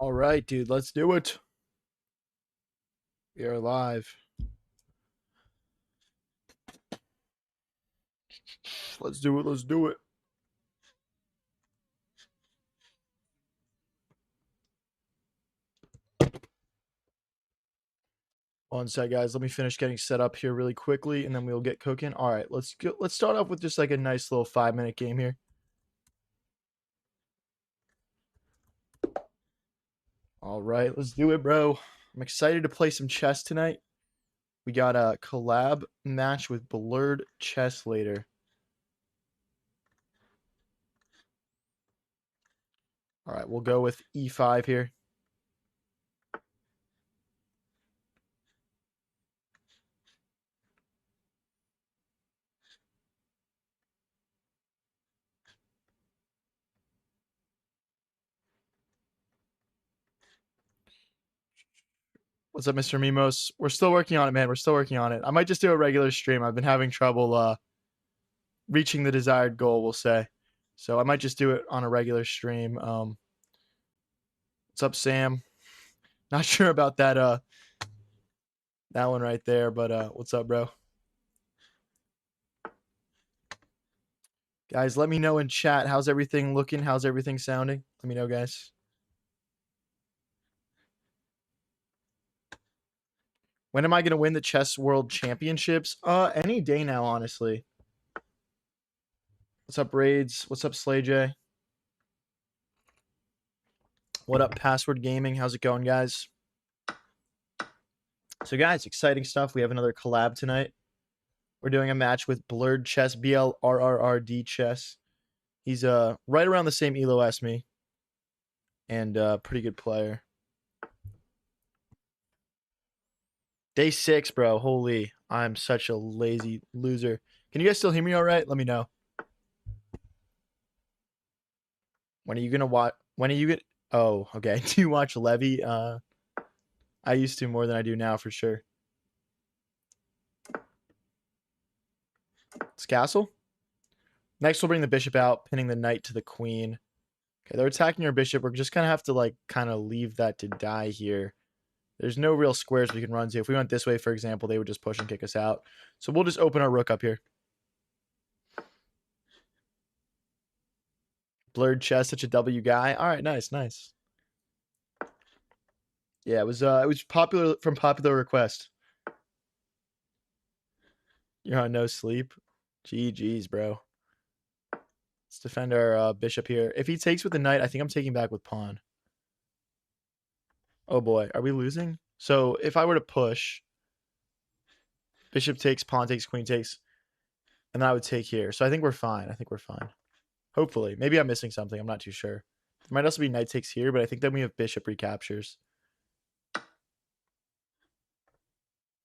All right, dude, let's do it. We are live. Let's do it. Let's do it. One sec, guys. Let me finish getting set up here really quickly, and then we'll get cooking. All right, let's go. Let's start off with just like a nice little 5-minute game here. All right, let's do it, bro. I'm excited to play some chess tonight. We got a collab match with Blrrrd Chess later. All right, we'll go with E5 here. What's up, Mr. Mimos? We're still working on it, man. We're still working on it. I might just do a regular stream. I've been having trouble reaching the desired goal, we'll say. So I might just do it on a regular stream. What's up, Sam? Not sure about that one right there, but what's up, bro? Guys, let me know in chat. How's everything looking? How's everything sounding? Let me know, guys. When am I gonna win the chess world championships? Any day now, honestly. What's up, Raids? What's up, Slay J? What up, Password Gaming? How's it going, guys? So, guys, exciting stuff. We have another collab tonight. We're doing a match with Blrrrd Chess, Blrrrd Chess. He's right around the same elo as me, and pretty good player. Day 6, bro. Holy, I'm such a lazy loser. Can you guys still hear me all right? Let me know. When are you gonna watch? When are you get? Oh, okay. Do you watch Levy? I used to more than I do now, for sure. It's castle. Next, we'll bring the bishop out, pinning the knight to the queen. Okay, they're attacking our bishop. We're just gonna have to like kind of leave that to die here. There's no real squares we can run to. If we went this way, for example, they would just push and kick us out. So we'll just open our rook up here. Blrrrd Chess, such a W guy. All right, nice, nice. Yeah, it was popular from popular request. You're on no sleep. GG's, bro. Let's defend our bishop here. If he takes with the knight, I think I'm taking back with pawn. Oh boy, are we losing? So if I were to push, bishop takes, pawn takes, queen takes, and then I would take here. So I think we're fine. I think we're fine. Hopefully. Maybe I'm missing something. I'm not too sure. There might also be knight takes here, but I think then we have bishop recaptures.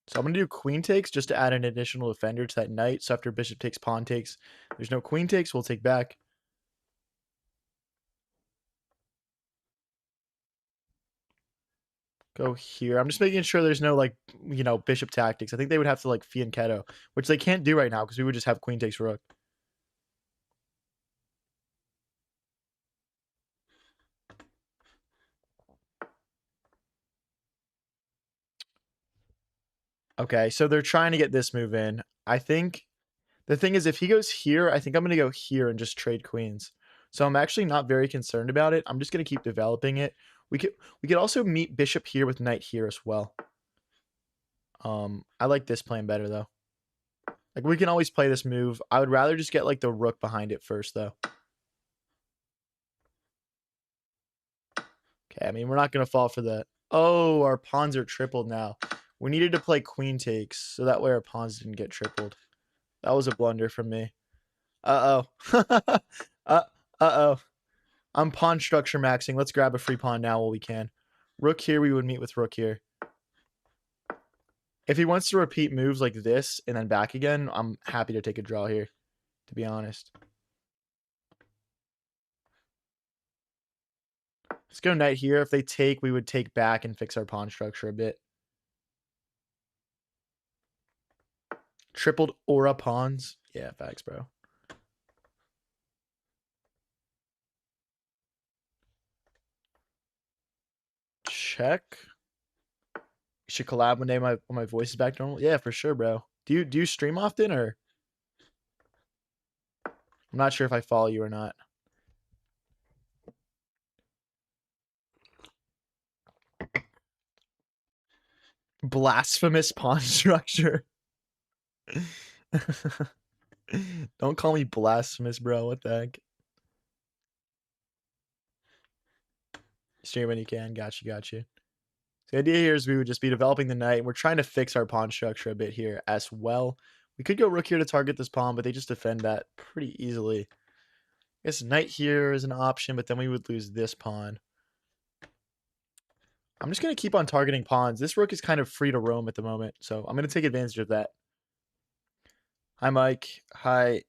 So I'm going to do queen takes just to add an additional defender to that knight. So after bishop takes, pawn takes, there's no queen takes. We'll take back. Go here. I'm just making sure there's no, like, you know, bishop tactics. I think they would have to, like, fianchetto, which they can't do right now because we would just have queen takes rook. Okay, so they're trying to get this move in. I think the thing is, if he goes here, I think I'm going to go here and just trade queens. So I'm actually not very concerned about it. I'm just going to keep developing it. We could also meet bishop here with knight here as well. I like this plan better, though. Like, we can always play this move. I would rather just get, like, the rook behind it first, though. Okay, I mean, we're not going to fall for that. Oh, our pawns are tripled now. We needed to play queen takes, so that way our pawns didn't get tripled. That was a blunder from me. Uh-oh. Uh-oh. I'm pawn structure maxing. Let's grab a free pawn now while we can. Rook here, we would meet with rook here. If he wants to repeat moves like this and then back again, I'm happy to take a draw here, to be honest. Let's go knight here. If they take, we would take back and fix our pawn structure a bit. Tripled aura pawns. Yeah, facts, bro. Check. We should collab one day when my voice is back to normal. Yeah, for sure, bro. Do you stream often, or I'm not sure if I follow you or not. Blasphemous pawn structure. Don't call me blasphemous, bro. What the heck? Stream when you can. Got you. So the idea here is we would just be developing the knight. And we're trying to fix our pawn structure a bit here as well. We could go rook here to target this pawn, but they just defend that pretty easily. I guess knight here is an option, but then we would lose this pawn. I'm just going to keep on targeting pawns. This rook is kind of free to roam at the moment, so I'm going to take advantage of that. Hi, Mike. Hi,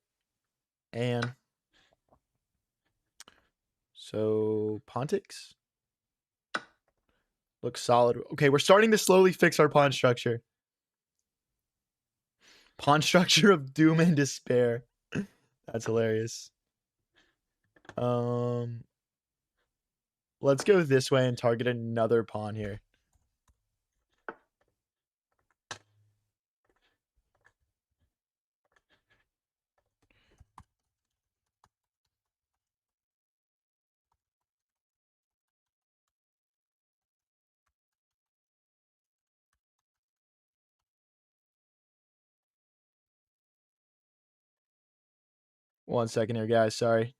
Anne. So, Pontix. Looks solid. Okay, we're starting to slowly fix our pawn structure. Pawn structure of doom and despair. That's hilarious. Let's go this way and target another pawn here. One second here, guys. Sorry.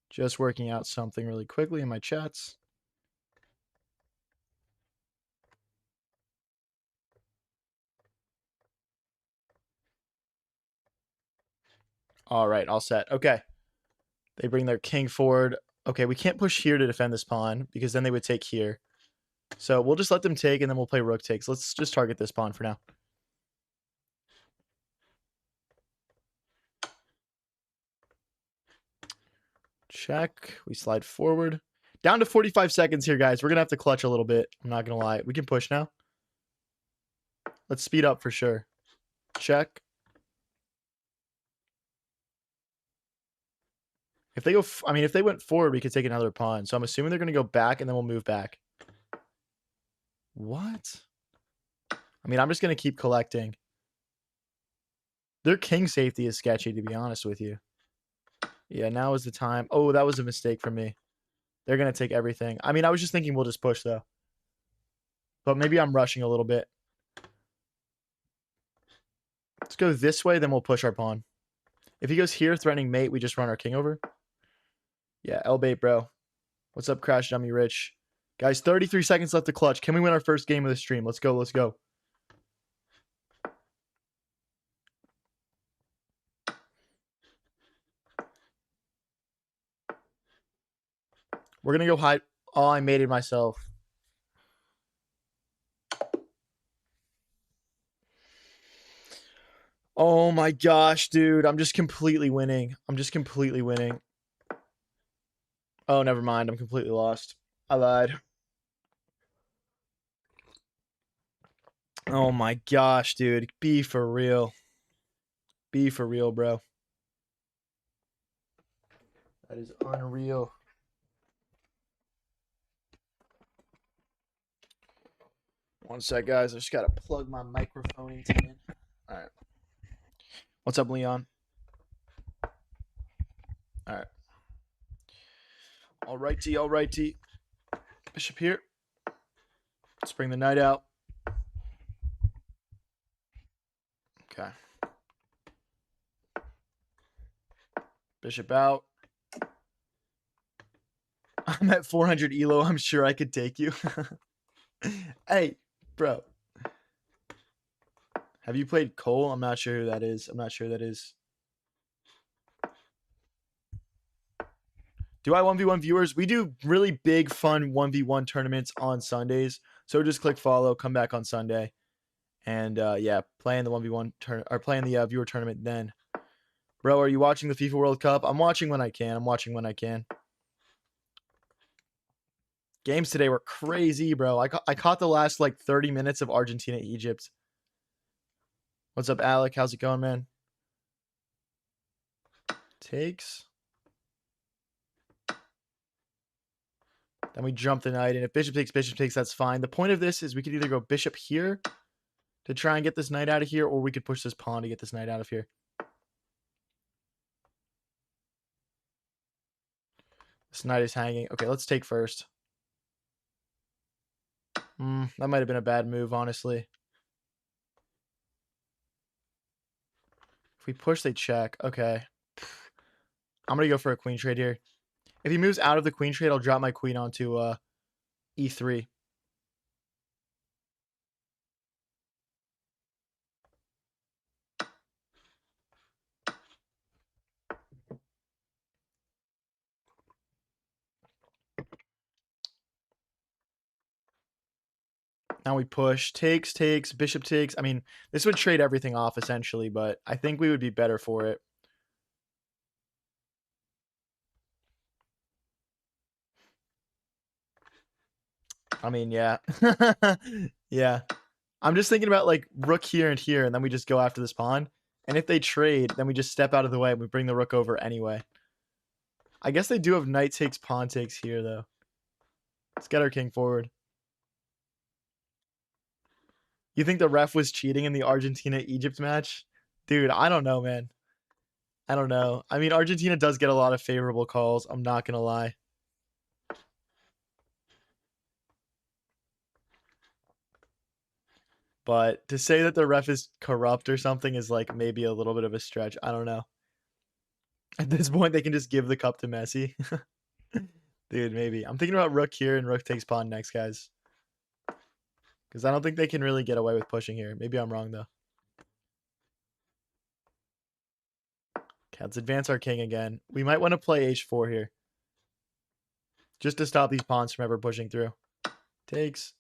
Just working out something really quickly in my chats. All right, all set. Okay. They bring their king forward. Okay, we can't push here to defend this pawn because then they would take here. So we'll just let them take and then we'll play rook takes. Let's just target this pawn for now. Check. We slide forward. Down to 45 seconds here, guys. We're going to have to clutch a little bit. I'm not going to lie. We can push now. Let's speed up for sure. Check. If they go, I mean, if they went forward, we could take another pawn. So I'm assuming they're going to go back and then we'll move back. What? I mean, I'm just going to keep collecting. Their king safety is sketchy, to be honest with you. Yeah, now is the time. Oh, that was a mistake from me. They're going to take everything. I mean, I was just thinking we'll just push, though. But maybe I'm rushing a little bit. Let's go this way, then we'll push our pawn. If he goes here, threatening mate, we just run our king over. Yeah, L-bait, bro. What's up, Crash Dummy Rich? Guys, 33 seconds left to clutch. Can we win our first game of the stream? Let's go, let's go. We're going to go hide. Oh, I made it myself. Oh my gosh, dude. I'm just completely winning. Oh, never mind. I'm completely lost. I lied. Oh my gosh, dude. Be for real. Be for real, bro. That is unreal. One sec, guys. I just got to plug my microphone into it. All right. What's up, Leon? All right. All righty. Bishop here. Let's bring the knight out. Okay. Bishop out. I'm at 400 elo. I'm sure I could take you. Hey, bro. Have you played Cole? I'm not sure who that is. Do I 1v1 viewers? We do really big, fun 1v1 tournaments on Sundays. So just click follow, come back on Sunday. And yeah, playing the 1v1 or playing the viewer tournament then. Bro, are you watching the FIFA World Cup? I'm watching when I can. Games today were crazy, bro. I caught the last like 30 minutes of Argentina, Egypt. What's up, Alec? How's it going, man? Takes. Then we jump the knight, and if bishop takes, that's fine. The point of this is we could either go bishop here to try and get this knight out of here, or we could push this pawn to get this knight out of here. This knight is hanging. Okay, let's take first. That might have been a bad move, honestly. If we push, they check. Okay. I'm going to go for a queen trade here. If he moves out of the queen trade, I'll drop my queen onto e3. Now we push. Takes, bishop takes. I mean, this would trade everything off, essentially, but I think we would be better for it. I mean, yeah. Yeah. I'm just thinking about, like, rook here and here, and then we just go after this pawn. And if they trade, then we just step out of the way and we bring the rook over anyway. I guess they do have knight takes, pawn takes here, though. Let's get our king forward. You think the ref was cheating in the Argentina-Egypt match? Dude, I don't know, man. I don't know. I mean, Argentina does get a lot of favorable calls. I'm not going to lie. But to say that the ref is corrupt or something is like maybe a little bit of a stretch. I don't know. At this point, they can just give the cup to Messi. Dude, maybe. I'm thinking about rook here and rook takes pawn next, guys. Because I don't think they can really get away with pushing here. Maybe I'm wrong, though. Okay, let's advance our king again. We might want to play h4 here. Just to stop these pawns from ever pushing through. Takes.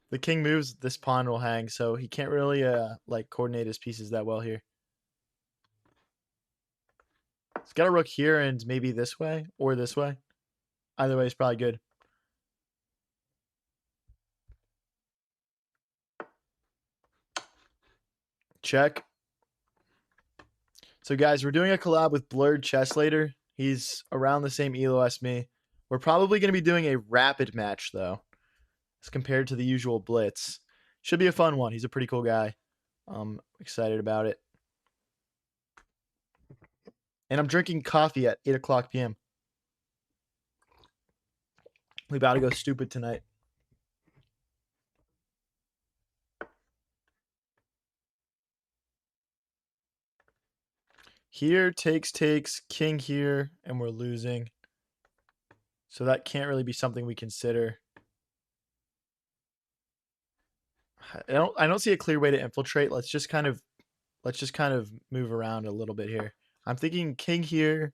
The king moves, this pawn will hang, so he can't really like coordinate his pieces that well here. He's got a rook here and maybe this way or this way. Either way is probably good. Check. So guys, we're doing a collab with Blrrrd Chess later. He's around the same elo as me. We're probably going to be doing a rapid match though, as compared to the usual blitz. Should be a fun one. He's a pretty cool guy. I'm excited about it. And I'm drinking coffee at 8 o'clock p.m. We about to go stupid tonight. Here, takes, king here, and we're losing. So that can't really be something we consider. I don't see a clear way to infiltrate. Let's just kind of move around a little bit here. I'm thinking king here.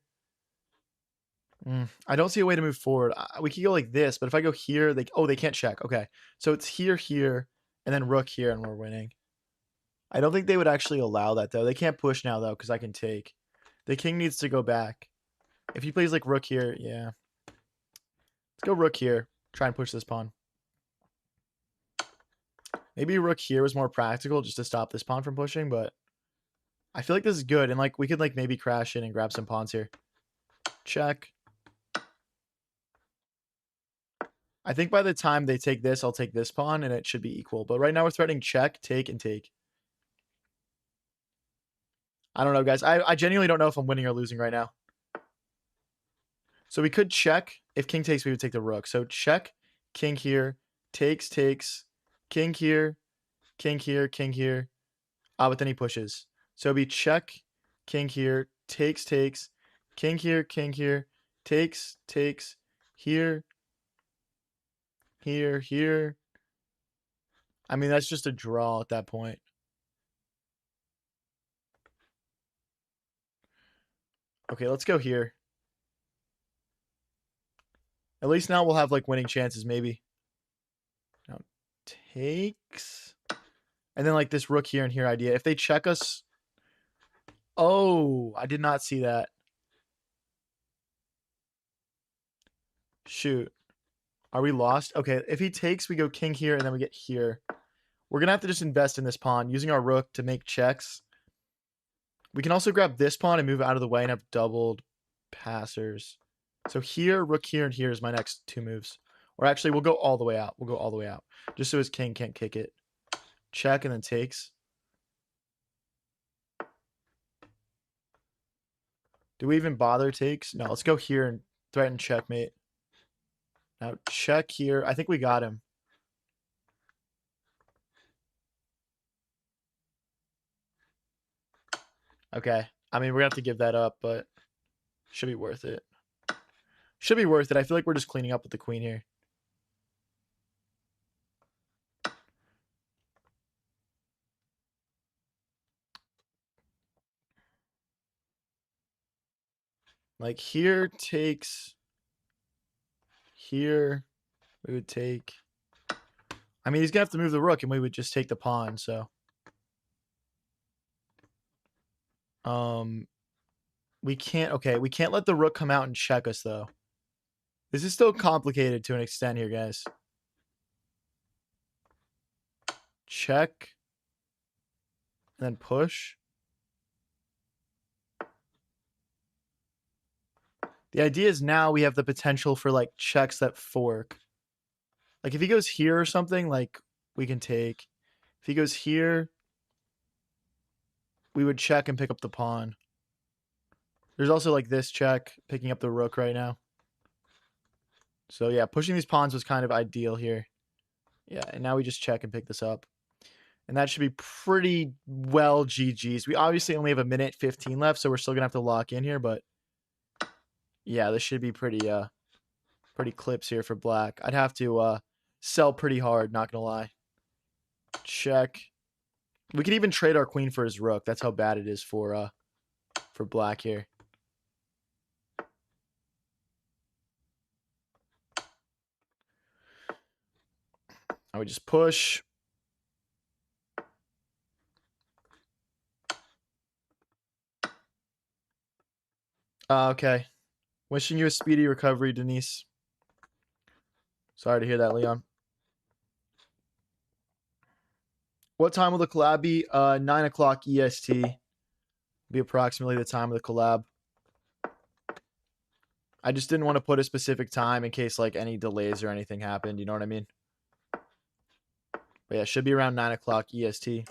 I don't see a way to move forward. We could go like this, but if I go here, they can't check. Okay, so it's here, and then rook here, and we're winning. I don't think they would actually allow that, though. They can't push now, though, because I can take. The king needs to go back. If he plays like rook here, yeah. Let's go rook here. Try and push this pawn. Maybe rook here was more practical just to stop this pawn from pushing, but I feel like this is good. And like we could like maybe crash in and grab some pawns here. Check. I think by the time they take this, I'll take this pawn and it should be equal. But right now we're threatening check, take, and take. I don't know, guys. I genuinely don't know if I'm winning or losing right now. So we could check. If king takes, we would take the rook. So check, king here, takes, king here, king here, king here. But then he pushes. So it'd be check, king here, takes, king here, takes, here, here. I mean, that's just a draw at that point. Okay, let's go here. At least now we'll have like winning chances, maybe. Now takes. And then like this rook here and here idea. If they check us. Oh, I did not see that. Shoot. Are we lost? Okay, if he takes, we go king here and then we get here. We're going to have to just invest in this pawn using our rook to make checks. We can also grab this pawn and move out of the way and have doubled passers. So here, rook here, and here is my next two moves. Or actually, we'll go all the way out. We'll go all the way out. Just so his king can't kick it. Check and then takes. Do we even bother takes? No, let's go here and threaten checkmate. Now check here. I think we got him. Okay. I mean, we're going to have to give that up, but should be worth it. Should be worth it. I feel like we're just cleaning up with the queen here. Like here takes. Here we would take. I mean, he's going to have to move the rook and we would just take the pawn, so. We can't, okay, we can't let the rook come out and check us, though. This is still complicated to an extent here, guys. Check. And then push. The idea is now we have the potential for, like, checks that fork. Like, if he goes here or something, like, we can take. If he goes here, we would check and pick up the pawn. There's also, like, this check, picking up the rook right now. So, yeah, pushing these pawns was kind of ideal here. Yeah, and now we just check and pick this up. And that should be pretty well GG's. We obviously only have a minute 15 left, so we're still going to have to lock in here, but yeah, this should be pretty clips here for black. I'd have to sell pretty hard, not going to lie. Check. We could even trade our queen for his rook. That's how bad it is for black here. I would just push. Okay. Wishing you a speedy recovery, Denise. Sorry to hear that, Leon. What time will the collab be? 9 o'clock EST. Be approximately the time of the collab. I just didn't want to put a specific time in case like any delays or anything happened. You know what I mean? But yeah, it should be around 9 o'clock EST.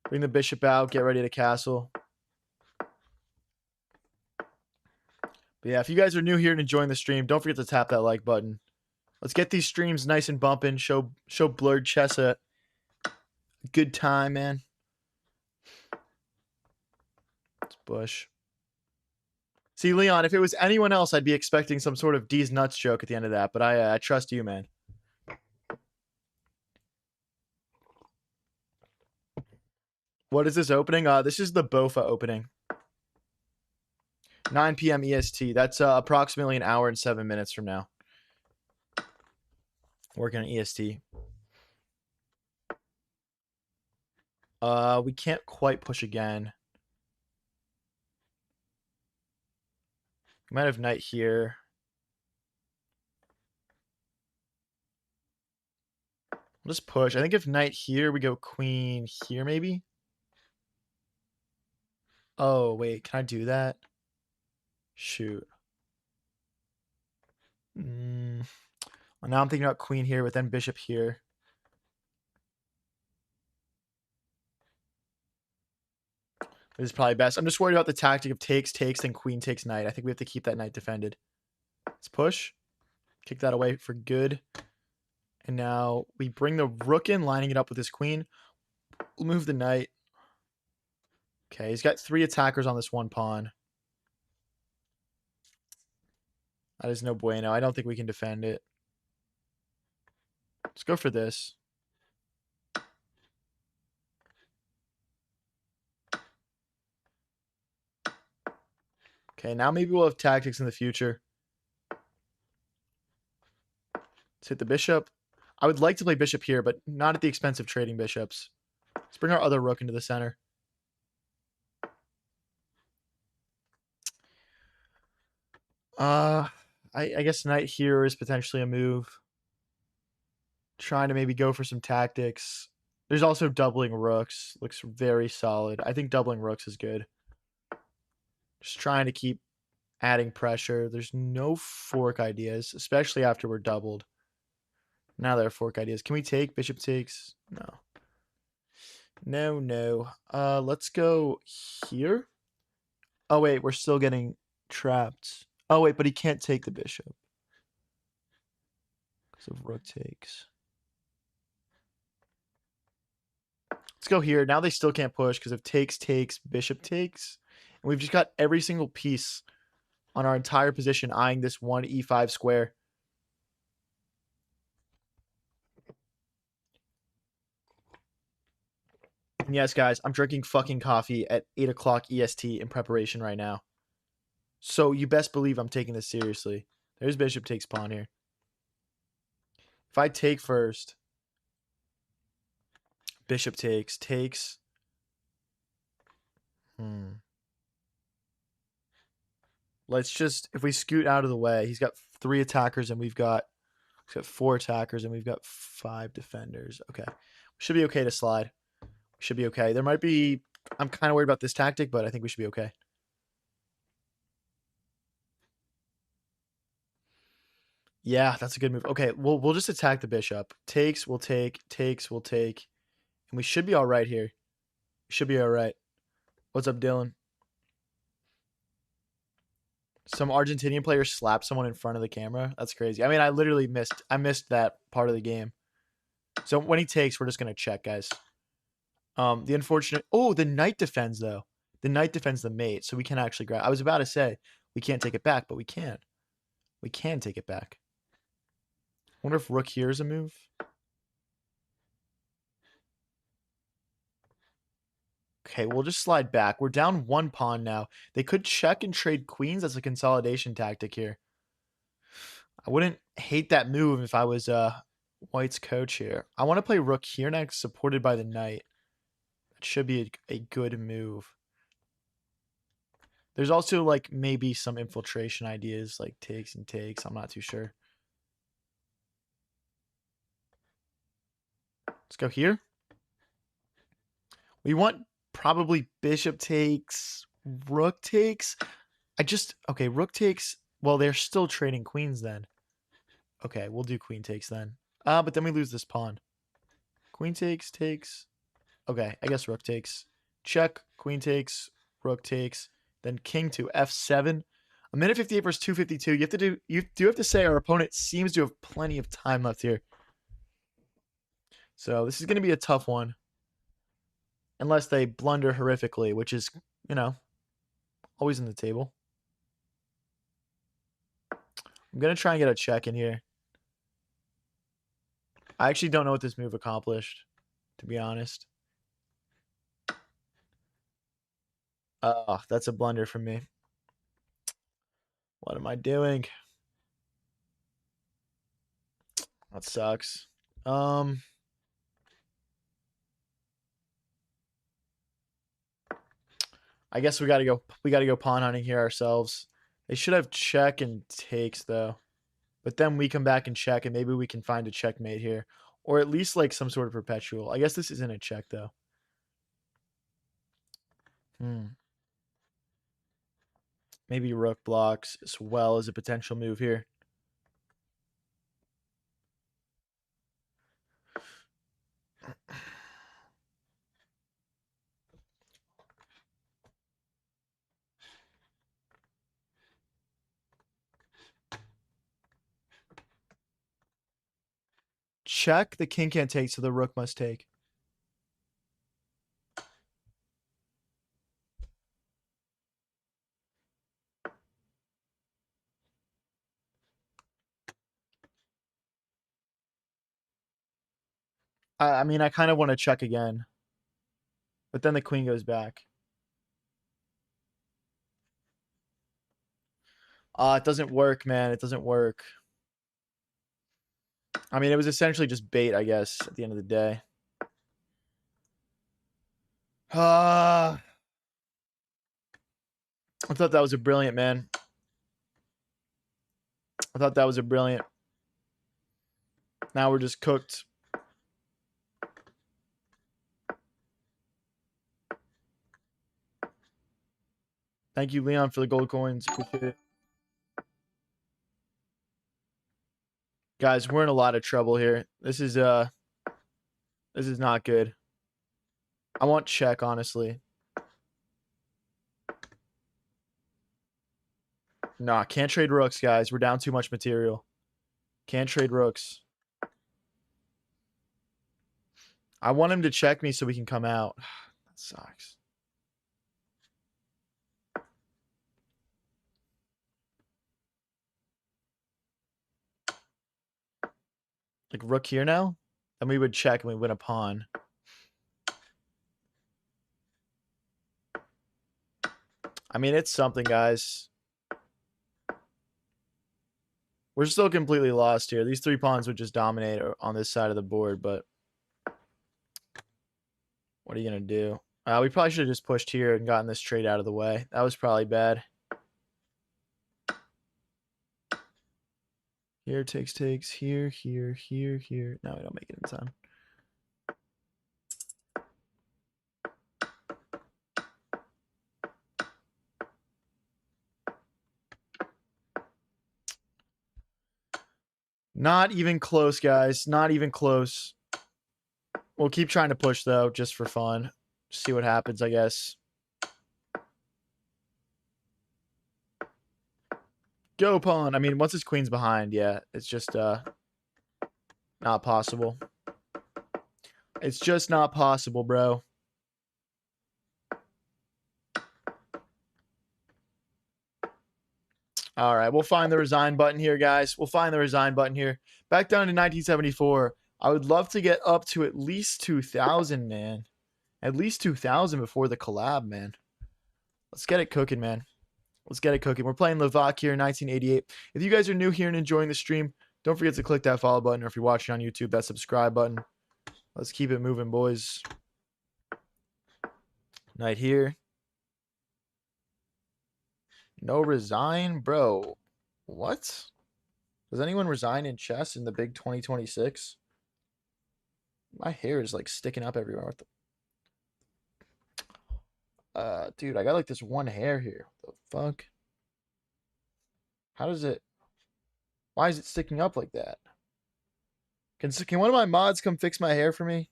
Bring the bishop out. Get ready to castle. But yeah, if you guys are new here and enjoying the stream, don't forget to tap that like button. Let's get these streams nice and bumping. Show Blrrrd Chess a good time, man. It's Bush. See, Leon, if it was anyone else, I'd be expecting some sort of D's nuts joke at the end of that. But I trust you, man. What is this opening? This is the Bofa opening. 9 p.m. EST. That's approximately an hour and 7 minutes from now. Working on EST. We can't quite push again. We might have knight here. We'll just push. I think if knight here, we go queen here, maybe. Oh, wait. Can I do that? Shoot. Well, now I'm thinking about queen here, but then bishop here. This is probably best. I'm just worried about the tactic of takes, then queen takes knight. I think we have to keep that knight defended. Let's push. Kick that away for good. And now we bring the rook in, lining it up with his queen. We'll move the knight. Okay, he's got 3 attackers on this one pawn. That is no bueno. I don't think we can defend it. Let's go for this. Okay, now maybe we'll have tactics in the future. Let's hit the bishop. I would like to play bishop here, but not at the expense of trading bishops. Let's bring our other rook into the center. I guess knight here is potentially a move. Trying to maybe go for some tactics. There's also doubling rooks. Looks very solid. I think doubling rooks is good. Just trying to keep adding pressure. There's no fork ideas, especially after we're doubled. Now there are fork ideas. Can we take? Bishop takes? No. No, no. Let's go here. Oh, wait, we're still getting trapped. Oh, wait, but he can't take the bishop. Because of rook takes. Let's go here. Now they still can't push because of takes, bishop takes. And we've just got every single piece on our entire position eyeing this one e5 square. And yes, guys, I'm drinking fucking coffee at 8 o'clock EST in preparation right now. So you best believe I'm taking this seriously. There's bishop takes pawn here. If I take first, bishop takes. Let's just, if we scoot out of the way, he's got 3 attackers and we've got 4 attackers and we've got 5 defenders. Okay. Should be okay to slide. Should be okay. There might be, I'm kind of worried about this tactic, but I think we should be okay. Yeah, that's a good move. Okay, we'll just attack the bishop. Takes, we'll take. Takes, we'll take. And we should be all right here. Should be all right. What's up, Dylan? Some Argentinian player slapped someone in front of the camera. That's crazy. I mean, I literally missed that part of the game. So when he takes, we're just going to check, guys. The unfortunate... Oh, the knight defends, though. The knight defends the mate, so we can actually grab... I was about to say we can't take it back, but we can. We can take it back. I wonder if rook here is a move. Okay, we'll just slide back. We're down 1 pawn now. They could check and trade queens as a consolidation tactic here. I wouldn't hate that move if I was White's coach here. I want to play rook here next, supported by the knight. That should be a good move. There's also like maybe some infiltration ideas like takes and takes. I'm not too sure. Let's go here. We want probably bishop takes, rook takes. Okay, rook takes. Well, they're still trading queens then. Okay, we'll do queen takes then. But then we lose this pawn. Queen takes. Okay, I guess rook takes. Check, queen takes, rook takes, then king to f7. A minute 58 versus 2:52. You do have to say our opponent seems to have plenty of time left here. So this is going to be a tough one. Unless they blunder horrifically, which is, you know, always in the table. I'm going to try and get a check in here. I actually don't know what this move accomplished, to be honest. Oh, that's a blunder from me. What am I doing? That sucks. I guess we gotta go pawn hunting here ourselves. They should have check and takes though. But then we come back and check and maybe we can find a checkmate here. Or at least like some sort of perpetual. I guess this isn't a check though. Maybe rook blocks as well as a potential move here. Check, the king can't take, so the rook must take. I mean, I kind of want to check again. But then the queen goes back. It doesn't work, man. It doesn't work. I mean, it was essentially just bait, I guess, at the end of the day. I thought that was a brilliant, man. I thought that was a brilliant. Now we're just cooked. Thank you, Leon, for the gold coins. Appreciate it. Guys, we're in a lot of trouble here. This is not good. I want check, honestly. Nah, can't trade rooks, guys. We're down too much material. Can't trade rooks. I want him to check me so we can come out. That sucks. Like rook here now? Then we would check and we win a pawn. I mean, it's something, guys. We're still completely lost here. These 3 pawns would just dominate on this side of the board, but what are you going to do? We probably should have just pushed here and gotten this trade out of the way. That was probably bad. Here takes. Here. No, we don't make it in time. Not even close, guys. Not even close. We'll keep trying to push, though, just for fun. See what happens, I guess. Go pawn. I mean, once his queen's behind, yeah, it's just not possible. It's just not possible, bro. All right, we'll find the resign button here, guys. We'll find the resign button here. Back down to 1974. I would love to get up to at least 2,000, man. At least 2,000 before the collab, man. Let's get it cooking, man. Let's get it cooking. We're playing Levac here in 1988. If you guys are new here and enjoying the stream, don't forget to click that follow button, or if you're watching on YouTube, that subscribe button. Let's keep it moving, boys. Knight here. No resign? Bro, what? Does anyone resign in chess in the big 2026? My hair is like sticking up everywhere. What the... dude, I got like this one hair here. What the fuck? How does it... Why is it sticking up like that? Can one of my mods come fix my hair for me? I'm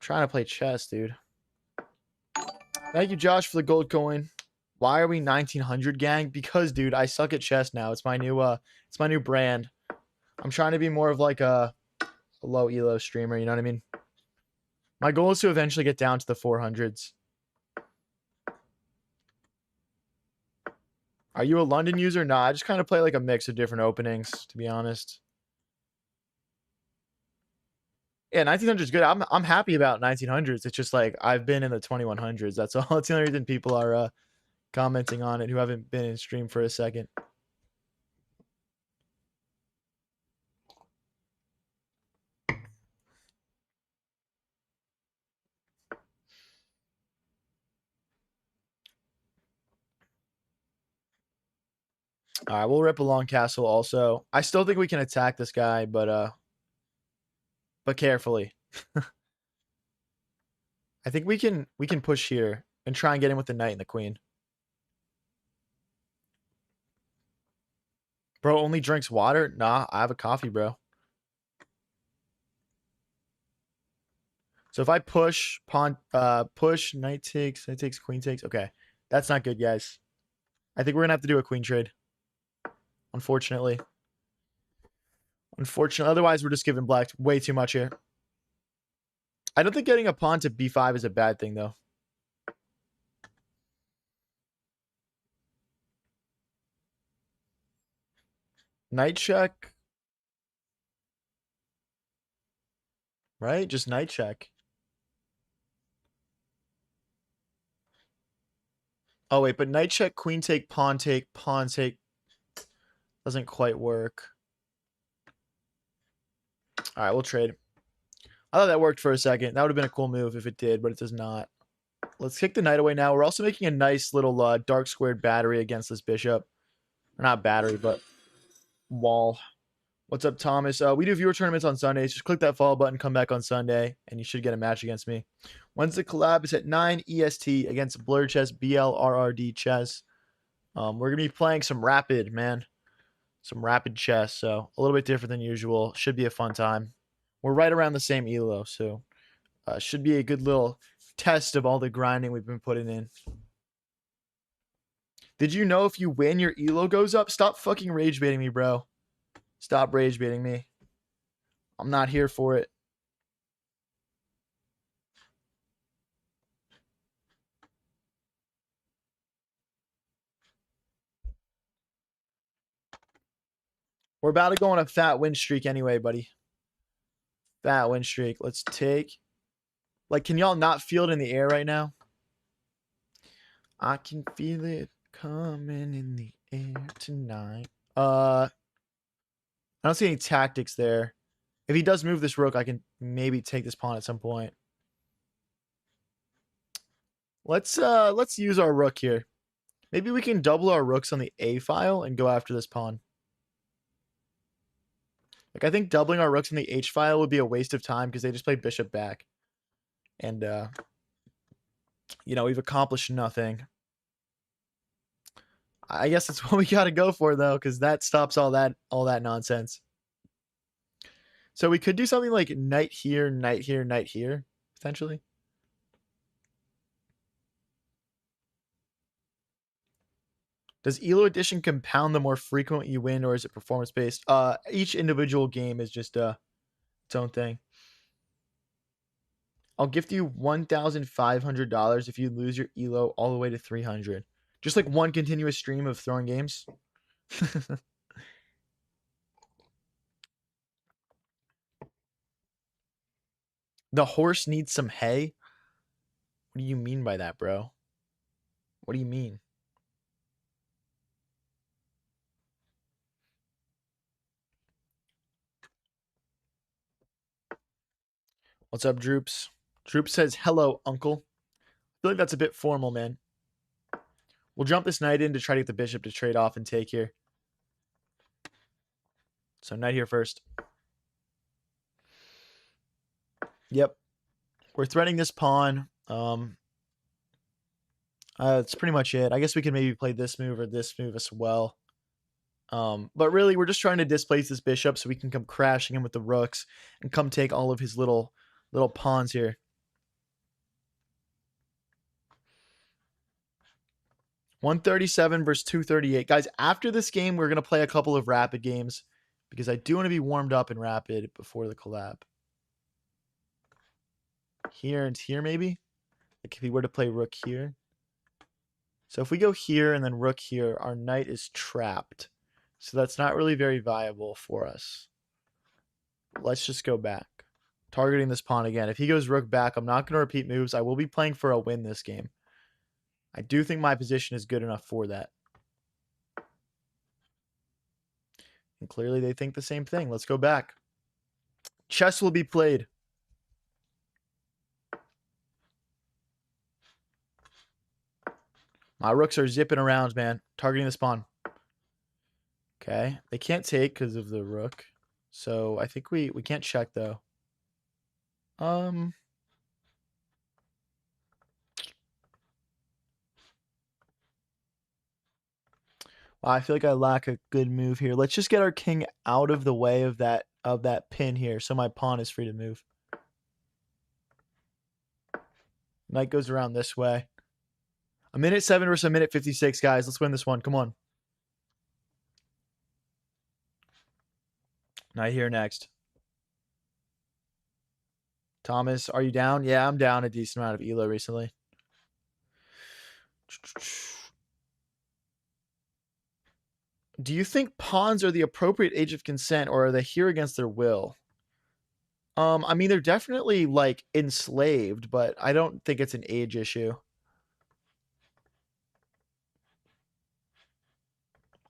trying to play chess, dude. Thank you, Josh, for the gold coin. Why are we 1900, gang? Because, dude, I suck at chess now. It's my new brand. I'm trying to be more of like a low elo streamer, you know what I mean? My goal is to eventually get down to the 400s. Are you a London user? Nah, I just kind of play like a mix of different openings, to be honest. Yeah, 1900 is good. I'm happy about 1900s. It's just like I've been in the 2100s. That's all. That's the only reason people are commenting on it who haven't been in stream for a second. All right, we'll rip a long castle also. I still think we can attack this guy, but carefully. I think we can push here and try and get him with the knight and the queen. Bro only drinks water? Nah, I have a coffee, bro. So if I push, push, knight takes, queen takes. Okay. That's not good, guys. I think we're gonna have to do a queen trade. Unfortunately. Otherwise, we're just giving black way too much here. I don't think getting a pawn to b5 is a bad thing, though. Knight check. Right? Just knight check. Oh, wait, but knight check, queen take, pawn take. Doesn't quite work. All right, we'll trade. I thought that worked for a second. That would have been a cool move if it did, but it does not. Let's kick the knight away now. We're also making a nice little dark squared battery against this bishop. Or not battery, but wall. What's up, Thomas? We do viewer tournaments on Sundays. Just click that follow button, come back on Sunday, and you should get a match against me. When's the collab? It's at 9 EST against Blrrrd Chess, BLRRD Chess. We're going to be playing some Rapid, man. some rapid chess, so a little bit different than usual. Should be a fun time. We're right around the same elo, so should be a good little test of all the grinding we've been putting in. Did you know if you win, your elo goes up? Stop fucking rage baiting me, bro. Stop rage baiting me. I'm not here for it. We're about to go on a fat win streak anyway, buddy. Fat win streak. Let's take. Like, can y'all not feel it in the air right now? I can feel it coming in the air tonight. I don't see any tactics there. If he does move this rook, I can maybe take this pawn at some point. Let's use our rook here. Maybe we can double our rooks on the A file and go after this pawn. Like, I think doubling our rooks on the H file would be a waste of time because they just play bishop back. And, you know, we've accomplished nothing. I guess that's what we got to go for, though, because that stops all that nonsense. So we could do something like knight here, knight here, knight here, potentially. Does elo addition compound the more frequent you win, or is it performance based? Each individual game is just its own thing. I'll gift you $1,500 if you lose your elo all the way to 300. Just like one continuous stream of throwing games. The horse needs some hay? What do you mean by that, bro? What do you mean? What's up, Droops? Droops says, hello, uncle. I feel like that's a bit formal, man. We'll jump this knight in to try to get the bishop to trade off and take here. So knight here first. Yep. We're threatening this pawn. That's pretty much it. I guess we could maybe play this move or this move as well. But really, we're just trying to displace this bishop so we can come crashing in with the rooks and come take all of his little pawns here. $137 versus $238. Guys, after this game, we're going to play a couple of rapid games because I do want to be warmed up in rapid before the collab. Here and here, maybe? Like if we were to play rook here. So if we go here and then rook here, our knight is trapped. So that's not really very viable for us. Let's just go back. Targeting this pawn again. If he goes rook back, I'm not going to repeat moves. I will be playing for a win this game. I do think my position is good enough for that. And clearly they think the same thing. Let's go back. Chess will be played. My rooks are zipping around, man. Targeting this pawn. Okay. They can't take because of the rook. So I think we can't check, though. Well, I feel like I lack a good move here. Let's just get our king out of the way of that pin here so my pawn is free to move. Knight goes around this way. A minute 7 versus a minute 56, guys. Let's win this one. Come on. Knight here next. Thomas, are you down? Yeah, I'm down a decent amount of elo recently. Do you think pawns are the appropriate age of consent, or are they here against their will? I mean, they're definitely like enslaved, but I don't think it's an age issue.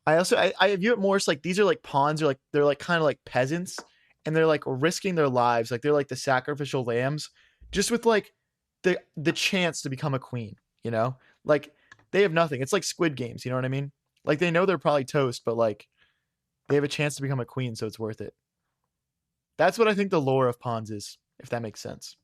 I view it more as like these are like pawns, or like they're like kind of like peasants, and they're like risking their lives, like they're like the sacrificial lambs, just with like the chance to become a queen, you know? Like they have nothing. It's like Squid Games, you know what I mean? Like they know they're probably toast, but like they have a chance to become a queen, so it's worth it. That's what I think the lore of pawns is, if that makes sense.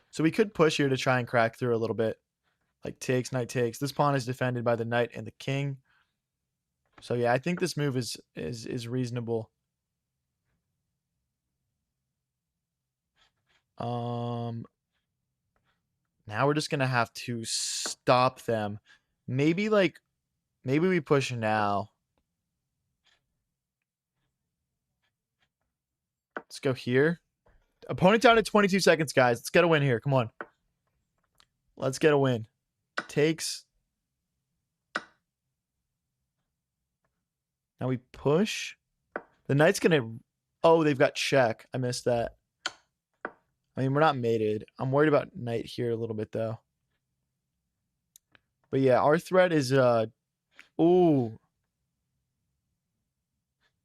So we could push here to try and crack through a little bit. Like takes, knight takes. This pawn is defended by the knight and the king. So yeah, I think this move is reasonable. Now we're just gonna have to stop them. Maybe we push now. Let's go here. Opponent down at 22 seconds, guys. Let's get a win here. Come on. Let's get a win. Takes. Now we push. The knight's gonna... Oh, they've got check. I missed that. I mean, we're not mated. I'm worried about knight here a little bit, though. But yeah, our threat is... Ooh.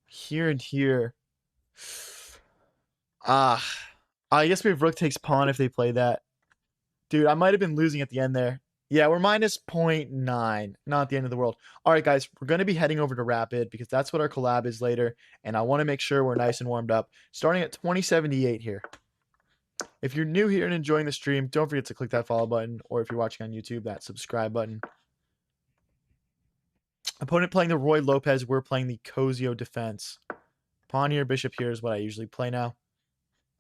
Here and here. I guess we have rook takes pawn if they play that. Dude, I might have been losing at the end there. Yeah, we're minus 0.9. Not the end of the world. All right, guys, we're going to be heading over to Rapid because that's what our collab is later. And I want to make sure we're nice and warmed up. Starting at 2078 here. If you're new here and enjoying the stream, don't forget to click that follow button. Or if you're watching on YouTube, that subscribe button. Opponent playing the Roy Lopez. We're playing the Cozio defense. Pawn here, bishop here is what I usually play now.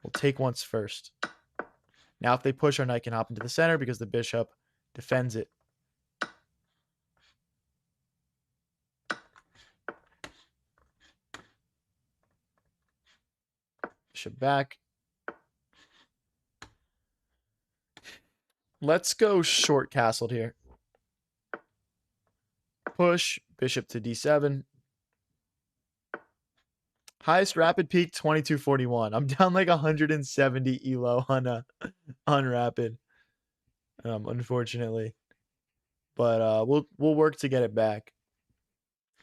We'll take once first. Now, if they push, our knight can hop into the center because the bishop defends it. Bishop back. Let's go short castled here. Push, bishop to d7. Highest rapid peak 2241. I'm down like 170 elo on rapid. Unfortunately. But we'll work to get it back.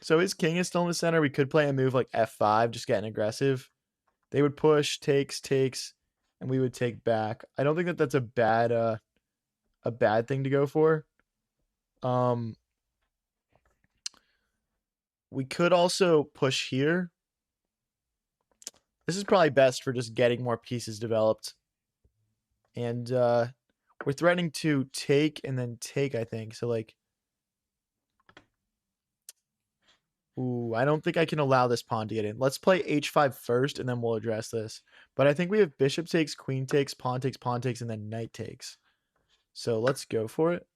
So his king is still in the center. We could play a move like f5, just getting aggressive. They would push, takes, and we would take back. I don't think that that's a bad thing to go for. We could also push here. This is probably best for just getting more pieces developed. And we're threatening to take and then take, I think. So like, ooh, I don't think I can allow this pawn to get in. Let's play h5 first, and then we'll address this. But I think we have bishop takes, queen takes, pawn takes, and then knight takes. So let's go for it.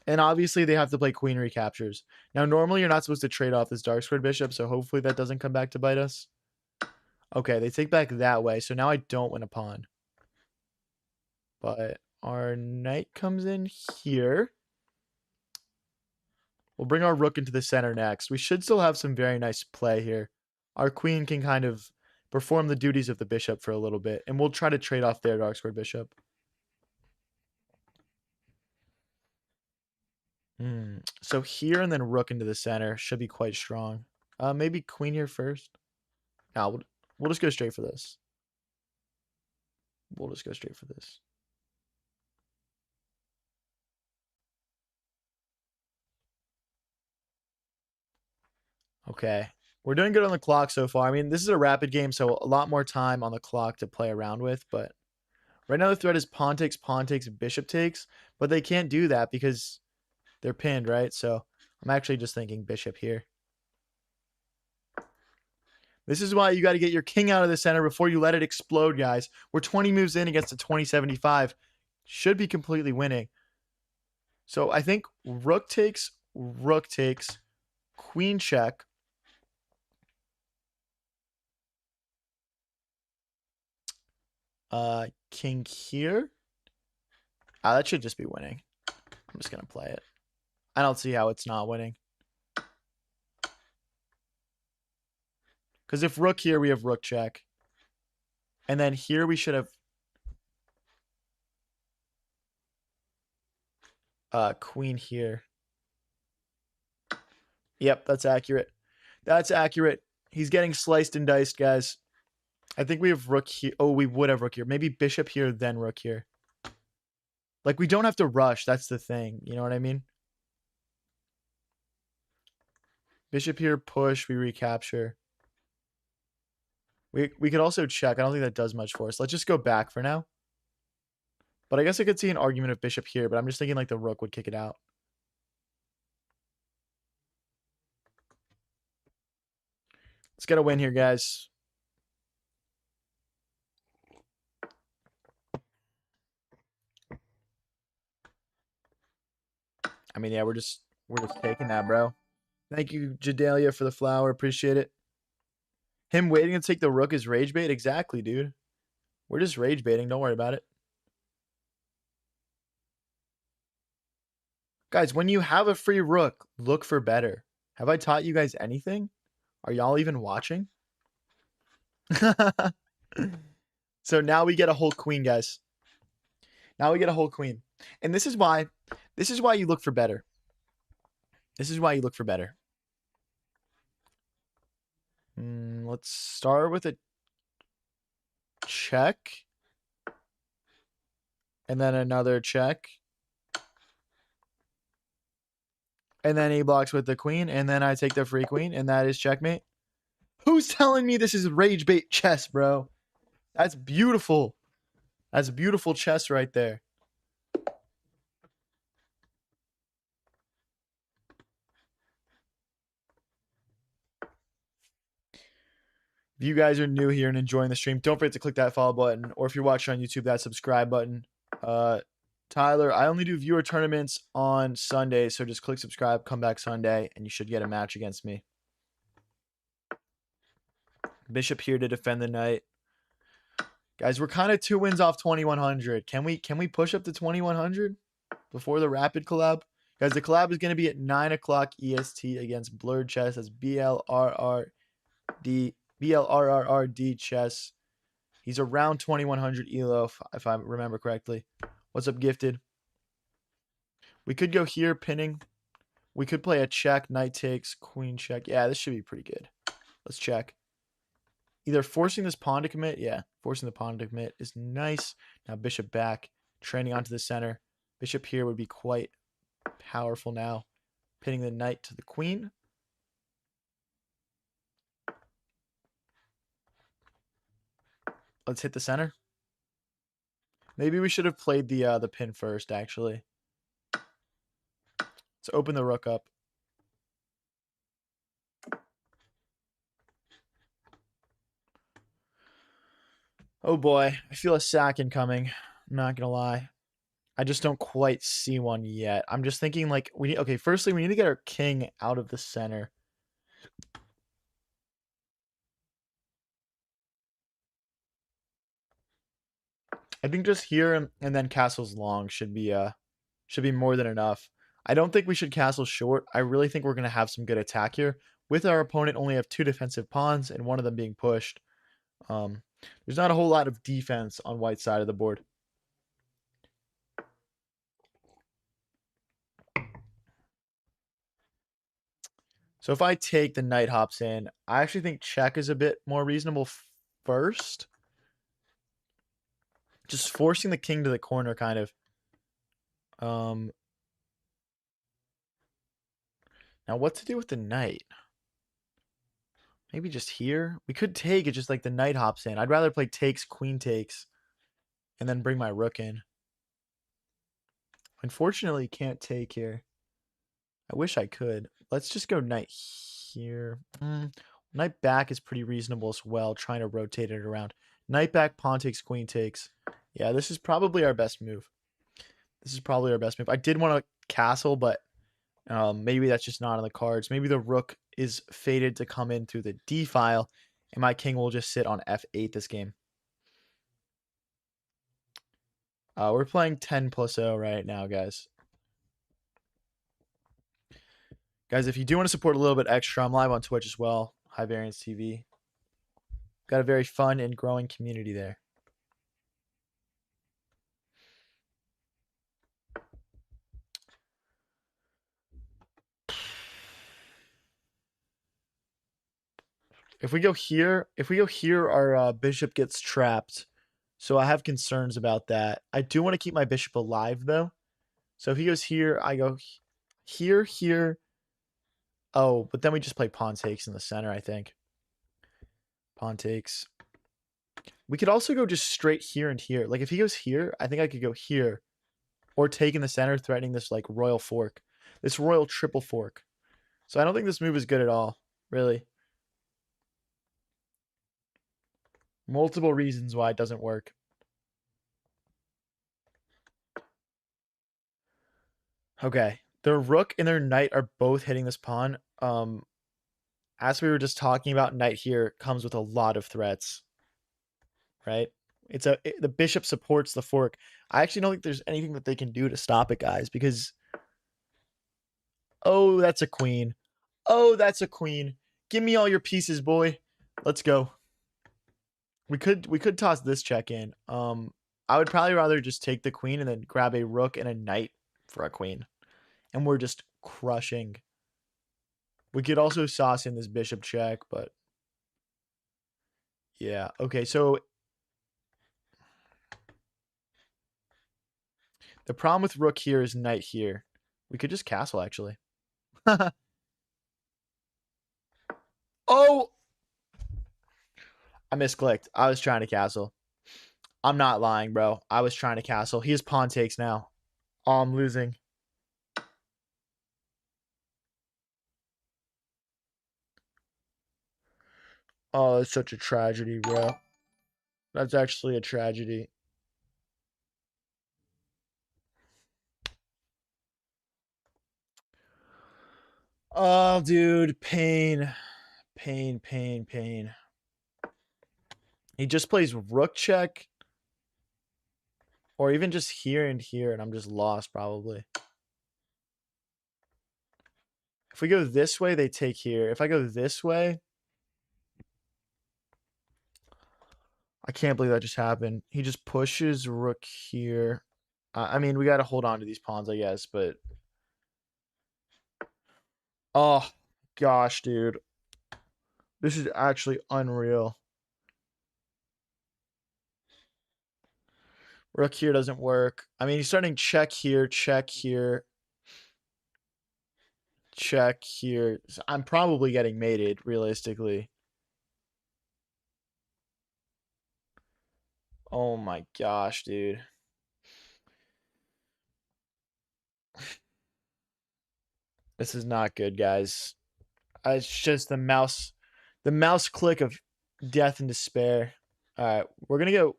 And obviously, they have to play queen recaptures. Now, normally, you're not supposed to trade off this dark squared bishop, so hopefully that doesn't come back to bite us. Okay, they take back that way, so now I don't win a pawn. But our knight comes in here. We'll bring our rook into the center next. We should still have some very nice play here. Our queen can kind of perform the duties of the bishop for a little bit, and we'll try to trade off their dark squared bishop. So here and then rook into the center should be quite strong. Maybe queen here first. No, we'll just go straight for this. We'll just go straight for this. Okay. We're doing good on the clock so far. I mean, this is a rapid game, so a lot more time on the clock to play around with. But right now the threat is pawn takes, bishop takes. But they can't do that because they're pinned, right? So I'm actually just thinking bishop here. This is why you got to get your king out of the center before you let it explode, guys. We're 20 moves in against a 2075. Should be completely winning. So I think rook takes, queen check. King here. That should just be winning. I'm just going to play it. I don't see how it's not winning. Because if rook here, we have rook check. And then here we should have queen here. Yep, that's accurate. That's accurate. He's getting sliced and diced, guys. I think we have rook here. Oh, we would have rook here. Maybe bishop here, then rook here. Like, we don't have to rush. That's the thing. You know what I mean? Bishop here, push. We recapture. We could also check. I don't think that does much for us. Let's just go back for now. But I guess I could see an argument of bishop here, but I'm just thinking like the rook would kick it out. Let's get a win here, guys. I mean, yeah, we're just taking that, bro. Thank you, Jadelia, for the flower. Appreciate it. Him waiting to take the rook is rage bait? Exactly, dude. We're just rage baiting. Don't worry about it. Guys, when you have a free rook, look for better. Have I taught you guys anything? Are y'all even watching? So now we get a whole queen, guys. Now we get a whole queen. And this is why you look for better. This is why you look for better. Let's start with a check. And then another check. And then he blocks with the queen. And then I take the free queen. And that is checkmate. Who's telling me this is rage bait chess, bro? That's beautiful. That's beautiful chess right there. If you guys are new here and enjoying the stream, don't forget to click that follow button. Or if you're watching on YouTube, that subscribe button. Tyler, I only do viewer tournaments on Sunday, so just click subscribe, come back Sunday, and you should get a match against me. Bishop here to defend the knight. Guys, we're kind of 2 wins off 2100. Can we push up to 2100 before the rapid collab? Guys, the collab is going to be at 9 o'clock EST against Blrrrd Chess. That's BLRRRD Chess. He's around 2100 ELO, if I remember correctly. What's up, Gifted? We could go here, pinning. We could play a check, knight takes, queen check. Yeah, this should be pretty good. Let's check. Either forcing this pawn to commit. Yeah, forcing the pawn to commit is nice. Now bishop back, training onto the center. Bishop here would be quite powerful now. Pinning the knight to the queen. Let's hit the center. Maybe we should have played the pin first, actually. Let's open the rook up. Oh boy, I feel a sack incoming. I'm not gonna lie. I just don't quite see one yet. I'm just thinking like okay, firstly we need to get our king out of the center. I think just here and then castles long should be more than enough. I don't think we should castle short. I really think we're gonna have some good attack here. With our opponent only have 2 defensive pawns and one of them being pushed. There's not a whole lot of defense on white side of the board. So if I take the knight hops in, I actually think check is a bit more reasonable first. Just forcing the king to the corner, kind of. Now what to do with the knight? Maybe just here? We could take it just like the knight hops in. I'd rather play takes, queen takes, and then bring my rook in. Unfortunately, can't take here. I wish I could. Let's just go knight here. Knight back is pretty reasonable as well, trying to rotate it around. Knight back, pawn takes, queen takes. Yeah, this is probably our best move. I did want to castle, but maybe that's just not on the cards. Maybe the rook is fated to come in through the d file, and my king will just sit on f8 this game. We're playing 10+0 right now, guys. Guys, if you do want to support a little bit extra, I'm live on Twitch as well. High Variance TV. Got a very fun and growing community there. If we go here, our bishop gets trapped. So I have concerns about that. I do want to keep my bishop alive, though. So if he goes here, I go here, here. Oh, but then we just play pawn takes in the center, I think. Pawn takes. We could also go just straight here and here. Like if he goes here, I think I could go here. Or take in the center, threatening this like royal fork. This royal triple fork. So I don't think this move is good at all, really. Multiple reasons why it doesn't work. Okay. Their rook and their knight are both hitting this pawn. As we were just talking about, knight here comes with a lot of threats. Right? The bishop supports the fork. I actually don't think there's anything that they can do to stop it, guys, because oh, that's a queen. Oh, that's a queen. Give me all your pieces, boy. Let's go. We could toss this check in. I would probably rather just take the queen and then grab a rook and a knight for a queen. And we're just crushing. We could also sauce in this bishop check, but yeah. Okay, so the problem with rook here is knight here. We could just castle, actually. Oh! I misclicked. I was trying to castle. I'm not lying, bro. I was trying to castle. He has pawn takes now. Oh, I'm losing. Oh, it's such a tragedy, bro. That's actually a tragedy. Oh, dude. Pain. Pain, pain, pain. He just plays rook check. Or even just here and here, and I'm just lost, probably. If we go this way, they take here. If I go this way... I can't believe that just happened. He just pushes rook here. I mean, we got to hold on to these pawns, I guess, but... Oh, gosh, dude. This is actually unreal. Rook here doesn't work. I mean, he's starting check here, check here. Check here. So I'm probably getting mated, realistically. Oh my gosh, dude. This is not good, guys. It's just the mouse click of death and despair. All right, we're going to go.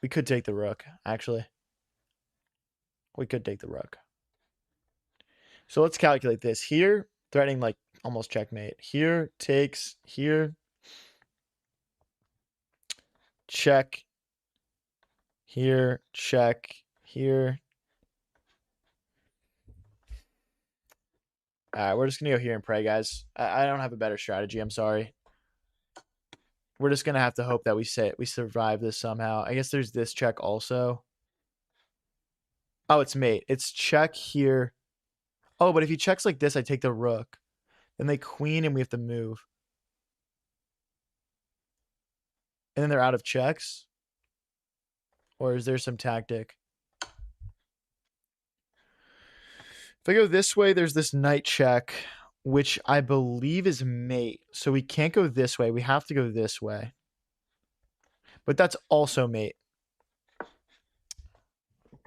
We could take the rook, actually. We could take the rook. So let's calculate this. Here, threatening like almost checkmate. Here, takes. Here. Check. Here, check. Here. All right, we're just going to go here and pray, guys. I don't have a better strategy. I'm sorry. We're just going to have to hope that we survive this somehow. I guess there's this check also. Oh, it's mate. It's check here. Oh, but if he checks like this, I take the rook. Then they queen and we have to move. And then they're out of checks? Or is there some tactic? If I go this way, there's this knight check, which I believe is mate. So we can't go this way. We have to go this way. But that's also mate.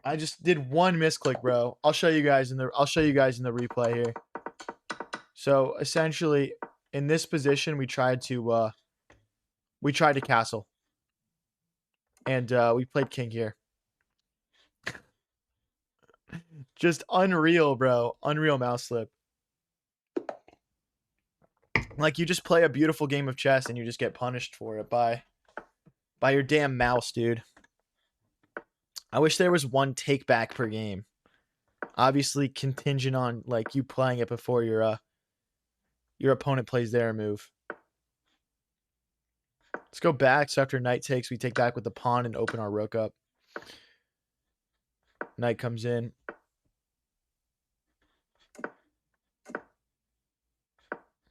I just did one misclick, bro. I'll show you guys in the replay here. So essentially, in this position, we tried to castle. And we played king here. Just unreal, bro. Unreal mouse slip. Like, you just play a beautiful game of chess and you just get punished for it by your damn mouse, dude. I wish there was one take back per game. Obviously contingent on like you playing it before your opponent plays their move. Let's go back. So after knight takes, we take back with the pawn and open our rook up. Knight comes in.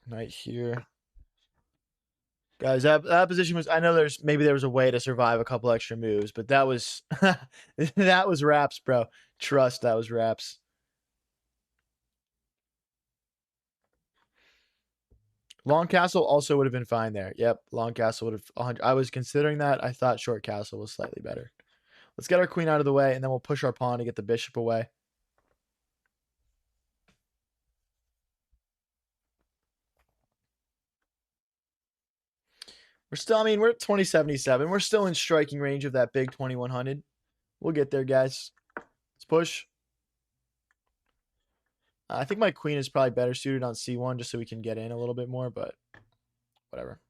Knight here. Guys, that position was, I know maybe there was a way to survive a couple extra moves, but that was that was wraps, bro. Trust, that was wraps. Long castle also would have been fine there. Yep, long castle would have 100. I was considering that. I thought short castle was slightly better. Let's get our queen out of the way, and then we'll push our pawn to get the bishop away. We're still, I mean, we're at 2077. We're still in striking range of that big 2100. We'll get there, guys. Let's push. I think my queen is probably better suited on c1 just so we can get in a little bit more, but whatever.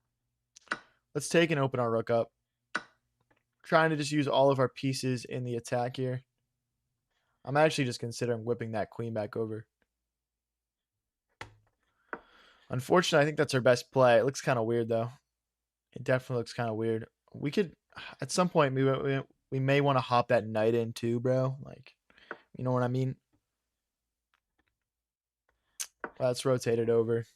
Let's take and open our rook up. Trying to just use all of our pieces in the attack here. I'm actually just considering whipping that queen back over. Unfortunately, I think that's our best play. It looks kind of weird, though. It definitely looks kind of weird. We could, at some point, we may want to hop that knight in too, bro. Like, you know what I mean? Let's rotate it over.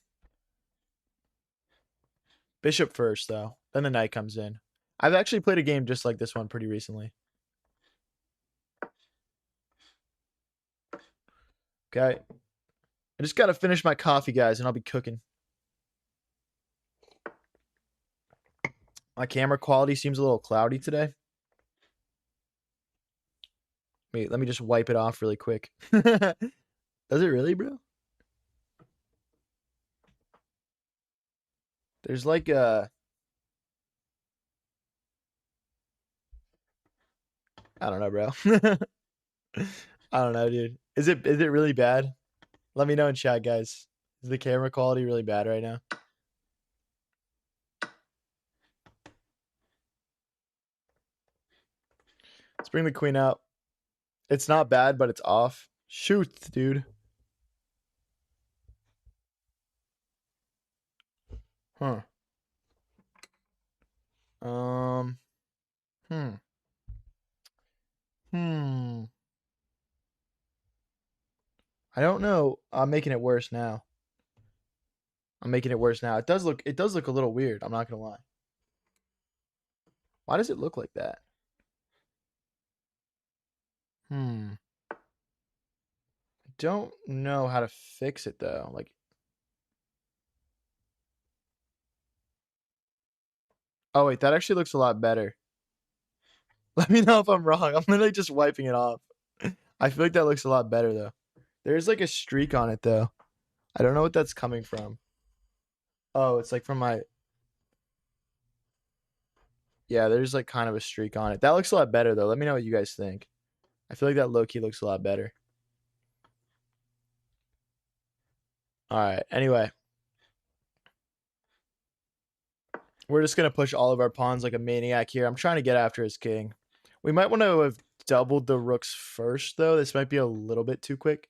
Bishop first, though. Then the knight comes in. I've actually played a game just like this one pretty recently. Okay. I just got to finish my coffee, guys, and I'll be cooking. My camera quality seems a little cloudy today. Wait, let me just wipe it off really quick. Does it really, bro? There's like a... I don't know, bro. I don't know, dude. Is it really bad? Let me know in chat, guys. Is the camera quality really bad right now? Let's bring the queen out. It's not bad, but it's off. Shoot, dude. Huh. Hmm. I don't know. I'm making it worse now. It does look a little weird. I'm not gonna lie. Why does it look like that? I don't know how to fix it though. Like, oh wait, that actually looks a lot better. Let me know if I'm wrong. I'm literally just wiping it off. I feel like that looks a lot better though. There's like a streak on it though. I don't know what that's coming from. Oh, it's like from my... Yeah, there's like kind of a streak on it. That looks a lot better though. Let me know what you guys think. I feel like that low-key looks a lot better. Alright, anyway. We're just going to push all of our pawns like a maniac here. I'm trying to get after his king. We might want to have doubled the rooks first, though. This might be a little bit too quick.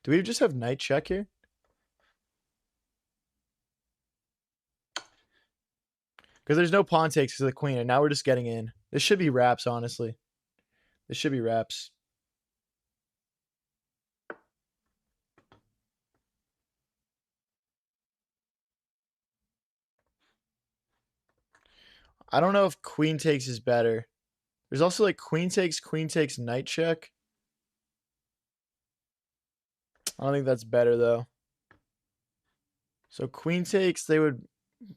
Do we just have knight check here? Because there's no pawn takes because of the queen, and now we're just getting in. This should be wraps, honestly. This should be wraps. I don't know if queen takes is better. There's also like queen takes, knight check. I don't think that's better, though. So queen takes, they would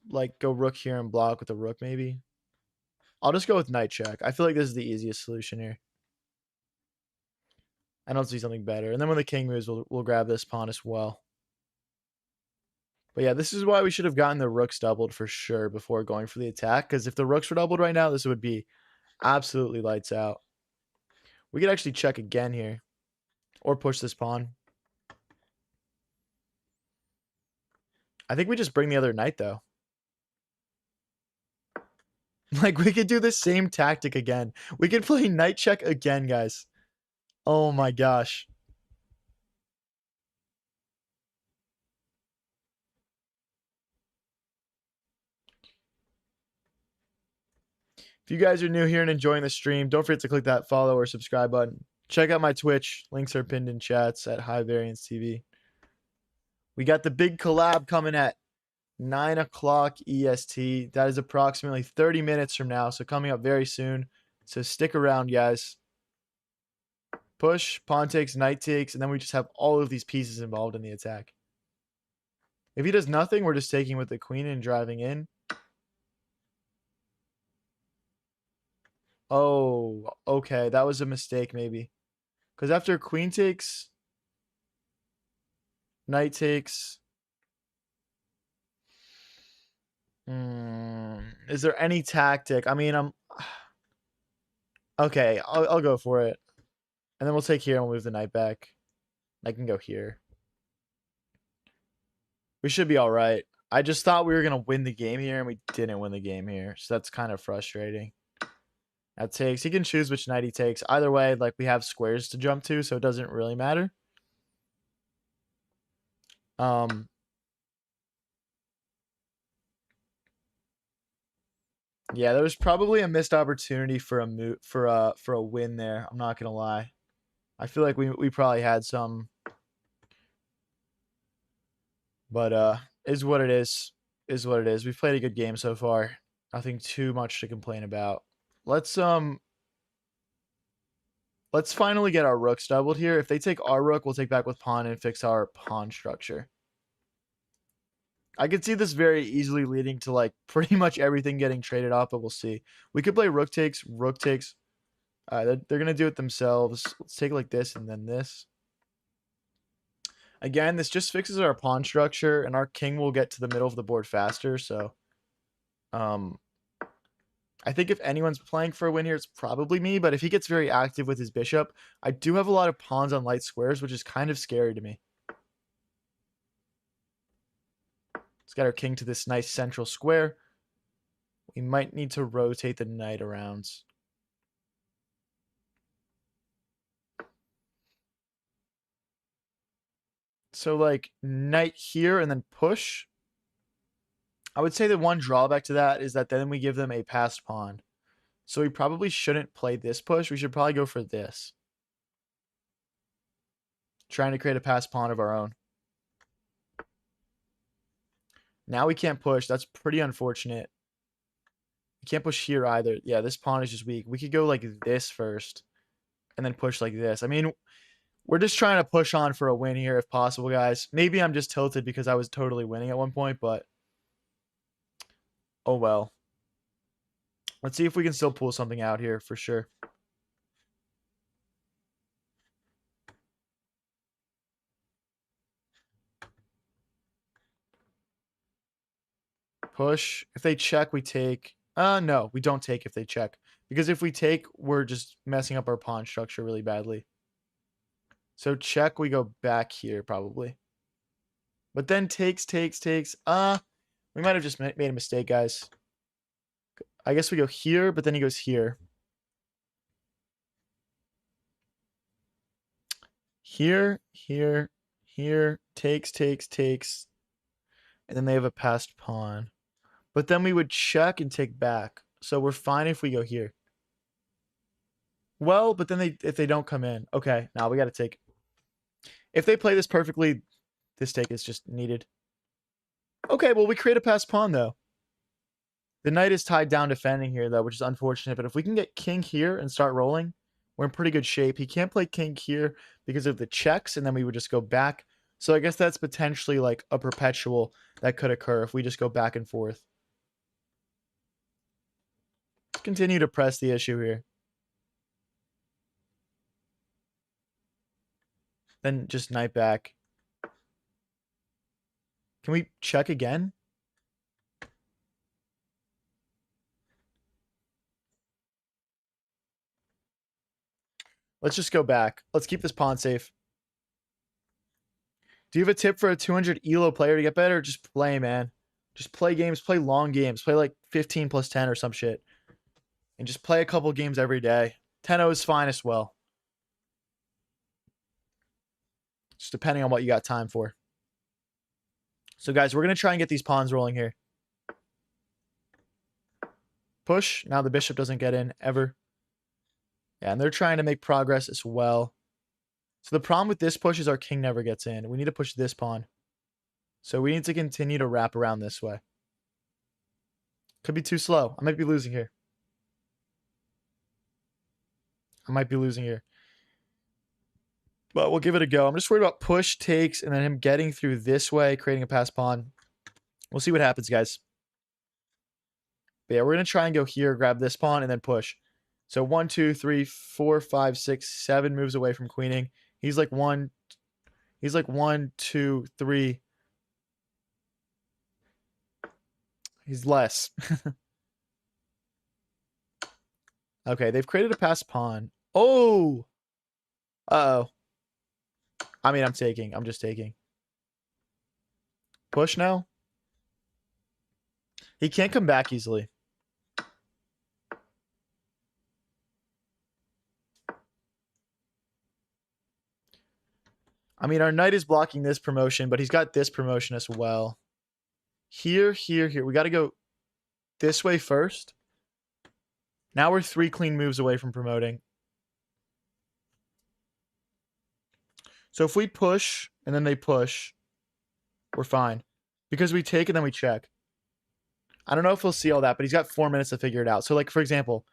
like go rook here and block with the rook, maybe. I'll just go with knight check. I feel like this is the easiest solution here. I don't see something better. And then when the king moves, we'll grab this pawn as well. But yeah, this is why we should have gotten the rooks doubled for sure before going for the attack. Because if the rooks were doubled right now, this would be absolutely lights out. We could actually check again here. Or push this pawn. I think we just bring the other knight, though. Like, we could do the same tactic again. We could play knight check again, guys. Oh my gosh. If you guys are new here and enjoying the stream, don't forget to click that follow or subscribe button. Check out my Twitch. Links are pinned in chats at High Variance TV. We got the big collab coming at 9 o'clock EST. That is approximately 30 minutes from now, so coming up very soon. So stick around, guys. Push, pawn takes, knight takes, and then we just have all of these pieces involved in the attack. If he does nothing, we're just taking with the queen and driving in. Oh, okay. That was a mistake, maybe. Because after queen takes, knight takes. Is there any tactic? I mean, I'm... Okay, I'll go for it. And then we'll take here and we'll move the knight back. I can go here. We should be all right. I just thought we were going to win the game here, and we didn't win the game here. So that's kind of frustrating. That takes. He can choose which knight he takes. Either way, like, we have squares to jump to, so it doesn't really matter. Yeah, there was probably a missed opportunity for a win there. I'm not gonna lie. I feel like we probably had some, but is what it is. Is what it is. We've played a good game so far. Nothing too much to complain about. Let's finally get our rooks doubled here. If they take our rook, we'll take back with pawn and fix our pawn structure. I could see this very easily leading to like pretty much everything getting traded off, but we'll see. We could play rook takes, rook takes. They're going to do it themselves. Let's take it like this and then this. Again, this just fixes our pawn structure, and our king will get to the middle of the board faster. So, I think if anyone's playing for a win here, it's probably me. But if he gets very active with his bishop, I do have a lot of pawns on light squares, which is kind of scary to me. Let's get our king to this nice central square. We might need to rotate the knight around. So like knight here and then push. I would say the one drawback to that is that then we give them a passed pawn. So we probably shouldn't play this push. We should probably go for this. Trying to create a passed pawn of our own. Now we can't push. That's pretty unfortunate. We can't push here either. Yeah, this pawn is just weak. We could go like this first and then push like this. I mean, we're just trying to push on for a win here if possible, guys. Maybe I'm just tilted because I was totally winning at one point, but oh well. Let's see if we can still pull something out here for sure. Push. If they check, we take. No, we don't take if they check. Because if we take, we're just messing up our pawn structure really badly. So check, we go back here probably. But then takes. We might have just made a mistake, guys. I guess we go here, but then he goes here. Here. Takes. And then they have a passed pawn. But then we would check and take back. So we're fine if we go here. Well, but then if they don't come in. Okay, now we got to take. If they play this perfectly, this take is just needed. Okay, well, we create a passed pawn, though. The knight is tied down defending here, though, which is unfortunate. But if we can get king here and start rolling, we're in pretty good shape. He can't play king here because of the checks, and then we would just go back. So I guess that's potentially like a perpetual that could occur if we just go back and forth. Let's continue to press the issue here. Then just knight back. Can we check again? Let's just go back. Let's keep this pawn safe. Do you have a tip for a 200 ELO player to get better? Just play, man. Just play games. Play long games. Play like 15 plus 10 or some shit. And just play a couple games every day. 10-0 is fine as well. Just depending on what you got time for. So, guys, we're going to try and get these pawns rolling here. Push. Now the bishop doesn't get in ever. Yeah, and they're trying to make progress as well. So the problem with this push is our king never gets in. We need to push this pawn. So we need to continue to wrap around this way. Could be too slow. I might be losing here. But we'll give it a go. I'm just worried about push, takes, and then him getting through this way, creating a pass pawn. We'll see what happens, guys. But yeah, we're going to try and go here, grab this pawn, and then push. So 1, 2, 3, 4, 5, 6, 7 moves away from queening. He's like 1, 2, 3. He's less. Okay, they've created a pass pawn. Oh! Uh-oh. I mean, I'm taking. I'm just taking. Push now? He can't come back easily. I mean, our knight is blocking this promotion, but he's got this promotion as well. Here, here, here. We got to go this way first. Now we're 3 clean moves away from promoting. So if we push and then they push, we're fine. Because we take and then we check. I don't know if we'll see all that, but he's got 4 minutes to figure it out. So like, for example,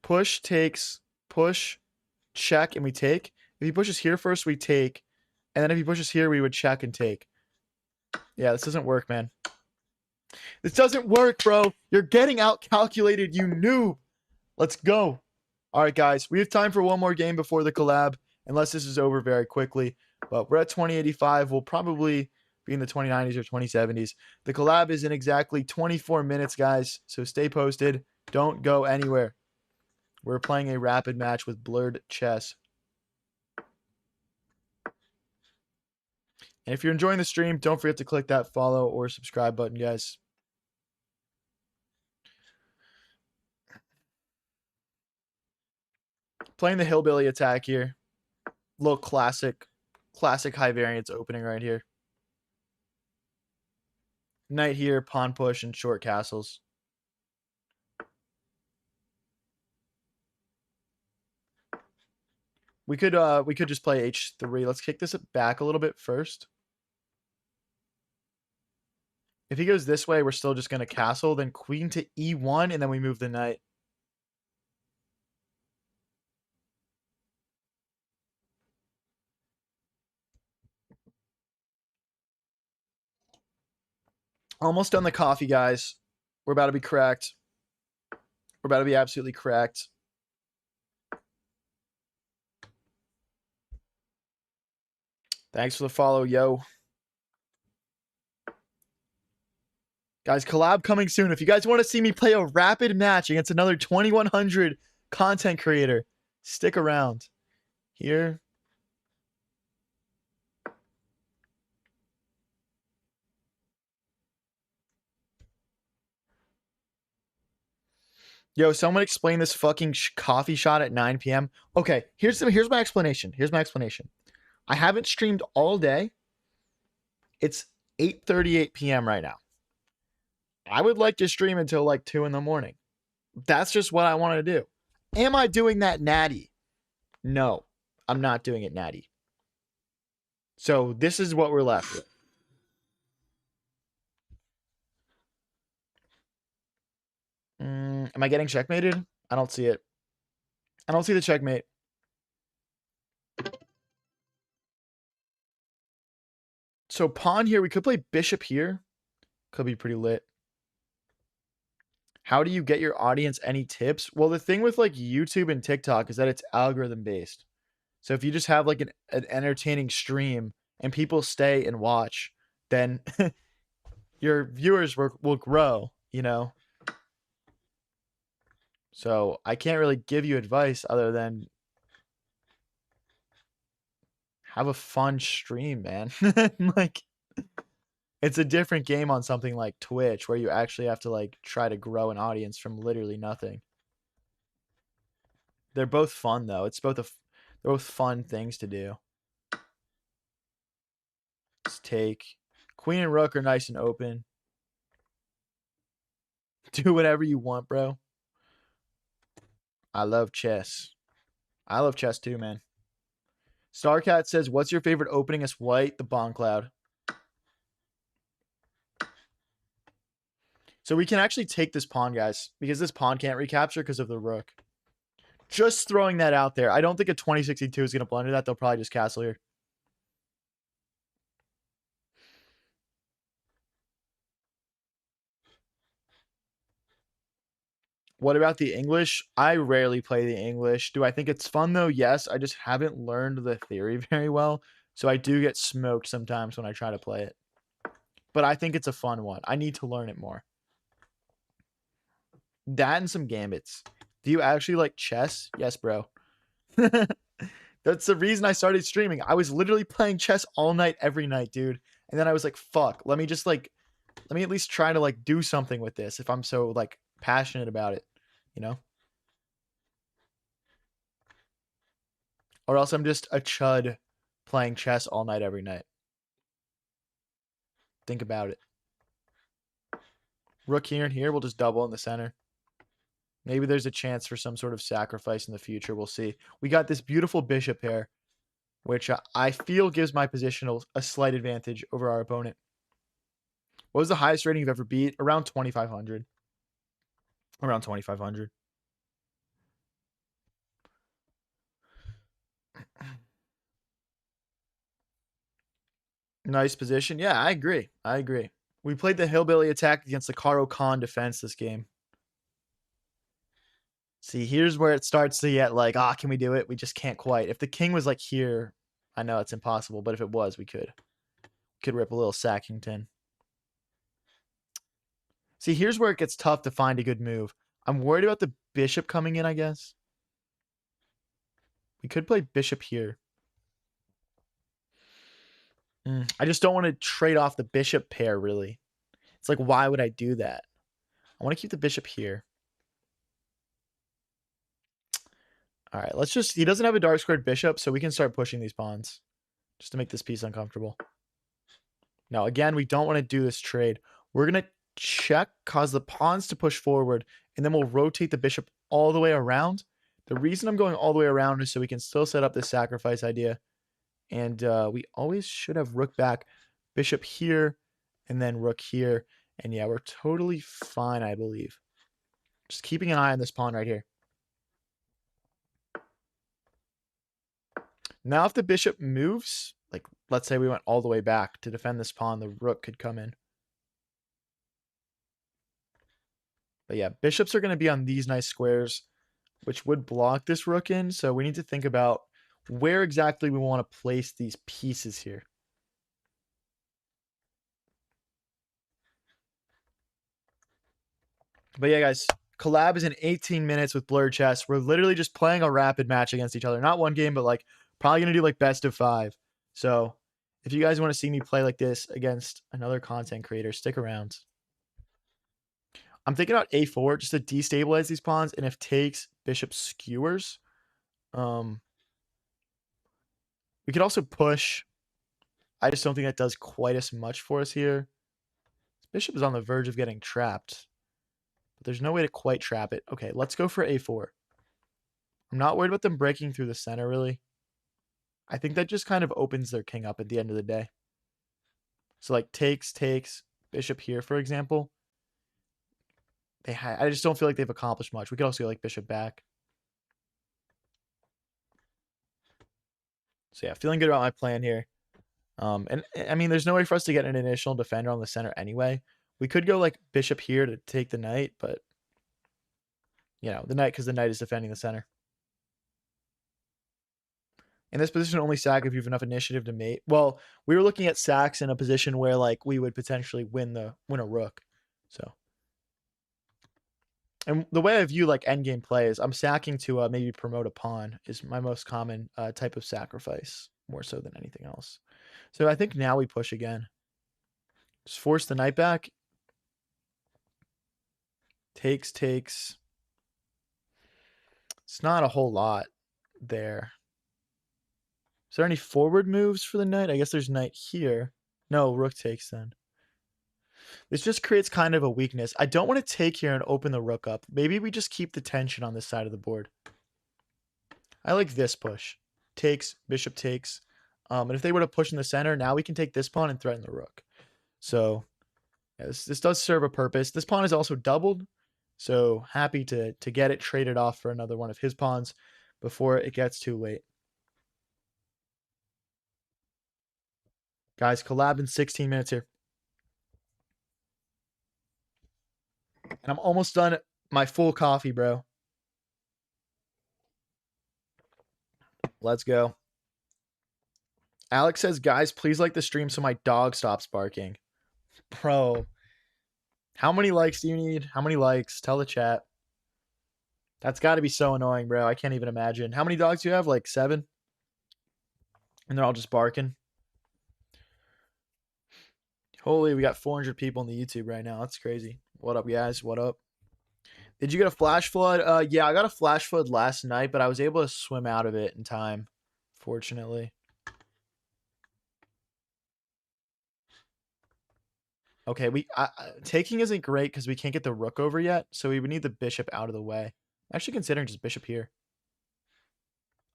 push, takes, push, check, and we take. If he pushes here first, we take. And then if he pushes here, we would check and take. Yeah, this doesn't work, man. This doesn't work, bro. You're getting out-calculated, you noob. Let's go. All right, guys. We have time for one more game before the collab, unless this is over very quickly. But we're at 2085. We'll probably be in the 2090s or 2070s. The collab is in exactly 24 minutes, guys. So stay posted. Don't go anywhere. We're playing a rapid match with Blrrrd Chess. And if you're enjoying the stream, don't forget to click that follow or subscribe button, guys. Playing the hillbilly attack here. Little classic high variance opening right here. Knight here, pawn push, and short castles. We could just play h3. Let's kick this back a little bit first. If he goes this way, we're still just gonna castle, then queen to e1, and then we move the knight. Almost done the coffee, guys. We're about to be cracked. We're about to be absolutely cracked. Thanks for the follow, yo. Guys, collab coming soon. If you guys want to see me play a rapid match against another 2100 content creator, stick around. Here. Yo, someone explain this fucking coffee shot at 9 p.m. Okay, here's my explanation. Here's my explanation. I haven't streamed all day. It's 8:38 p.m. right now. I would like to stream until like 2 in the morning. That's just what I want to do. Am I doing that natty? No, I'm not doing it natty. So this is what we're left with. Am I getting checkmated? I don't see it. I don't see the checkmate. So pawn here. We could play bishop here. Could be pretty lit. How do you get your audience any tips? Well, the thing with like YouTube and TikTok is that it's algorithm based. So if you just have like an entertaining stream and people stay and watch, then your viewers will grow, you know? So I can't really give you advice other than have a fun stream, man. Like, it's a different game on something like Twitch where you actually have to like try to grow an audience from literally nothing. They're both fun though. They're both fun things to do. Let's take queen and rook are nice and open. Do whatever you want, bro. I love chess. I love chess too, man. Starcat says, what's your favorite opening as white? The Bomb Cloud. So we can actually take this pawn, guys, because this pawn can't recapture because of the rook. Just throwing that out there. I don't think a 2062 is going to blunder that. They'll probably just castle here. What about the English? I rarely play the English. Do I think it's fun though? Yes. I just haven't learned the theory very well. So I do get smoked sometimes when I try to play it. But I think it's a fun one. I need to learn it more. That and some gambits. Do you actually like chess? Yes, bro. That's the reason I started streaming. I was literally playing chess all night, every night, dude. And then I was like, fuck, let me at least try to like do something with this if I'm so like passionate about it, you know? Or else I'm just a chud playing chess all night, every night. Think about it. Rook here and here, we'll just double in the center. Maybe there's a chance for some sort of sacrifice in the future. We'll see. We got this beautiful bishop pair, which I feel gives my position a slight advantage over our opponent. What was the highest rating you've ever beat? Around 2,500. Around 2,500. Nice position. Yeah, I agree. I agree. We played the hillbilly attack against the Karo Khan defense this game. See, here's where it starts to get like, can we do it? We just can't quite. If the king was like here, I know it's impossible, but if it was, we could. Could rip a little Sackington. See, here's where it gets tough to find a good move. I'm worried about the bishop coming in, I guess. We could play bishop here. I just don't want to trade off the bishop pair, really. It's like, why would I do that? I want to keep the bishop here. All right, let's just... He doesn't have a dark squared bishop, so we can start pushing these pawns. Just to make this piece uncomfortable. Now, again, we don't want to do this trade. We're going to check, cause the pawns to push forward, and then we'll rotate the bishop all the way around. The reason I'm going all the way around is so we can still set up this sacrifice idea. And we always should have rook back, bishop here, and then rook here. And yeah, we're totally fine, I believe. Just keeping an eye on this pawn right here. Now if the bishop moves, like let's say we went all the way back to defend this pawn, the rook could come in. But yeah, bishops are going to be on these nice squares, which would block this rook in. So we need to think about where exactly we want to place these pieces here. But yeah, guys, collab is in 18 minutes with Blrrrd Chess. We're literally just playing a rapid match against each other. Not one game, but like probably going to do like best of 5. So if you guys want to see me play like this against another content creator, stick around. I'm thinking about a4 just to destabilize these pawns, and if takes, bishop skewers. We could also push. I just don't think that does quite as much for us here. This bishop is on the verge of getting trapped, but there's no way to quite trap it. Okay, let's go for a4. I'm not worried about them breaking through the center, really. I think that just kind of opens their king up at the end of the day. So like takes, bishop here, for example. I just don't feel like they've accomplished much. We could also go like bishop back. So yeah, feeling good about my plan here. And I mean, there's no way for us to get an initial defender on the center anyway. We could go like bishop here to take the knight, but you know, the knight, because the knight is defending the center. In this position, only sack if you have enough initiative to mate. Well, we were looking at sacks in a position where like we would potentially win a rook. So, and the way I view like endgame play is I'm sacking to maybe promote a pawn is my most common type of sacrifice, more so than anything else. So I think now we push again. Just force the knight back. Takes. It's not a whole lot there. Is there any forward moves for the knight? I guess there's knight here. No, rook takes then. This just creates kind of a weakness. I don't want to take here and open the rook up. Maybe we just keep the tension on this side of the board. I like this push. Takes, bishop takes. And if they were to push in the center, now we can take this pawn and threaten the rook. So yeah, this does serve a purpose. This pawn is also doubled. So happy to get it traded off for another one of his pawns before it gets too late. Guys, collab in 16 minutes here. And I'm almost done my full coffee, bro. Let's go. Alex says, guys, please like the stream so my dog stops barking. Bro, how many likes do you need? How many likes? Tell the chat. That's got to be so annoying, bro. I can't even imagine. How many dogs do you have? Like 7? And they're all just barking. Holy, we got 400 people on the YouTube right now. That's crazy. What up, guys? What up? Did you get a flash flood? Yeah, I got a flash flood last night, but I was able to swim out of it in time, fortunately. Okay, taking isn't great because we can't get the rook over yet, so we would need the bishop out of the way. I'm actually considering just bishop here.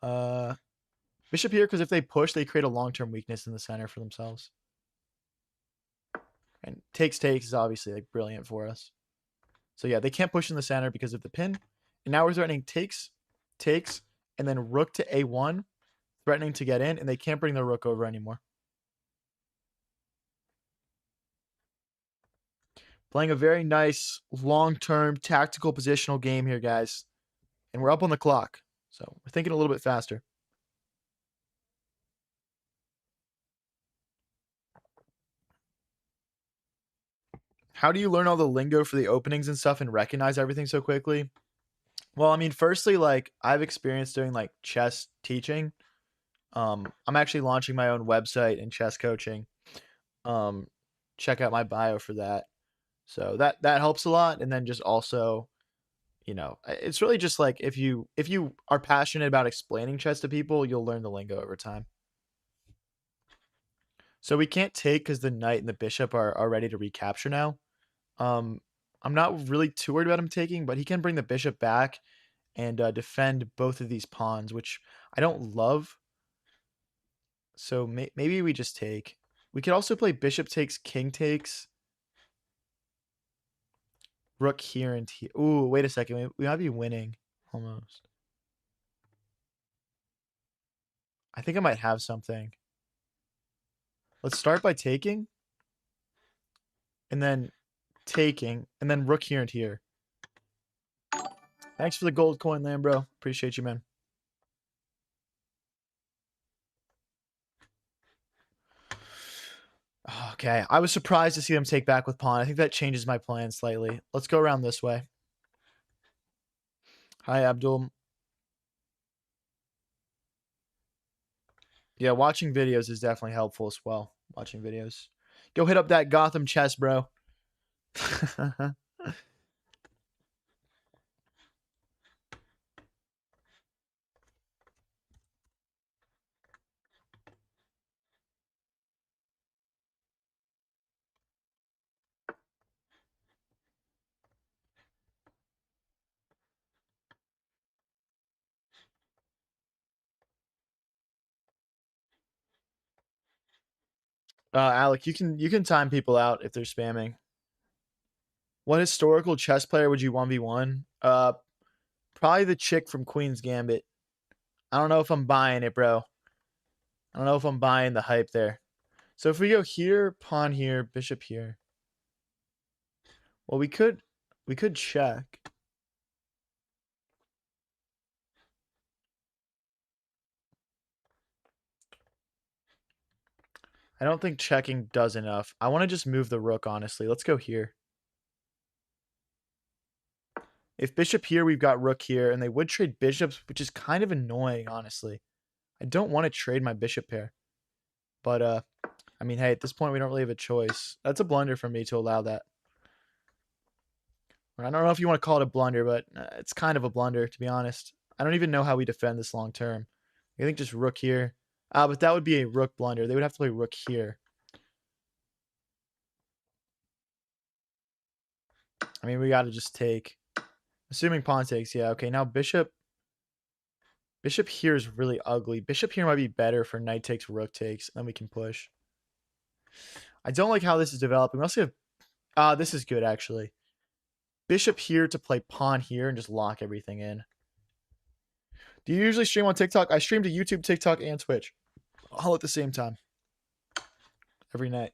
Bishop here because if they push, they create a long-term weakness in the center for themselves. And takes is obviously like brilliant for us. So yeah, they can't push in the center because of the pin. And now we're threatening takes, and then rook to a1, threatening to get in, and they can't bring their rook over anymore. Playing a very nice, long-term, tactical positional game here, guys. And we're up on the clock, so we're thinking a little bit faster. How do you learn all the lingo for the openings and stuff and recognize everything so quickly? Well, I mean, firstly, like, I've experienced doing, like, chess teaching. I'm actually launching my own website and chess coaching. Check out my bio for that. So that helps a lot. And then just also, you know, it's really just like if you are passionate about explaining chess to people, you'll learn the lingo over time. So we can't take because the knight and the bishop are ready to recapture now. I'm not really too worried about him taking, but he can bring the bishop back and defend both of these pawns, which I don't love. So maybe we just take. We could also play bishop takes, king takes. Rook here and here. Ooh, wait a second. We might be winning almost. I think I might have something. Let's start by taking. And then taking. And then rook here and here. Thanks for the gold coin, Lambro. Appreciate you, man. Okay, I was surprised to see them take back with pawn. I think that changes my plan slightly. Let's go around this way. Hi, Abdul. Yeah, watching videos is definitely helpful as well. Watching videos. Go hit up that Gotham chess, bro. Alec, you can time people out if they're spamming. What historical chess player would you 1v1? Probably the chick from Queen's Gambit. I don't know if I'm buying it, bro. I don't know if I'm buying the hype there. So if we go here, pawn here, bishop here. Well, we could check. I don't think checking does enough. I want to just move the rook, honestly. Let's go here. If bishop here, we've got rook here, and they would trade bishops, which is kind of annoying, honestly. I don't want to trade my bishop pair. But, I mean, hey, at this point, we don't really have a choice. That's a blunder for me to allow that. I don't know if you want to call it a blunder, but it's kind of a blunder, to be honest. I don't even know how we defend this long term. I think just rook here. But that would be a rook blunder. They would have to play rook here. I mean, we got to just take. Assuming pawn takes, yeah. Okay, now bishop. Bishop here is really ugly. Bishop here might be better for knight takes, rook takes. Then we can push. I don't like how this is developing. We also have... this is good, actually. bishop here to play pawn here and just lock everything in. Do you usually stream on TikTok? I stream to YouTube, TikTok, and Twitch all at the same time every night.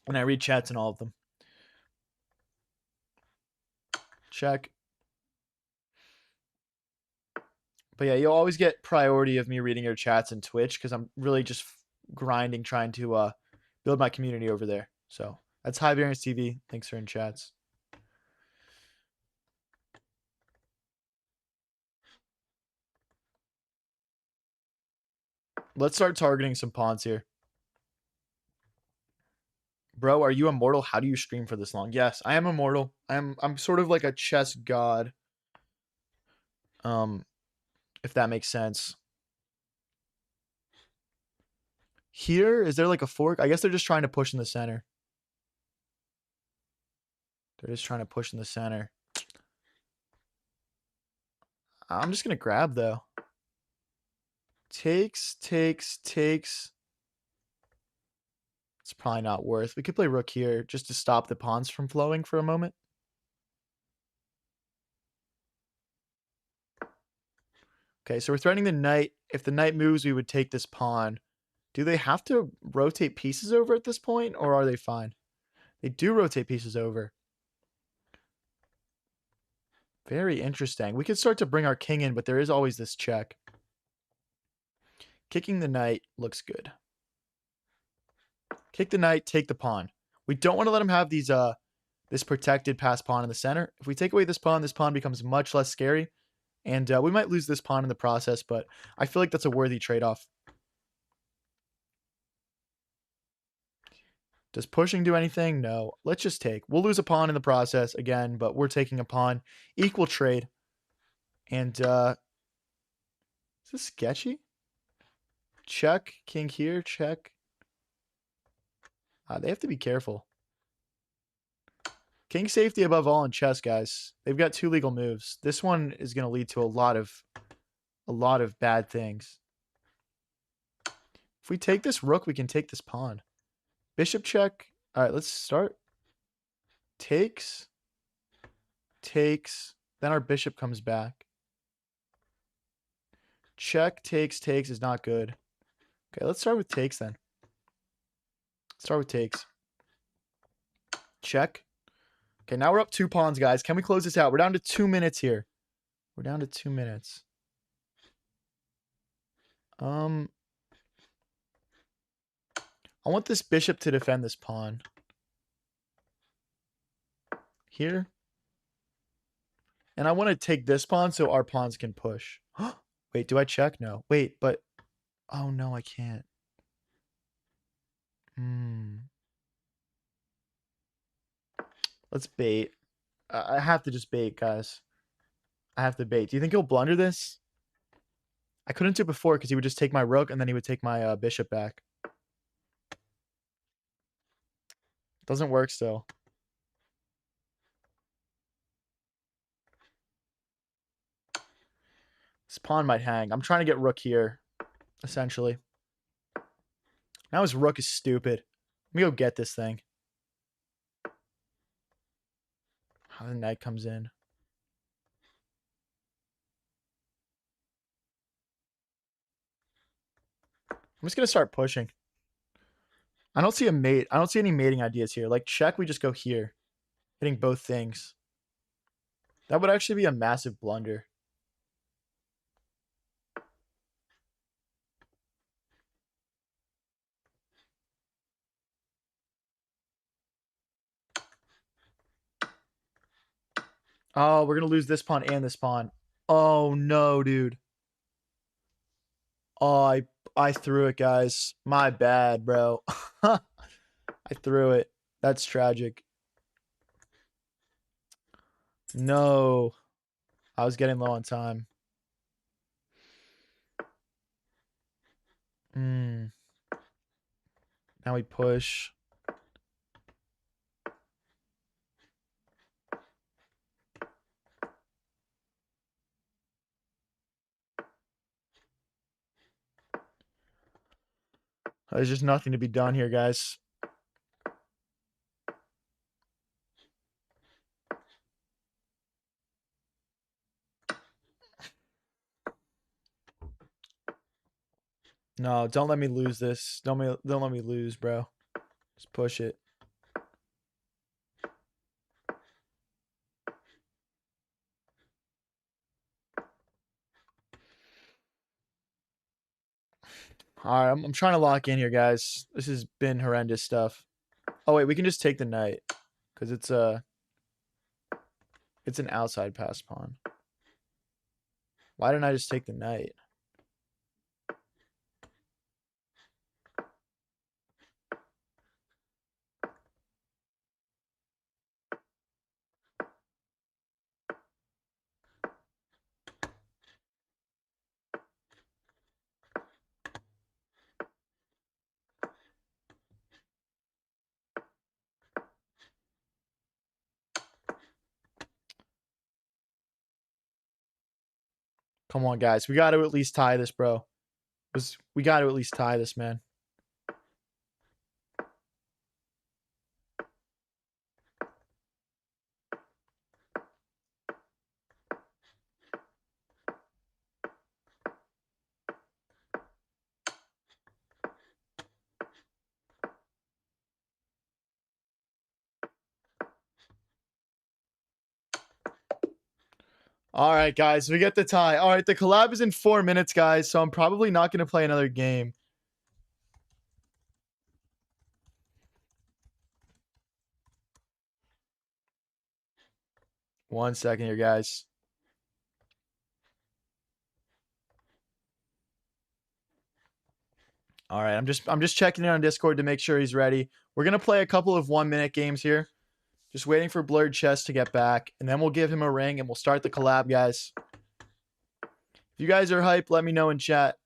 And I read chats in all of them. Check. But yeah, you'll always get priority of me reading your chats in Twitch because I'm really just grinding trying to build my community over there. So that's High Variance TV. Thanks for in chats. Let's start targeting some pawns here. Bro, are you immortal? How do you stream for this long? Yes, I am immortal. I'm sort of like a chess god. If that makes sense. Here, is there like a fork? I guess they're just trying to push in the center. They're just trying to push in the center. I'm just going to grab, though. Takes. It's probably not worth. We could play rook here just to stop the pawns from flowing for a moment. Okay, so we're threatening the knight. If the knight moves, we would take this pawn. Do they have to rotate pieces over at this point, or are they fine? They do rotate pieces over. Very interesting. We could start to bring our king in, but there is always this check. Kicking the knight looks good. Kick the knight, take the pawn. We don't want to let him have these this protected pass pawn in the center. If we take away this pawn becomes much less scary. And we might lose this pawn in the process, but I feel like that's a worthy trade-off. Does pushing do anything? No. Let's just take. We'll lose a pawn in the process again, but we're taking a pawn. Equal trade. And is this sketchy? Check. King here. Check. They have to be careful. King safety above all in chess, guys. They've got 2 legal moves. This one is going to lead to a lot of bad things. If we take this rook, we can take this pawn. Bishop check. All right, let's start. Takes. Then our bishop comes back. Check, takes is not good. Okay, let's start with takes then. Start with takes. Check. Okay, now we're up 2 pawns, guys. Can we close this out? We're down to 2 minutes here. We're down to 2 minutes. I want this bishop to defend this pawn. Here. And I want to take this pawn so our pawns can push. Wait, do I check? No. Wait, but... Oh, no, I can't. Let's bait. I have to just bait, guys. I have to bait. Do you think he'll blunder this? I couldn't do it before because he would just take my rook and then he would take my bishop back. Doesn't work still. This pawn might hang. I'm trying to get rook here, essentially. Now his rook is stupid. Let me go get this thing. How the knight comes in. I'm just going to start pushing. I don't see a mate. I don't see any mating ideas here. Like check, we just go here. Hitting both things. That would actually be a massive blunder. Oh, we're going to lose this pawn and this pawn. Oh, no, dude. Oh, I threw it, guys. My bad, bro. I threw it. That's tragic. No. I was getting low on time. Now we push. There's just nothing to be done here, guys. No, don't let me lose this. Don't let me lose, bro. Just push it. All right, I'm trying to lock in here, guys. This has been horrendous stuff. Oh wait, we can just take the knight because it's an outside pass pawn. Why didn't I just take the knight? Come on, guys. We got to at least tie this, bro. We got to at least tie this, man. All right, guys. We get the tie. All right, the collab is in 4 minutes, guys, so I'm probably not going to play another game. One second here, guys. All right, I'm just checking in on Discord to make sure he's ready. We're gonna play a couple of 1-minute games here. Just waiting for Blrrd Chess to get back, and then we'll give him a ring and we'll start the collab, guys. If you guys are hyped, let me know in chat.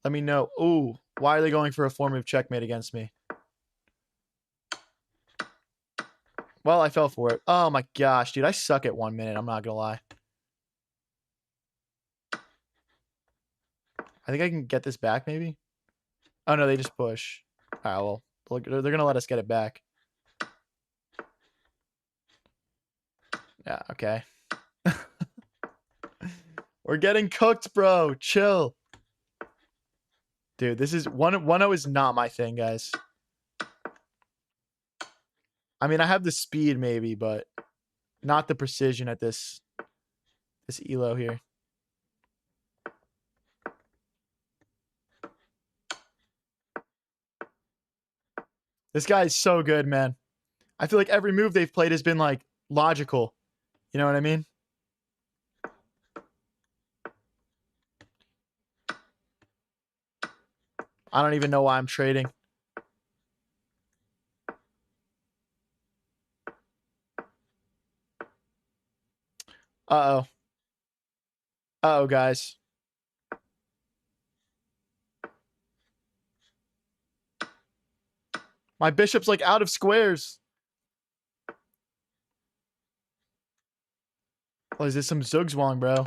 Let me know. Ooh, why are they going for a 4-move checkmate against me? Well, I fell for it. Oh my gosh, dude, I suck at 1 minute. I'm not gonna lie. I think I can get this back, maybe. Oh no, they just push. All right, well, they're gonna let us get it back. Yeah, okay. We're getting cooked, bro. Chill. Dude, this is 1-0 is not my thing, guys. I mean, I have the speed maybe, but not the precision at this elo here. This guy is so good, man. I feel like every move they've played has been like logical. You know what I mean? I don't even know why I'm trading. Uh-oh. Uh-oh, guys. My bishop's like out of squares. Oh, is this some Zugzwang, bro?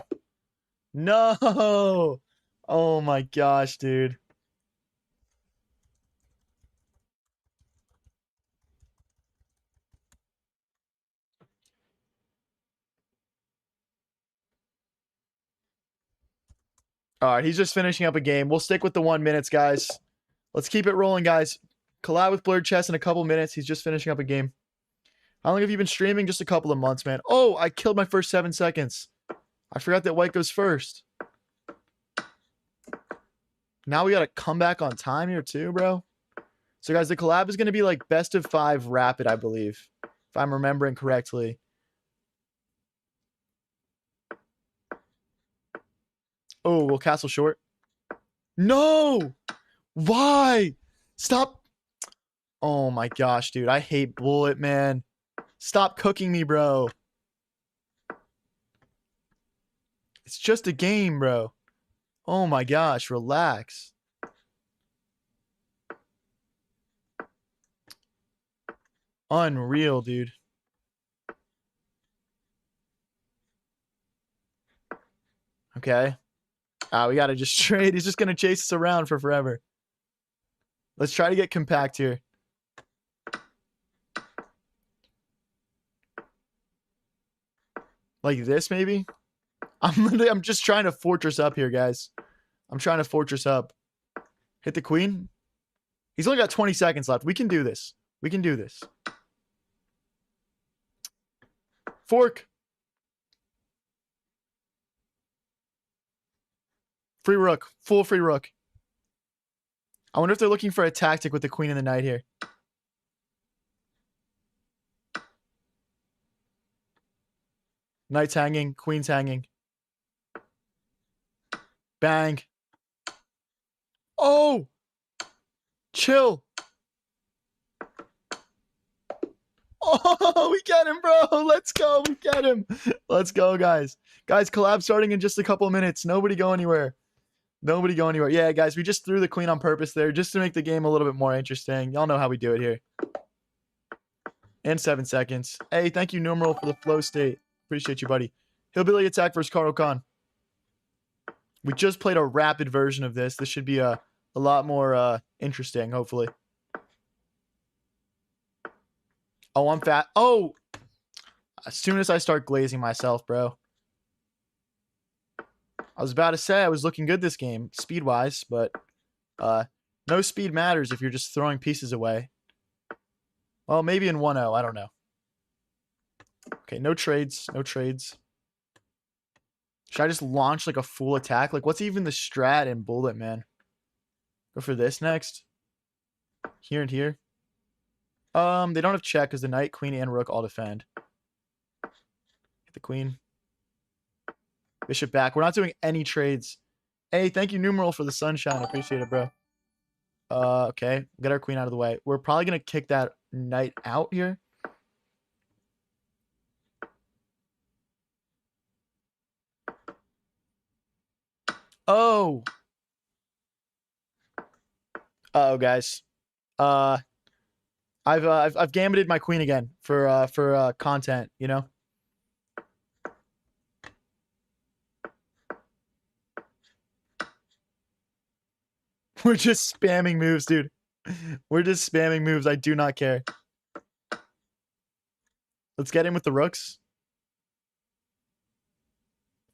No! Oh my gosh, dude. All right, he's just finishing up a game. We'll stick with the 1 minutes, guys. Let's keep it rolling, guys. Collab with Blrrd Chess in a couple minutes. He's just finishing up a game. How long have you been streaming? Just a couple of months, man. Oh, I killed my first 7 seconds. I forgot that white goes first. Now we got to come back on time here too, bro. So, guys, the collab is going to be like best of 5 rapid, I believe, if I'm remembering correctly. Oh, we'll castle short. No! Why? Stop. Oh my gosh, dude. I hate bullet, man. Stop cooking me, bro. It's just a game, bro. Oh my gosh, relax. Unreal, dude. Okay. We got to just trade. He's just going to chase us around for forever. Let's try to get compact here. Like this, maybe? I'm just trying to fortress up here, guys. I'm trying to fortress up. Hit the queen. He's only got 20 seconds left. We can do this. We can do this. Fork. Free rook. Full free rook. I wonder if they're looking for a tactic with the queen and the knight here. Knight's hanging. Queen's hanging. Bang. Oh! Chill. Oh, we get him, bro. Let's go. We get him. Let's go, guys. Guys, collab starting in just a couple minutes. Nobody go anywhere. Nobody go anywhere. Yeah, guys, we just threw the queen on purpose there just to make the game a little bit more interesting. Y'all know how we do it here. And 7 seconds. Hey, thank you, Numeral, for the flow state. Appreciate you, buddy. Hillbilly attack versus Karo Khan. We just played a rapid version of this. This should be a lot more interesting, hopefully. Oh, I'm fat. Oh! As soon as I start glazing myself, bro. I was about to say I was looking good this game, speed-wise, but no speed matters if you're just throwing pieces away. Well, maybe in 1-0. I don't know. Okay, no trades. No trades. Should I just launch like a full attack? Like, what's even the strat in Bullet, man? Go for this next. Here and here. They don't have check because the knight, queen, and rook all defend. Hit the queen. Bishop back. We're not doing any trades. Hey, thank you, Numeral, for the sunshine. I appreciate it, bro. Okay. Get our queen out of the way. We're probably going to kick that knight out here. Oh. Uh-oh, guys. I've gambited my queen again for content, you know? We're just spamming moves, dude. We're just spamming moves. I do not care. Let's get in with the rooks.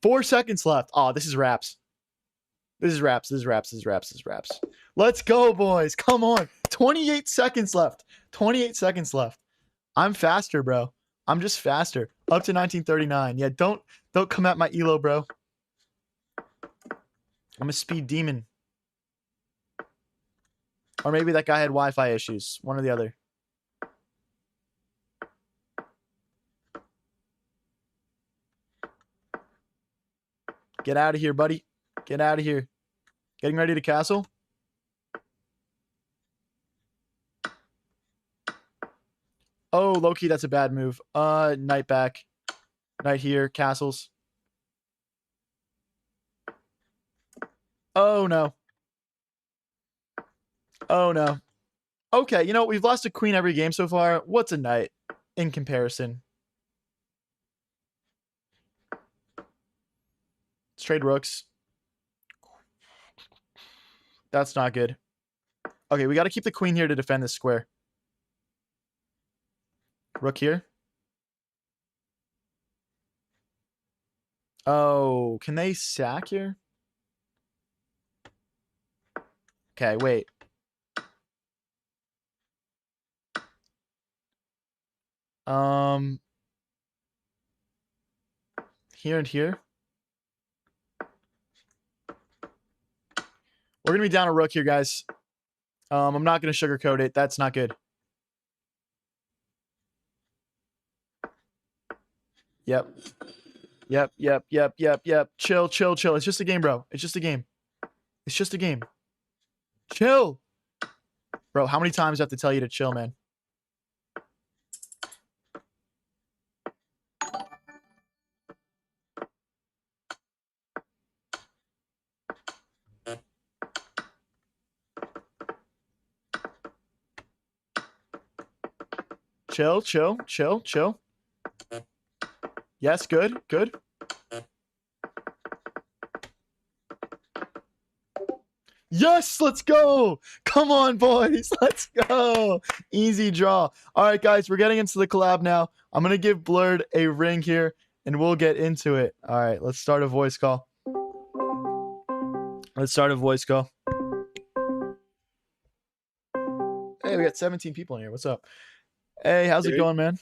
4 seconds left. Oh, this is wraps. This is wraps. This is wraps. This is wraps. This is wraps. Let's go, boys. Come on. 28 seconds left. 28 seconds left. I'm faster, bro. I'm just faster. Up to 1939. Yeah, don't come at my elo, bro. I'm a speed demon. Or maybe that guy had Wi-Fi issues. One or the other. Get out of here, buddy. Get out of here. Getting ready to castle. Oh, low-key, that's a bad move. Knight back. Knight here. Castles. Oh, no. Oh, no. Okay, you know, we've lost a queen every game so far. What's a knight in comparison? Let's trade rooks. That's not good. Okay, we got to keep the queen here to defend this square. Rook here. Oh, can they sack here? Okay, wait. Here and here. We're going to be down a rook here, guys. I'm not going to sugarcoat it. That's not good. Yep. Yep. Chill. It's just a game, bro. It's just a game. It's just a game. Chill. Bro, how many times do I have to tell you to chill, man? Chill. Yes, good. Yes, let's go. Come on, boys. Let's go. Easy draw. All right, guys, we're getting into the collab now. I'm going to give Blrrrd a ring here, and we'll get into it. All right, let's start a voice call. hey, we got 17 people in here. What's up? Hey, how's it Hey, going, man?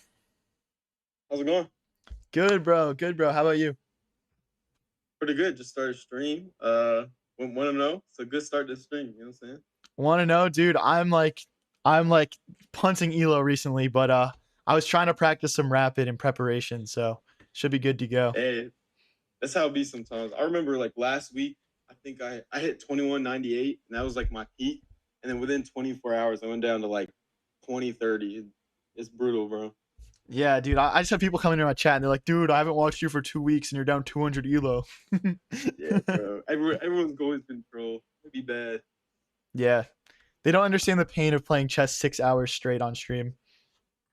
how's it going? Good, bro. Good, bro. How about you? Pretty good. Just started stream. Want to know? It's a good start to stream. You know what I'm saying? Want to know, dude? I'm like punting Elo recently, but I was trying to practice some rapid in preparation, so should be good to go. Hey, that's how it be sometimes. I remember like last week, I think I hit 2198, and that was like my peak. And then within 24 hours, I went down to like 2030. It's brutal, bro. Yeah, dude. I just have people coming into my chat and they're like, dude, I haven't watched you for 2 weeks and you're down 200 Elo. Yeah, bro. Everyone's goal has been troll. It'd be bad. Yeah, they don't understand the pain of playing chess 6 hours straight on stream.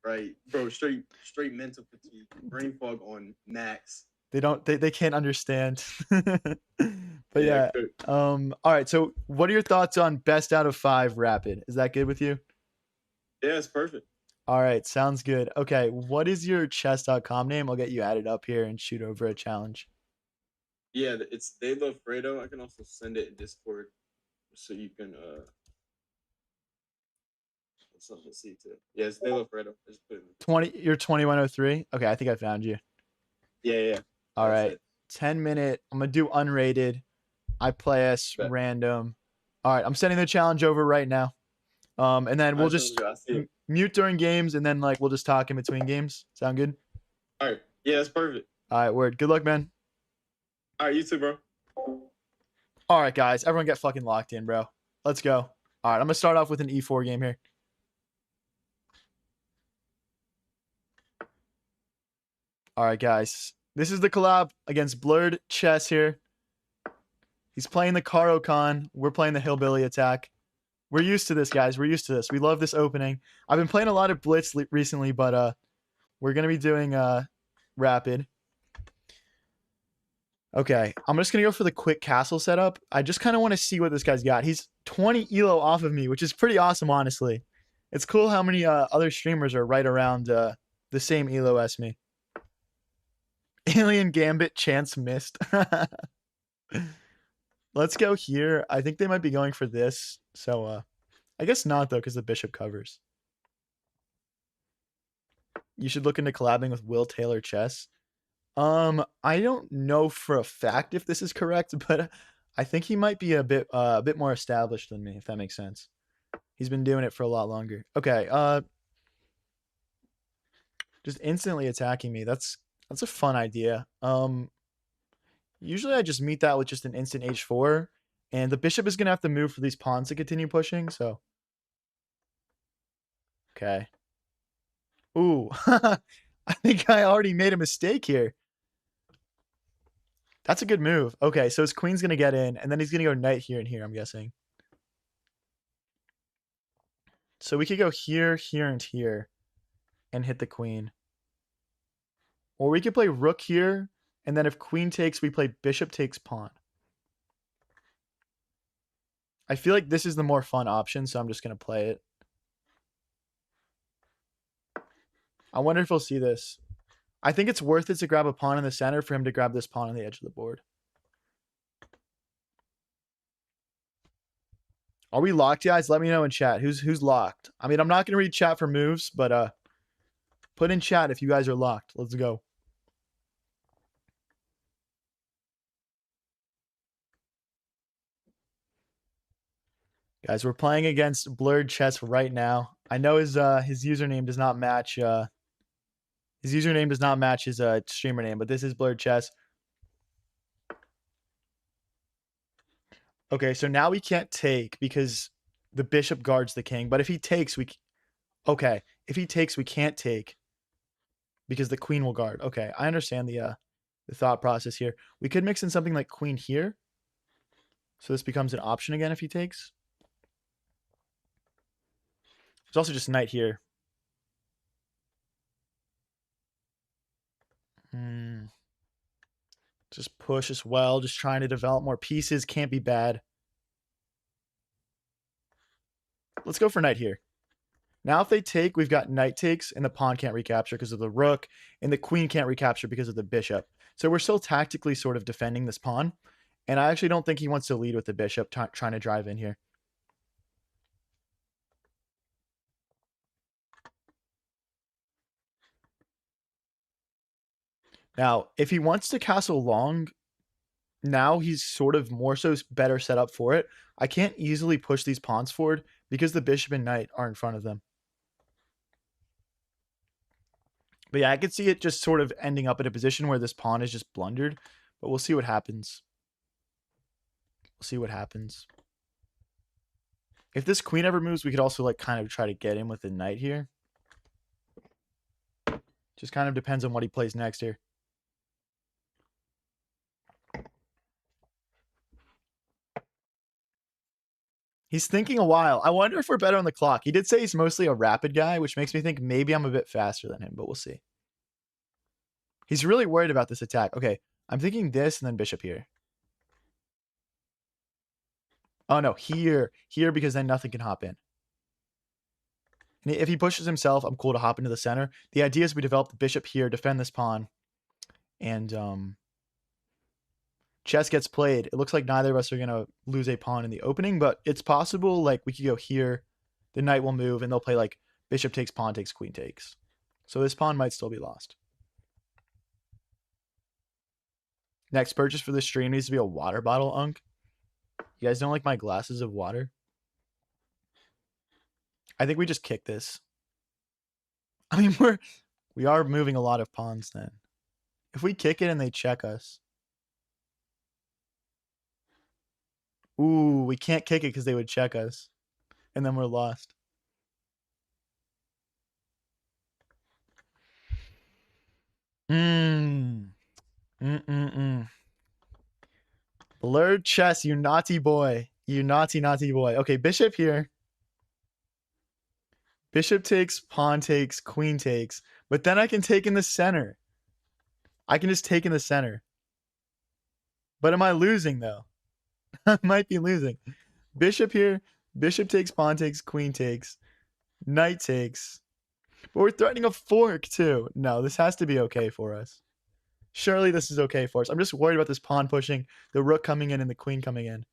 Right, bro. Straight mental fatigue, brain fog on max. They don't. They can't understand. But Yeah, yeah. All right. So, what are your thoughts on best out of 5 rapid? Is that good with you? yeah, it's perfect. All right. Sounds good. Okay. What is your chess.com name? I'll get you added up here and shoot over a challenge. Yeah, it's They Love Fredo. I can also send it in Discord so you can something to see too. Yeah, it's They Love Fredo. I just put it in. 20. You're 2103. Okay. I think I found you. Yeah. All That's right. it. 10-minute. I'm gonna do unrated. I play as Bet. random. All right. I'm sending the challenge over right now. And then All we'll right, sounds just good. I see it. mute during games, and then like we'll just talk in between games. Sound good? All right. Yeah, that's perfect. All right. Word. Good luck, man. All right, you too, bro. All right, guys. Everyone get fucking locked in, bro. Let's go. All right. I'm going to start off with an E4 game here. All right, guys. This is the collab against Blrrrd Chess here. He's playing the Karo Khan. We're playing the Hillbilly attack. We're used to this, guys. We're used to this. We love this opening. I've been playing a lot of Blitz recently, but we're going to be doing Rapid. Okay, I'm just going to go for the quick castle setup. I just kind of want to see what this guy's got. He's 20 elo off of me, which is pretty awesome, honestly. It's cool how many other streamers are right around the same elo as me. Alien Gambit chance missed. Let's go here. I think they might be going for this. So I guess not, though, because the bishop covers. You should look into collabing with Will Taylor Chess. I don't know for a fact if this is correct, but I think he might be a bit more established than me, if that makes sense. He's been doing it for a lot longer. Okay, just instantly attacking me. That's a fun idea. Usually I just meet that with just an instant h4, and the bishop is gonna have to move for these pawns to continue pushing. So, okay. Ooh, I think I already made a mistake here. That's a good move. Okay, so his queen's going to get in, and then he's going to go knight here and here, I'm guessing. So we could go here, here, and here, and hit the queen. Or we could play rook here, and then if queen takes, we play bishop takes pawn. I feel like this is the more fun option, so I'm just going to play it. I wonder if he'll see this. I think it's worth it to grab a pawn in the center for him to grab this pawn on the edge of the board. Are we locked, guys? Let me know in chat. Who's locked? I mean, I'm not going to read chat for moves, but put in chat if you guys are locked. Let's go. Guys, we're playing against Blrrrd Chess right now. I know his username does not match his streamer name, but this is Blrrrd Chess. Okay, so now we can't take because the bishop guards the king. But if he takes, we can't take because the queen will guard. Okay, I understand the thought process here. We could mix in something like queen here, so this becomes an option again if he takes. There's also just knight here. Just push as well. Just trying to develop more pieces. Can't be bad. Let's go for knight here. Now if they take, we've got knight takes, and the pawn can't recapture because of the rook, and the queen can't recapture because of the bishop. So we're still tactically sort of defending this pawn, and I actually don't think he wants to lead with the bishop trying to drive in here. Now, if he wants to castle long, now he's sort of more so better set up for it. I can't easily push these pawns forward because the bishop and knight are in front of them. But yeah, I could see it just sort of ending up in a position where this pawn is just blundered. But we'll see what happens. We'll see what happens. If this queen ever moves, we could also like kind of try to get in with the knight here. Just kind of depends on what he plays next here. He's thinking a while. I wonder if we're better on the clock. He did say he's mostly a rapid guy, which makes me think maybe I'm a bit faster than him, but we'll see. He's really worried about this attack. Okay, I'm thinking this and then bishop here. Oh, no, here. Here, because then nothing can hop in. And if he pushes himself, I'm cool to hop into the center. The idea is we develop the bishop here, defend this pawn, and chess gets played. It looks like neither of us are going to lose a pawn in the opening, but it's possible. Like, we could go here. The knight will move, and they'll play, like, bishop takes, pawn takes, queen takes. So this pawn might still be lost. Next purchase for this stream needs to be a water bottle, Unk. You guys don't like my glasses of water? I think we just kick this. I mean, we are moving a lot of pawns then. If we kick it and they check us. Ooh, we can't kick it because they would check us. And then we're lost. Blrrrd Chess, you naughty boy. You naughty, naughty boy. Okay, bishop here. Bishop takes, pawn takes, queen takes. But then I can take in the center. I can just take in the center. But am I losing, though? I might be losing. Bishop here. Bishop takes, pawn takes, queen takes. Knight takes. But we're threatening a fork, too. No, this has to be okay for us. Surely this is okay for us. I'm just worried about this pawn pushing, the rook coming in, and the queen coming in.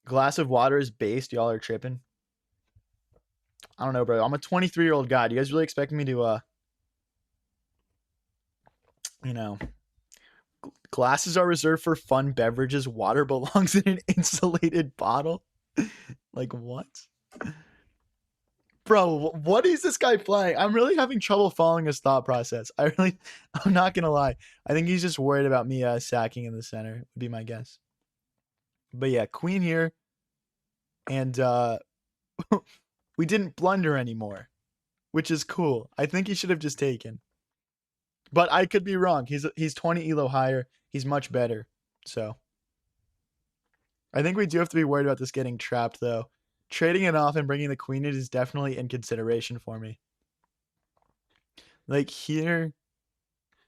Glass of water is based. Y'all are tripping. I don't know, bro. I'm a 23-year-old guy. Do you guys really expect me to, you know, glasses are reserved for fun beverages. Water belongs in an insulated bottle? Like, what? Bro, what is this guy playing? I'm really having trouble following his thought process. I'm not going to lie. I think he's just worried about me sacking in the center, would be my guess. But yeah, queen here. And we didn't blunder anymore, which is cool. I think he should have just taken. But I could be wrong. He's 20 elo higher. He's much better. So I think we do have to be worried about this getting trapped, though. Trading it off and bringing the queen in is definitely in consideration for me. Like here,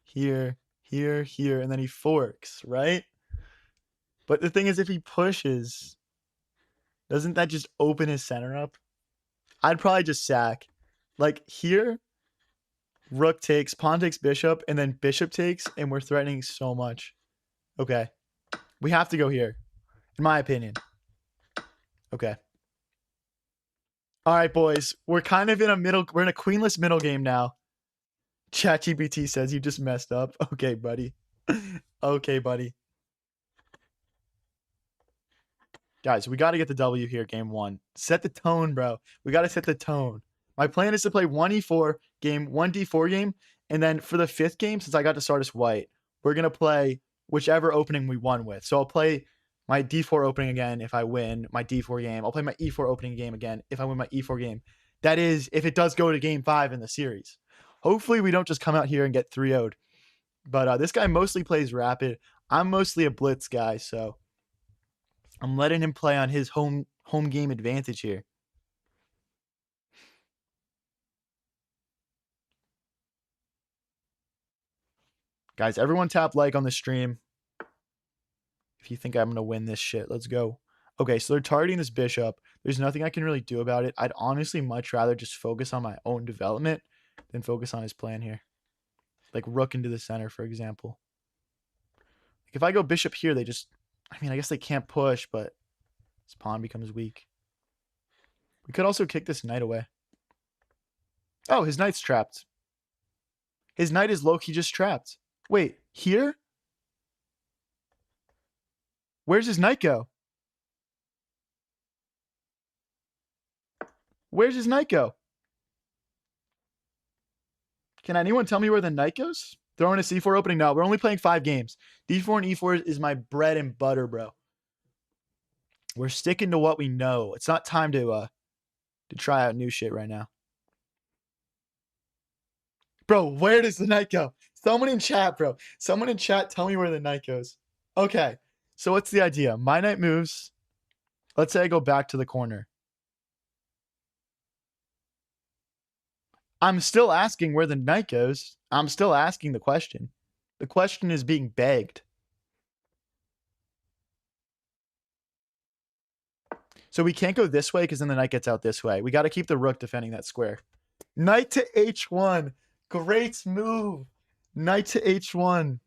here, here, here, and then he forks, right? But the thing is, if he pushes, doesn't that just open his center up? I'd probably just sack. Like here, rook takes, pawn takes bishop, and then bishop takes, and we're threatening so much. Okay. We have to go here, in my opinion. Okay. All right, boys. We're kind of in a we're in a queenless middle game now. ChatGPT says you just messed up. Okay, buddy. Okay, buddy. Guys, we got to get the W here, game one. Set the tone, bro. We got to set the tone. My plan is to play 1e4 game, 1d4 game, and then for the fifth game, since I got to start as white, we're going to play whichever opening we won with. So I'll play my d4 opening again if I win my d4 game. I'll play my e4 opening game again if I win my e4 game. That is, if it does go to game 5 in the series. Hopefully, we don't just come out here and get 3-0'd. But this guy mostly plays rapid. I'm mostly a blitz guy, so I'm letting him play on his home game advantage here. Guys, everyone tap like on the stream if you think I'm going to win this shit. Let's go. Okay, so they're targeting this bishop. There's nothing I can really do about it. I'd honestly much rather just focus on my own development than focus on his plan here. Like rook into the center, for example. Like if I go bishop here, they just... I mean, I guess they can't push, but this pawn becomes weak. We could also kick this knight away. Oh, his knight's trapped. His knight is low-key just trapped. Wait, here? Where's his knight go? Where's his knight go? Can anyone tell me where the knight goes? Throwing a c4 opening? No, we're only playing 5 games. d4 and e4 is my bread and butter, bro. We're sticking to what we know. It's not time to try out new shit right now. Bro, where does the knight go? Someone in chat, bro. Someone in chat, tell me where the knight goes. Okay, so what's the idea? My knight moves. Let's say I go back to the corner. I'm still asking where the knight goes. I'm still asking the question. The question is being begged. So we can't go this way because then the knight gets out this way. We got to keep the rook defending that square. Knight to h1. Great move. Knight to h1.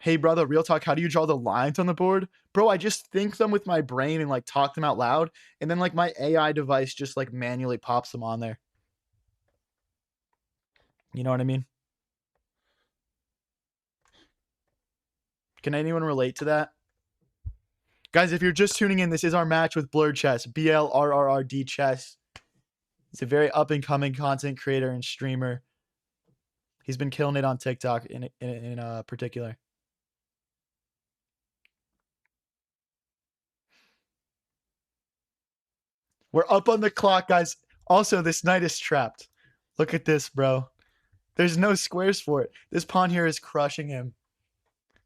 Hey, brother, real talk, how do you draw the lines on the board? Bro, I just think them with my brain and, like, talk them out loud. And then, like, my AI device just, like, manually pops them on there. You know what I mean? Can anyone relate to that? Guys, if you're just tuning in, this is our match with Blrrrd Chess. Blrrrd Chess. He's a very up-and-coming content creator and streamer. He's been killing it on TikTok in particular. We're up on the clock, guys. Also, this knight is trapped. Look at this, bro. There's no squares for it. This pawn here is crushing him.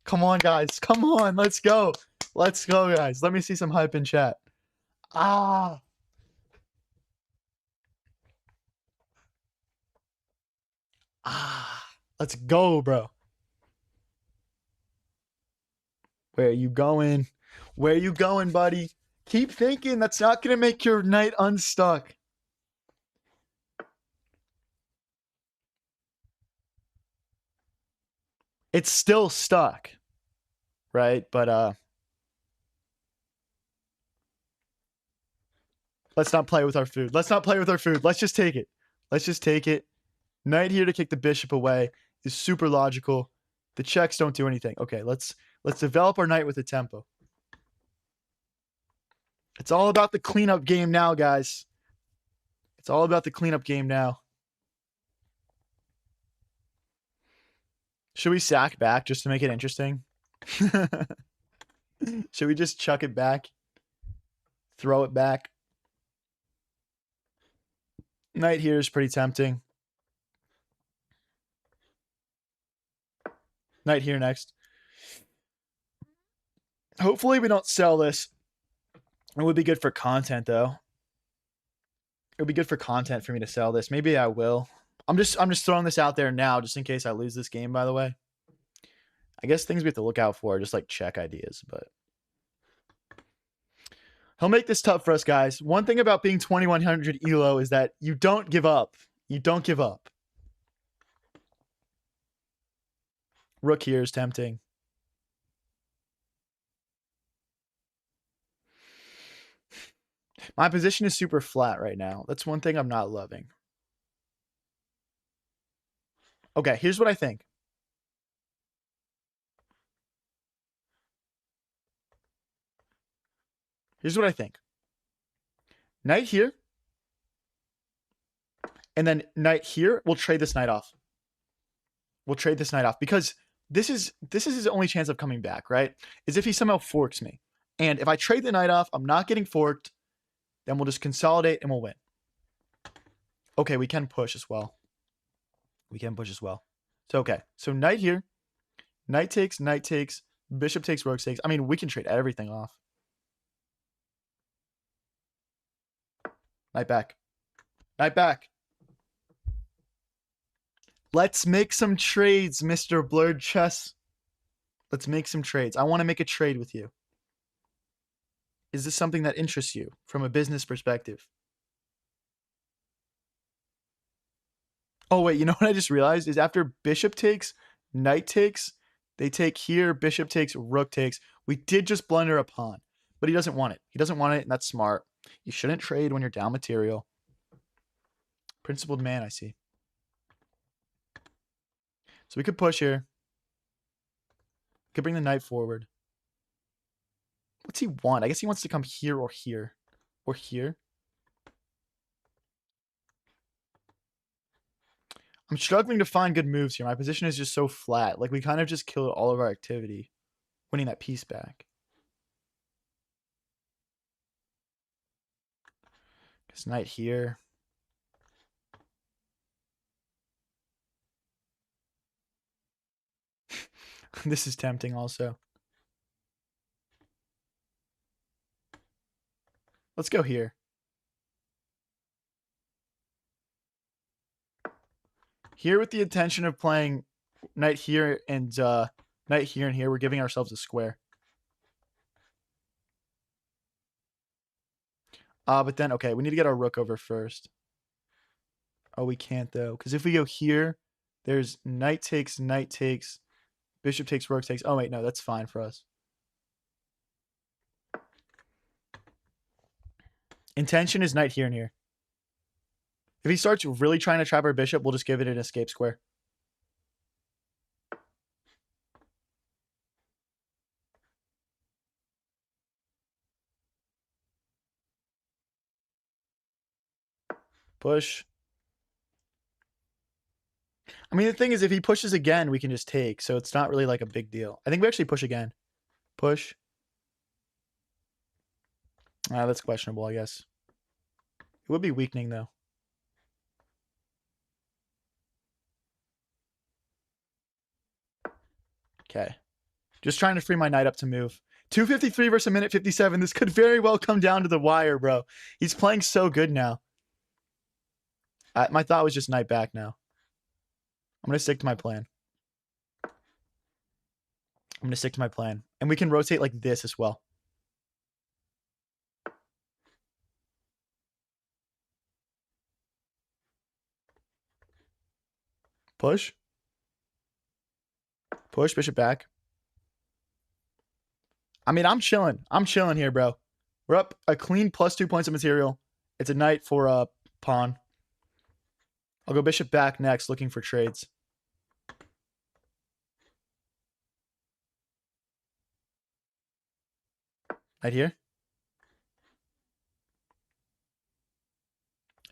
Come on, guys. Come on. Let's go. Let's go, guys. Let me see some hype in chat. Ah. Let's go, bro. Where are you going? Where are you going, buddy? Keep thinking. That's not going to make your knight unstuck. It's still stuck, right? But let's not play with our food. Let's not play with our food. Let's just take it. Let's just take it. Knight here to kick the bishop away is super logical. The checks don't do anything. Okay, let's develop our knight with a tempo. It's all about the cleanup game now, guys. It's all about the cleanup game now. Should we sack back just to make it interesting? Should we just chuck it back? Throw it back? Knight here is pretty tempting. Knight here next. Hopefully we don't sell this. It would be good for content, though. It would be good for content for me to sell this. Maybe I will. I'm just throwing this out there now just in case I lose this game, by the way. I guess things we have to look out for are just like check ideas, but he'll make this tough for us, guys. One thing about being 2100 ELO is that you don't give up. You don't give up. Rook here is tempting. My position is super flat right now. That's one thing I'm not loving. Okay, here's what I think. Here's what I think. Knight here. And then knight here. We'll trade this knight off. We'll trade this knight off because this is his only chance of coming back, right? Is if he somehow forks me. And if I trade the knight off, I'm not getting forked. Then we'll just consolidate and we'll win. Okay, we can push as well. We can push as well. So, okay. So, knight here. Knight takes, bishop takes, rook takes. I mean, we can trade everything off. Knight back. Knight back. Let's make some trades, Mr. Blrrrd Chess. Let's make some trades. I want to make a trade with you. Is this something that interests you from a business perspective? Oh, wait, you know what I just realized is after bishop takes, knight takes, they take here, bishop takes, rook takes. We did just blunder a pawn, but he doesn't want it. He doesn't want it, and that's smart. You shouldn't trade when you're down material. Principled man, I see. So we could push here. Could bring the knight forward. What's he want? I guess he wants to come here or here. Or here. I'm struggling to find good moves here. My position is just so flat. Like, we kind of just killed all of our activity. Winning that piece back. Guess knight here. This is tempting also. Let's go here. Here with the intention of playing knight here and knight here and here, we're giving ourselves a square. But then, okay, we need to get our rook over first. Oh, we can't, though. Because if we go here, there's knight takes, bishop takes, rook takes. Oh, wait, no, that's fine for us. Intention is knight here and here. If he starts really trying to trap our bishop, we'll just give it an escape square. Push. I mean, the thing is, if he pushes again, we can just take. So it's not really like a big deal. I think we actually push again. Push. That's questionable, I guess. It would be weakening, though. Okay. Just trying to free my knight up to move. 2:53 versus a minute 57. This could very well come down to the wire, bro. He's playing so good now. My thought was just knight back now. I'm going to stick to my plan. And we can rotate like this as well. Push. Push, bishop back. I mean, I'm chilling. I'm chilling here, bro. We're up a clean +2 points of material. It's a knight for a pawn. I'll go bishop back next, looking for trades. Right here.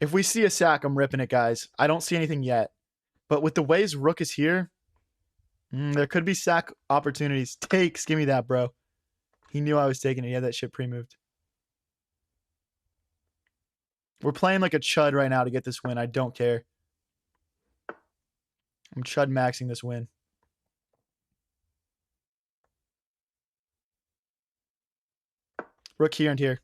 If we see a sack, I'm ripping it, guys. I don't see anything yet. But with the way his rook is here, there could be sack opportunities. Takes. Give me that, bro. He knew I was taking it. He had that shit pre-moved. We're playing like a chud right now to get this win. I don't care. I'm chud maxing this win. Rook here and here.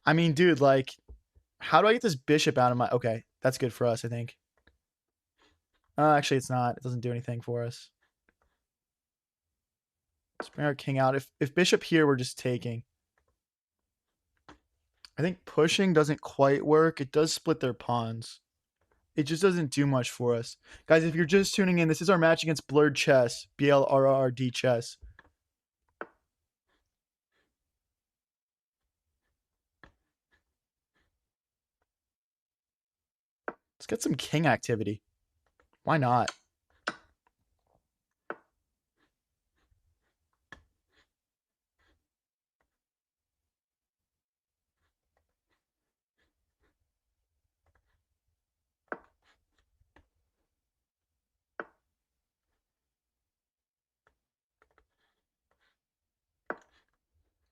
I mean, dude, like, how do I get this bishop out of my... Okay, that's good for us, I think. Actually, it's not. It doesn't do anything for us. Let's bring our king out. If bishop here, we're just taking. I think pushing doesn't quite work. It does split their pawns. It just doesn't do much for us. Guys, if you're just tuning in, this is our match against Blrrrd Chess. Blrrrd Chess. Let's get some king activity. Why not?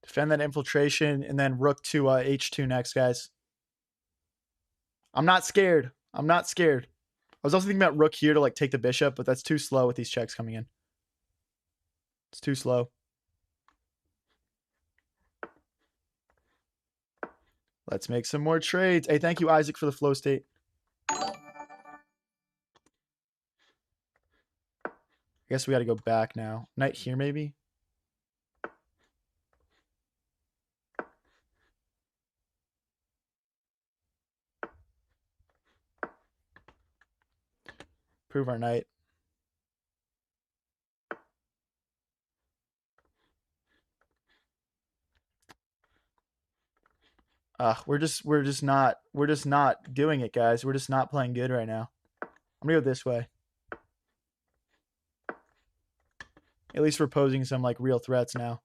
Defend that infiltration, and then rook to h2 next, guys. I'm not scared. I'm not scared. I was also thinking about rook here to like take the bishop, but that's too slow with these checks coming in. It's too slow. Let's make some more trades. Hey, thank you, Isaac, for the flow state. I guess we got to go back now. Knight here, maybe? Prove our knight. We're just not doing it, guys. We're just not playing good right now. I'm gonna go this way. At least we're posing some like real threats now.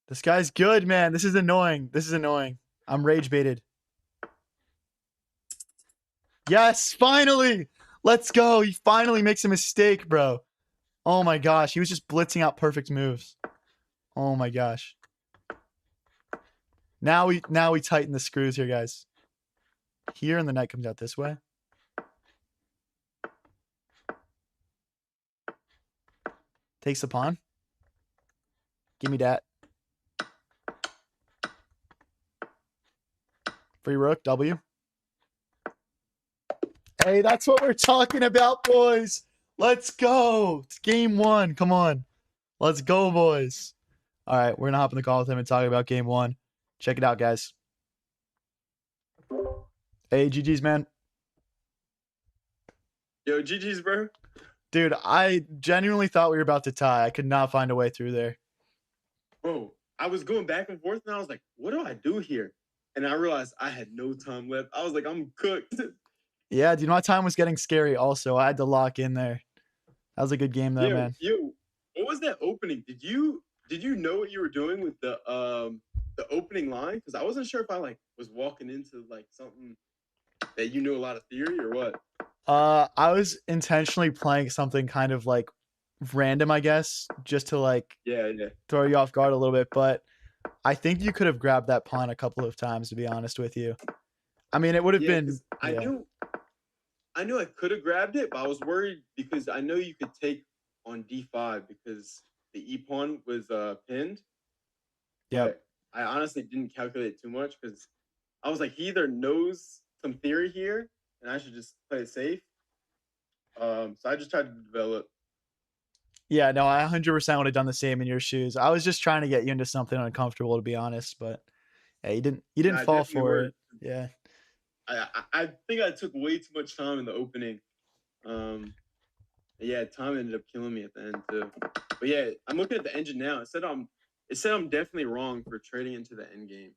This guy's good, man. This is annoying. This is annoying. I'm rage baited. Yes, finally. Let's go. He finally makes a mistake, bro. Oh my gosh. He was just blitzing out perfect moves. Oh my gosh. Now we tighten the screws here, guys. Here, and the knight comes out this way. Takes the pawn. Give me that. Free rook, W. Hey, that's what we're talking about, boys. Let's go. It's game 1. Come on. Let's go, boys. All right, we're going to hop in the call with him and talk about game 1. Check it out, guys. Hey, GG's, man. Yo, GG's, bro. Dude, I genuinely thought we were about to tie. I could not find a way through there. Bro, I was going back and forth, and I was like, what do I do here? And I realized I had no time left. I was like, I'm cooked. Yeah, dude, my time was getting scary also. I had to lock in there. That was a good game, though, man. Yo, what was that opening? Did you know what you were doing with the opening line? Because I wasn't sure if I like was walking into like something that you knew a lot of theory or what. I was intentionally playing something kind of like random, I guess, just to like throw you off guard a little bit. But I think you could have grabbed that pawn a couple of times, to be honest with you. I mean, it would have been. I knew I could have grabbed it, but I was worried because I know you could take on d5 because the e pawn was pinned. Yeah. I honestly didn't calculate too much because I was like, he either knows some theory here, and I should just play it safe. So I just tried to develop. Yeah, no, I 100% would have done the same in your shoes. I was just trying to get you into something uncomfortable, to be honest, but yeah, you didn't fall for it. Yeah. I think I took way too much time in the opening. Yeah, time ended up killing me at the end too. But yeah, I'm looking at the engine now. It said I'm definitely wrong for trading into the end game.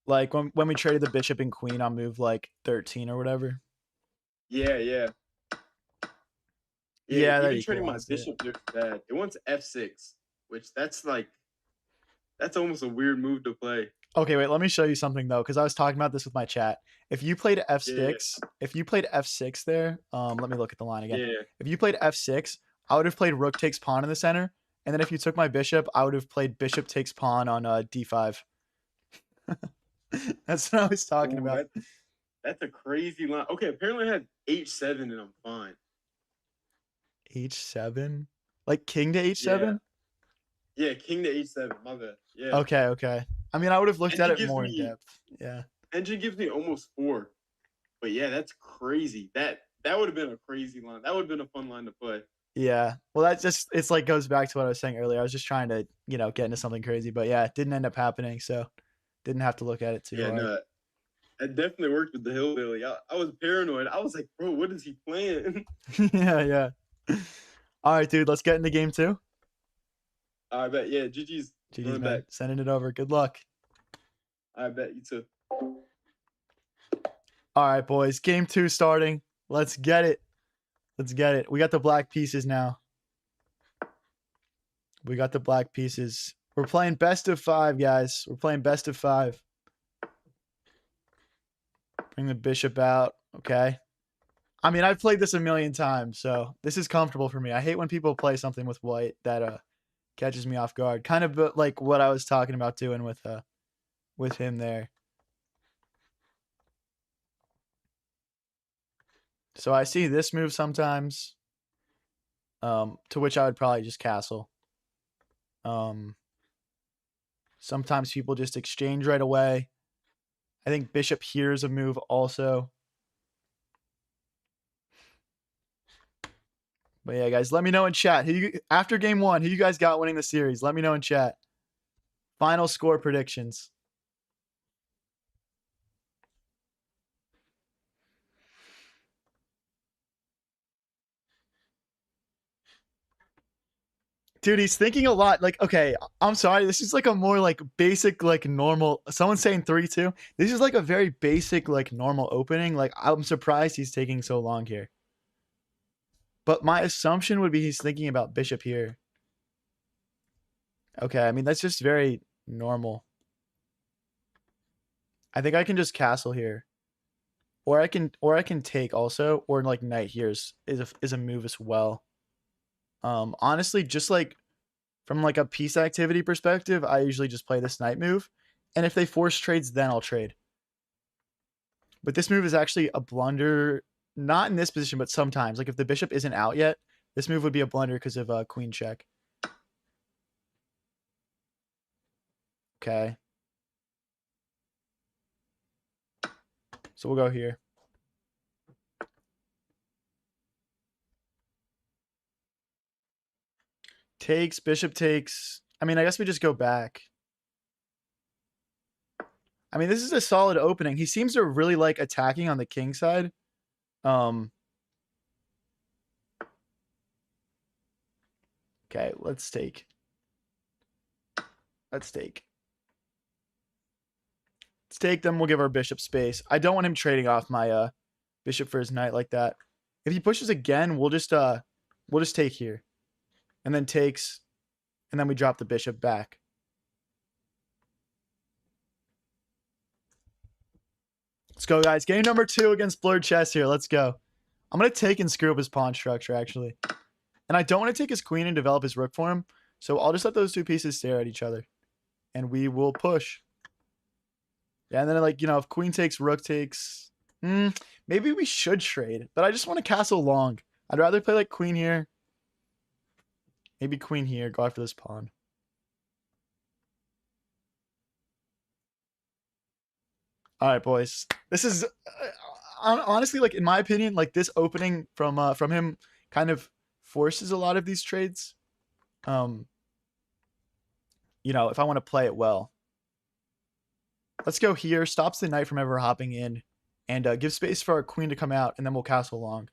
Like when we traded the bishop and queen on move like 13 or whatever. Yeah. Even trading my bishop looks bad. It wants f6, which that's almost a weird move to play. Okay, wait, let me show you something though, because I was talking about this with my chat. If you played f6 there, let me look at the line again. If you played f6, I would have played rook takes pawn in the center, and then if you took my bishop, I would have played bishop takes pawn on d5. That's what I was talking about. That's a crazy line. Okay, apparently I had h7 and I'm fine. h7? Like king to h7? Yeah, king to h7. My bad. Yeah. Okay. I mean, I would have looked at it more in depth. Yeah. Engine gives me almost 4. But yeah, that's crazy. That would have been a crazy line. That would have been a fun line to play. Yeah. Well, that's just, it's like goes back to what I was saying earlier. I was just trying to, get into something crazy, but yeah, it didn't end up happening. So didn't have to look at it too hard. No, it definitely worked with the hillbilly. I was paranoid. I was like, bro, what is he playing? Yeah. All right, dude, let's get into game 2. I bet. Yeah, GG's man. Back. Sending it over. Good luck. I bet. You too. All right, boys. Game 2 starting. Let's get it. We got the black pieces now. We're playing best of 5, guys. We're playing best of 5. Bring the bishop out. Okay. I mean, I've played this a million times, so this is comfortable for me. I hate when people play something with white that catches me off guard. Kind of like what I was talking about doing with him there. So I see this move sometimes, to which I would probably just castle. Sometimes people just exchange right away. I think bishop here is a move also. But yeah, guys, let me know in chat. After game 1, who you guys got winning the series? Let me know in chat. Final score predictions. Dude, he's thinking a lot. Like, okay, I'm sorry. This is like a more like basic, like normal. Someone's saying 3-2. This is like a very basic, like normal opening. Like, I'm surprised he's taking so long here. But my assumption would be he's thinking about bishop here. Okay, I mean, that's just very normal. I think I can just castle here. Or I can take also, or like knight here is a move as well. Honestly, just like from like a piece activity perspective, I usually just play this knight move. And if they force trades, then I'll trade. But this move is actually a blunder, not in this position, but sometimes. Like if the bishop isn't out yet, this move would be a blunder because of queen check. Okay. So we'll go here. Takes, bishop takes. I mean, I guess we just go back. I mean, this is a solid opening. He seems to really like attacking on the king side. Okay, let's take. Let's take. Let's take them. We'll give our bishop space. I don't want him trading off my bishop for his knight like that. If he pushes again, we'll just take here. And then takes, and then we drop the bishop back. Let's go, guys. Game number 2 against Blrrrd Chess here. Let's go. I'm going to take and screw up his pawn structure, actually. And I don't want to take his queen and develop his rook for him. So I'll just let those two pieces stare at each other. And we will push. Yeah, and then, like, you know, if queen takes, rook takes... maybe we should trade. But I just want to castle long. I'd rather play, like, queen here. Maybe queen here. Go after this pawn. All right, boys. This is... honestly, like, in my opinion, like, this opening from him kind of forces a lot of these trades. You know, if I want to play it well. Let's go here. Stops the knight from ever hopping in. And give space for our queen to come out. And then we'll castle long.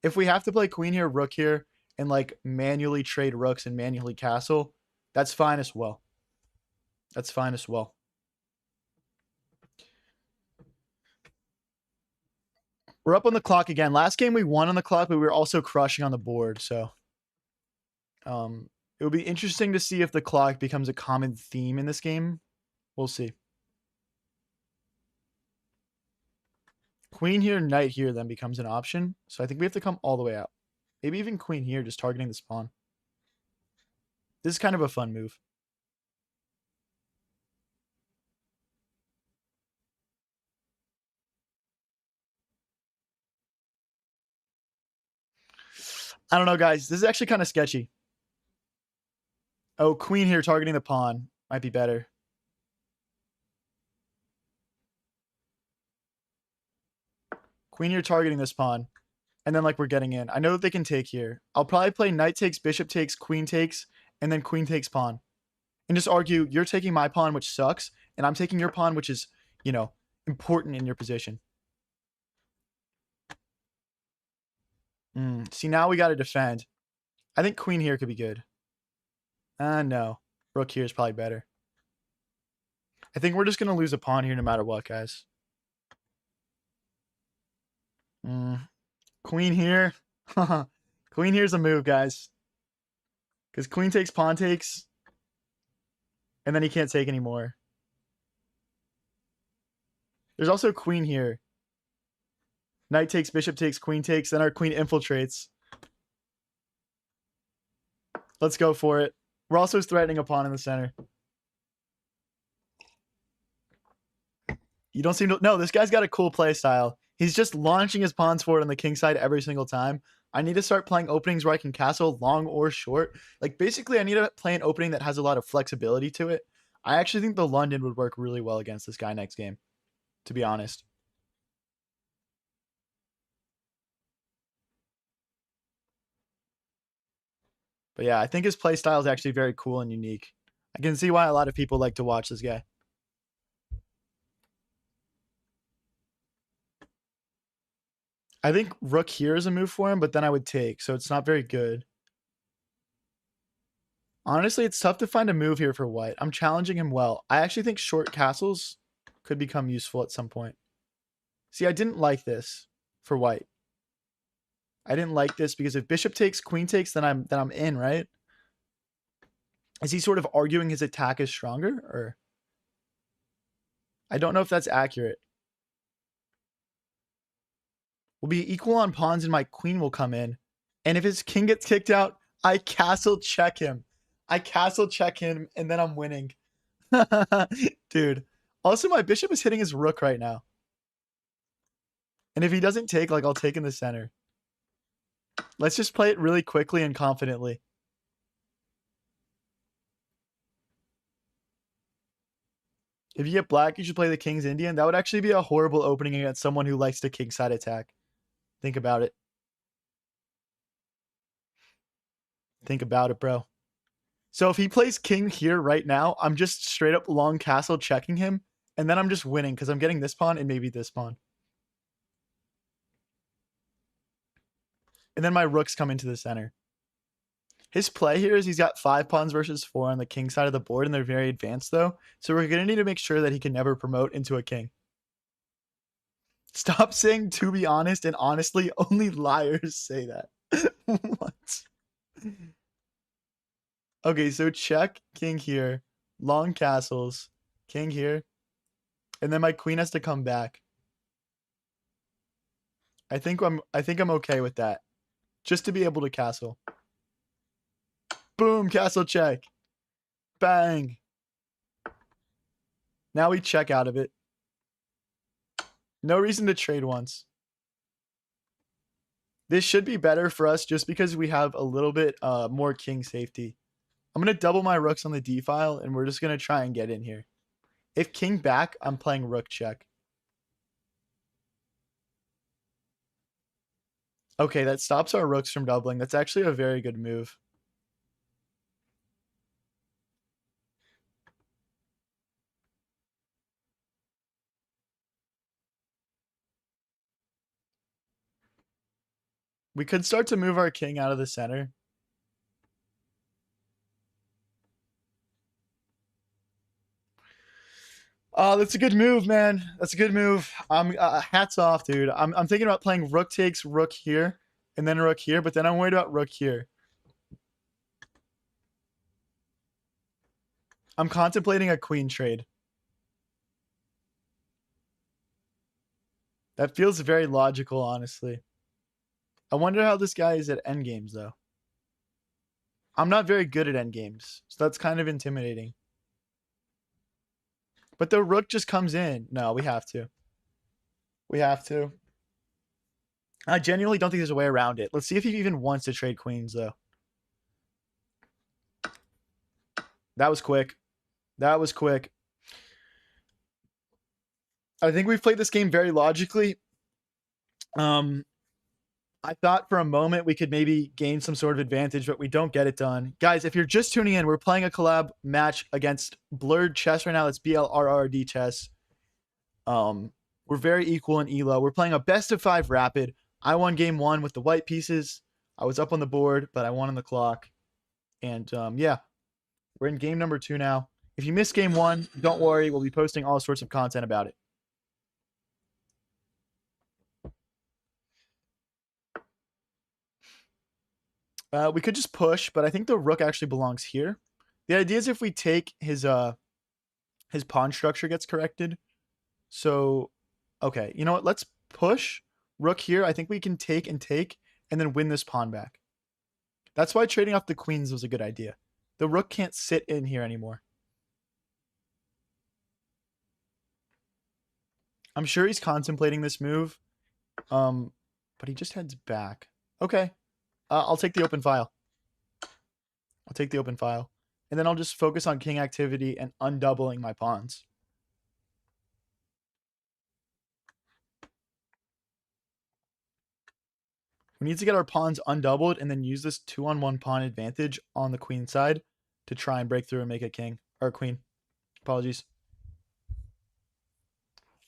If we have to play queen here, rook here, and like manually trade rooks and manually castle, that's fine as well. That's fine as well. We're up on the clock again. Last game we won on the clock, but we were also crushing on the board. So it will be interesting to see if the clock becomes a common theme in this game. We'll see. Queen here, knight here then becomes an option. So I think we have to come all the way out. Maybe even queen here, just targeting this pawn. This is kind of a fun move. I don't know, guys. This is actually kind of sketchy. Oh, queen here targeting the pawn. Might be better. Queen here targeting this pawn. And then, like, we're getting in. I know that they can take here. I'll probably play knight takes, bishop takes, queen takes, and then queen takes pawn. And just argue, you're taking my pawn, which sucks, and I'm taking your pawn, which is, you know, important in your position. See, now we got to defend. I think queen here could be good. No. Rook here is probably better. I think we're just going to lose a pawn here no matter what, guys. Queen here. Queen here's a move, guys. Because queen takes, pawn takes. And then he can't take anymore. There's also queen here. Knight takes, bishop takes, queen takes. Then our queen infiltrates. Let's go for it. We're also threatening a pawn in the center. You don't seem to... No, this guy's got a cool play style. He's just launching his pawns forward on the king side every single time. I need to start playing openings where I can castle long or short. Like, basically, I need to play an opening that has a lot of flexibility to it. I actually think the London would work really well against this guy next game, to be honest. But yeah, I think his play style is actually very cool and unique. I can see why a lot of people like to watch this guy. I think rook here is a move for him, but then I would take, so it's not very good. Honestly, it's tough to find a move here for white. I'm challenging him well. I actually think short castles could become useful at some point. See, I didn't like this for white. I didn't like this because if bishop takes, queen takes, then I'm in, right? Is he sort of arguing his attack is stronger, or I don't know if that's accurate. We'll be equal on pawns and my queen will come in. And if his king gets kicked out, I castle check him. I castle check him and then I'm winning. Dude. Also, my bishop is hitting his rook right now. And if he doesn't take, like, I'll take in the center. Let's just play it really quickly and confidently. If you get black, you should play the King's Indian. That would actually be a horrible opening against someone who likes to kingside attack. Think about it. Think about it, bro. So if he plays king here right now, I'm just straight up long castle checking him. And then I'm just winning because I'm getting this pawn and maybe this pawn. And then my rooks come into the center. His play here is he's got 5 pawns versus 4 on the king side of the board, and they're very advanced, though. So we're going to need to make sure that he can never promote into a king. Stop saying, to be honest, and honestly, only liars say that. What? Okay, so check, king here, long castles, king here, and then my queen has to come back. I think I'm okay with that. Just to be able to castle. Boom, castle check. Bang. Now we check out of it. No reason to trade once. This should be better for us just because we have a little bit more king safety. I'm going to double my rooks on the d file, and we're just going to try and get in here. If king back, I'm playing rook check. Okay, that stops our rooks from doubling. That's actually a very good move. We could start to move our king out of the center. Oh, that's a good move, man. That's a good move. Hats off, dude. I'm thinking about playing rook takes rook here and then rook here, but then I'm worried about rook here. I'm contemplating a queen trade. That feels very logical, honestly. I wonder how this guy is at endgames, though. I'm not very good at endgames, so that's kind of intimidating. But the rook just comes in. No, we have to. We have to. I genuinely don't think there's a way around it. Let's see if he even wants to trade queens, though. That was quick. That was quick. I think we've played this game very logically. I thought for a moment we could maybe gain some sort of advantage, but we don't get it done. Guys, if you're just tuning in, we're playing a collab match against Blrrrd Chess right now. It's Blrrrd Chess. We're very equal in elo. We're playing a best of 5 rapid. I won game 1 with the white pieces. I was up on the board, but I won on the clock. And yeah, we're in game number 2 now. If you missed game 1, don't worry. We'll be posting all sorts of content about it. We could just push, but I think the rook actually belongs here. The idea is if we take his pawn structure gets corrected. So, okay, you know what? Let's push rook here. I think we can take and then win this pawn back. That's why trading off the queens was a good idea. The rook can't sit in here anymore. I'm sure he's contemplating this move, but he just heads back. Okay. I'll take the open file. I'll take the open file. And then I'll just focus on king activity and undoubling my pawns. We need to get our pawns undoubled and then use this 2-on-1 pawn advantage on the queen side to try and break through and make a king. Or a queen. Apologies.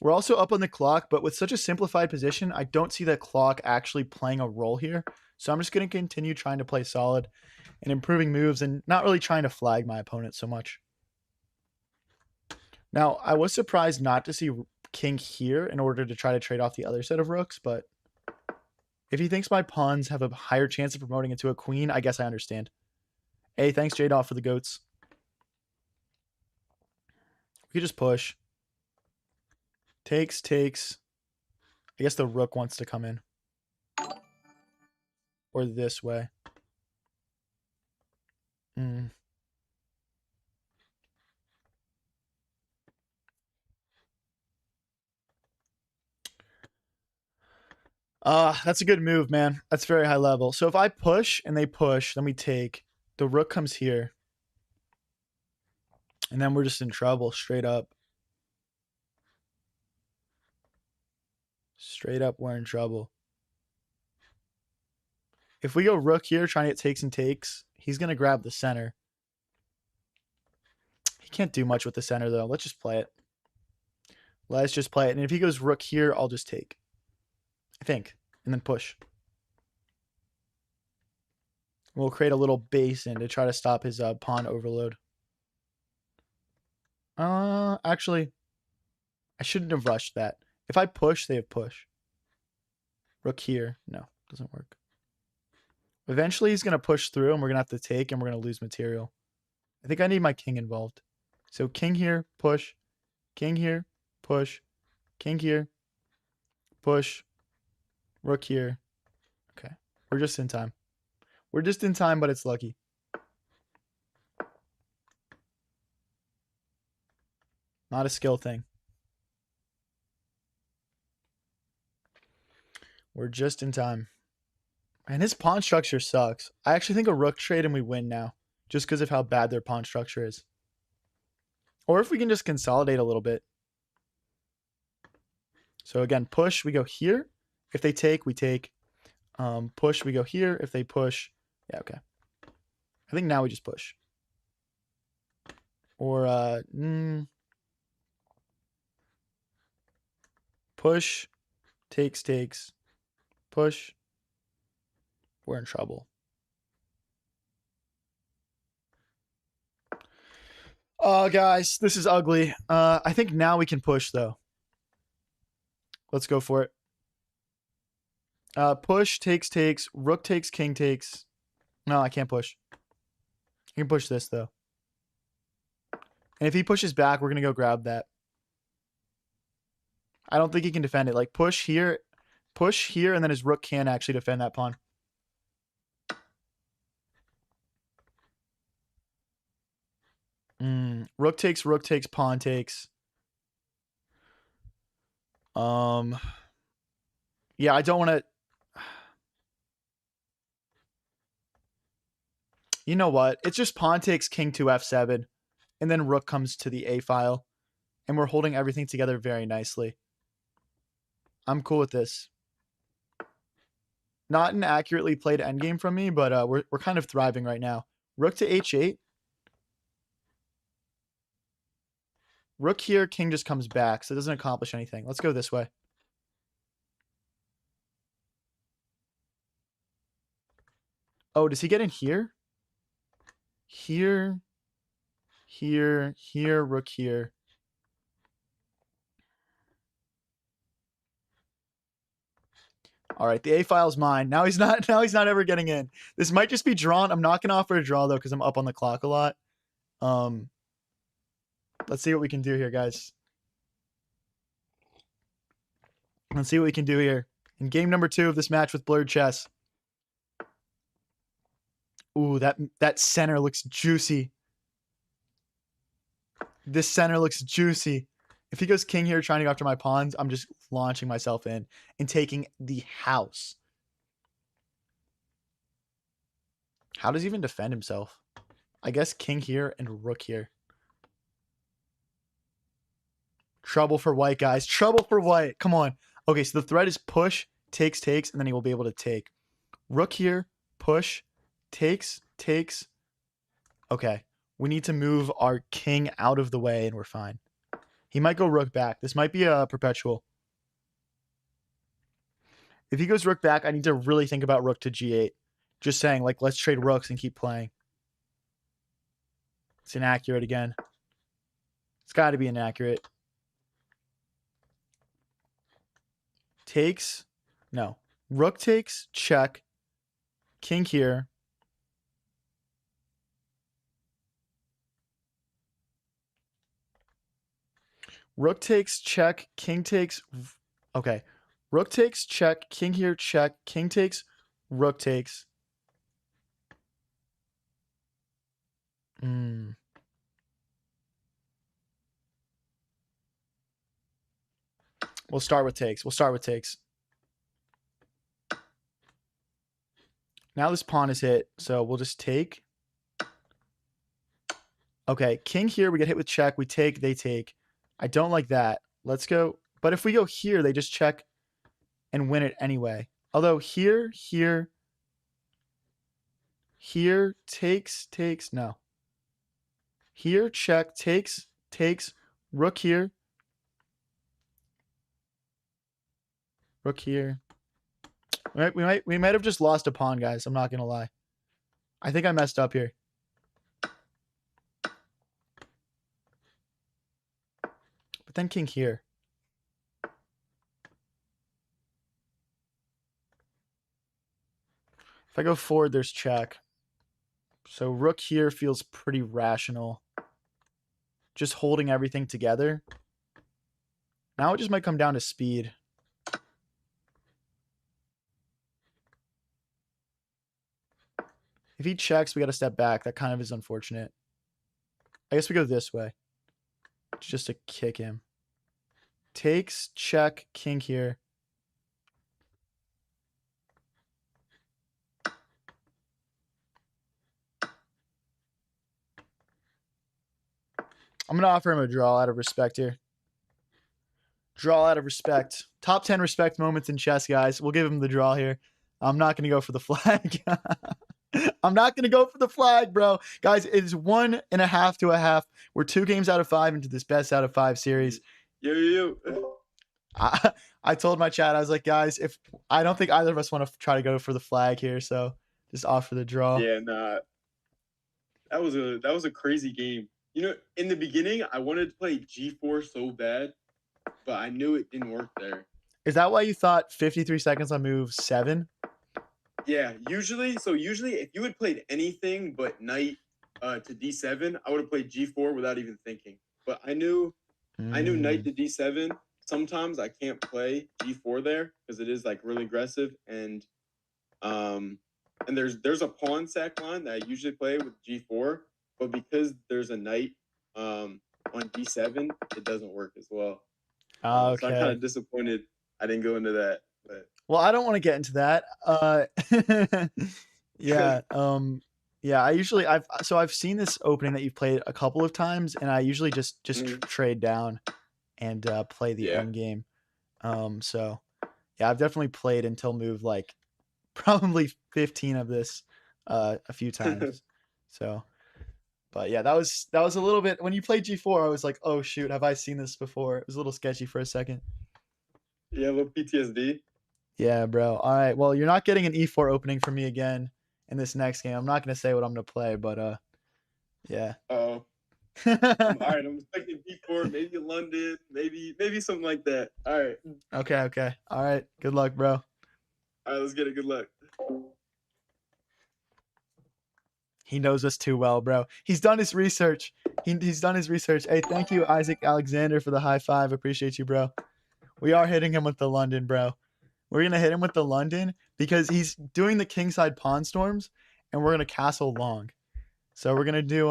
We're also up on the clock, but with such a simplified position, I don't see that clock actually playing a role here. So I'm just going to continue trying to play solid and improving moves and not really trying to flag my opponent so much. Now, I was surprised not to see king here in order to try to trade off the other set of rooks, but if he thinks my pawns have a higher chance of promoting into a queen, I guess I understand. Hey, thanks, J-Dot, for the goats. We could just push. Takes. I guess the rook wants to come in. Or this way. That's a good move, man. That's very high level. So if I push and they push, then we take. The rook comes here. And then we're just in trouble, straight up. Straight up, we're in trouble. If we go rook here, trying to get takes and takes, he's going to grab the center. He can't do much with the center, though. Let's just play it. Let's just play it. And if he goes rook here, I'll just take. I think. And then push. We'll create a little basin to try to stop his pawn overload. Actually, I shouldn't have rushed that. If I push, they have push. Rook here. No, doesn't work. Eventually, he's going to push through, and we're going to have to take, and we're going to lose material. I think I need my king involved. So king here, push. King here, push. King here, push. Rook here. Okay. We're just in time. We're just in time, but it's lucky. Not a skill thing. We're just in time. And his pawn structure sucks. I actually think a rook trade and we win now. Just because of how bad their pawn structure is. Or if we can just consolidate a little bit. So again, push, we go here. If they take, we take. Push, we go here. If they push, yeah, okay. I think now we just push. Or, push, takes, push. We're in trouble. Guys, this is ugly. I think now we can push, though. Let's go for it. Push, takes, rook takes, king takes. No, I can't push. I can push this, though. And if he pushes back, we're going to go grab that. I don't think he can defend it. Like, push here, and then his rook can actually defend that pawn. Rook takes, pawn takes. Yeah, I don't want to. You know what? It's just pawn takes king to f7, and then rook comes to the a file, and we're holding everything together very nicely. I'm cool with this. Not an accurately played endgame from me, but we're kind of thriving right now. Rook to h8. Rook here, king just comes back, so it doesn't accomplish anything. Let's go this way. Oh, does he get in here? Here, rook here. All right, the A file's mine. Now he's not ever getting in. This might just be drawn. I'm not going to offer a draw, though, because I'm up on the clock a lot. Let's see what we can do here, guys. Let's see what we can do here. In game number 2 of this match with Blrrrd Chess. Ooh, that center looks juicy. This center looks juicy. If he goes king here trying to go after my pawns, I'm just launching myself in and taking the house. How does he even defend himself? I guess king here and rook here. Trouble for white, guys. Trouble for white. Come on. Okay, so the threat is push, takes, and then he will be able to take. Rook here, push, takes. Okay. We need to move our king out of the way and we're fine. He might go rook back. This might be a perpetual. If he goes rook back, I need to really think about rook to g8. Just saying, like, let's trade rooks and keep playing. It's inaccurate again. It's got to be inaccurate. Takes. No. Rook takes, check. King here. Rook takes, check. King takes. Okay. Rook takes, check. King here, check. King takes, rook takes. We'll start with takes. We'll start with takes. Now this pawn is hit, so we'll just take. Okay, king here, we get hit with check. We take, they take. I don't like that. Let's go. But if we go here, they just check and win it anyway. Although here, takes, no. Here, check, takes, rook here. Rook here. We might have just lost a pawn, guys. I'm not gonna lie. I think I messed up here. But then king here. If I go forward, there's check. So rook here feels pretty rational. Just holding everything together. Now it just might come down to speed. If he checks, we got to step back. That kind of is unfortunate. I guess we go this way. Just to kick him. Takes, check, king here. I'm going to offer him a draw out of respect here. Draw out of respect. Top 10 respect moments in chess, guys. We'll give him the draw here. I'm not going to go for the flag. I'm not going to go for the flag, bro. Guys, it is 1.5 to a half. We're 2 games out of 5 into this best out of 5 series. Yo. I told my chat, I was like, guys, if I don't think either of us want to try to go for the flag here, so just offer the draw. Yeah, nah. That was a crazy game. You know, in the beginning, I wanted to play G4 so bad, but I knew it didn't work there. Is that why you thought 53 seconds on move 7? Yeah, usually if you had played anything but knight to d7, I would have played g4 without even thinking. But I knew knight to d7. Sometimes I can't play g4 there because it is like really aggressive, and there's a pawn sack line that I usually play with g4, but because there's a knight on d7, it doesn't work as well. Okay. So I'm kind of disappointed I didn't go into that. But well, I don't want to get into that. Yeah. Yeah. I've seen this opening that you've played a couple of times, and I usually just trade down and play the end game. So yeah, I've definitely played until move like probably 15 of this a few times. So, but yeah, that was a little bit when you played G4. I was like, oh shoot, have I seen this before? It was a little sketchy for a second. Yeah, a little PTSD. Yeah, bro. All right. Well, you're not getting an E4 opening from me again in this next game. I'm not gonna say what I'm gonna play, but yeah. Oh. All right, I'm expecting B4, maybe London, maybe something like that. All right. Okay. All right. Good luck, bro. All right, let's get it. Good luck. He knows us too well, bro. He's done his research. He's done his research. Hey, thank you, Isaac Alexander, for the high five. Appreciate you, bro. We are hitting him with the London, bro. We're going to hit him with the London because he's doing the kingside pawn storms, and we're going to castle long. So we're going to do,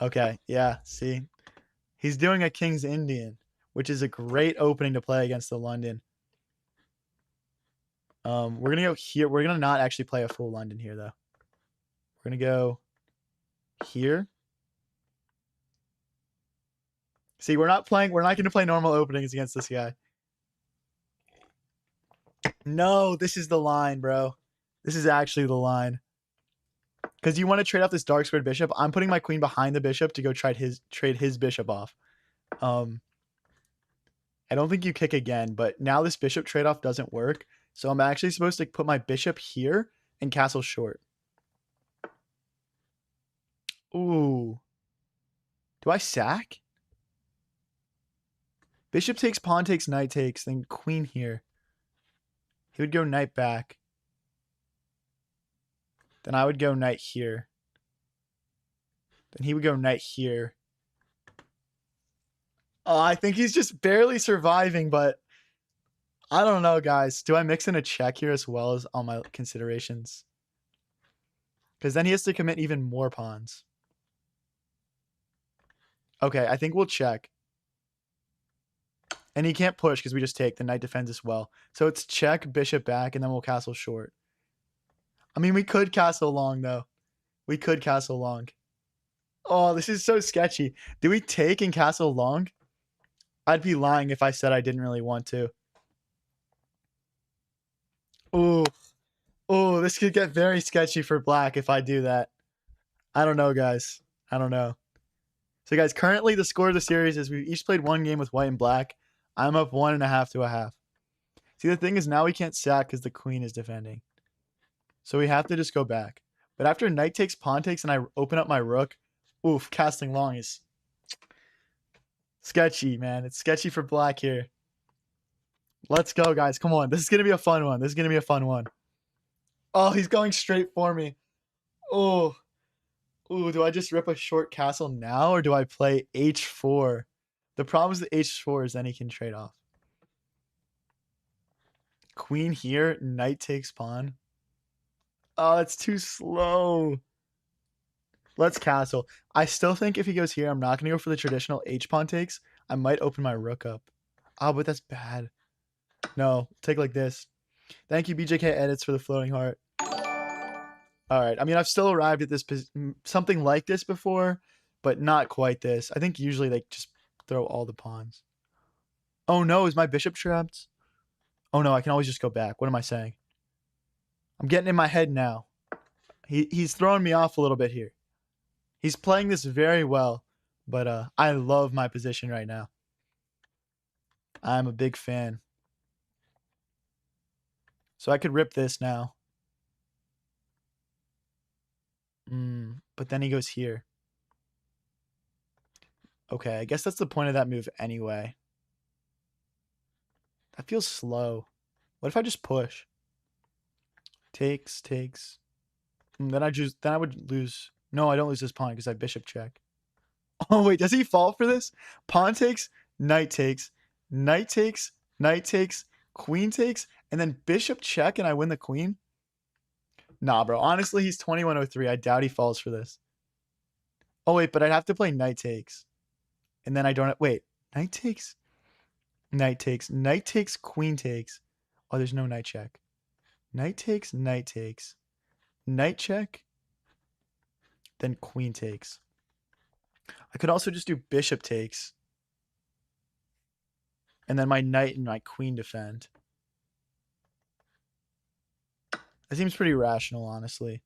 okay, yeah, see? He's doing a king's Indian, which is a great opening to play against the London. We're going to go here. We're going to not actually play a full London here, though. We're going to go here. See, we're not going to play normal openings against this guy. No, this is the line, bro. This is actually the line. Because you want to trade off this dark squared bishop. I'm putting my queen behind the bishop to go trade his bishop off. I don't think you kick again, but now this bishop trade-off doesn't work. So I'm actually supposed to put my bishop here and castle short. Ooh. Do I sack? Bishop takes, pawn takes, knight takes, then queen here. He would go knight back. Then I would go knight here. Then he would go knight here. Oh, I think he's just barely surviving, but I don't know, guys. Do I mix in a check here as well as all my considerations? Because then he has to commit even more pawns. Okay, I think we'll check. And he can't push because we just take. The knight defends as well. So it's check, bishop back, and then we'll castle short. I mean, we could castle long, though. We could castle long. Oh, this is so sketchy. Do we take and castle long? I'd be lying if I said I didn't really want to. Ooh. Ooh, this could get very sketchy for black if I do that. I don't know, guys. I don't know. So, guys, currently the score of the series is we've each played one game with white and black. I'm up 1.5 to 1/2. See, the thing is now we can't sack because the queen is defending. So we have to just go back. But after knight takes, pawn takes, and I open up my rook, oof, casting long is sketchy, man. It's sketchy for black here. Let's go, guys. Come on. This is going to be a fun one. This is going to be a fun one. Oh, he's going straight for me. Oh. Ooh, do I just rip a short castle now or do I play h4? The problem is the h4 is then he can trade off. Queen here, knight takes pawn. Oh, it's too slow. Let's castle. I still think if he goes here, I'm not going to go for the traditional h-pawn takes. I might open my rook up. Oh, but that's bad. No, take like this. Thank you, BJK Edits, for the floating heart. All right. I mean, I've still arrived at this something like this before, but not quite this. I think usually they just throw all the pawns. Oh no, is my bishop trapped? Oh no, I can always just go back. What am I saying? I'm getting in my head now. He's throwing me off a little bit here. He's playing this very well, but I love my position right now. I'm a big fan. So I could rip this now. But then he goes here. Okay, I guess that's the point of that move anyway. That feels slow. What if I just push? Takes. Then I would lose. No, I don't lose this pawn because I bishop check. Oh wait, does he fall for this? Pawn takes, knight takes, knight takes, knight takes, queen takes, and then bishop check and I win the queen? Nah, bro. Honestly, he's 2103. I doubt he falls for this. Oh wait, but I'd have to play knight takes. And then I don't wait. Knight takes, knight takes, knight takes, queen takes. Oh, there's no knight check. Knight takes, knight takes. Knight check. Then queen takes. I could also just do bishop takes. And then my knight and my queen defend. That seems pretty rational, honestly.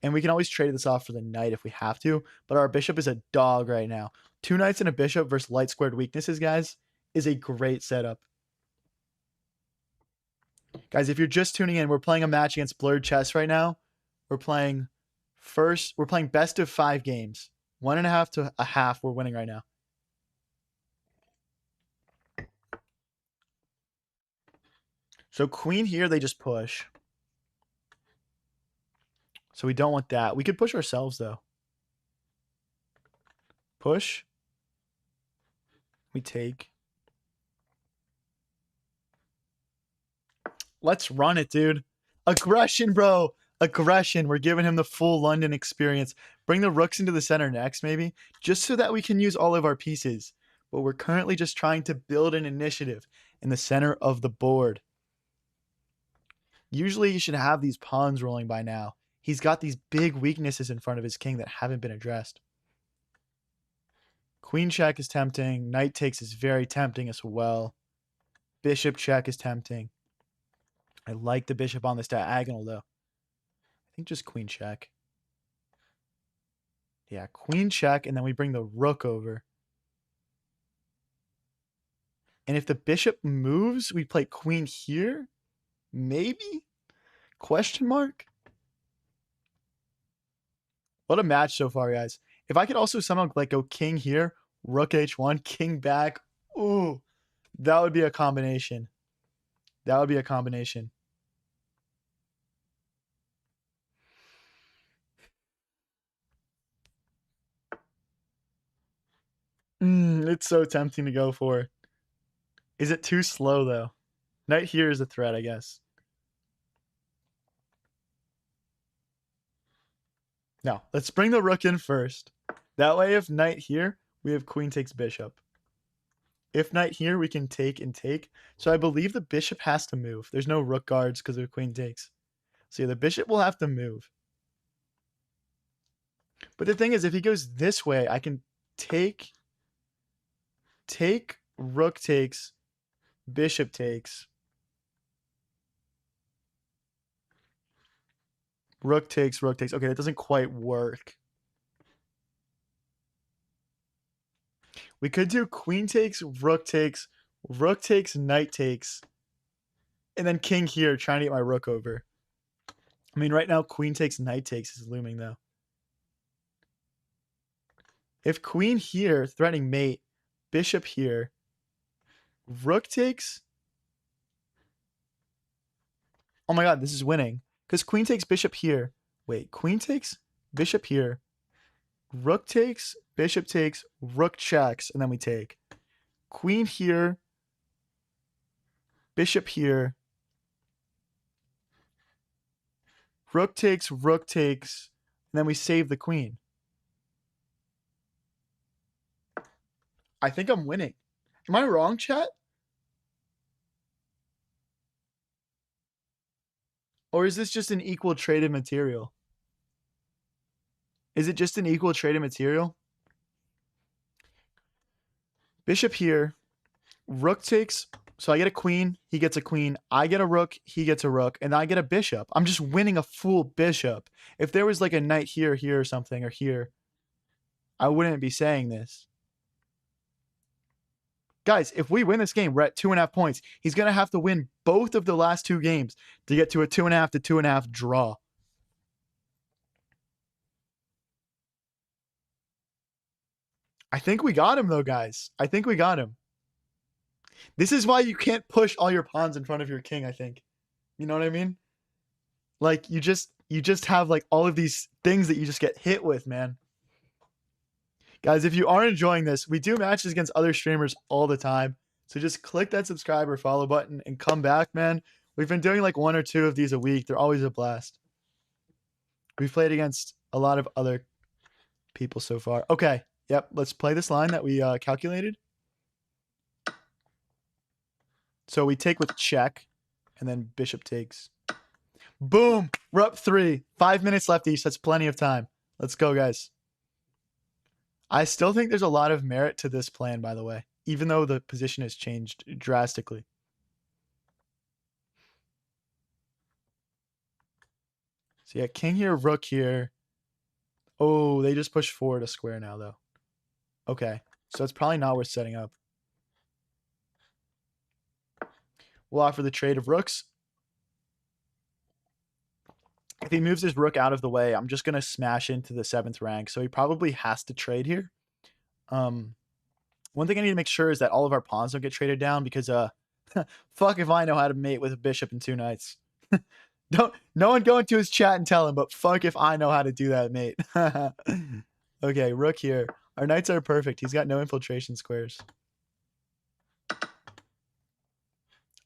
And we can always trade this off for the knight if we have to. But our bishop is a dog right now. 2 knights and a bishop versus light squared weaknesses, guys, is a great setup. Guys, if you're just tuning in, we're playing a match against Blrrrd Chess right now. We're playing best of 5 games. 1.5 to 1/2 we're winning right now. So queen here, they just push. So we don't want that. We could push ourselves, though. Push. We take. Let's run it, dude. Aggression, bro. Aggression. We're giving him the full London experience. Bring the rooks into the center next, maybe, just so that we can use all of our pieces. But we're currently just trying to build an initiative in the center of the board. Usually you should have these pawns rolling by now. He's got these big weaknesses in front of his king that haven't been addressed. Queen check is tempting. Knight takes is very tempting as well. Bishop check is tempting. I like the bishop on this diagonal, though. I think just queen check. Yeah, queen check, and then we bring the rook over. And if the bishop moves, we play queen here? Maybe? Question mark? What a match so far, guys. If I could also somehow like go king here, rook h1, king back. Ooh, that would be a combination. That would be a combination. It's so tempting to go for. Is it too slow, though? Knight here is a threat, I guess. No, let's bring the rook in first. That way, if knight here, we have queen takes bishop. If knight here, we can take and take. So I believe the bishop has to move. There's no rook guards because of queen takes. So yeah, the bishop will have to move. But the thing is, if he goes this way, I can take, rook takes, bishop takes, rook takes, rook takes. Okay, that doesn't quite work. We could do queen takes, rook takes, knight takes, and then king here, trying to get my rook over. I mean, right now, queen takes, knight takes is looming, though. If queen here, threatening mate, bishop here, rook takes. Oh my god, this is winning. Because queen takes bishop here. Wait, queen takes bishop here. Rook takes, bishop takes, rook checks, and then we take. Queen here, bishop here. Rook takes, and then we save the queen. I think I'm winning. Am I wrong, chat? Or is this just an equal traded material? Is it just an equal traded material? Bishop here. Rook takes. So I get a queen. He gets a queen. I get a rook. He gets a rook. And I get a bishop. I'm just winning a full bishop. If there was like a knight here, here or something, or here, I wouldn't be saying this. Guys, if we win this game, we're at 2.5 points. He's going to have to win both of the last 2 games to get to a 2.5 to 2.5 draw. I think we got him, though, guys. I think we got him. This is why you can't push all your pawns in front of your king, I think. You know what I mean? Like, you just have, like, all of these things that you just get hit with, man. Guys, if you are enjoying this, we do matches against other streamers all the time. So just click that subscribe or follow button and come back, man. We've been doing like 1 or 2 of these a week. They're always a blast. We've played against a lot of other people so far. Okay. Yep. Let's play this line that we calculated. So we take with check and then bishop takes. Boom. We're up 3. 5 minutes left each. That's plenty of time. Let's go, guys. I still think there's a lot of merit to this plan, by the way, even though the position has changed drastically. So yeah, king here, rook here. Oh, they just pushed forward a square now, though. Okay, so it's probably not worth setting up. We'll offer the trade of rooks. If he moves his rook out of the way, I'm just going to smash into the 7th rank. So he probably has to trade here. One thing I need to make sure is that all of our pawns don't get traded down because fuck if I know how to mate with a bishop and 2 knights. No one go into his chat and tell him, but fuck if I know how to do that, mate. Okay, rook here. Our knights are perfect. He's got no infiltration squares.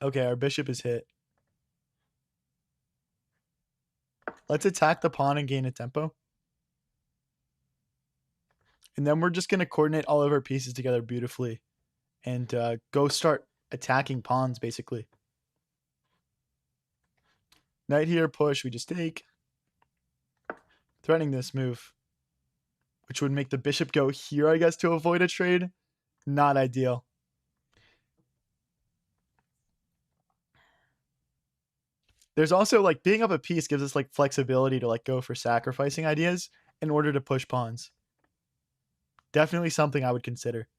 Okay, our bishop is hit. Let's attack the pawn and gain a tempo. And then we're just going to coordinate all of our pieces together beautifully. And go start attacking pawns, basically. Knight here, push, we just take. Threatening this move. Which would make the bishop go here, I guess, to avoid a trade. Not ideal. There's also, like, being up a piece gives us, like, flexibility to, like, go for sacrificing ideas in order to push pawns. Definitely something I would consider.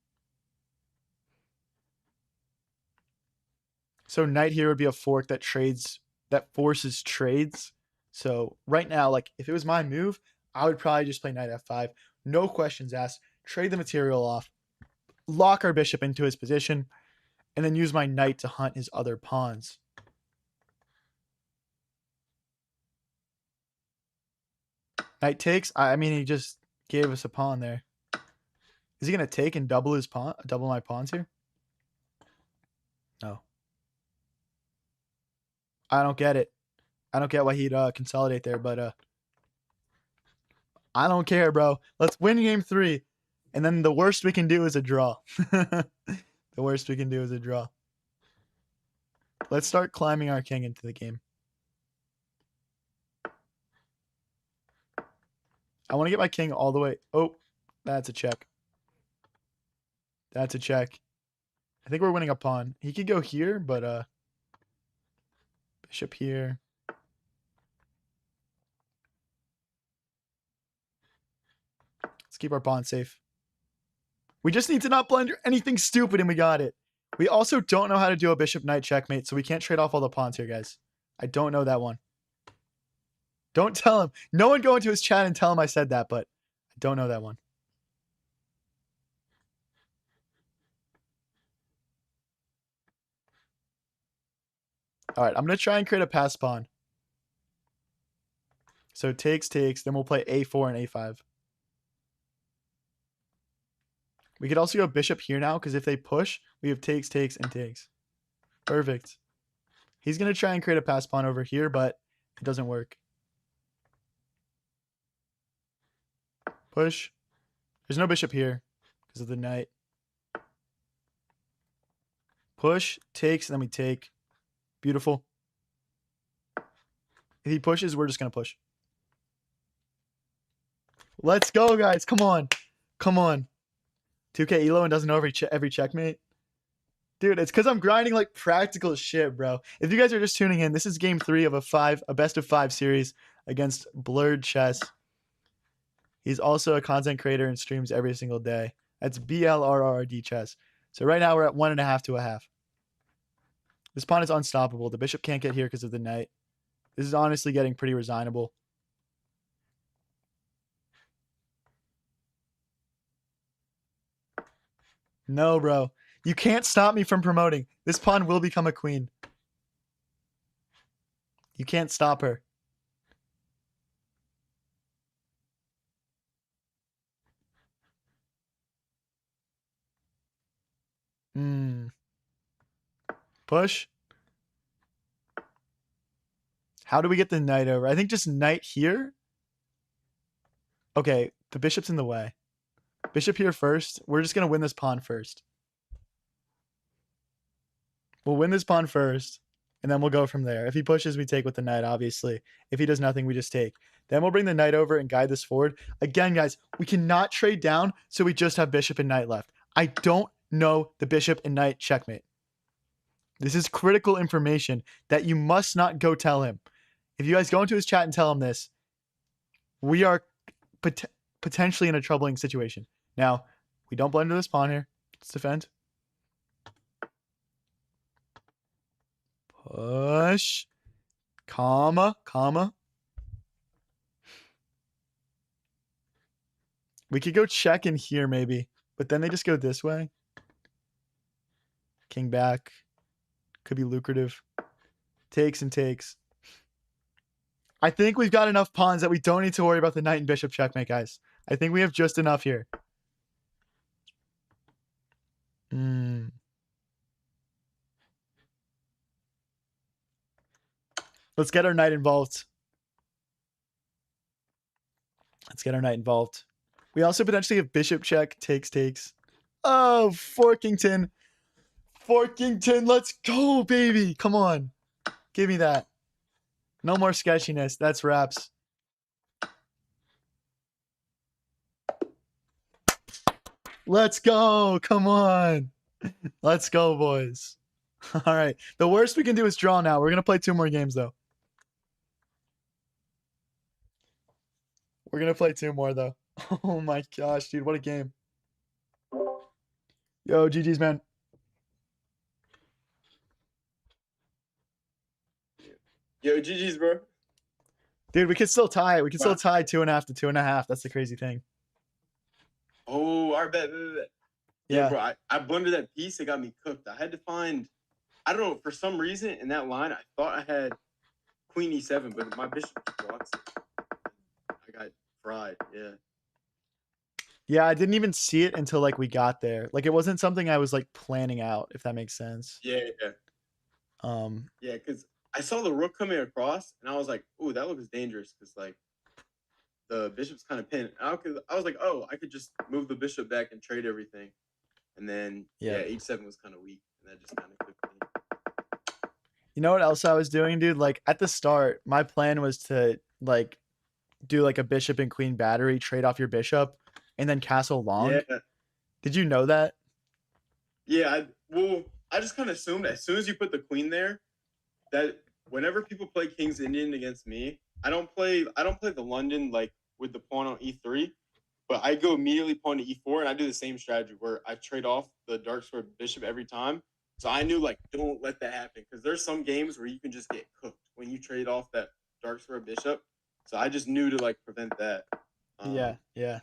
So knight here would be a fork that forces trades. So right now, like if it was my move, I would probably just play knight f5. No questions asked. Trade the material off. Lock our bishop into his position. And then use my knight to hunt his other pawns. Knight takes. I mean, he just gave us a pawn there. Is he gonna take and double my pawns here? No. I don't get it. I don't get why he'd consolidate there, but I don't care, bro. Let's win game 3, and then the worst we can do is a draw. The worst we can do is a draw. Let's start climbing our king into the game. I want to get my king all the way. Oh, that's a check. That's a check. I think we're winning a pawn. He could go here, but bishop here. Let's keep our pawn safe. We just need to not blunder anything stupid, and we got it. We also don't know how to do a bishop knight checkmate, so we can't trade off all the pawns here, guys. I don't know that one. Don't tell him. No one go into his chat and tell him I said that, but I don't know that one. All right, I'm going to try and create a pass pawn. So takes, then we'll play a4 and a5. We could also go bishop here now, because if they push, we have takes, and takes. Perfect. He's going to try and create a pass pawn over here, but it doesn't work. Push. There's no bishop here because of the knight. Push, takes, and then we take. Beautiful. If he pushes, we're just going to push. Let's go, guys. Come on. Come on. 2K Elo and doesn't know every checkmate. Dude, it's because I'm grinding like practical shit, bro. If you guys are just tuning in, this is game 3 of a best of 5 series against Blrrrd Chess. He's also a content creator and streams every single day. That's Blrrrd Chess. So right now we're at 1.5 to a half. This pawn is unstoppable. The bishop can't get here because of the knight. This is honestly getting pretty resignable. No, bro. You can't stop me from promoting. This pawn will become a queen. You can't stop her. Push. How do we get the knight over? I think just knight here. Okay, the bishop's in the way. Bishop here first. We're just going to win this pawn first. We'll win this pawn first, and then we'll go from there. If he pushes, we take with the knight, obviously. If he does nothing, we just take. Then we'll bring the knight over and guide this forward. Again, guys, we cannot trade down, so we just have bishop and knight left. I don't know the bishop and knight checkmate. This is critical information that you must not go tell him. If you guys go into his chat and tell him this, we are potentially in a troubling situation. Now, we don't blunder this pawn here. Let's defend. Push. Comma. We could go check in here maybe, but then they just go this way. King back. Could be lucrative. Takes and takes. I think we've got enough pawns that we don't need to worry about the knight and bishop checkmate, guys. I think we have just enough here. Let's get our knight involved. We also potentially have bishop check, takes. Oh, Forkington. Let's go, baby. Come on. Give me that. No more sketchiness. That's wraps. Let's go. Come on. Let's go, boys. All right. The worst we can do is draw now. We're going to play 2 more games, though. We're going to play 2 more, though. Oh, my gosh, dude. What a game. Yo, GG's, man. Yo, GG's, bro. Dude, we could still tie it. We could still Wow. tie 2.5 to 2.5. That's the crazy thing. Oh, I bet. Yeah, Yeah. bro. I blundered that piece. It got me cooked. I had to find. I don't know. For some reason, in that line, I thought I had Queen E7, but my bishop blocks it. I got fried. Yeah. Yeah, I didn't even see it until like we got there. Like it wasn't something I was like planning out, if that makes sense. Yeah. Yeah. Um, Yeah. Because I saw the rook coming across, and I was like, "Ooh, that looks dangerous." Because like the bishop's kind of pinned. I was like, "Oh, I could just move the bishop back and trade everything." And then yeah. H7 was kind of weak, and that just kind of cooked me. You know what else I was doing, dude? Like at the start, my plan was to like do like a bishop and queen battery, trade off your bishop, and then castle long. Yeah. Did you know that? Yeah. I just kind of assumed as soon as you put the queen there, that whenever people play King's Indian against me, I don't play the London like with the pawn on E3, but I go immediately pawn to E4 and I do the same strategy where I trade off the dark square bishop every time. So I knew like don't let that happen because there's some games where you can just get cooked when you trade off that dark square bishop. So I just knew to like prevent that. Yeah, yeah.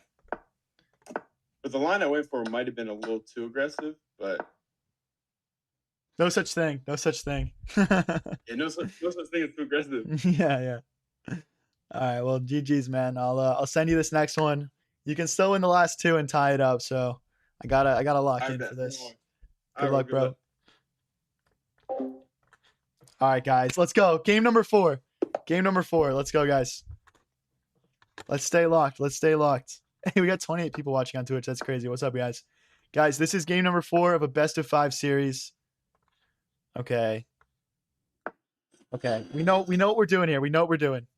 But the line I went for might have been a little too aggressive, but No such thing. No such thing. yeah, no such thing as too aggressive. Yeah, yeah. All right. Well, GG's, man. I'll send you this next one. You can still win the last two and tie it up. So I gotta lock I in bet. for this. All Good right, bro. luck, Good luck. bro. All right, guys. Let's go. Game number 4. Game number 4. Let's go, guys. Let's stay locked. Let's stay locked. Hey, we got 28 people watching on Twitch. That's crazy. What's up, guys? Guys, this is game number 4 of a best of 5 series. Okay. Okay. We know what we're doing here. We know what we're doing.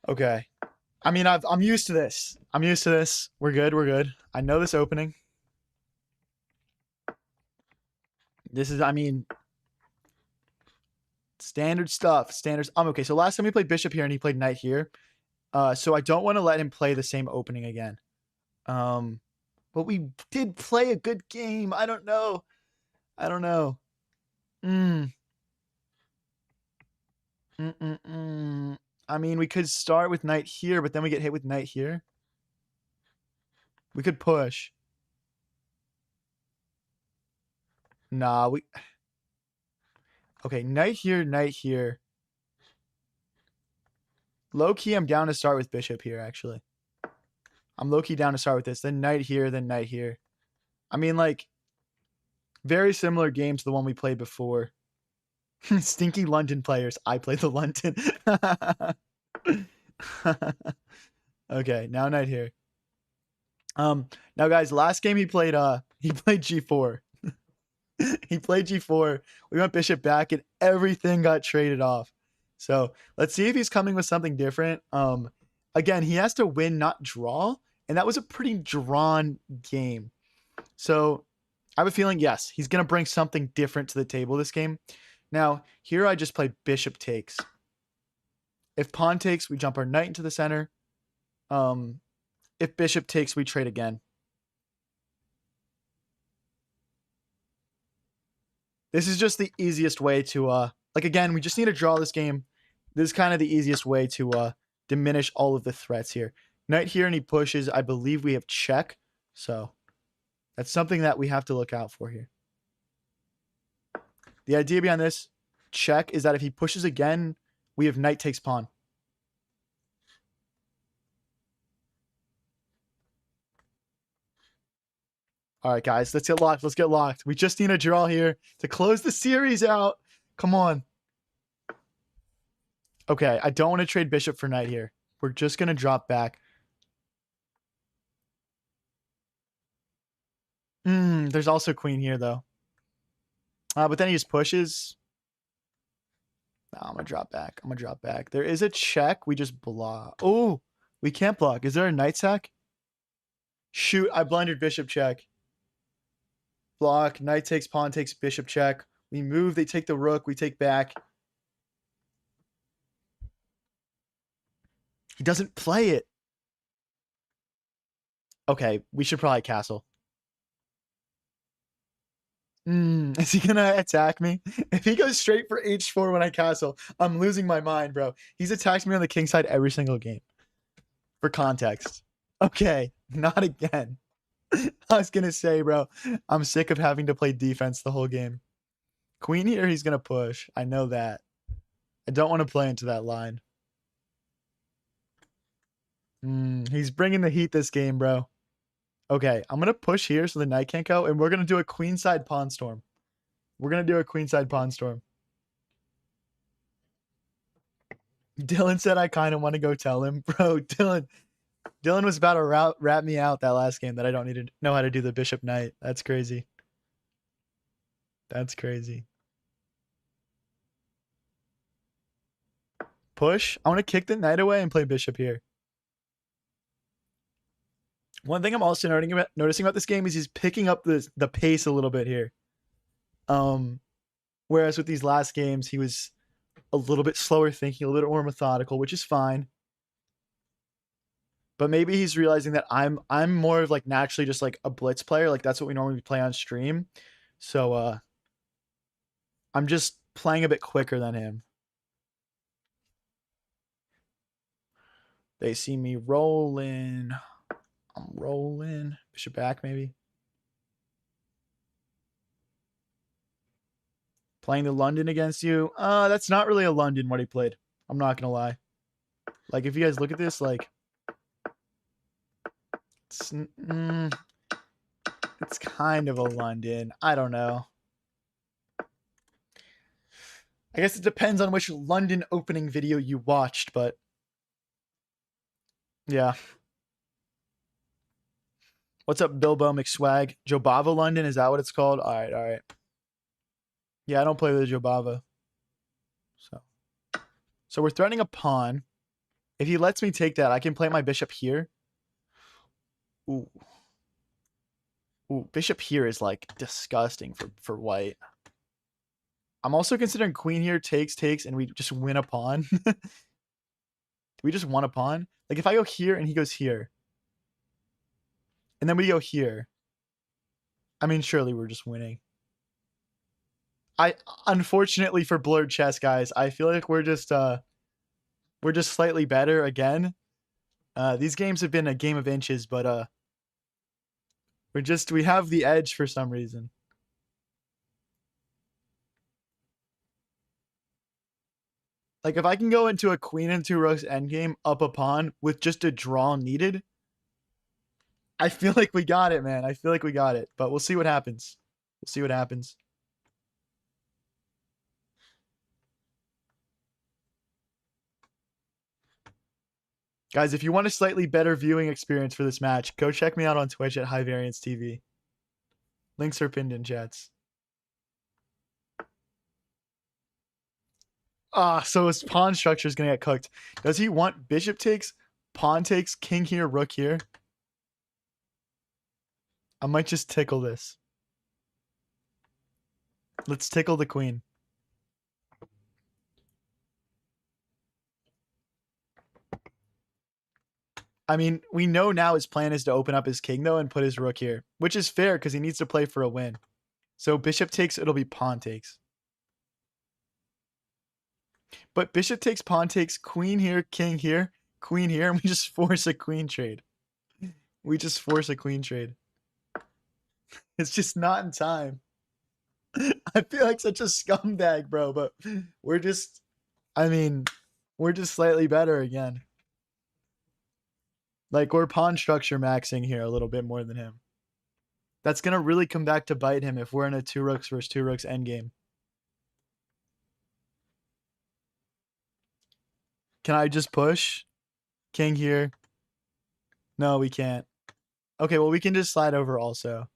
Okay. I mean, I'm used to this. I'm used to this. We're good. We're good. I know this opening. This is, I mean, standard stuff. Standards. Okay. So last time we played bishop here and he played knight here. So I don't want to let him play the same opening again. But we did play a good game. I don't know. I don't know. Mm. Mm-mm-mm. I mean, we could start with knight here, but then we get hit with knight here. We could push. Nah, we... Okay, knight here, knight here. Low-key, I'm down to start with bishop here, actually. I'm low-key down to start with this. Then knight here, then knight here. I mean, like, very similar game to the one we played before. Stinky London players. I play the London. Okay, now knight here. Now guys, last game he played G4. He played G4. We went bishop back and everything got traded off. So let's see if he's coming with something different. Again, he has to win, not draw. And that was a pretty drawn game. So I have a feeling, yes, he's going to bring something different to the table this game. Now, here I just play bishop takes. If pawn takes, we jump our knight into the center. If bishop takes, we trade again. This is just the easiest way to, like, again, we just need to draw this game. This is kind of the easiest way to diminish all of the threats here. Knight here, and he pushes. I believe we have check. So that's something that we have to look out for here. The idea behind this check is that if he pushes again, we have knight takes pawn. All right, guys, let's get locked. Let's get locked. We just need a draw here to close the series out. Come on. Okay, I don't want to trade bishop for knight here. We're just going to drop back. There's also queen here, though. But then he just pushes. No, I'm going to drop back. I'm going to drop back. There is a check. We just block. Oh, we can't block. Is there a knight sack? Shoot, I blundered bishop check. Block. Knight takes, pawn takes, bishop check. We move. They take the rook. We take back. He doesn't play it. Okay, we should probably castle. Is he gonna attack me? If he goes straight for h4 when I castle, I'm losing my mind, bro. He's attacked me on the king side every single game. For context. Okay, not again. I was gonna say, bro, I'm sick of having to play defense the whole game. Queen here, he's gonna push. I know that. I don't want to play into that line. He's bringing the heat this game, bro. Okay, I'm gonna push here so the knight can't go, and we're gonna do a queenside pawn storm. We're gonna do a queenside pawn storm. Dylan said I kind of want to go tell him, bro. Dylan was about to rat me out that last game that I don't need to know how to do the bishop knight. That's crazy. That's crazy. Push. I want to kick the knight away and play bishop here. One thing I'm also noticing about this game is he's picking up the pace a little bit here. Whereas with these last games, he was a little bit slower thinking, a little bit more methodical, which is fine. But maybe he's realizing that I'm more of like naturally just like a blitz player. Like that's what we normally play on stream. So I'm just playing a bit quicker than him. They see me rolling. I'm rolling. Bishop back, maybe. Playing the London against you. That's not really a London what he played. I'm not gonna lie. Like if you guys look at this, like it's kind of a London. I don't know. I guess it depends on which London opening video you watched, but yeah. What's up, Bilbo McSwag? Jobava London, is that what it's called? All right, all right. Yeah, I don't play the Jobava. So we're threatening a pawn. If he lets me take that, I can play my bishop here. Ooh. Ooh, bishop here is like disgusting for white. I'm also considering queen here takes, and we just win a pawn. We just won a pawn. Like if I go here and he goes here, and then we go here, I mean, surely we're just winning. Unfortunately for Blrrrd Chess, guys, I feel like we're just slightly better again. These games have been a game of inches, but we have the edge for some reason. Like if I can go into a queen and 2 rooks endgame up a pawn with just a draw needed, I feel like we got it, man. I feel like we got it, but we'll see what happens. We'll see what happens. Guys, if you want a slightly better viewing experience for this match, go check me out on Twitch at High Variance TV. Links are pinned in chats. So his pawn structure is going to get cooked. Does he want bishop takes, pawn takes, king here, rook here? I might just tickle this. Let's tickle the queen. I mean, we know now his plan is to open up his king, though, and put his rook here, which is fair because he needs to play for a win. So bishop takes, it'll be pawn takes. But bishop takes, pawn takes, queen here, queen here, and we just force a queen trade. We just force a queen trade. It's just not in time. I feel like such a scumbag, bro, but we're just slightly better again. Like, we're pawn structure maxing here a little bit more than him. That's going to really come back to bite him if we're in a 2 rooks versus 2 rooks endgame. Can I just push? King here. No, we can't. Okay, well, we can just slide over also.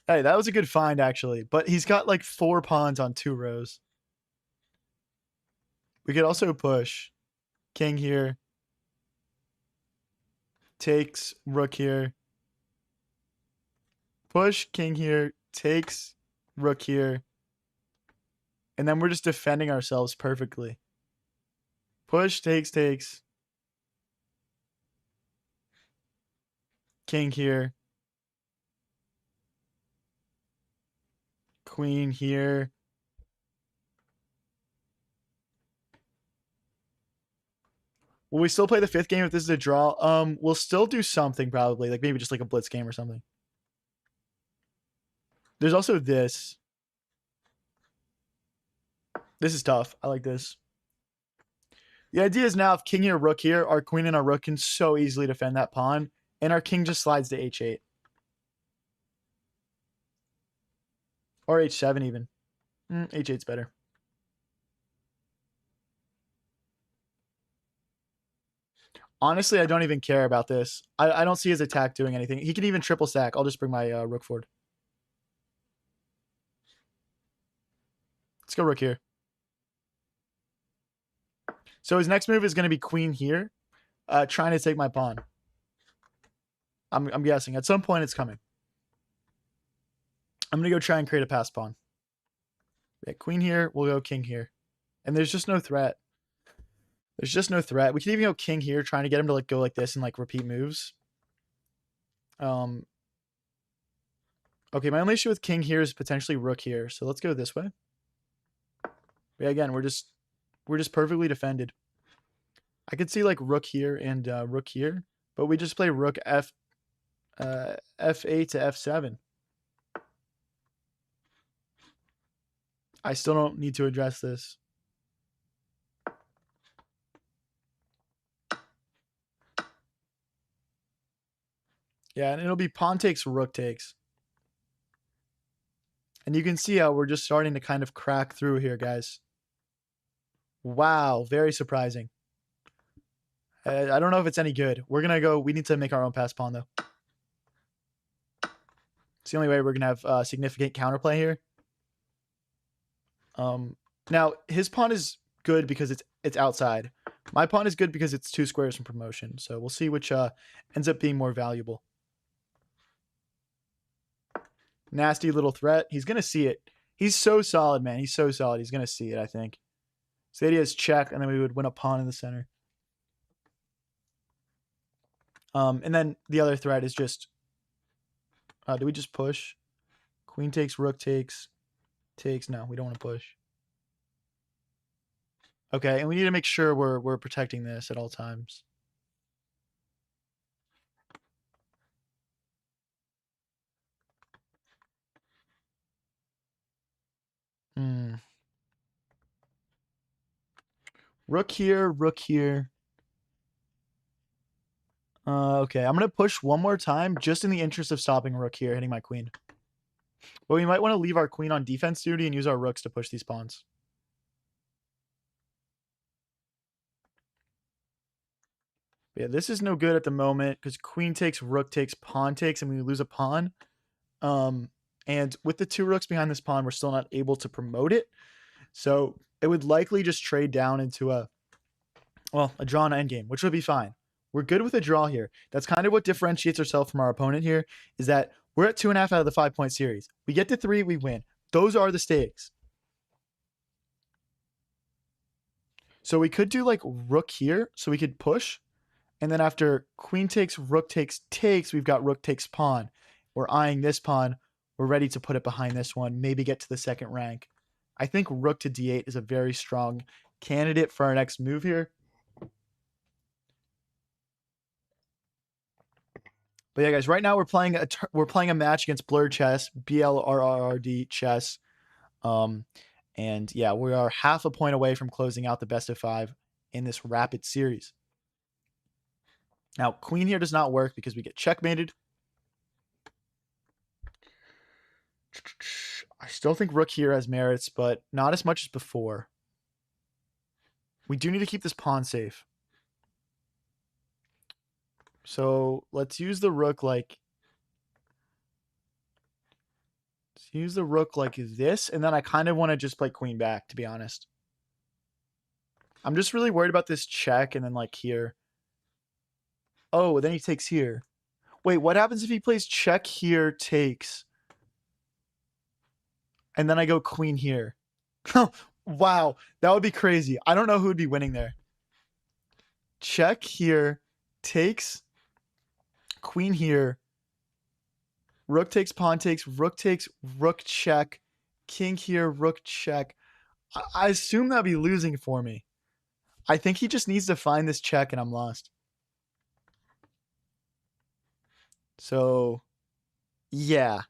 Hey, that was a good find, actually. But he's got like 4 pawns on 2 rows. We could also push. King here. Takes, rook here. Push, king here. Takes, rook here. And then we're just defending ourselves perfectly. Push, takes. King here. queen here. Will we still play the 5th game if this is a draw? We'll still do something probably, like maybe just like a blitz game or something. There's also this. This is tough. I like this. The idea is now if king here, rook here, our queen and our rook can so easily defend that pawn, and our king just slides to h8. Or h7 even. H8's better. Honestly, I don't even care about this. I don't see his attack doing anything. He can even triple stack. I'll just bring my rook forward. Let's go rook here. So his next move is going to be queen here, trying to take my pawn. I'm guessing. At some point, it's coming. I'm going to go try and create a pass pawn. Yeah, queen here. We'll go king here. And there's just no threat. There's just no threat. We can even go king here, trying to get him to like go like this and like repeat moves. Okay, my only issue with king here is potentially rook here. So let's go this way. Yeah, again, we're just perfectly defended. I could see like rook here and rook here, but we just play rook f8 to f7. I still don't need to address this. Yeah, and it'll be pawn takes, rook takes. And you can see how we're just starting to kind of crack through here, guys. Wow, very surprising. I don't know if it's any good. We're going to go, we need to make our own pass pawn, though. It's the only way we're going to have significant counterplay here. Now, his pawn is good because it's outside. My pawn is good because it's 2 squares from promotion. So we'll see which ends up being more valuable. Nasty little threat. He's going to see it. He's so solid, man. He's so solid. He's going to see it, I think. So the idea is check, and then we would win a pawn in the center. And then the other threat is just, do we just push? Queen takes, rook takes. No, we don't want to push. Okay, and we need to make sure we're protecting this at all times. Rook here, rook here. Okay, I'm going to push one more time just in the interest of stopping rook here, hitting my queen. But we might want to leave our queen on defense duty and use our rooks to push these pawns. Yeah, this is no good at the moment because queen takes, rook takes, pawn takes, and we lose a pawn. And with the 2 rooks behind this pawn, we're still not able to promote it. So it would likely just trade down into a drawn endgame, which would be fine. We're good with a draw here. That's kind of what differentiates ourselves from our opponent here, is that we're at 2.5 out of the 5-point series. We get to 3, we win. Those are the stakes. So we could do like rook here, so we could push. And then after queen takes, rook takes, we've got rook takes pawn. We're eyeing this pawn. We're ready to put it behind this one, maybe get to the 2nd rank. I think rook to d8 is a very strong candidate for our next move here. But yeah, guys, right now we're playing a match against Blrrrd Chess, Blrrrd Chess. And yeah, we are half a point away from closing out the best of 5 in this rapid series. Now, queen here does not work because we get checkmated. I still think rook here has merits, but not as much as before. We do need to keep this pawn safe. So let's use the rook like... Let's use the rook like this, and then I kind of want to just play queen back, to be honest. I'm just really worried about this check and then like here. Oh, then he takes here. Wait, what happens if he plays check here, takes? And then I go queen here. Wow, that would be crazy. I don't know who would be winning there. Check here, takes, queen here, rook takes, pawn takes, rook check, king here, rook check. I assume that'd be losing for me. I think he just needs to find this check and I'm lost. So, yeah.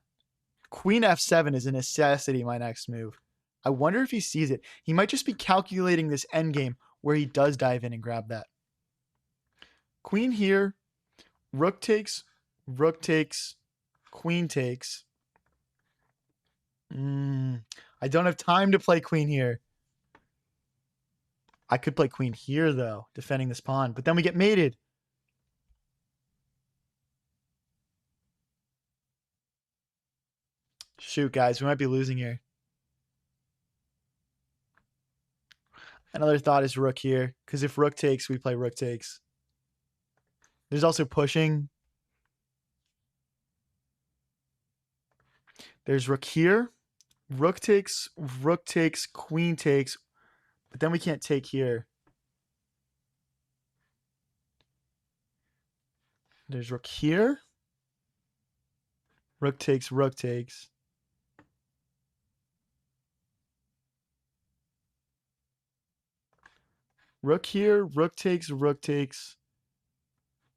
Queen f7 is a necessity, my next move. I wonder if he sees it. He might just be calculating this endgame where he does dive in and grab that. Queen here, rook takes, queen takes. I don't have time to play queen here. I could play queen here, though, defending this pawn. But then we get mated. Shoot, guys, we might be losing here. Another thought is rook here, because if rook takes, we play rook takes. There's also pushing. There's rook here. Rook takes, queen takes. But then we can't take here. There's rook here. Rook takes, rook takes. Rook here, rook takes, rook takes.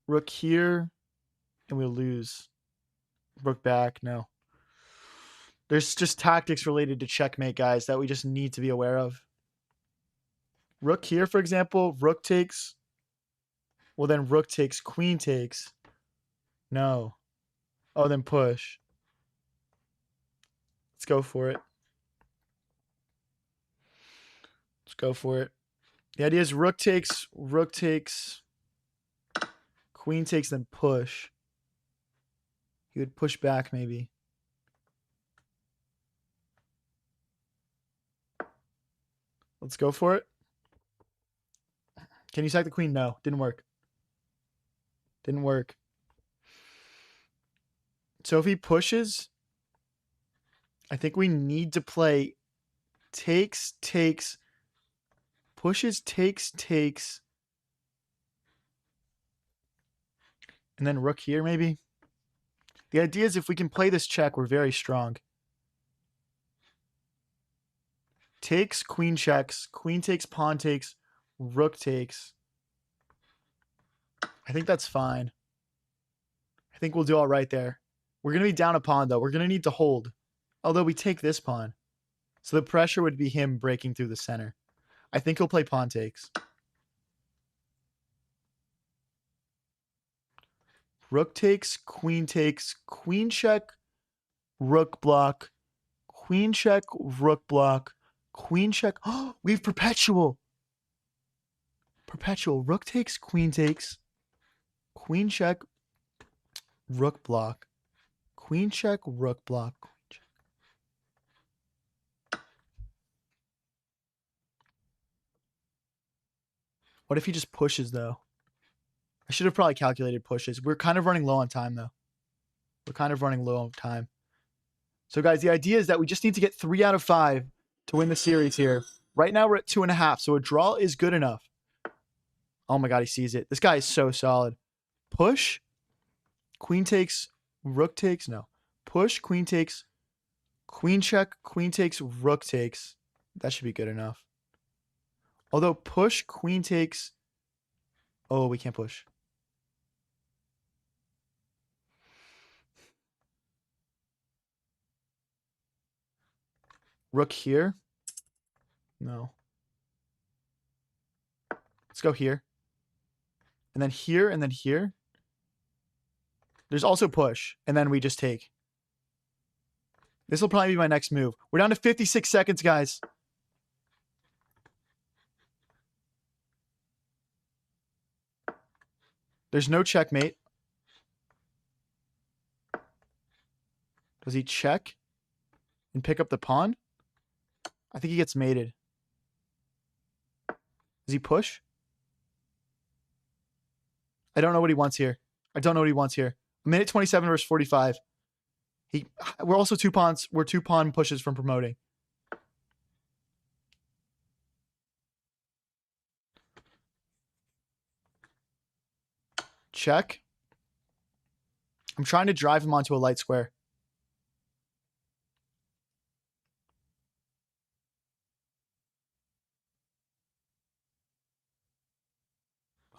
Rook here, and we'll lose. Rook back, no. There's just tactics related to checkmate, guys, that we just need to be aware of. Rook here, for example, rook takes. Well, then rook takes, queen takes. No. Oh, then push. Let's go for it. Let's go for it. The idea is rook takes, queen takes, then push. He would push back, maybe. Let's go for it. Can you sack the queen? No, didn't work. Didn't work. So if he pushes, I think we need to play takes, pushes, takes. And then rook here, maybe. The idea is if we can play this check, we're very strong. Takes, queen checks, queen takes, pawn takes, rook takes. I think that's fine. I think we'll do all right there. We're going to be down a pawn, though. We're going to need to hold. Although we take this pawn. So the pressure would be him breaking through the center. I think he'll play pawn takes. Rook takes, queen check, rook block, queen check, rook block, queen check. Oh, we have perpetual. Perpetual. Rook takes, queen check, rook block, queen check, rook block. What if he just pushes, though? I should have probably calculated pushes. We're kind of running low on time, though. We're kind of running low on time. So, guys, the idea is that we just need to get 3 out of 5 to win the series here. Right now, we're at 2.5, so a draw is good enough. Oh, my God, he sees it. This guy is so solid. Push. Queen takes. Rook takes. No. Push. Queen takes. Queen check. Queen takes. Rook takes. That should be good enough. Although push. Queen takes. Oh, we can't push. Rook here. No. Let's go here. And then here, and then here. There's also push, and then we just take. This will probably be my next move. We're down to 56 seconds, guys. There's no checkmate. Does he check and pick up the pawn? I think he gets mated. Does he push? I don't know what he wants here. A minute 27 versus 45. We're also 2 pawns. We're 2 pawn pushes from promoting. Check. I'm trying to drive him onto a light square.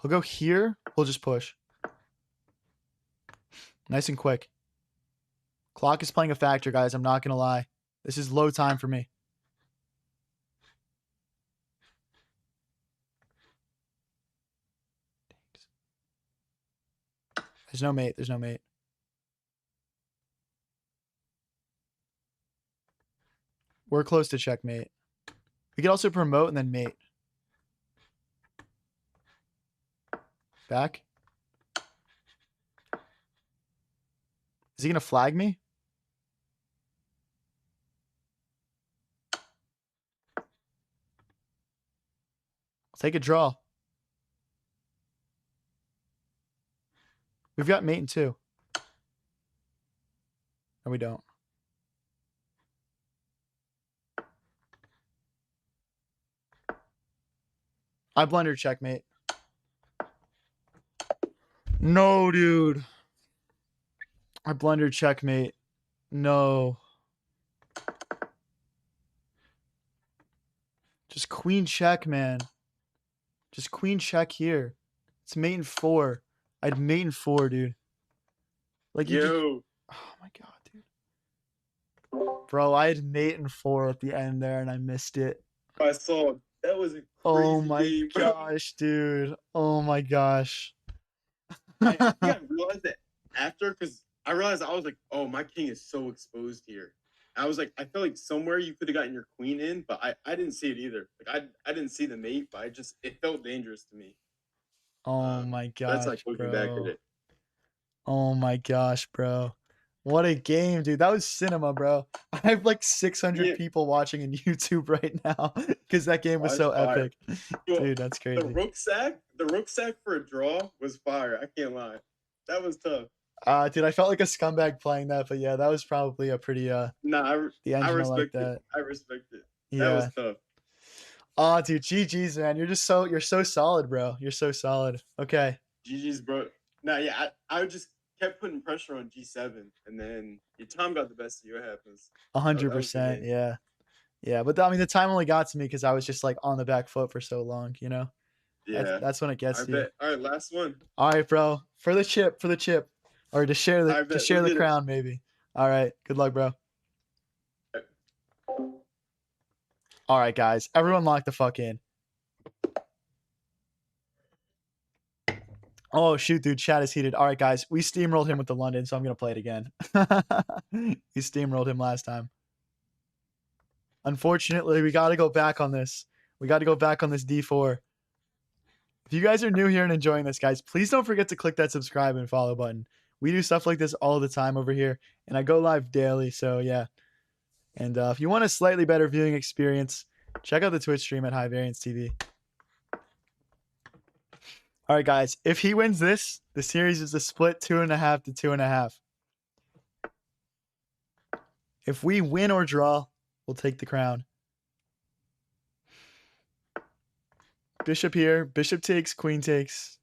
He'll go here. We'll just push. Nice and quick. Clock is playing a factor, guys. I'm not going to lie. This is low time for me. There's no mate. There's no mate. We're close to checkmate. We could also promote and then mate. Back. Is he going to flag me? I'll take a draw. We've got mate in 2. No, we don't. I blundered checkmate. No, dude. I blundered checkmate. No. Just queen check, man. Just queen check here. It's mate in 4. I'd mate in 4, dude. Like you just... Oh my god, dude. Bro, I had mate in 4 at the end there and I missed it. I saw that was a crazy Oh my game, gosh, dude. Oh my gosh. I think I realized that after, because I realized I was like, oh, my king is so exposed here. I was like, I felt like somewhere you could have gotten your queen in, but I didn't see it either. Like I didn't see the mate, but it felt dangerous to me. Oh my That's gosh, like looking bro. back at it. Oh my gosh, bro. What a game, dude. That was cinema, bro. I have like 600 people watching on YouTube right now because that game was so epic. Dude, that's crazy. The rook sack for a draw was fire. I can't lie. That was tough. Dude, I felt like a scumbag playing that, but yeah, that was probably a pretty I respect it. I respect it. Yeah. That was tough. Oh, dude, GG's, man. You're so solid, bro. You're so solid. Okay. GG's, bro. Nah, yeah, I just kept putting pressure on G7, and then your time got the best of you. It happens. 100%. Yeah. Yeah, but I mean, the time only got to me because I was just like on the back foot for so long, you know? Yeah. That's when it gets to you. All right, last one. All right, bro. For the chip. Or to share the crown, maybe. All right. Good luck, bro. All right, guys. Everyone lock the fuck in. Oh, shoot, dude. Chat is heated. All right, guys. We steamrolled him with the London, so I'm going to play it again. We steamrolled him last time. Unfortunately, we got to go back on this. We got to go back on this D4. If you guys are new here and enjoying this, guys, please don't forget to click that subscribe and follow button. We do stuff like this all the time over here, and I go live daily, so yeah. And if you want a slightly better viewing experience, check out the Twitch stream at High Variance TV. All right, guys. If he wins this, the series is a split 2.5 to 2.5. If we win or draw, we'll take the crown. Bishop here. Bishop takes, queen takes.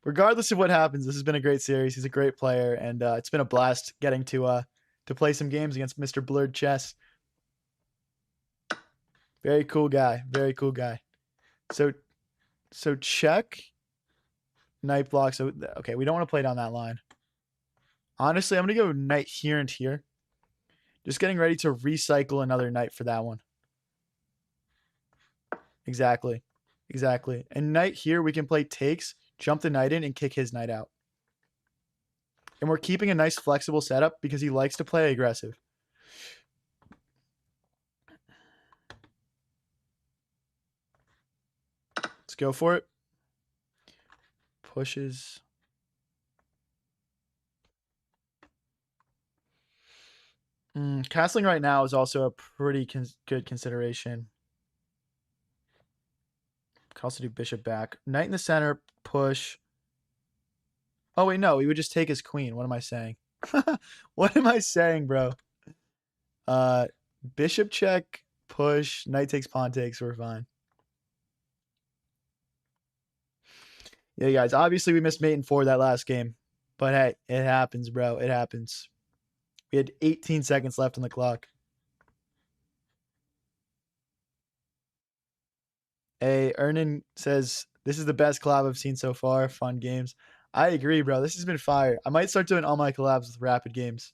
Regardless of what happens, this has been a great series. He's a great player, and it's been a blast getting to play some games against Mr. Blrrrd Chess. Very cool guy. Very cool guy. So check. Knight block. So okay, we don't want to play down that line. Honestly, I'm gonna go knight here and here. Just getting ready to recycle another knight for that one. Exactly. And knight here, we can play takes, jump the knight in, and kick his knight out. And we're keeping a nice flexible setup because he likes to play aggressive. Let's go for it. Pushes. Castling right now is also a pretty good consideration. Could also do bishop back. Knight in the center, push. Oh, wait, no. We would just take his queen. What am I saying? What am I saying, bro? Bishop check, push. Knight takes, pawn takes. We're fine. Yeah, guys. Obviously, we missed mate in 4 that last game. But hey, it happens, bro. It happens. We had 18 seconds left on the clock. Hey, Ernan says this is the best collab I've seen so far. Fun games. I agree, bro. This has been fire. I might start doing all my collabs with rapid games.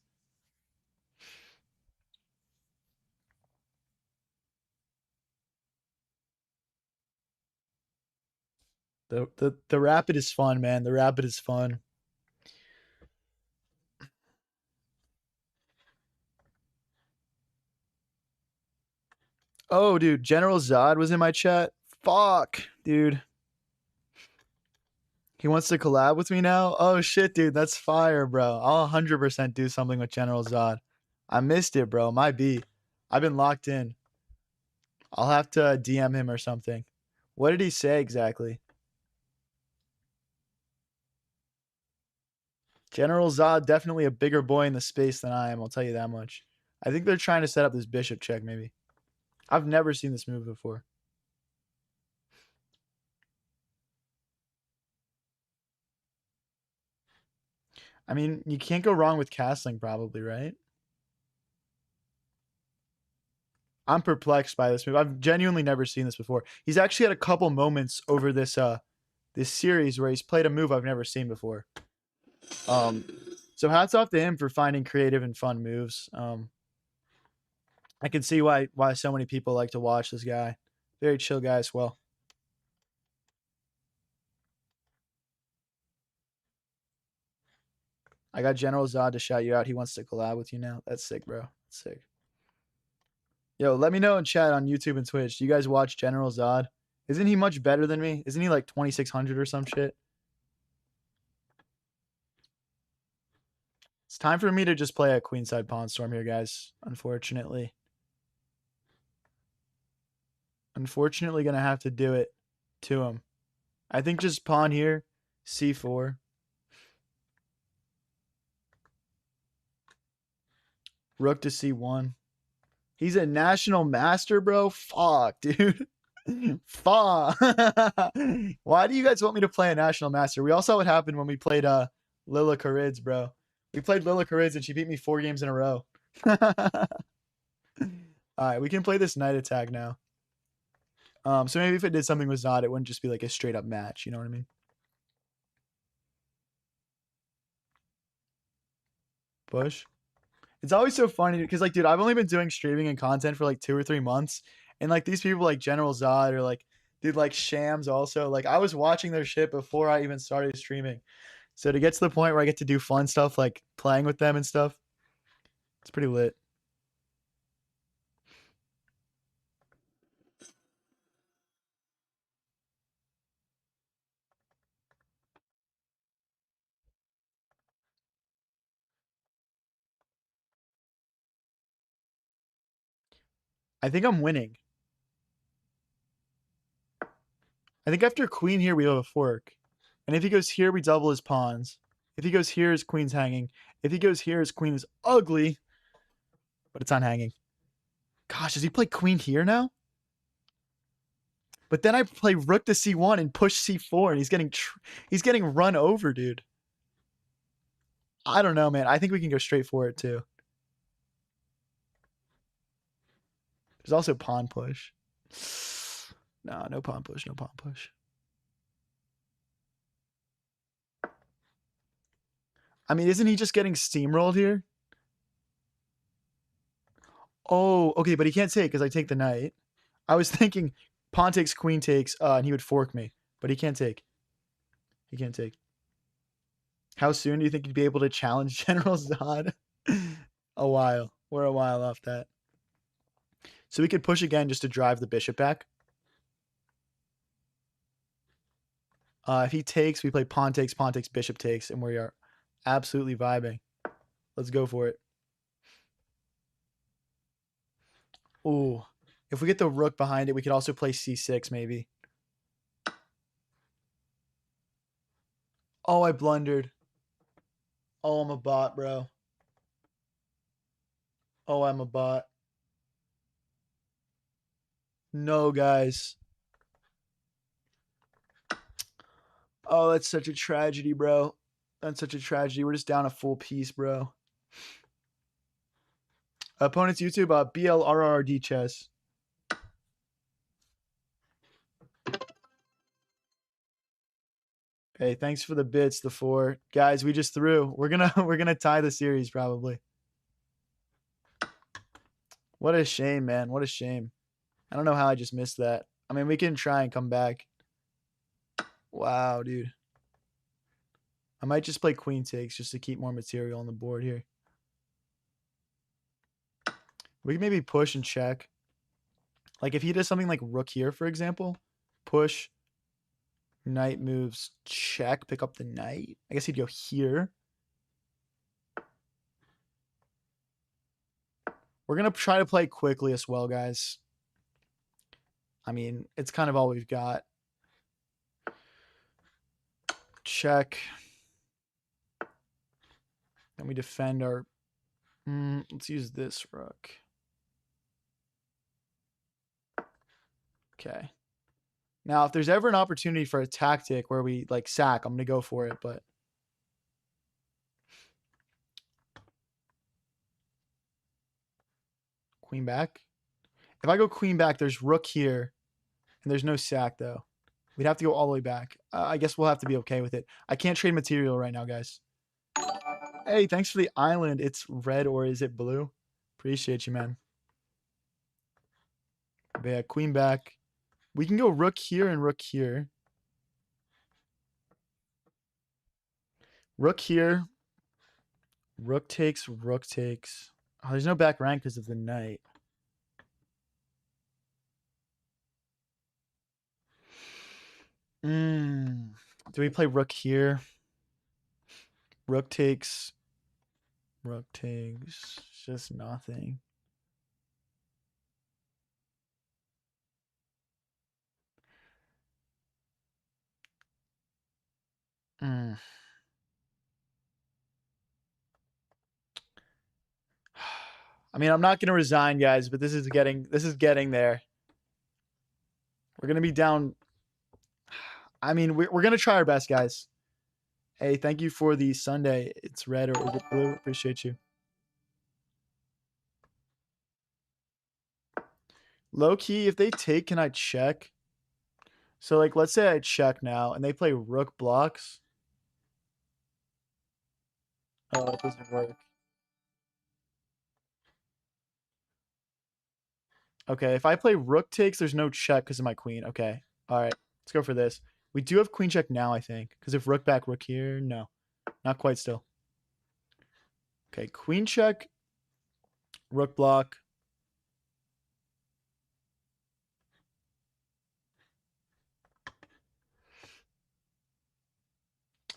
The rapid is fun, man. The rapid is fun. Oh, dude, General Zod was in my chat. Fuck, dude. He wants to collab with me now? Oh shit, dude, that's fire, bro. I'll 100% do something with General Zod. I missed it, bro. My B. I've been locked in. I'll have to DM him or something. What did he say exactly? General Zod, definitely a bigger boy in the space than I am, I'll tell you that much. I think they're trying to set up this bishop check, maybe. I've never seen this move before. I mean, you can't go wrong with castling, probably, right? I'm perplexed by this move. I've genuinely never seen this before. He's actually had a couple moments over this series where he's played a move I've never seen before. So hats off to him for finding creative and fun moves. I can see why so many people like to watch this guy. Very chill guy as well. I got General Zod to shout you out. He wants to collab with you now. That's sick, bro. That's sick. Yo, let me know in chat on YouTube and Twitch. Do you guys watch General Zod? Isn't he much better than me? Isn't he like 2600 or some shit? It's time for me to just play a queenside pawn storm here, guys. Unfortunately. Unfortunately, gonna have to do it to him. I think just pawn here, c4. Rook to c1. He's a national master, bro. Fuck, dude. Fuck. Why do you guys want me to play a national master? We all saw what happened when we played Lila Karids, bro. We played Lila Karids and she beat me 4 games in a row. All right, we can play this knight attack now. So maybe if it did something with Zod, it wouldn't just be like a straight up match. You know what I mean? Push. It's always so funny because, like, dude, I've only been doing streaming and content for like 2 or 3 months, and like these people like General Zod or like, dude, like Shams also. Like, I was watching their shit before I even started streaming. So to get to the point where I get to do fun stuff like playing with them and stuff, it's pretty lit. I think I'm winning. I think after queen here, we have a fork. And if he goes here, we double his pawns. If he goes here, his queen's hanging. If he goes here, his queen is ugly, but it's not hanging. Gosh, does he play queen here now? But then I play rook to c1 and push c4, and he's getting run over, dude. I don't know, man. I think we can go straight for it too. There's also pawn push. No, no pawn push, no pawn push. I mean, isn't he just getting steamrolled here? Oh, okay, but he can't take because I take the knight. I was thinking pawn takes, queen takes, and he would fork me, but he can't take. He can't take. How soon do you think you'd be able to challenge General Zod? A while. We're a while off that. So we could push again just to drive the bishop back. If he takes, we play pawn takes, bishop takes, and we are absolutely vibing. Let's go for it. Ooh. If we get the rook behind it, we could also play c6 maybe. Oh, I blundered. Oh, I'm a bot, bro. Oh, I'm a bot. No, guys. Oh, that's such a tragedy, bro. That's such a tragedy. We're just down a full piece, bro. Opponent's YouTube, Blrrrd Chess. Hey, thanks for the bits, the 4. Guys, we just threw. We're gonna tie the series probably. What a shame, man. What a shame. I don't know how I just missed that. I mean, we can try and come back. Wow, dude. I might just play queen takes just to keep more material on the board here. We can maybe push and check. Like if he does something like rook here, for example, push, knight moves, check, pick up the knight. I guess he'd go here. We're going to try to play quickly as well, guys. I mean, it's kind of all we've got. Check. Then we defend our... let's use this rook. Okay. Now, if there's ever an opportunity for a tactic where we, like, sack, I'm going to go for it, but... Queen back. If I go queen back, there's rook here, and there's no sack, though. We'd have to go all the way back. I guess we'll have to be okay with it. I can't trade material right now, guys. Hey, thanks for the island. It's red or is it blue? Appreciate you, man. But yeah, queen back. We can go rook here and rook here. Rook here. Rook takes, rook takes. Oh, there's no back rank because of the knight. Do we play rook here? Rook takes. Rook takes. Just nothing. I mean, I'm not gonna resign, guys, but this is getting there. We're gonna be down. I mean, we're gonna try our best, guys. Hey, thank you for the Sunday. It's red or is it blue? Appreciate you. Low key, if they take, can I check? So, like, let's say I check now, and they play rook blocks. Oh, it doesn't work. Okay, if I play rook takes, there's no check because of my queen. Okay, all right, let's go for this. We do have queen check now, I think, because if rook back, rook here, no, not quite still. Okay, queen check, rook block.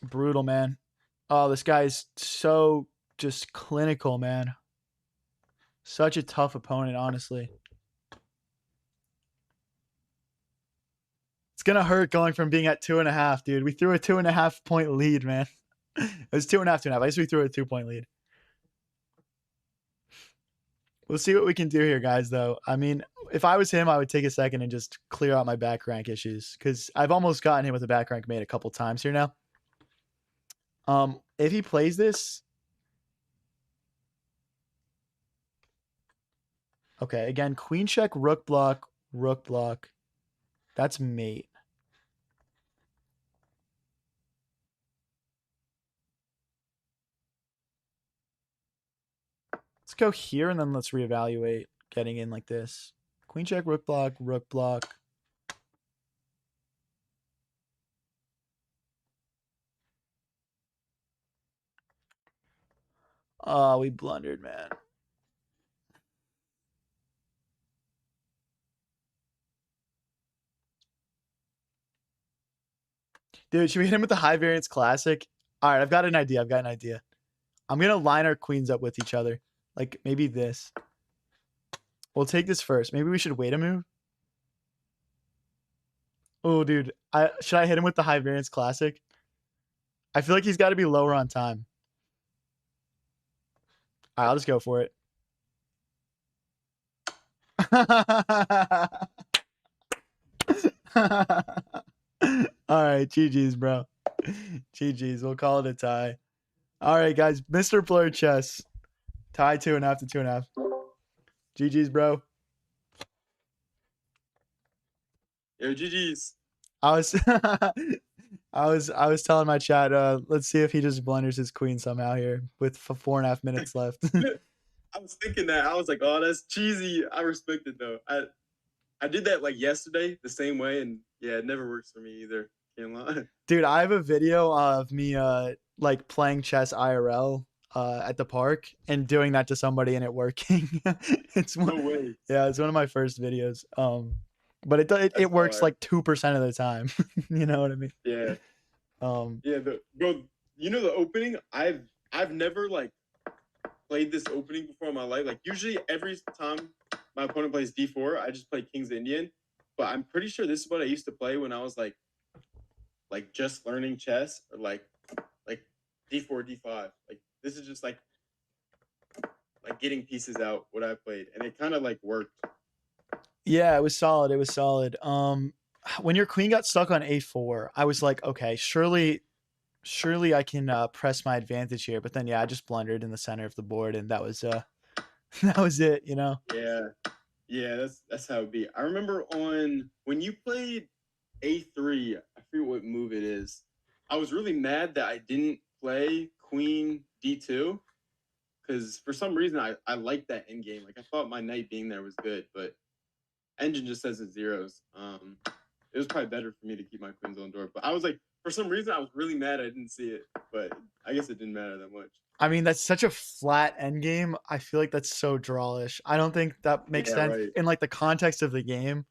Brutal, man. Oh, this guy's so just clinical, man. Such a tough opponent, honestly. It's gonna hurt going from being at 2.5, dude. We threw a 2.5 point lead, man. It was 2.5, 2.5. I guess we threw a 2 point lead. We'll see what we can do here, guys, though. I mean, if I was him, I would take a second and just clear out my back rank issues, because I've almost gotten him with a back rank mate a couple times here now. If he plays this... Okay, again, queen check, rook block, rook block. That's mate. Let's go here and then let's reevaluate getting in like this. Queen check, rook block, rook block. Oh, we blundered, man. Dude, should we hit him with the high variance classic? All right, I've got an idea. I'm going to line our queens up with each other. Like maybe this. We'll take this first. Maybe we should wait a move. Oh, dude. Should I hit him with the high variance classic? I feel like he's got to be lower on time. All right, I'll just go for it. All right, GG's, bro. GG's. We'll call it a tie. All right, guys. Mr. Blrrrd Chess. Tie 2.5 to 2.5. GG's, bro. Yo, GG's. I was I was telling my chat, let's see if he just blunders his queen somehow here with 4.5 minutes left. I was thinking that. I was like, oh, that's cheesy. I respect it though. I did that like yesterday the same way, and yeah, it never works for me either. Can't lie. Dude, I have a video of me like playing chess IRL at the park and doing that to somebody and it working. It's one, No way. yeah, it's one of my first videos. But it That's works hard. like 2% of the time. You know what I mean? Yeah. Um, Yeah, bro, you know the opening? I've never like played this opening before in my life. Like usually every time my opponent plays D4, I just play King's Indian. But I'm pretty sure this is what I used to play when I was like just learning chess or like D4, D5. Like this is just like getting pieces out what I played. And it kind of like worked. yeah, it was solid. It was solid. When your queen got stuck on A4, I was like, okay, surely I can press my advantage here. But then yeah, I just blundered in the center of the board and that was that was it, you know. Yeah. Yeah, that's how it be. I remember on when you played A3, I forget what move it is. I was really mad that I didn't play Queen D2 because for some reason I liked that end game. Like I thought my knight being there was good, but engine just says it's zeros. It was probably better for me to keep my queens on door. But I was like, for some reason, I was really mad I didn't see it. But I guess it didn't matter that much. I mean, that's such a flat end game. I feel like that's so drawish. I don't think that makes Yeah, sense right. in like the context of the game.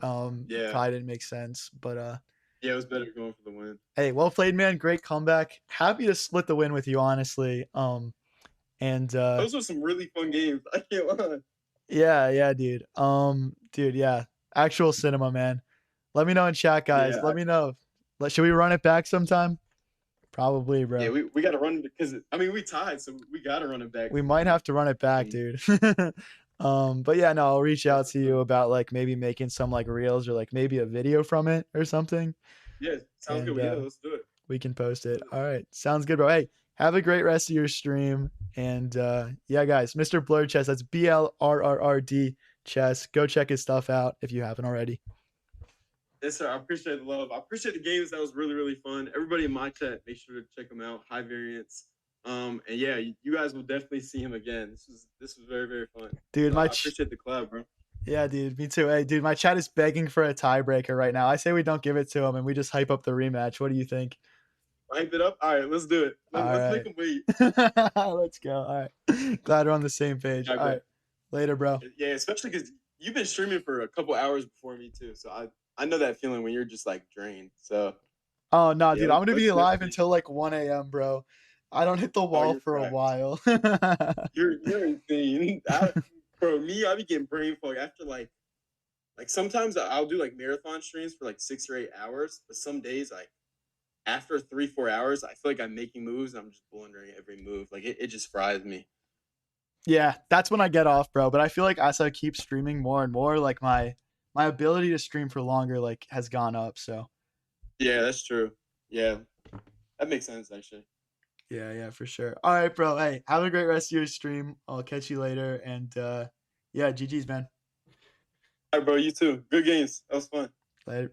Yeah, Probably didn't make sense. But yeah, it was better going for the win. hey, well played, man. Great comeback. Happy to split the win with you, honestly. And Those were some really fun games. I can't lie. yeah, dude. Dude, yeah. Actual cinema, man. Let me know in chat, guys. Yeah, Let me know. Should we run it back sometime? Probably, yeah, bro. we got to run because I mean we tied, so we got to run it back We might sometime. have to run it back, Um, dude. But yeah, no, I'll reach yeah, out to you about like maybe making some like reels or like maybe a video from it or something, yeah, sounds and good. Yeah, let's do it. we can post it. All right, sounds good, bro. Hey, have a great rest of your stream, and yeah, guys, Mr. Blrrrd Chess. That's BLRRRD Chess. Go check his stuff out if you haven't already. Yes, sir. I appreciate the love. I appreciate the games. That was really, really fun. Everybody in my chat, make sure to check them out. High variance. And yeah, you guys will definitely see him again. This was very, very fun. Dude, So I appreciate the collab, bro. yeah, dude, me too. Hey, dude, my chat is begging for a tiebreaker right now. I say we don't give it to him and we just hype up the rematch. What do you think? Hype it up. All right, let's do it. All Let's make right. them wait. Let's go. All right. Glad we're on the same page. All All right, right. Later, bro. yeah, especially because you've been streaming for a couple hours before me too. So I know that feeling when you're just like drained. So Oh, no, yeah, dude. I'm going to be let's alive see. until like 1 a.m., bro. I don't hit the Oh, wall you're for a cracked. while. You're insane. Bro, me, I be getting brain fog after like sometimes I'll do like marathon streams for like 6 or 8 hours, but some days like after 3 4 hours, I feel like I'm making moves and I'm just blundering every move. Like it just fries me. Yeah, that's when I get off, bro. But I feel like as I keep streaming more and more, like my ability to stream for longer like has gone up. So Yeah, that's true. Yeah, that makes sense actually. yeah, for sure. All right, bro. Hey, have a great rest of your stream. I'll catch you later. And yeah, GG's, man. All right, bro. You too. Good games. That was fun. Later.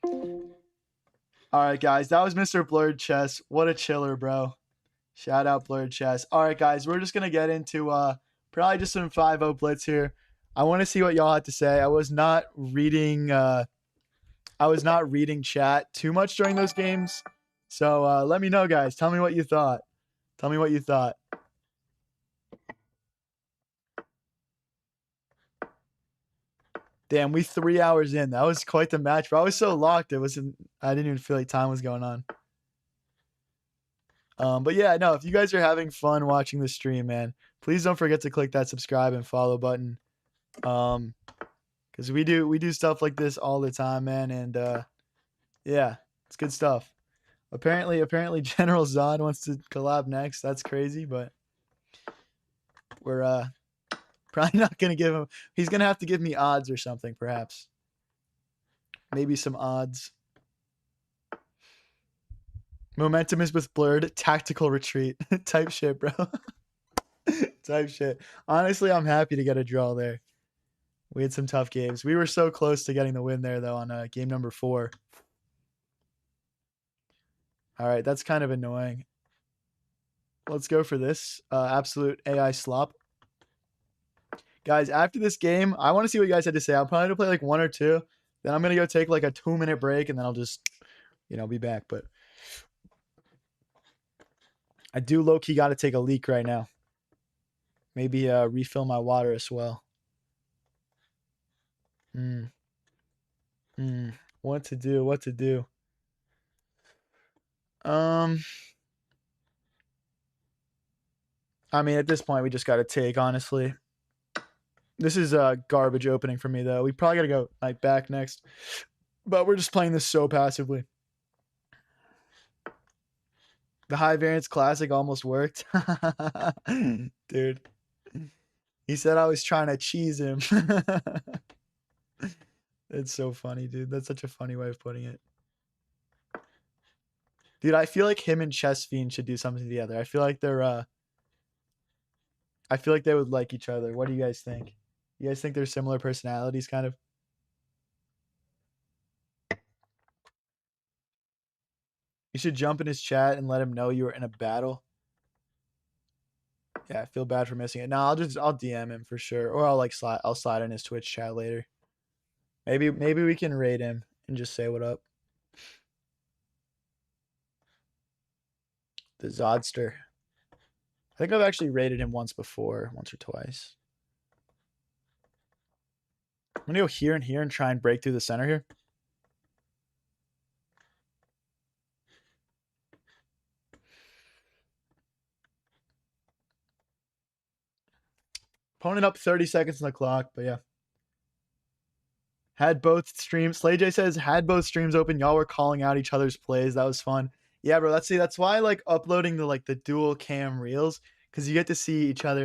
All right, guys. That was Mr. Blrrrd Chess. What a chiller, bro. Shout out Blrrrd Chess. All right, guys. We're just gonna get into probably just some 5-0 blitz here. I want to see what y'all had to say. I was not reading chat too much during those games. So let me know, guys. Tell me what you thought. Tell me what you thought. Damn, we 3 hours in. That was quite the match, bro. I was so locked. I didn't even feel like time was going on. But yeah, no, if you guys are having fun watching the stream, man, please don't forget to click that subscribe and follow button. Because we do stuff like this all the time, man, and yeah, it's good stuff. Apparently General Zod wants to collab next. That's crazy, but we're probably not gonna give him. He's gonna have to give me odds or something, perhaps. Maybe some odds. Momentum is with Blrrrd. Tactical retreat. Type shit, bro. Type shit. Honestly, I'm happy to get a draw there. We had some tough games. We were so close to getting the win there, though, on game number 4. All right, that's kind of annoying. Let's go for this. Absolute AI slop. Guys, after this game, I want to see what you guys had to say. I'm probably going to play like 1 or 2. Then I'm going to go take like a 2-minute break, and then I'll just, be back. But I do low-key got to take a leak right now. Maybe refill my water as well. What to do? What to do? I mean, at this point, we just got to take, honestly. This is a garbage opening for me, though. We probably got to go knight back next. But we're just playing this so passively. The high variance classic almost worked. Dude. He said I was trying to cheese him. It's so funny, dude. That's such a funny way of putting it. Dude, I feel like him and Chess Fiend should do something together. I feel like they're I feel like they would like each other. What do you guys think? You guys think they're similar personalities, kind of? You should jump in his chat and let him know you were in a battle. Yeah, I feel bad for missing it. No, I'll DM him for sure. Or I'll slide in his Twitch chat later. Maybe we can raid him and just say what up. The Zodster. I think I've actually raided him once before, once or twice. I'm gonna go here and try and break through the center here. Opponent up 30 seconds on the clock, but yeah. Had both streams. SlayJ says had both streams open. Y'all were calling out each other's plays. That was fun. Yeah, bro. That's why I like uploading the dual cam reels, because you get to see each other,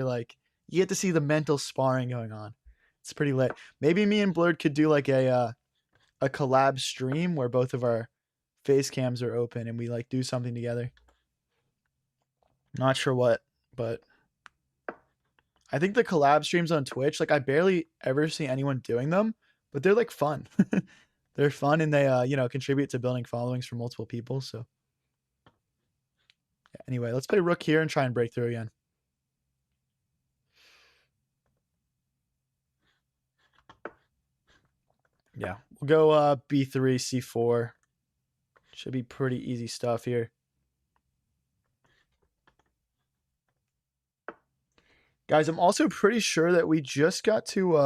you get to see the mental sparring going on. It's pretty lit. Maybe me and Blrrrd could do like a collab stream where both of our face cams are open and we like do something together. Not sure what, but I think the collab streams on Twitch, like I barely ever see anyone doing them, but they're like fun. They're fun and they contribute to building followings for multiple people. So yeah, anyway, let's play rook here and try and break through again. Yeah, we'll go b3, c4. Should be pretty easy stuff here. Guys, I'm also pretty sure that we just got to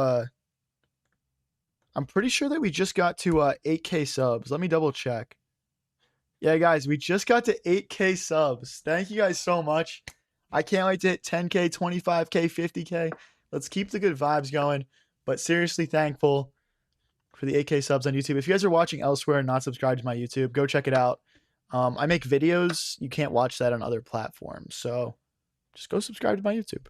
I'm pretty sure that we just got to 8K subs. Let me double check. Yeah, guys, we just got to 8K subs. Thank you guys so much. I can't wait to hit 10K, 25K, 50K. Let's keep the good vibes going. But seriously thankful for the 8K subs on YouTube. If you guys are watching elsewhere and not subscribed to my YouTube, go check it out. I make videos. You can't watch that on other platforms. So just go subscribe to my YouTube.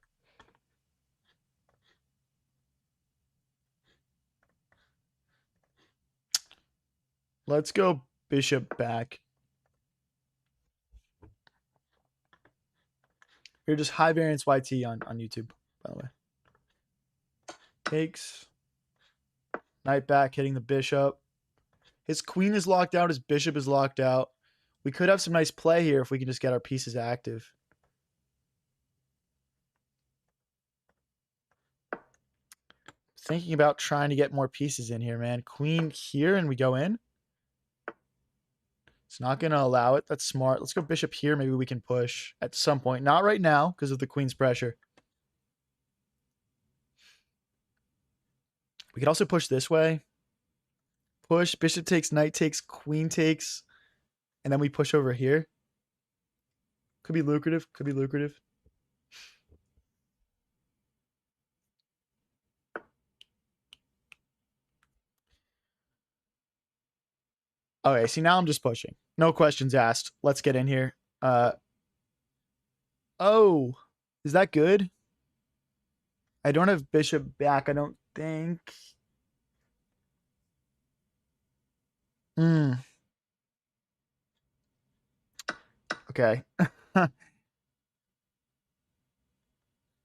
Let's go bishop back. You're just high variance YT on YouTube, by the way. Takes. Knight back, hitting the bishop. His queen is locked out. His bishop is locked out. We could have some nice play here if we can just get our pieces active. Thinking about trying to get more pieces in here, man. Queen here and we go in. It's not going to allow it. That's smart. Let's go bishop here. Maybe we can push at some point. Not right now because of the queen's pressure. We could also push this way. Push. Bishop takes, knight takes, queen takes. And then we push over here. Could be lucrative. Could be lucrative. Okay, see, now I'm just pushing. No questions asked. Let's get in here. Oh, is that good? I don't have bishop back, I don't think. Okay. I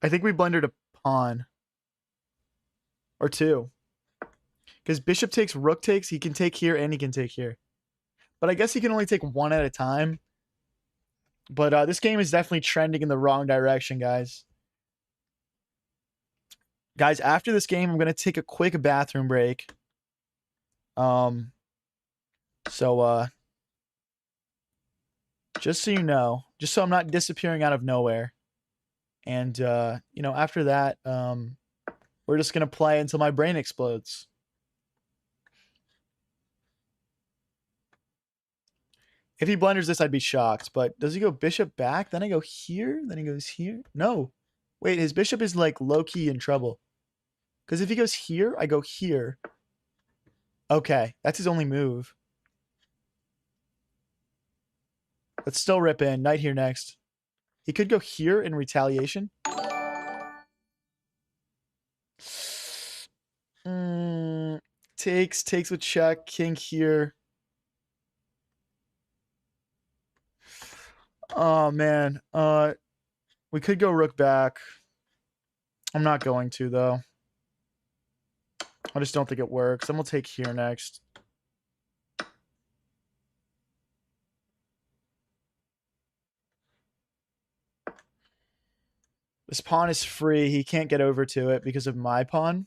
think we blundered a pawn. Or two. Because bishop takes, rook takes. He can take here and he can take here. But I guess he can only take one at a time. But this game is definitely trending in the wrong direction, guys. Guys, after this game, I'm going to take a quick bathroom break. So just so you know, just so I'm not disappearing out of nowhere. And, you know, after that, we're just going to play until my brain explodes. If he blunders this, I'd be shocked. But does he go bishop back? Then I go here? Then he goes here? No. Wait, his bishop is like low-key in trouble. Because if he goes here, I go here. Okay, that's his only move. Let's still rip in. Knight here next. He could go here in retaliation. Takes with check. King here. Oh, man. We could go rook back. I'm not going to, though. I just don't think it works. Then we'll take here next. This pawn is free. He can't get over to it because of my pawn.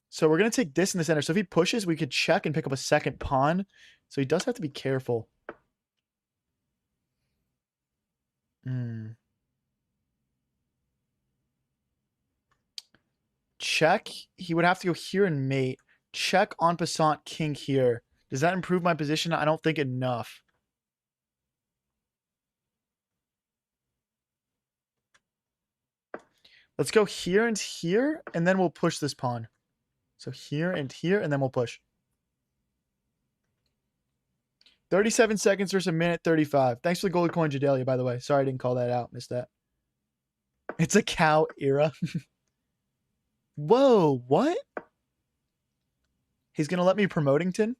So we're going to take this in the center. So if he pushes, we could check and pick up a second pawn. So he does have to be careful. Check. He would have to go here and mate. Check en passant king here. Does that improve my position? I don't think enough. Let's go here, and then we'll push this pawn. So here, and then we'll push. 37 seconds versus a minute 35. Thanks for the gold coin, Jadelia, by the way. Sorry I didn't call that out. Missed that. It's a cow era. Whoa, what? He's going to let me Promotington?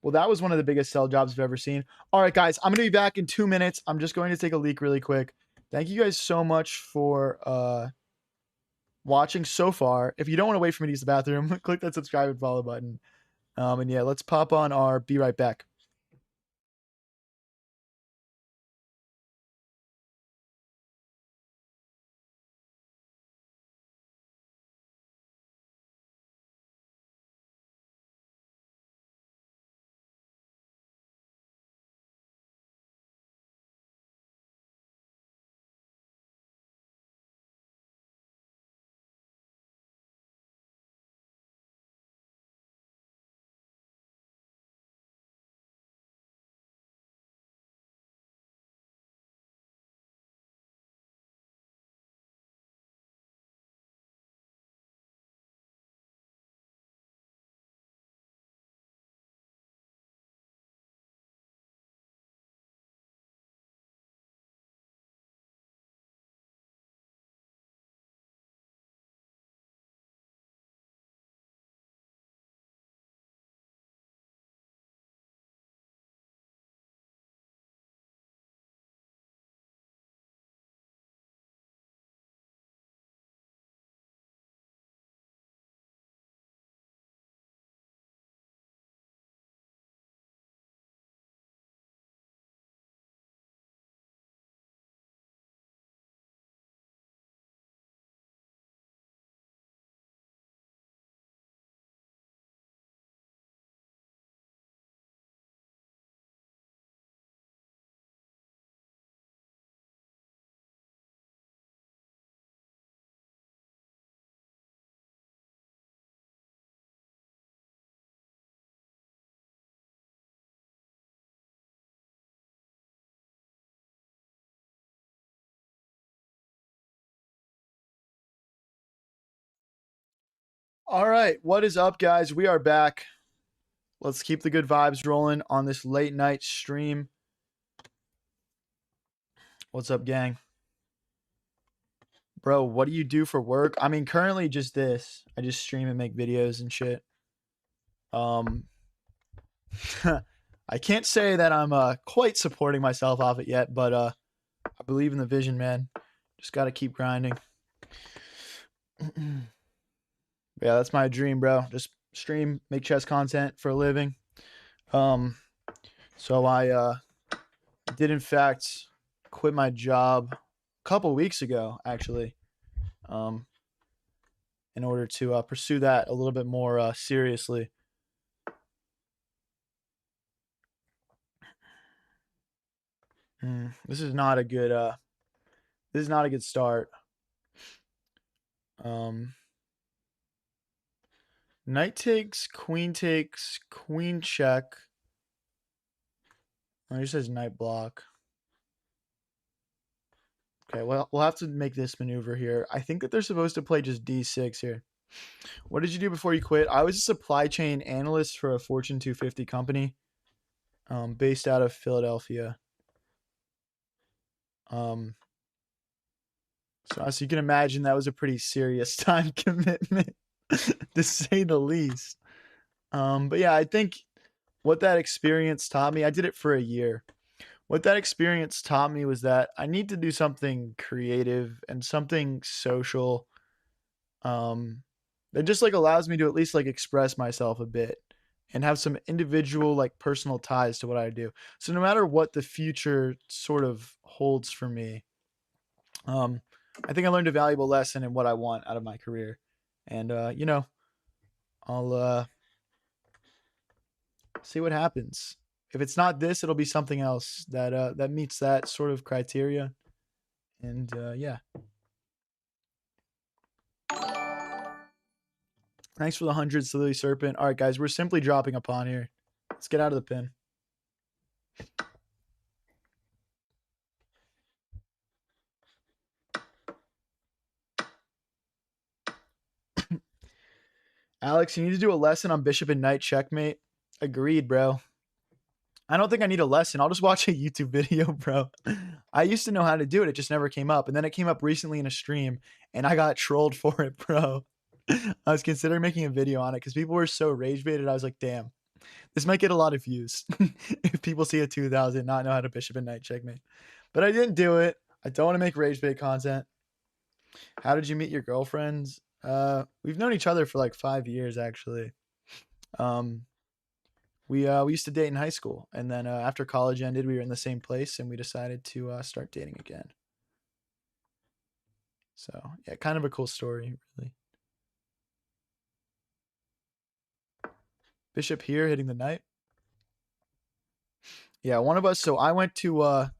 Well, that was one of the biggest sell jobs I've ever seen. All right, guys, I'm going to be back in 2 minutes. I'm just going to take a leak really quick. Thank you guys so much for watching so far. If you don't want to wait for me to use the bathroom, click that subscribe and follow button. And yeah, let's pop on our Be Right Back. All right, what is up, guys? We are back. Let's keep the good vibes rolling on this late night stream. What's up, gang? Bro, what do you do for work? I mean, currently just this. I just stream and make videos and shit. I can't say that I'm quite supporting myself off it yet, but I believe in the vision, man. Just got to keep grinding. Yeah, that's my dream, bro. Just stream, make chess content for a living. So I did in fact quit my job a couple weeks ago, actually, um, in order to pursue that a little bit more seriously. This is not a good. This is not a good start. Um, Knight takes, queen check. Oh, he says knight block. Okay, well, we'll have to make this maneuver here. I think that they're supposed to play just d6 here. What did you do before you quit? I was a supply chain analyst for a Fortune 250 company, based out of Philadelphia. So as you can imagine, that was a pretty serious time commitment, to say the least. But yeah, I think what that experience taught me, I did it for a year. What that experience taught me was that I need to do something creative and something social, that just like allows me to at least like express myself a bit and have some individual like personal ties to what I do. So no matter what the future sort of holds for me, um, I think I learned a valuable lesson in what I want out of my career. And I'll see what happens. If it's not this, it'll be something else that meets that sort of criteria. And yeah. Thanks for the 100, Silly Serpent. All right, guys, we're simply dropping a pawn here. Let's get out of the pin. Alex, you need to do a lesson on bishop and knight checkmate. Agreed, bro. I don't think I need a lesson. I'll just watch a YouTube video, bro. I used to know how to do it. It just never came up. And then it came up recently in a stream, and I got trolled for it, bro. I was considering making a video on it because people were so rage baited. I was like, damn, this might get a lot of views if people see a 2000 not know how to bishop and knight checkmate. But I didn't do it. I don't want to make rage bait content. How did you meet your girlfriends? We've known each other for like 5 years, actually. We used to date in high school, and then after college ended, we were in the same place, and we decided to start dating again. So yeah, kind of a cool story, really. Bishop here hitting the knight. Yeah, one of us. So I went to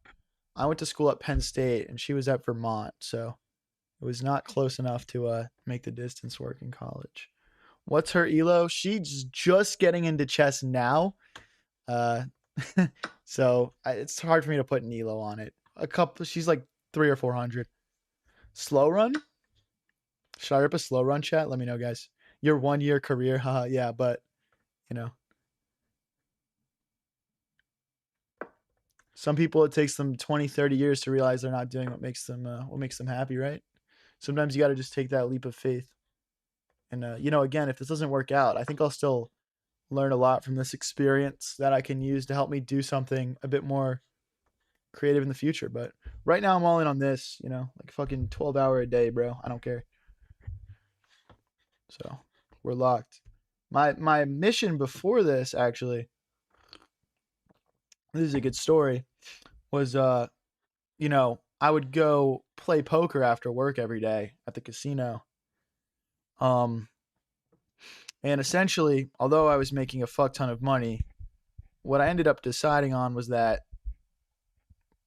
school at Penn State, and she was at Vermont, so it was not close enough to make the distance work in college. What's her elo? She's just getting into chess now. So it's hard for me to put an elo on it. She's like 300 or 400. Slow run? Should I rip a slow run, chat? Let me know, guys. Your 1 year career, haha, yeah, but you know, some people it takes them 20, 30 years to realize they're not doing what makes them happy, right? Sometimes you got to just take that leap of faith. And again, if this doesn't work out, I think I'll still learn a lot from this experience that I can use to help me do something a bit more creative in the future. But right now I'm all in on this, like fucking 12-hour a day, bro. I don't care. So we're locked. My mission before this, actually, this is a good story, was I would go play poker after work every day at the casino. And essentially, although I was making a fuck ton of money, what I ended up deciding on was that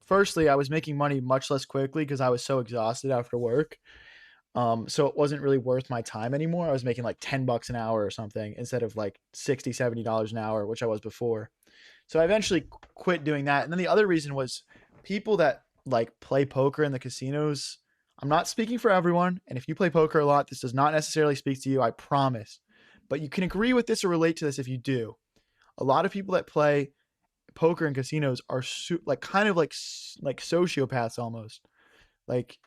firstly, I was making money much less quickly because I was so exhausted after work. So it wasn't really worth my time anymore. I was making like $10 an hour or something instead of like $60, $70 an hour, which I was before. So I eventually quit doing that. And then the other reason was people that like play poker in the casinos. I'm not speaking for everyone. And if you play poker a lot, this does not necessarily speak to you, I promise. But you can agree with this or relate to this if you do. A lot of people that play poker in casinos are kind of like sociopaths almost. Like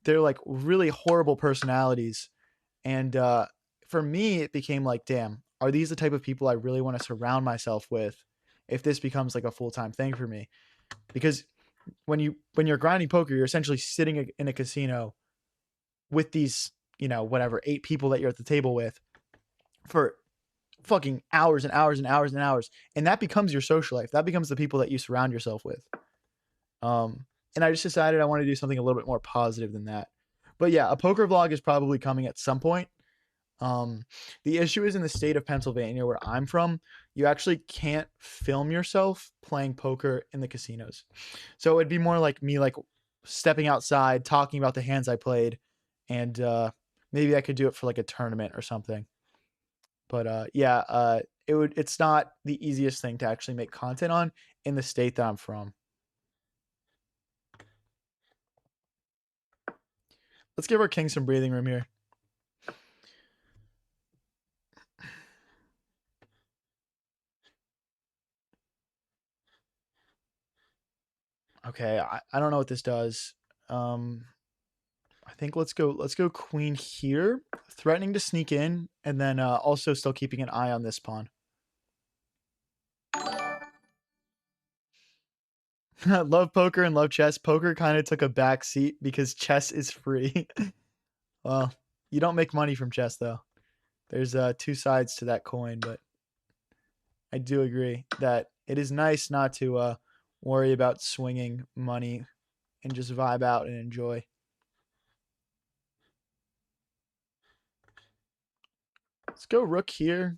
they're like really horrible personalities. And for me, it became like, damn, are these the type of people I really want to surround myself with if this becomes like a full-time thing for me? Because when you're grinding poker, you're essentially sitting in a casino with these, whatever, 8 people that you're at the table with for fucking hours and hours and hours and hours. And that becomes your social life. That becomes the people that you surround yourself with. And I just decided I want to do something a little bit more positive than that. But yeah, a poker vlog is probably coming at some point. The issue is in the state of Pennsylvania where I'm from, you actually can't film yourself playing poker in the casinos. So it'd be more like me like stepping outside, talking about the hands I played, and maybe I could do it for like a tournament or something. But yeah, it's not the easiest thing to actually make content on in the state that I'm from. Let's give our king some breathing room here. Okay, I don't know what this does. I think let's go queen here, threatening to sneak in, and then also still keeping an eye on this pawn. Love poker and love chess. Poker kind of took a back seat because chess is free. Well, you don't make money from chess though. There's two sides to that coin, but I do agree that it is nice not to worry about swinging money and just vibe out and enjoy. Let's go rook here.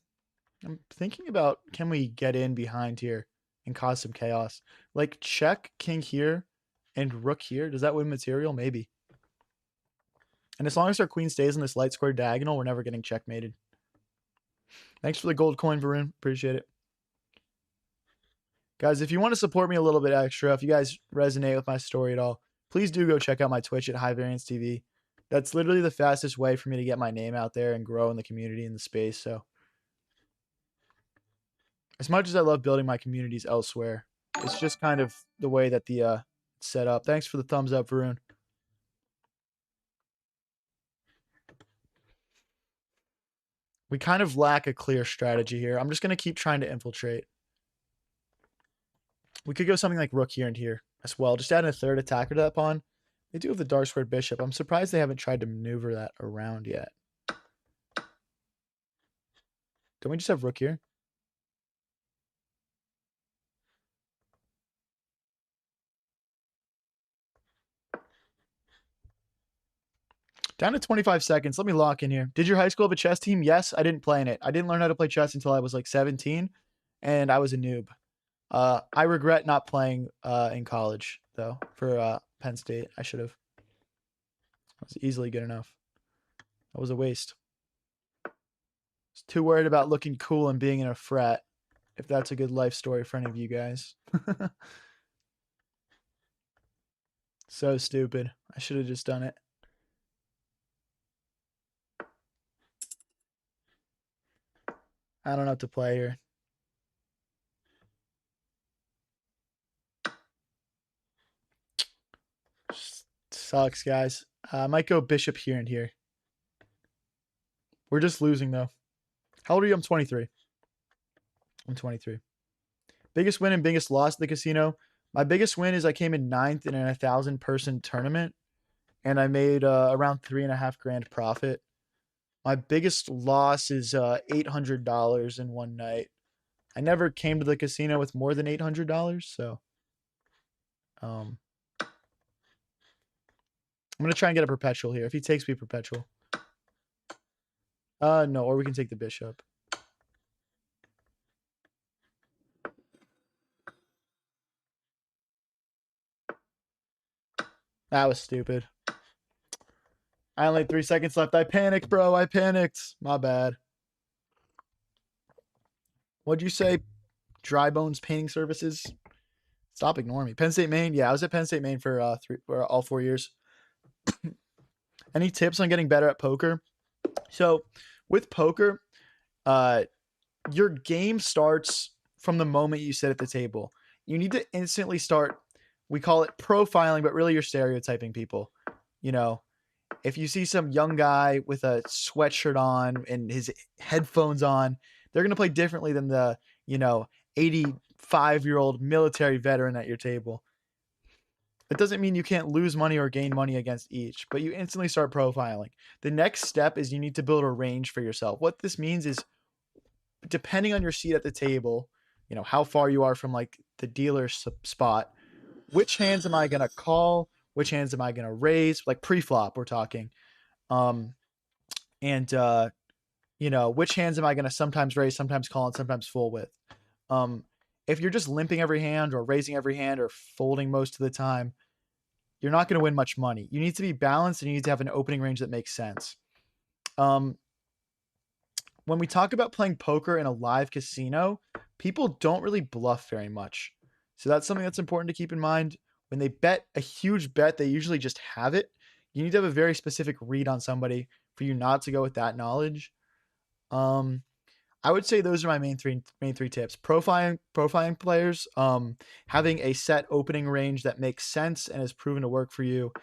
I'm thinking about, can we get in behind here and cause some chaos? Like check king here and rook here. Does that win material? Maybe. And as long as our queen stays in this light square diagonal, we're never getting checkmated. Thanks for the gold coin, Varun. Appreciate it. Guys, if you want to support me a little bit extra, if you guys resonate with my story at all, please do go check out my Twitch at High Variance TV. That's literally the fastest way for me to get my name out there and grow in the community and the space. So as much as I love building my communities elsewhere, it's just kind of the way that the set up. Thanks for the thumbs up, Varun. We kind of lack a clear strategy here. I'm just going to keep trying to infiltrate. We could go something like rook here and here as well. Just add a third attacker to that pawn. They do have the dark squared bishop. I'm surprised they haven't tried to maneuver that around yet. Don't we just have rook here? Down to 25 seconds. Let me lock in here. Did your high school have a chess team? Yes, I didn't play in it. I didn't learn how to play chess until I was like 17, and I was a noob. I regret not playing in college, though, for Penn State. I should have. I was easily good enough. That was a waste. I was too worried about looking cool and being in a frat, if that's a good life story for any of you guys. So stupid. I should have just done it. I don't know what to play here. Sucks, guys. I might go bishop here and here. We're just losing, though. How old are you? I'm 23. I'm 23. Biggest win and biggest loss at the casino. My biggest win is I came in 9th in a 1,000-person tournament, and I made around $3.5 grand profit. My biggest loss is $800 in one night. I never came to the casino with more than $800, so I'm gonna try and get a perpetual here. If he takes me perpetual, no, or we can take the bishop. That was stupid. I only had 3 seconds left. I panicked, bro. I panicked. My bad. What'd you say? Dry Bones Painting Services? Stop ignoring me. Penn State, Maine. Yeah, I was at Penn State, Maine for all 4 years. Any tips on getting better at poker? So with poker, your game starts from the moment you sit at the table. You need to instantly start, we call it profiling, but really you're stereotyping people. You know, if you see some young guy with a sweatshirt on and his headphones on, they're going to play differently than the, 85-year-old military veteran at your table. It doesn't mean you can't lose money or gain money against each, but you instantly start profiling. The next step is you need to build a range for yourself. What this means is depending on your seat at the table, you know, how far you are from like the dealer spot, which hands am I going to call? Which hands am I going to raise? Like pre-flop, we're talking. And you know, which hands am I going to sometimes raise, sometimes call, and sometimes full with? Um, if you're just limping every hand or raising every hand or folding most of the time, you're not going to win much money. You need to be balanced and you need to have an opening range that makes sense. When we talk about playing poker in a live casino, people don't really bluff very much. So that's something that's important to keep in mind. When they bet a huge bet, they usually just have it. You need to have a very specific read on somebody for you not to go with that knowledge. I would say those are my main three tips. Profiling players, having a set opening range that makes sense and has proven to work for you,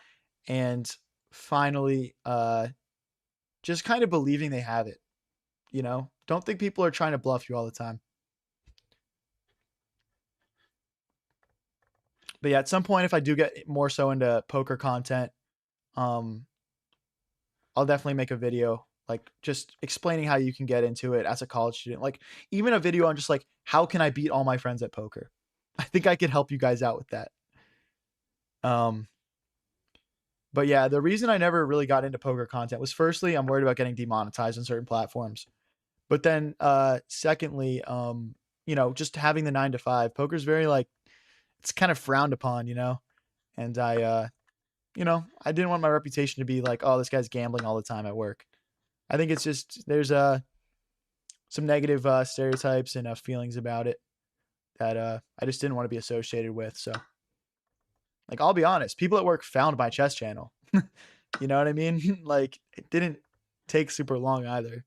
and finally, just kind of believing they have it. You know, don't think people are trying to bluff you all the time. But yeah, at some point, if I do get more so into poker content, um, I'll definitely make a video like just explaining how you can get into it as a college student. Like even a video on just like how can I beat all my friends at poker. I think I could help you guys out with that. Um, but yeah, the reason I never really got into poker content was firstly, I'm worried about getting demonetized on certain platforms. But then secondly, you know, just having the 9 to 5, poker's very like it's kind of frowned upon, you know. And you know, I didn't want my reputation to be like, oh, this guy's gambling all the time at work. I think it's just there's some negative stereotypes and feelings about it that I just didn't want to be associated with. So, like, I'll be honest, people at work found my chess channel. You know what I mean? Like, it didn't take super long either.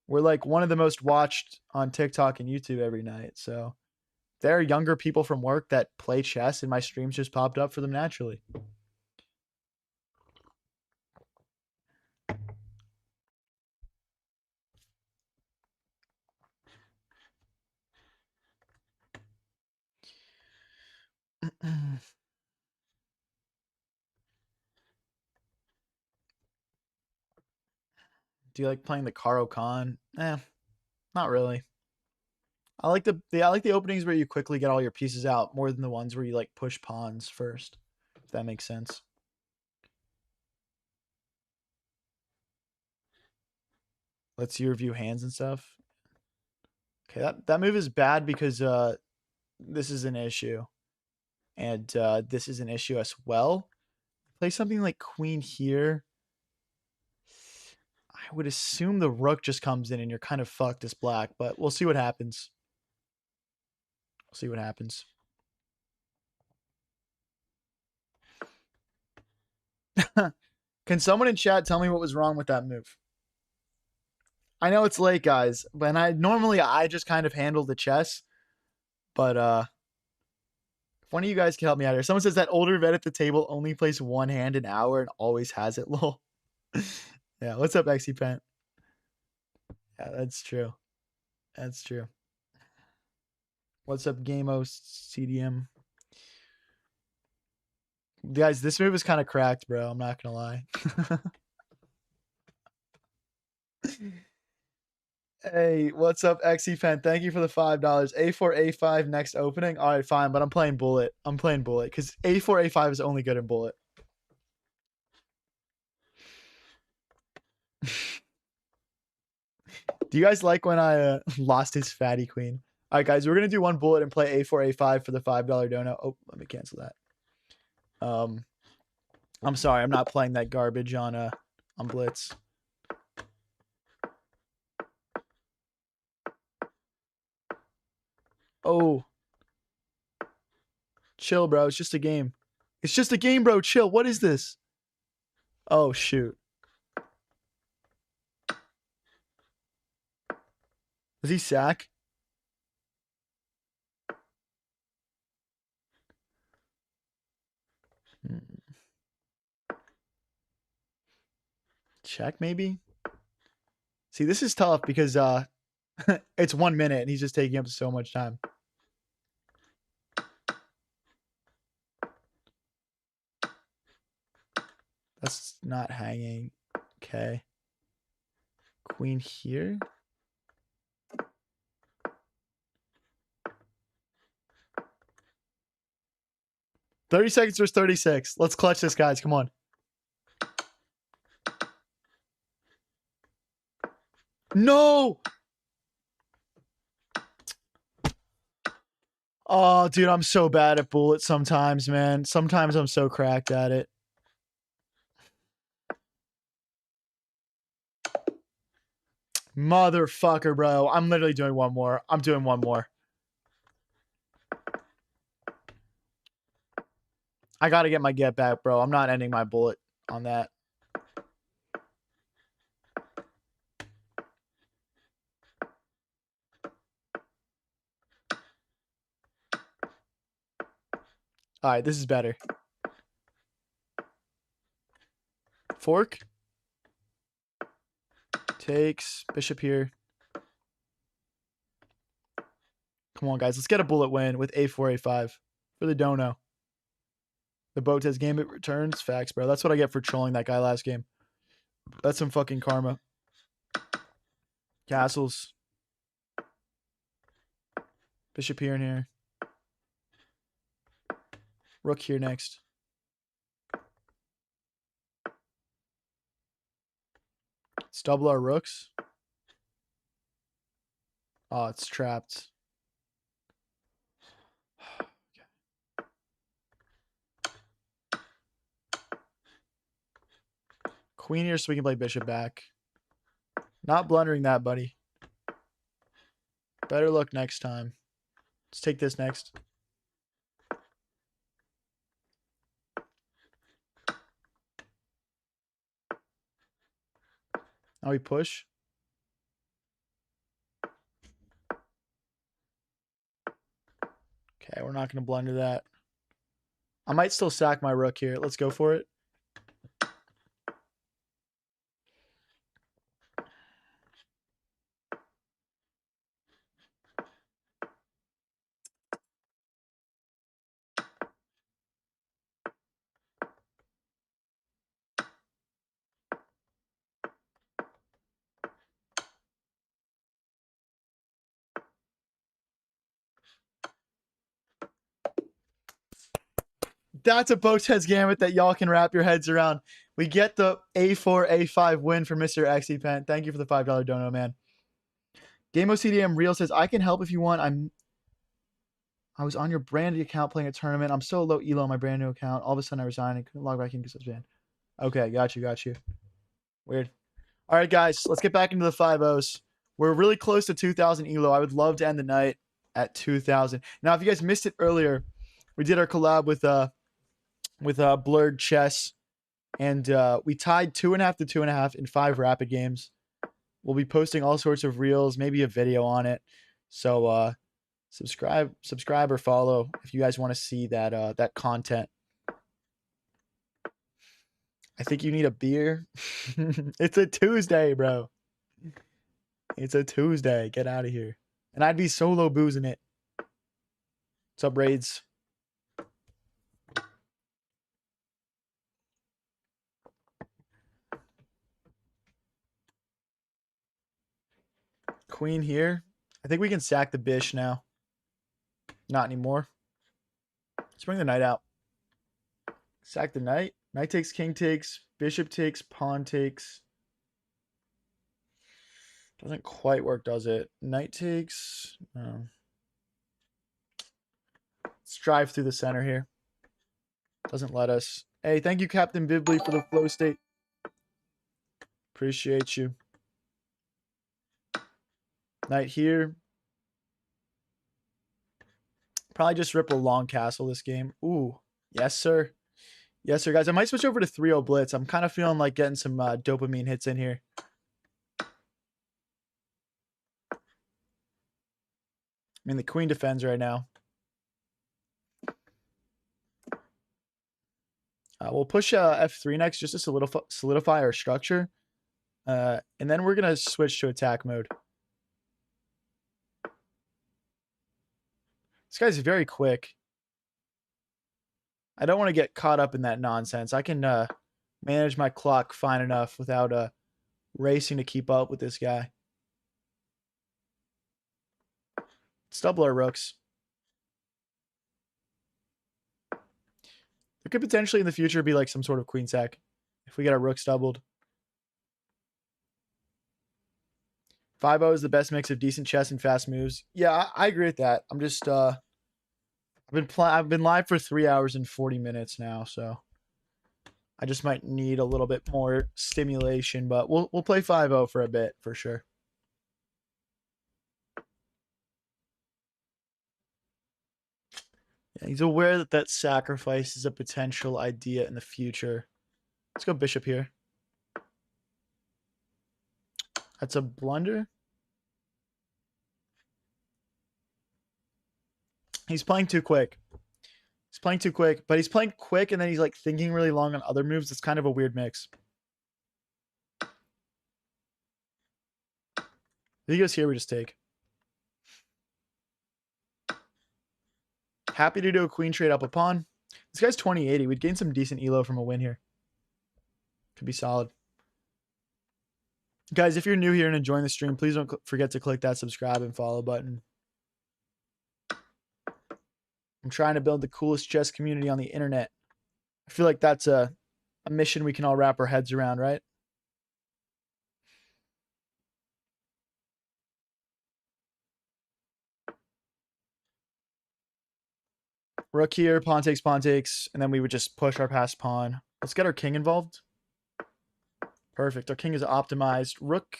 We're like one of the most watched on TikTok and YouTube every night. So, there are younger people from work that play chess, and my streams just popped up for them naturally. Do you like playing the Caro Khan? Not really. I like the openings where you quickly get all your pieces out more than the ones where you like push pawns first. If that makes sense. Let's you review hands and stuff. Okay, that move is bad because this is an issue. And this is an issue as well. Play something like queen here. I would assume the rook just comes in and you're kind of fucked as black, but we'll see what happens. We'll see what happens. Can someone in chat tell me what was wrong with that move? I know it's late, guys, but I just kind of handle the chess. But if one of you guys can help me out here. Someone says that older vet at the table only plays one hand an hour and always has it. Lol. Yeah, what's up, XC Pent? Yeah, that's true. That's true. What's up, Gameo CDM? Guys, this move is kind of cracked, bro. I'm not gonna lie. Hey, what's up, XE fan? Thank you for the $5. A4, A5 next opening. All right, fine, but I'm playing bullet. I'm playing bullet because A4, A5 is only good in bullet. Do you guys like when I lost his fatty queen? All right, guys, we're gonna do one bullet and play A4, A5 for the $5 dono. Oh, let me cancel that. I'm sorry, I'm not playing that garbage on Blitz. Oh. Chill, bro. It's just a game. It's just a game, bro. Chill. What is this? Oh, shoot. Was he sack? Check, maybe? See, this is tough because it's 1 minute and he's just taking up so much time. That's not hanging. Okay. Queen here. $30 seconds versus 36. Let's clutch this, guys. Come on. No! Oh, dude, I'm so bad at bullets sometimes, man. Sometimes I'm so cracked at it. Motherfucker, bro. I'm literally doing one more. I'm doing one more. I got to get my get back, bro. I'm not ending my bullet on that. All right, this is better. Fork. Takes. Bishop here. Come on, guys. Let's get a bullet win with A4, A5 for the dono. The Botez gambit returns. Facts, bro. That's what I get for trolling that guy last game. That's some fucking karma. Castles. Bishop here and here. Rook here next. Let's double our rooks. Oh, it's trapped. Queen here so we can play bishop back. Not blundering that, buddy. Better luck next time. Let's take this next. Now we push. Okay, we're not going to blunder that. I might still sack my rook here. Let's go for it. That's a Botez gambit that y'all can wrap your heads around. We get the A4, A5 win for Mr. XePen. Thank you for the $5 dono, man. Game CDM Real says, I can help if you want. I was on your branded account playing a tournament. I'm so low elo on my brand new account. All of a sudden I resigned and couldn't log back in because I was banned. Okay, got you. Weird. All right, guys, let's get back into the 5-0s. We're really close to 2,000 elo. I would love to end the night at 2,000. Now, if you guys missed it earlier, we did our collab with Blrrrd Chess, and we tied 2.5 to 2.5 in 5 rapid games. We'll be posting all sorts of reels, maybe a video on it. So subscribe or follow if you guys want to see that content. I think you need a beer. It's a Tuesday, bro. It's a Tuesday. Get out of here. And I'd be solo boozing it. What's up, Raids? Queen here. I think we can sack the bish now. Not anymore. Let's bring the knight out. Sack the knight. Knight takes, king takes, bishop takes, pawn takes. Doesn't quite work, does it? Knight takes. No. Let's drive through the center here. Doesn't let us. Hey, thank you, Captain Bibley, for the flow state. Appreciate you. Knight here. Probably just rip a long castle this game. Ooh, yes, sir. Yes, sir, guys. I might switch over to 3-0 Blitz. I'm kind of feeling like getting some dopamine hits in here. I mean, the queen defends right now. We'll push F3 next just to solidify our structure. And then we're going to switch to attack mode. This guy's very quick. I don't want to get caught up in that nonsense. I can manage my clock fine enough without racing to keep up with this guy. Let's double our rooks. There could potentially in the future be like some sort of queen sack if we get our rooks doubled. 5-0 is the best mix of decent chess and fast moves. Yeah, I agree with that. I'm just I've been live for 3 hours and 40 minutes now, so I just might need a little bit more stimulation, but we'll play 5-0 for a bit for sure. Yeah, he's aware that that sacrifice is a potential idea in the future. Let's go bishop here. That's a blunder. He's playing too quick. He's playing too quick, but he's playing quick and then he's like thinking really long on other moves. It's kind of a weird mix. If he goes here, we just take. Happy to do a queen trade up a pawn. This guy's 2080. We'd gain some decent elo from a win here. Could be solid. Guys, if you're new here and enjoying the stream, please don't forget to click that subscribe and follow button. I'm trying to build the coolest chess community on the internet. I feel like that's a mission we can all wrap our heads around, right? Rook here, pawn takes, and then we would just push our passed pawn. Let's get our king involved. Perfect. Our king is optimized. Rook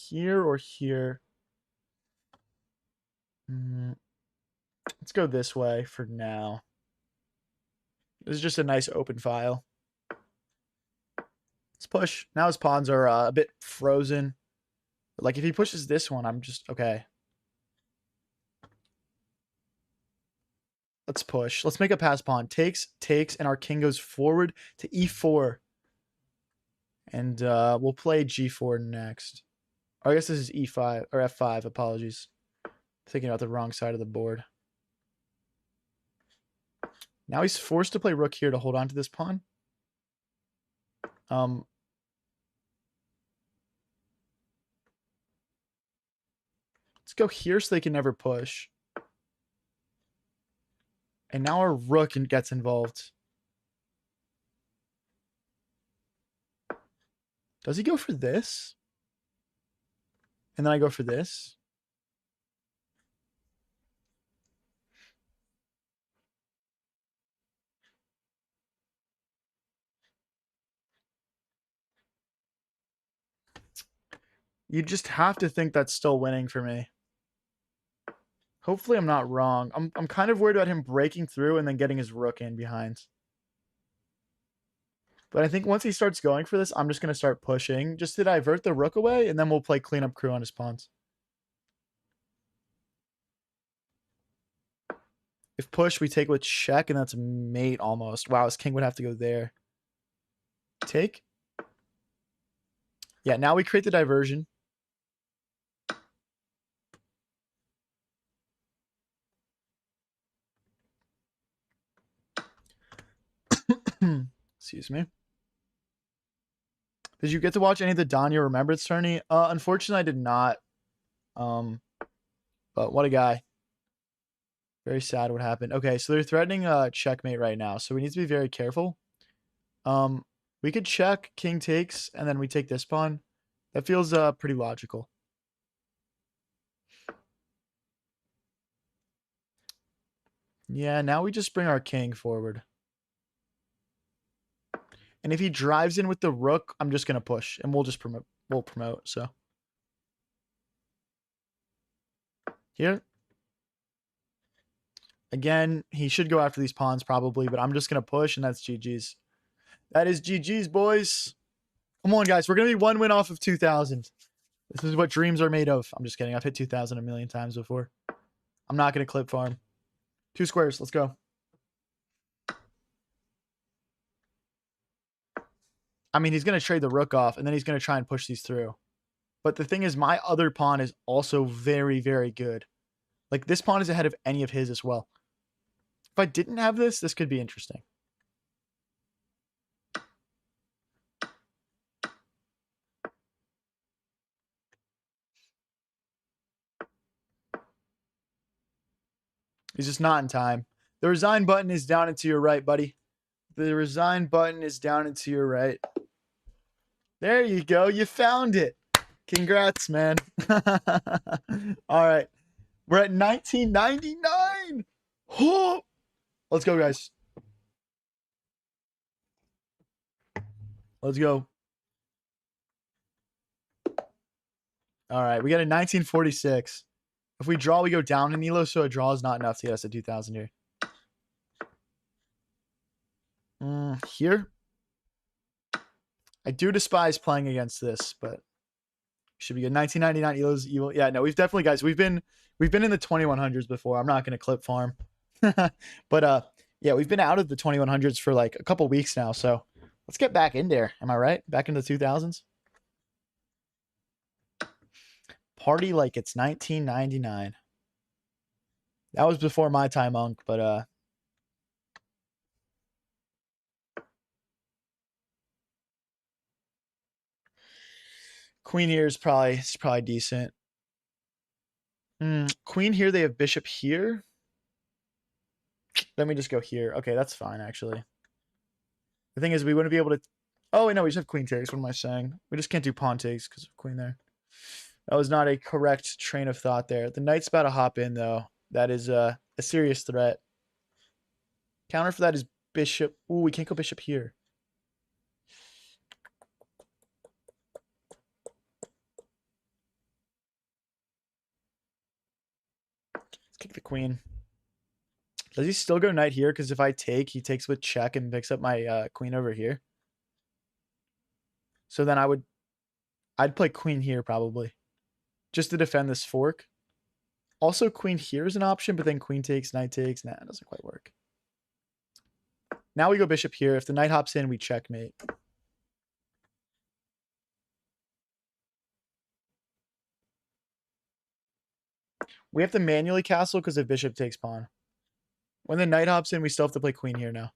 here or here? Let's go this way for now. This is just a nice open file. Let's push. Now his pawns are a bit frozen. Like if he pushes this one, I'm just okay. Let's push. Let's make a pass pawn. Takes, and our king goes forward to e4. And we'll play g4 next. Or I guess this is e5 or f5. Apologies. Thinking about the wrong side of the board. Now he's forced to play rook here to hold on to this pawn. Let's go here so they can never push. And now our rook gets involved. Does he go for this? And then I go for this? You just have to think that's still winning for me. Hopefully I'm not wrong. I'm kind of worried about him breaking through and then getting his rook in behind. But I think once he starts going for this, I'm just going to start pushing just to divert the rook away, and then we'll play cleanup crew on his pawns. If push, we take with check, and that's mate almost. Wow, his king would have to go there. Take. Yeah, now we create the diversion. Excuse me. Did you get to watch any of the Danya Remembrance tourney? Unfortunately, I did not. But what a guy. Very sad what happened. Okay, so they're threatening checkmate right now, so we need to be very careful. We could check, king takes, and then we take this pawn. That feels pretty logical. Yeah, now we just bring our king forward. And if he drives in with the rook, I'm just going to push, and we'll just promote. We'll promote, so. Here. Again, he should go after these pawns probably, but I'm just going to push, and that's GG's. That is GG's, boys. Come on, guys. We're going to be one win off of 2,000. This is what dreams are made of. I'm just kidding. I've hit 2,000 a million times before. I'm not going to clip farm. 2 squares. Let's go. I mean, he's going to trade the rook off, and then he's going to try and push these through. But the thing is, my other pawn is also very, very good. Like, this pawn is ahead of any of his as well. If I didn't have this, this could be interesting. He's just not in time. The resign button is down and to your right, buddy. The resign button is down and to your right. There you go. You found it. Congrats, man. All right. We're at 1999. Oh, let's go, guys. Let's go. All right. We got a 1946. If we draw, we go down in Elo, so a draw is not enough to get us to 2000 here. Here. I do despise playing against this, but should be good. 1999 Elo's evil. Yeah, no, we've definitely, guys, we've been in the 2100s before. I'm not going to clip farm. But yeah, we've been out of the 2100s for like a couple weeks now, so let's get back in there. Am I right? Back into the 2000s. Party like it's 1999. That was before my time, Unk, but queen here is probably decent. Queen here, they have bishop here. Let me just go here. Okay, that's fine, actually. The thing is, we wouldn't be able to... Oh, wait, no, we just have queen takes. What am I saying? We just can't do pawn takes because of queen there. That was not a correct train of thought there. The knight's about to hop in, though. That is a serious threat. Counter for that is bishop. Ooh, we can't go bishop here. Let's kick the queen. Does he still go knight here? Because if I take, he takes with check and picks up my queen over here. So then I'd play queen here probably. Just to defend this fork. Also, queen here is an option, but then queen takes, knight takes. Nah, it doesn't quite work. Now we go bishop here. If the knight hops in, we checkmate. We have to manually castle because if bishop takes pawn. When the knight hops in, we still have to play queen here now.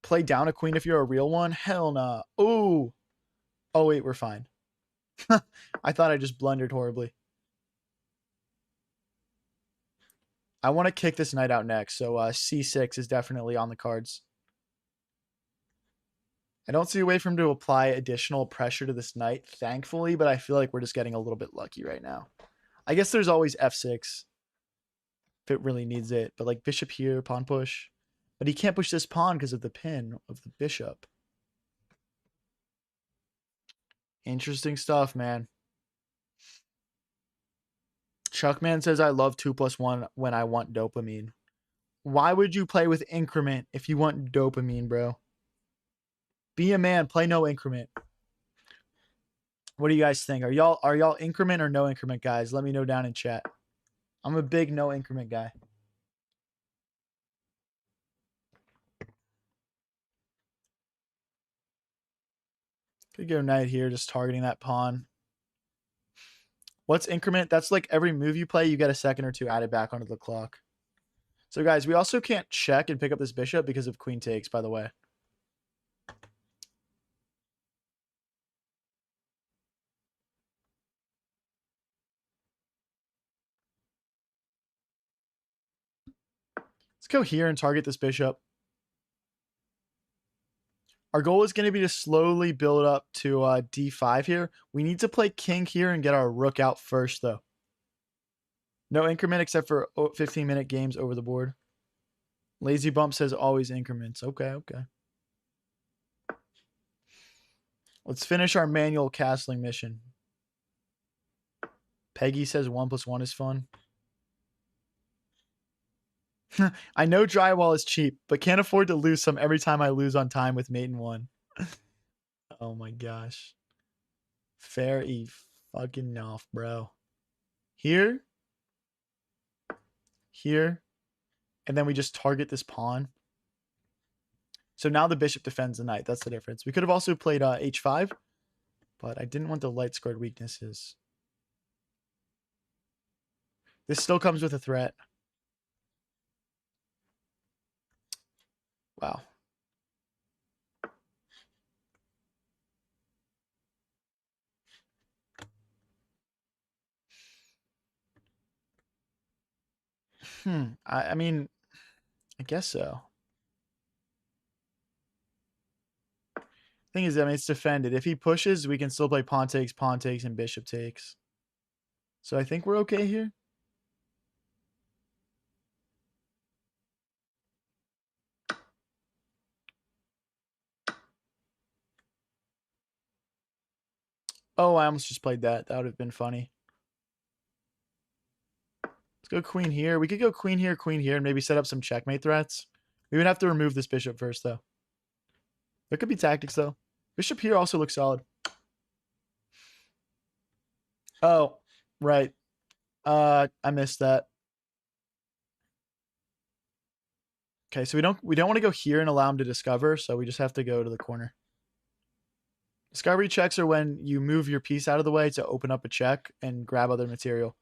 Play down a queen if you're a real one? Hell nah. Ooh. Oh, wait, we're fine. I thought I just blundered horribly. I want to kick this knight out next, so c6 is definitely on the cards. I don't see a way for him to apply additional pressure to this knight, thankfully, but I feel like we're just getting a little bit lucky right now. I guess there's always f6 if it really needs it, but like bishop here, pawn push. But he can't push this pawn because of the pin of the bishop. Interesting stuff, man. Chuckman says, I love 2+1 when I want dopamine. Why would you play with increment if you want dopamine, bro? Be a man, play no increment. What do you guys think? Are y'all increment or no increment guys? Let me know down in chat. I'm a big no increment guy. Could go knight here, just targeting that pawn. What's increment? That's like every move you play, you get a second or two added back onto the clock. So guys, we also can't check and pick up this bishop because of queen takes, by the way. Let's go here and target this bishop. Our goal is going to be to slowly build up to d5 here. We need to play king here and get our rook out first, though. No increment except for 15-minute games over the board. Lazy Bump says always increments. Okay, okay. Let's finish our manual castling mission. Peggy says 1+1 is fun. I know drywall is cheap, but can't afford to lose some every time I lose on time with mate in one. Oh my gosh. Fair fucking enough, bro. Here. Here. And then we just target this pawn. So now the bishop defends the knight. That's the difference. We could have also played h5, but I didn't want the light squared weaknesses. This still comes with a threat. Wow. I mean, I guess so. Thing is, I mean, it's defended. If he pushes, we can still play pawn takes, and bishop takes. So I think we're okay here. Oh, I almost just played that. That would have been funny. Let's go queen here. We could go queen here, and maybe set up some checkmate threats. We would have to remove this bishop first, though. There could be tactics, though. Bishop here also looks solid. Oh, right. I missed that. Okay, so we don't want to go here and allow him to discover, so we just have to go to the corner. Discovery checks are when you move your piece out of the way to open up a check and grab other material.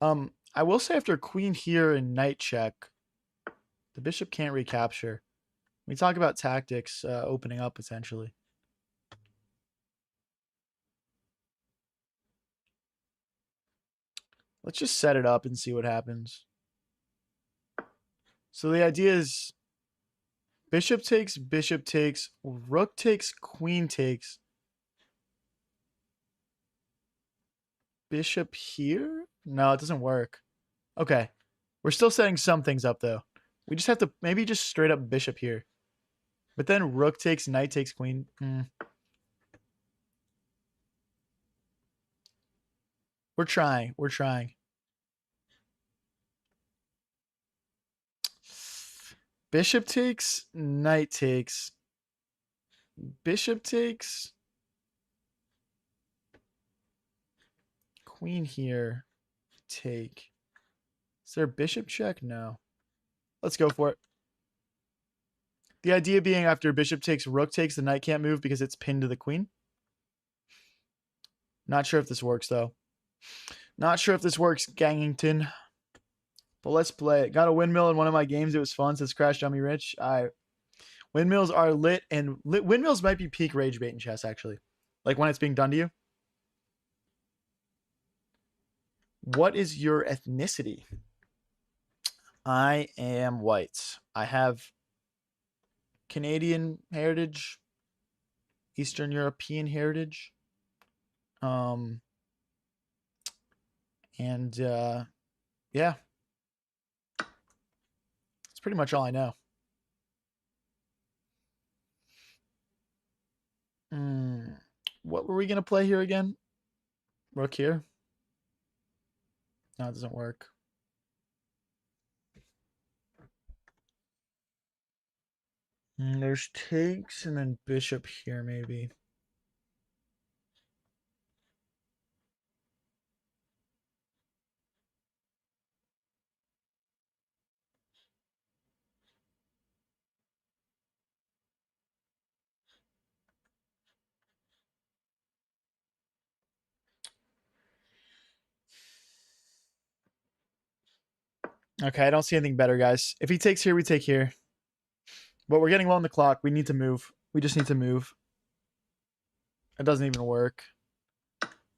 I will say after queen here and knight check, the bishop can't recapture. We talk about tactics opening up potentially. Let's just set it up and see what happens. So the idea is bishop takes, rook takes, queen takes. Bishop here? No, it doesn't work. Okay. We're still setting some things up, though. We just have to maybe just straight up bishop here. But then rook takes, knight takes, queen. We're trying. We're trying. Bishop takes, knight takes. Bishop takes. Queen here. Take. Is there a bishop check? No. Let's go for it. The idea being after bishop takes, rook takes, the knight can't move because it's pinned to the queen. Not sure if this works, though. Not sure if this works, Gangington. But let's play it. Got a windmill in one of my games. It was fun. Says Crash Dummy Rich. Windmills are lit, and windmills might be peak rage bait in chess, actually. Like when it's being done to you. What is your ethnicity? I am white. I have Canadian heritage, Eastern European heritage. And yeah. That's pretty much all I know. What were we going to play here again? Rook here? No, it doesn't work. There's takes and then bishop here, maybe. Okay, I don't see anything better, guys. If he takes here, we take here. But we're getting low on the clock. We need to move. We just need to move. It doesn't even work.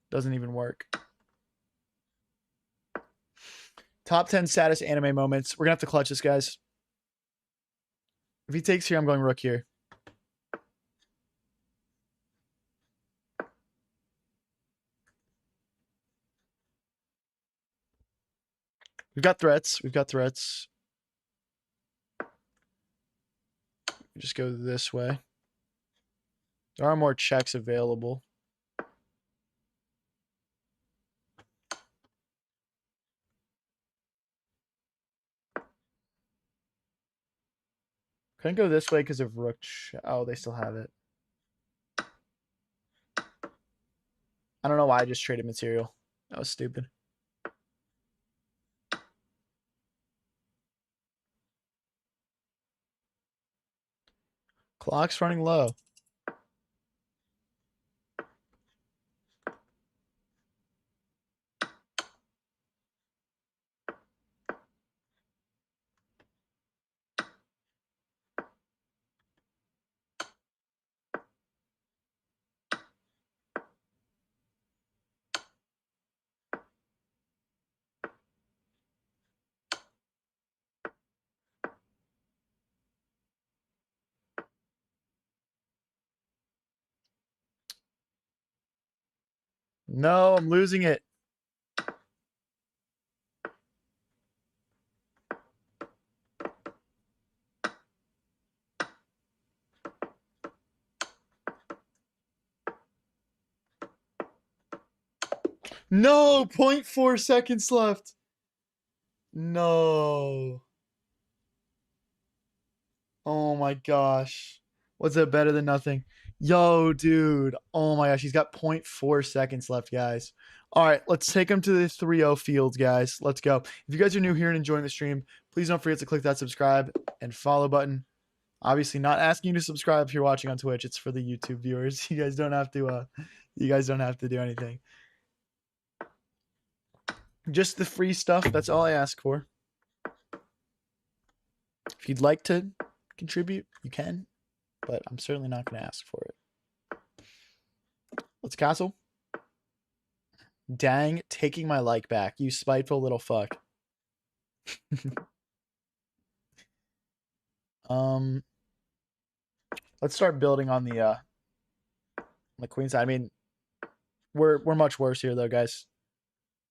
Doesn't even work. Top 10 saddest anime moments. We're going to have to clutch this, guys. If he takes here, I'm going rook here. We've got threats. We've got threats. Just go this way. There are more checks available. Couldn't go this way because of rook. Oh, they still have it. I don't know why I just traded material. That was stupid. Clock's running low. No, I'm losing it. No, 0.4 seconds left. No. Oh my gosh. What's that better than nothing? Yo, dude. Oh my gosh. He's got 0.4 seconds left, guys. All right, let's take him to the 3-0 fields, guys. Let's go. If you guys are new here and enjoying the stream, please don't forget to click that subscribe and follow button. Obviously, not asking you to subscribe if you're watching on Twitch. It's for the YouTube viewers. You guys don't have to do anything. Just the free stuff. That's all I ask for. If you'd like to contribute, you can, but I'm certainly not going to ask for it. Let's castle. Dang, taking my like back, you spiteful little fuck. Let's start building on the queen side. I mean, we're much worse here though, guys.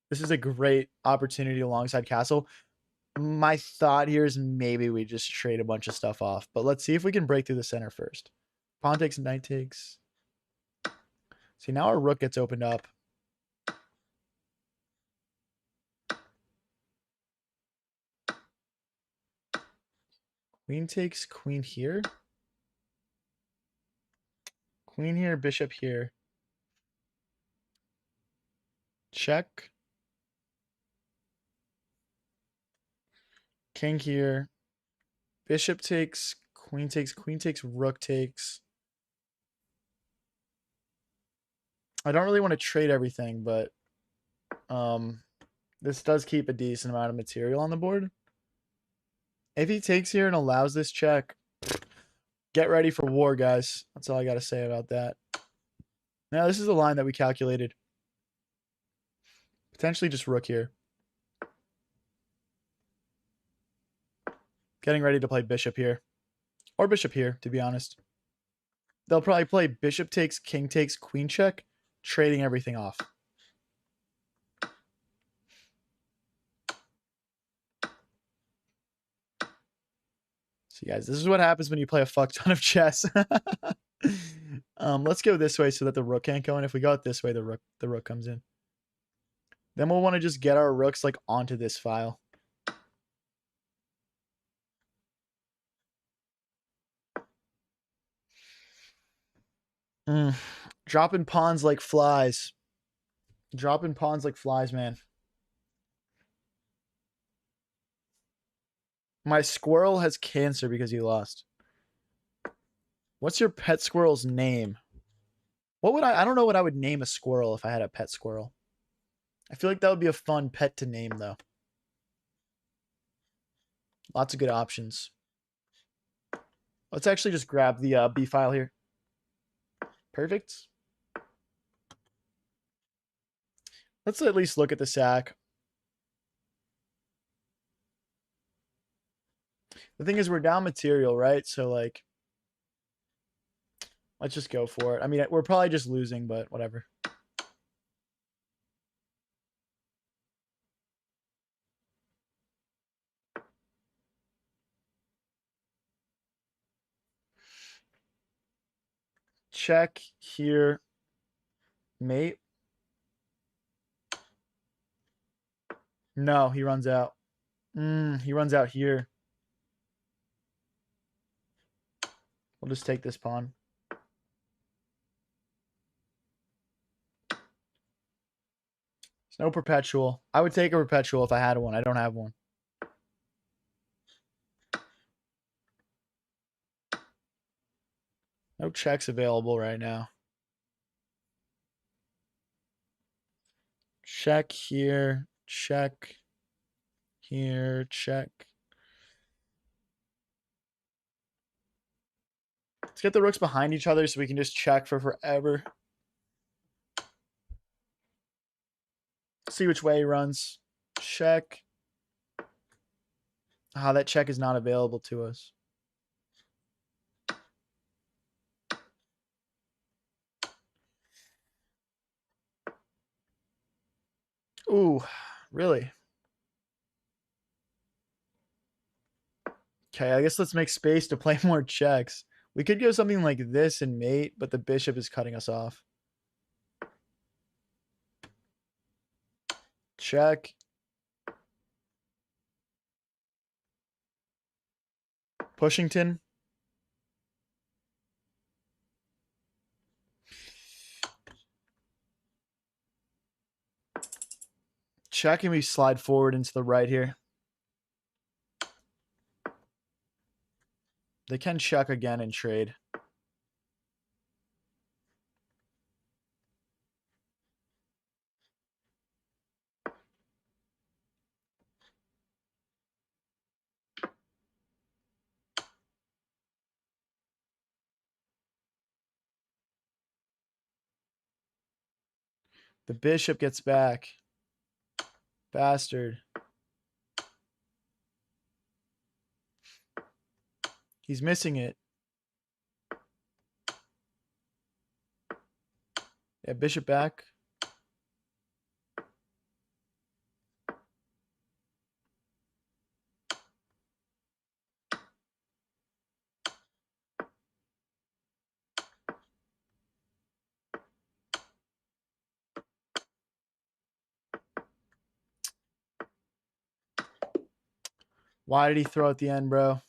This is a great opportunity alongside castle. My thought here is maybe we just trade a bunch of stuff off, but let's see if we can break through the center first. Pawn takes, knight takes. See, now our rook gets opened up. Queen takes, queen here. Queen here, bishop here. Check. King here. Bishop takes, queen takes, rook takes. I don't really want to trade everything, but this does keep a decent amount of material on the board. If he takes here and allows this check, get ready for war, guys. That's all I got to say about that. Now, this is the line that we calculated. Potentially just rook here. Getting ready to play bishop here. Or bishop here, to be honest. They'll probably play bishop takes, king takes, queen check, trading everything off. See, guys, this is what happens when you play a fuck ton of chess. Let's go this way so that the rook can't go in. If we go it this way, the rook comes in. Then we'll want to just get our rooks like onto this file. Dropping pawns like flies. Dropping pawns like flies, man. My squirrel has cancer because he lost. What's your pet squirrel's name? What would I don't know what I would name a squirrel if I had a pet squirrel. I feel like that would be a fun pet to name, though. Lots of good options. Let's actually just grab the B file here. Perfect. Let's at least look at the sack. The thing is, we're down material, right? So, like, let's just go for it. I mean, we're probably just losing, but whatever. Check here. Mate. No, he runs out. He runs out here. We'll just take this pawn. There's no perpetual. I would take a perpetual if I had one. I don't have one. No checks available right now. Check here. Check here. Check. Let's get the rooks behind each other so we can just check for forever. See which way he runs. Check. Ah, that check is not available to us. Ooh, really? Okay, I guess let's make space to play more checks. We could go something like this and mate, but the bishop is cutting us off. Check. Pushington. Check, and we slide forward into the right here. They can check again and trade. The bishop gets back. Bastard. He's missing it. Yeah, bishop back. Why did he throw at the end, bro?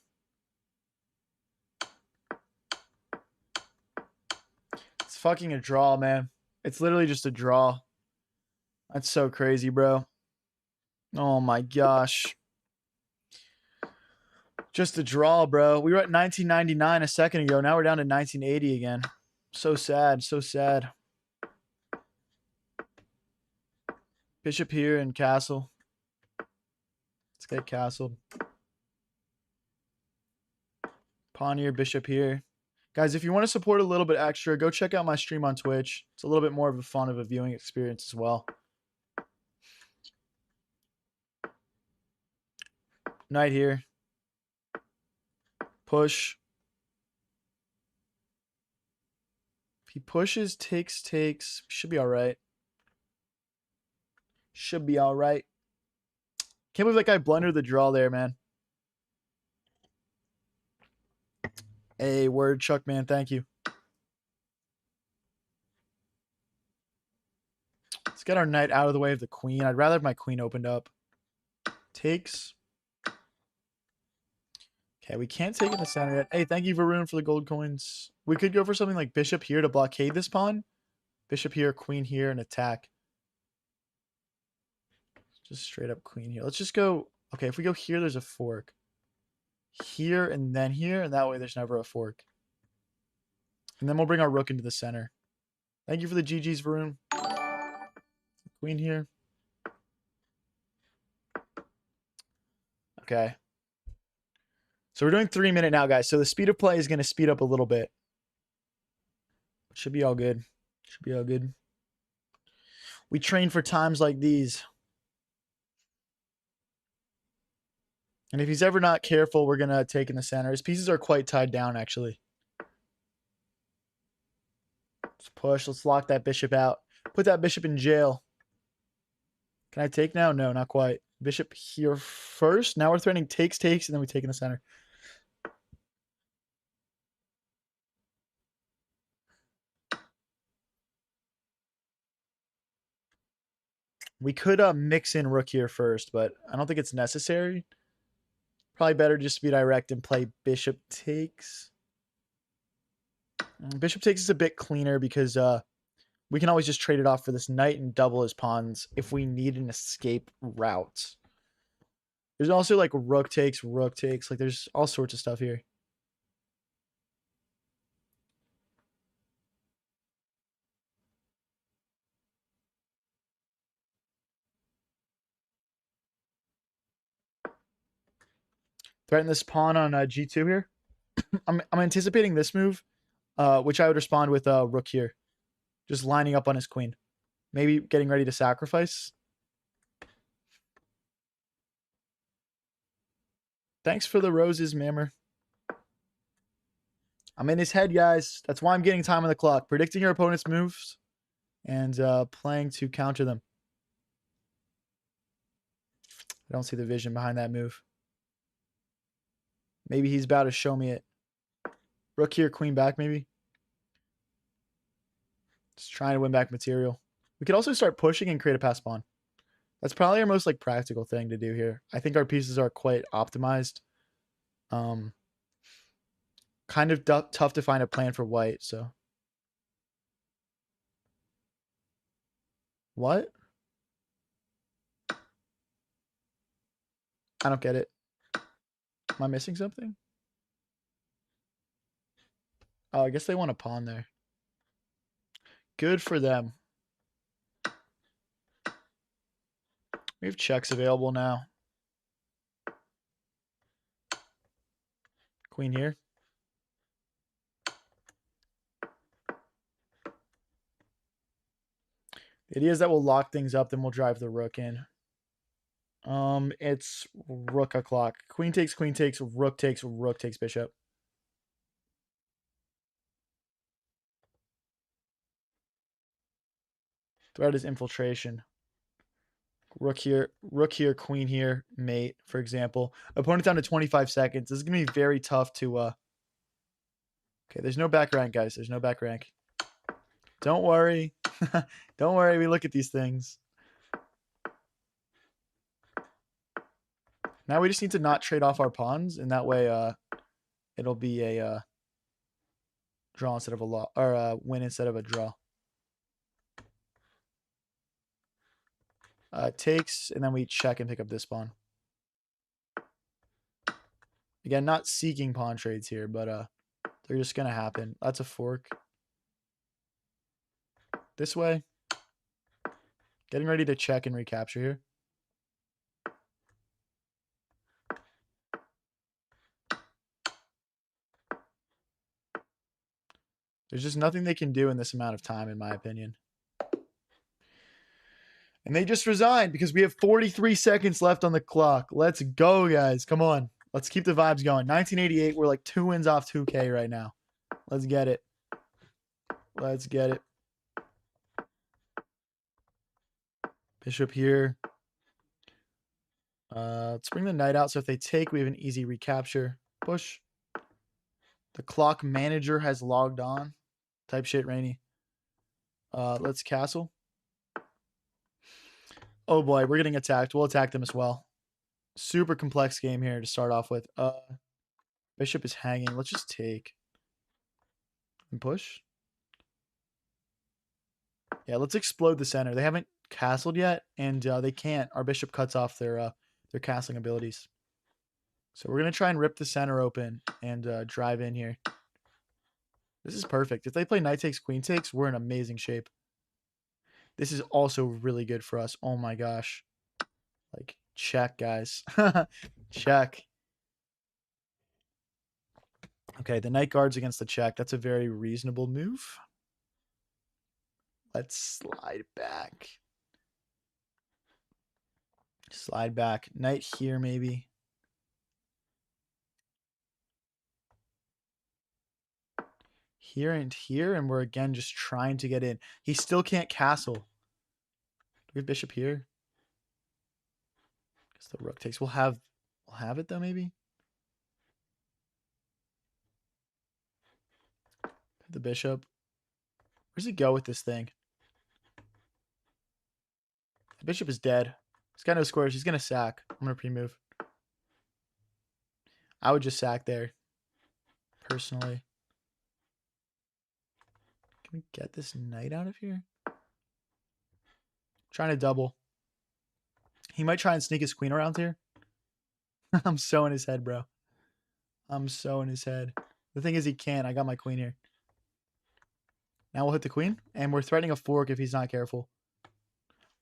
It's fucking a draw, man. It's literally just a draw. That's so crazy, bro. Oh my gosh. Just a draw, bro. We were at 1999 a second ago. Now we're down to 1980 again. So sad, so sad. Bishop here and castle. Let's get castled. Pawn here, bishop here. Guys, if you want to support a little bit extra, go check out my stream on Twitch. It's a little bit more of a fun of a viewing experience as well. Knight here. Push. If he pushes, takes. Should be all right. Should be all right. Can't believe that guy blundered the draw there, man. Hey, word, Chuck, man. Thank you. Let's get our knight out of the way of the queen. I'd rather have my queen opened up. Takes. Okay, we can't take in the center yet. Hey, thank you, Varun, for the gold coins. We could go for something like bishop here to blockade this pawn. Bishop here, queen here, and attack. Just straight up queen here. Let's just go. Okay, if we go here, there's a fork. Here and then here, and that way there's never a fork. And then we'll bring our rook into the center. Thank you for the GG's, Varun. Queen here. Okay. So we're doing 3 minute now, guys. So the speed of play is going to speed up a little bit. Should be all good. Should be all good. We train for times like these. And if he's ever not careful, we're going to take in the center. His pieces are quite tied down, actually. Let's push. Let's lock that bishop out. Put that bishop in jail. Can I take now? No, not quite. Bishop here first. Now we're threatening takes, and then we take in the center. We could mix in rook here first, but I don't think it's necessary. Probably better just to be direct and play bishop takes. Bishop takes is a bit cleaner because we can always just trade it off for this knight and double his pawns if we need an escape route. There's also like rook takes. Like there's all sorts of stuff here. Threaten this pawn on g2 here. I'm anticipating this move, which I would respond with rook here. Just lining up on his queen. Maybe getting ready to sacrifice. Thanks for the roses, Mammer. I'm in his head, guys. That's why I'm getting time on the clock. Predicting your opponent's moves and playing to counter them. I don't see the vision behind that move. Maybe he's about to show me it. Rook here, queen back maybe. Just trying to win back material. We could also start pushing and create a pass pawn. That's probably our most like practical thing to do here. I think our pieces are quite optimized. Kind of tough to find a plan for white, so. What? I don't get it. Am I missing something? Oh, I guess they want a pawn there. Good for them. We have checks available now. Queen here. The idea is that we'll lock things up, then we'll drive the rook in. It's rook o'clock. Queen takes, rook takes bishop. Threat is infiltration. Rook here, queen here, mate, for example. Opponent down to 25 seconds. This is going to be very tough to... Okay, there's no back rank, guys. There's no back rank. Don't worry. Don't worry. We look at these things. Now we just need to not trade off our pawns, and that way it'll be a draw instead of a loss, or a win instead of a draw. Takes, and then we check and pick up this pawn. Again, not seeking pawn trades here, but they're just going to happen. That's a fork. This way. Getting ready to check and recapture here. There's just nothing they can do in this amount of time, in my opinion. And they just resigned because we have 43 seconds left on the clock. Let's go, guys. Come on. Let's keep the vibes going. 1988, we're like 2 wins off 2K right now. Let's get it. Let's get it. Bishop here. Let's bring the knight out. So if they take, we have an easy recapture. Push. The clock manager has logged on. Type shit, Rainy. Let's castle. Oh boy, we're getting attacked. We'll attack them as well. Super complex game here to start off with. Bishop is hanging. Let's just take. And push. Yeah, let's explode the center. They haven't castled yet, and they can't. Our bishop cuts off their castling abilities. So we're going to try and rip the center open and drive in here. This is perfect. If they play knight takes, queen takes, we're in amazing shape. This is also really good for us. Oh my gosh. Like, check, guys. Check. Okay, the knight guards against the check. That's a very reasonable move. Let's slide back. Slide back. Knight here, maybe. Here and here, and we're again just trying to get in. He still can't castle. Do we have bishop here? Guess the rook takes. We'll have it though, maybe. The bishop. Where's he go with this thing? The bishop is dead. He's got no squares. He's gonna sack. I'm gonna pre-move. I would just sack there. Personally. Can we get this knight out of here? Trying to double. He might try and sneak his queen around here. I'm so in his head, bro. I'm so in his head. The thing is he can't. I got my queen here. Now we'll hit the queen. And we're threatening a fork if he's not careful.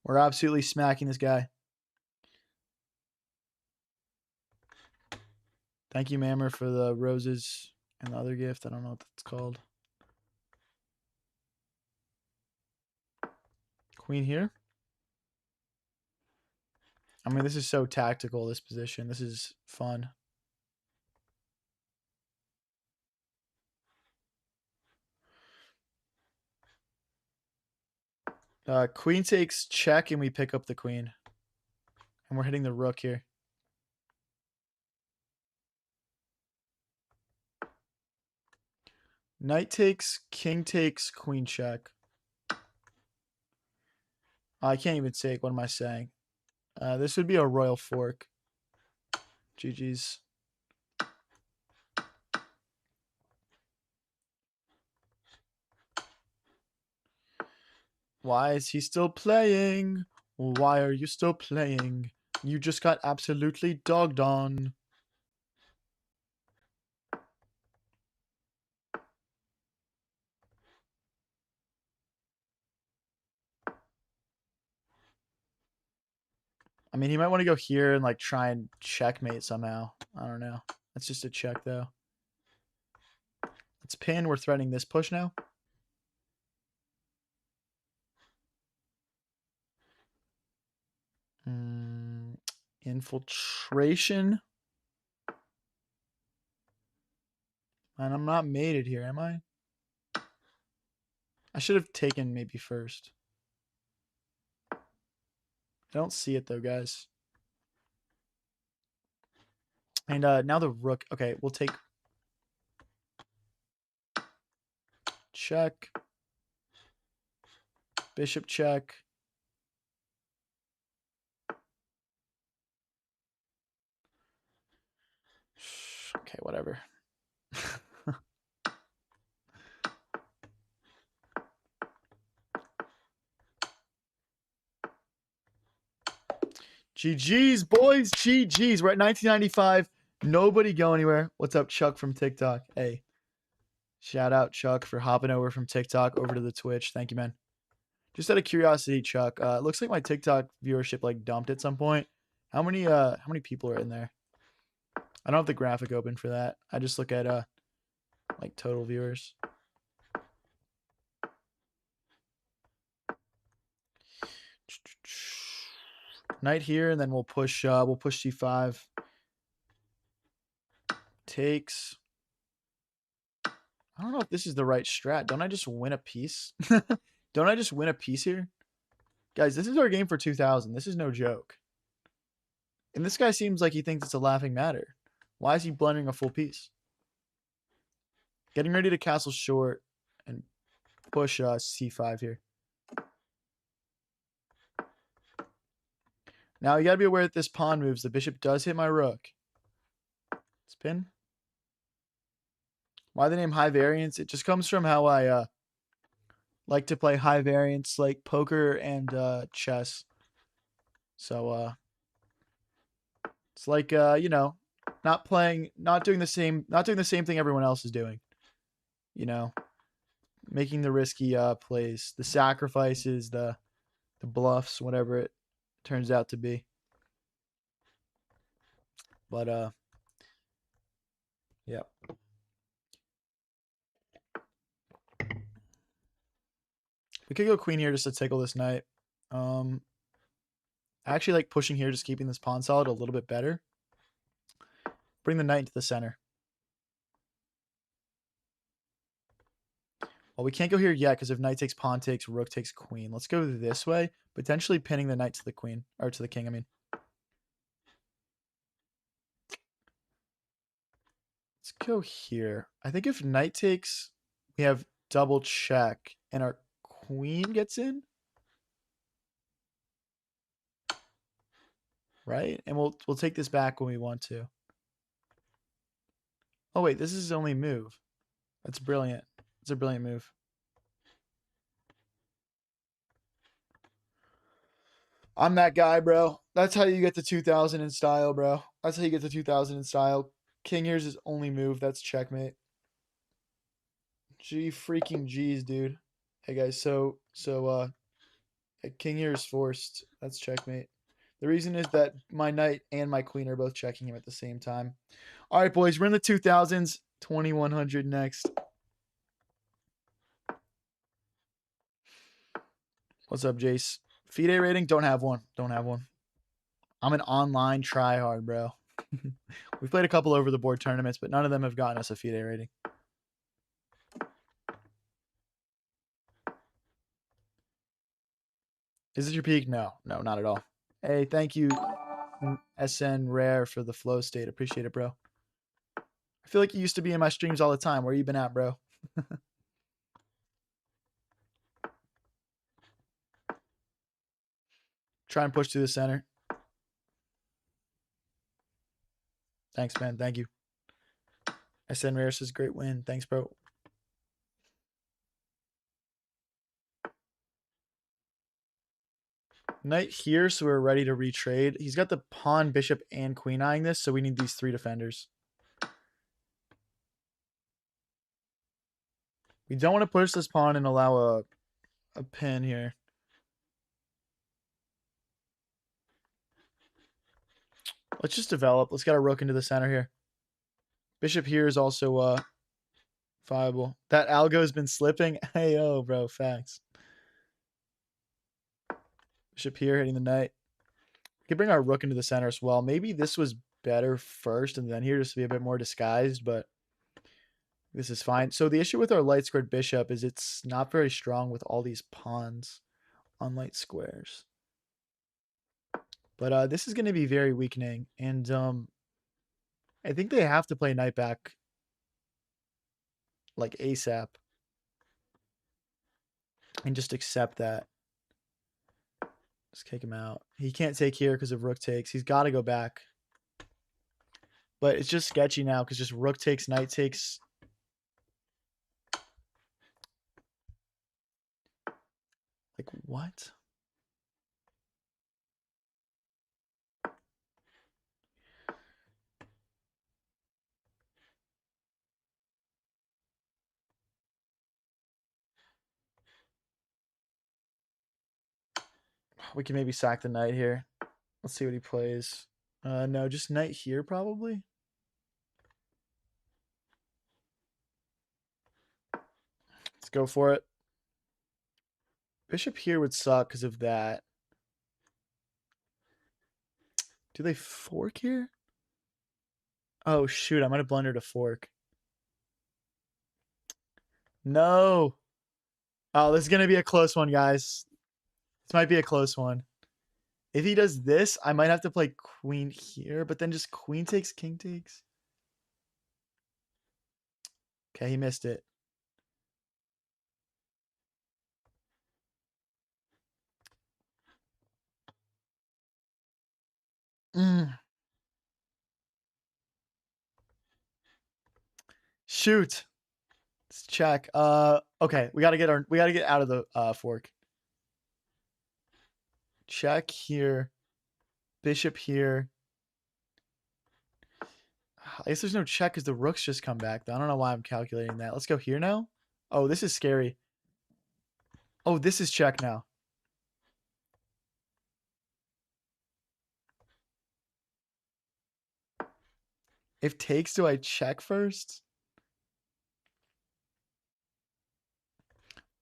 We're absolutely smacking this guy. Thank you, Mammer, for the roses and the other gift. I don't know what that's called. Queen here. I mean, this is so tactical, this position. This is fun. Queen takes check, and we pick up the queen. And we're hitting the rook here. Knight takes, king takes, queen check. I can't even take. What am I saying? This would be a royal fork. GG's. Why is he still playing? Why are you still playing? You just got absolutely dogged on. I mean, he might want to go here and like try and checkmate somehow. I don't know. That's just a check though. Let's pin. We're threatening this push now. Infiltration. And I'm not mated here, am I? I should have taken maybe first. I don't see it though, guys. And now the rook. Okay, we'll take check. Bishop check. Okay, whatever. GG's, boys. GG's. We're at 1995. Nobody go anywhere. What's up, Chuck from TikTok? Hey. Shout out, Chuck, for hopping over from TikTok over to the Twitch. Thank you, man. Just out of curiosity, Chuck, it looks like my TikTok viewership like dumped at some point. How many people are in there? I don't have the graphic open for that. I just look at like total viewers. Knight here, and then we'll push c5. Takes. I don't know if this is the right strat. Don't I just win a piece? Don't I just win a piece here? Guys, this is our game for 2000. This is no joke. And this guy seems like he thinks it's a laughing matter. Why is he blundering a full piece? Getting ready to castle short and push c5 here. Now you got to be aware that this pawn moves. The bishop does hit my rook. Let's pin. Why the name high variance? It just comes from how I like to play high variance like poker and chess. So it's like you know, not doing the same thing everyone else is doing. You know, making the risky plays, the sacrifices, the bluffs, whatever it turns out to be. But yeah. We could go queen here just to tickle this knight. I actually like pushing here, just keeping this pawn solid a little bit better. Bring the knight into the center. Well, we can't go here yet because if knight takes pawn takes, rook takes queen. Let's go this way, potentially pinning the knight to the queen, or to the king, I mean. Let's go here. I think if knight takes, we have double check, and our queen gets in. Right? And we'll take this back when we want to. Oh, wait, this is his only move. That's brilliant. It's a brilliant move. I'm that guy, bro. That's how you get the 2000 in style, bro. That's how you get the 2000 in style. King here's his only move. That's checkmate. G freaking G's, dude. Hey guys, so king here is forced. That's checkmate. The reason is that my knight and my queen are both checking him at the same time. All right, boys, we're in the 2000s. 2100 next. What's up, Jace? FIDE rating? Don't have one. Don't have one. I'm an online tryhard, bro. We've played a couple over the board tournaments, but none of them have gotten us a FIDE rating. Is it your peak? No, not at all. Hey, thank you. SN Rare for the flow state. Appreciate it, bro. I feel like you used to be in my streams all the time. Where you been at, bro? Try and push to the center. Thanks, man. Thank you. SN Rare says great win. Thanks, bro. Knight here, so we're ready to retrade. He's got the pawn, bishop, and queen eyeing this, so we need these 3 defenders. We don't want to push this pawn and allow a pin here. Let's just develop. Let's get our rook into the center here. Bishop here is also viable. That algo has been slipping. Hey, yo, bro, facts. Bishop here hitting the knight. We could bring our rook into the center as well. Maybe this was better first and then here just to be a bit more disguised, but this is fine. So the issue with our light squared bishop is it's not very strong with all these pawns on light squares. But this is going to be very weakening. And I think they have to play knight back like ASAP. And just accept that. Just kick him out. He can't take here because of rook takes. He's got to go back. But it's just sketchy now because just rook takes, knight takes. Like, what? We can maybe sack the knight here. Let's see what he plays. No, just knight here probably. Let's go for it. Bishop here would suck because of that. Do they fork here? Oh, shoot. I might have blundered a fork. No. Oh, this is going to be a close one, guys. This might be a close one. If he does this, I might have to play queen here, but then just queen takes, king takes. Okay, he missed it. Shoot. Let's check. Okay, we gotta get out of the fork. Check here. Bishop here. I guess there's no check because the rooks just come back. I don't know why I'm calculating that. Let's go here now. Oh, this is scary. Oh, this is check now. If takes, do I check first?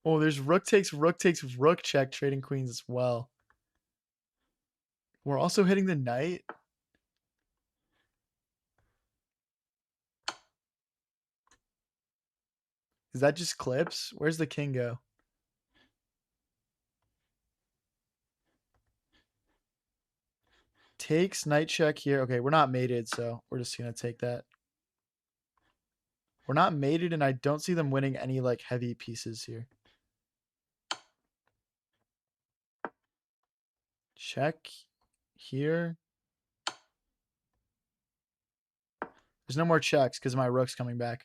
Oh, there's rook takes, rook check, trading queens as well. We're also hitting the knight. Is that just clips? Where's the king go? Takes, knight check here. Okay, we're not mated, so we're just going to take that. We're not mated, and I don't see them winning any, like, heavy pieces here. Check here. There's no more checks because my rook's coming back.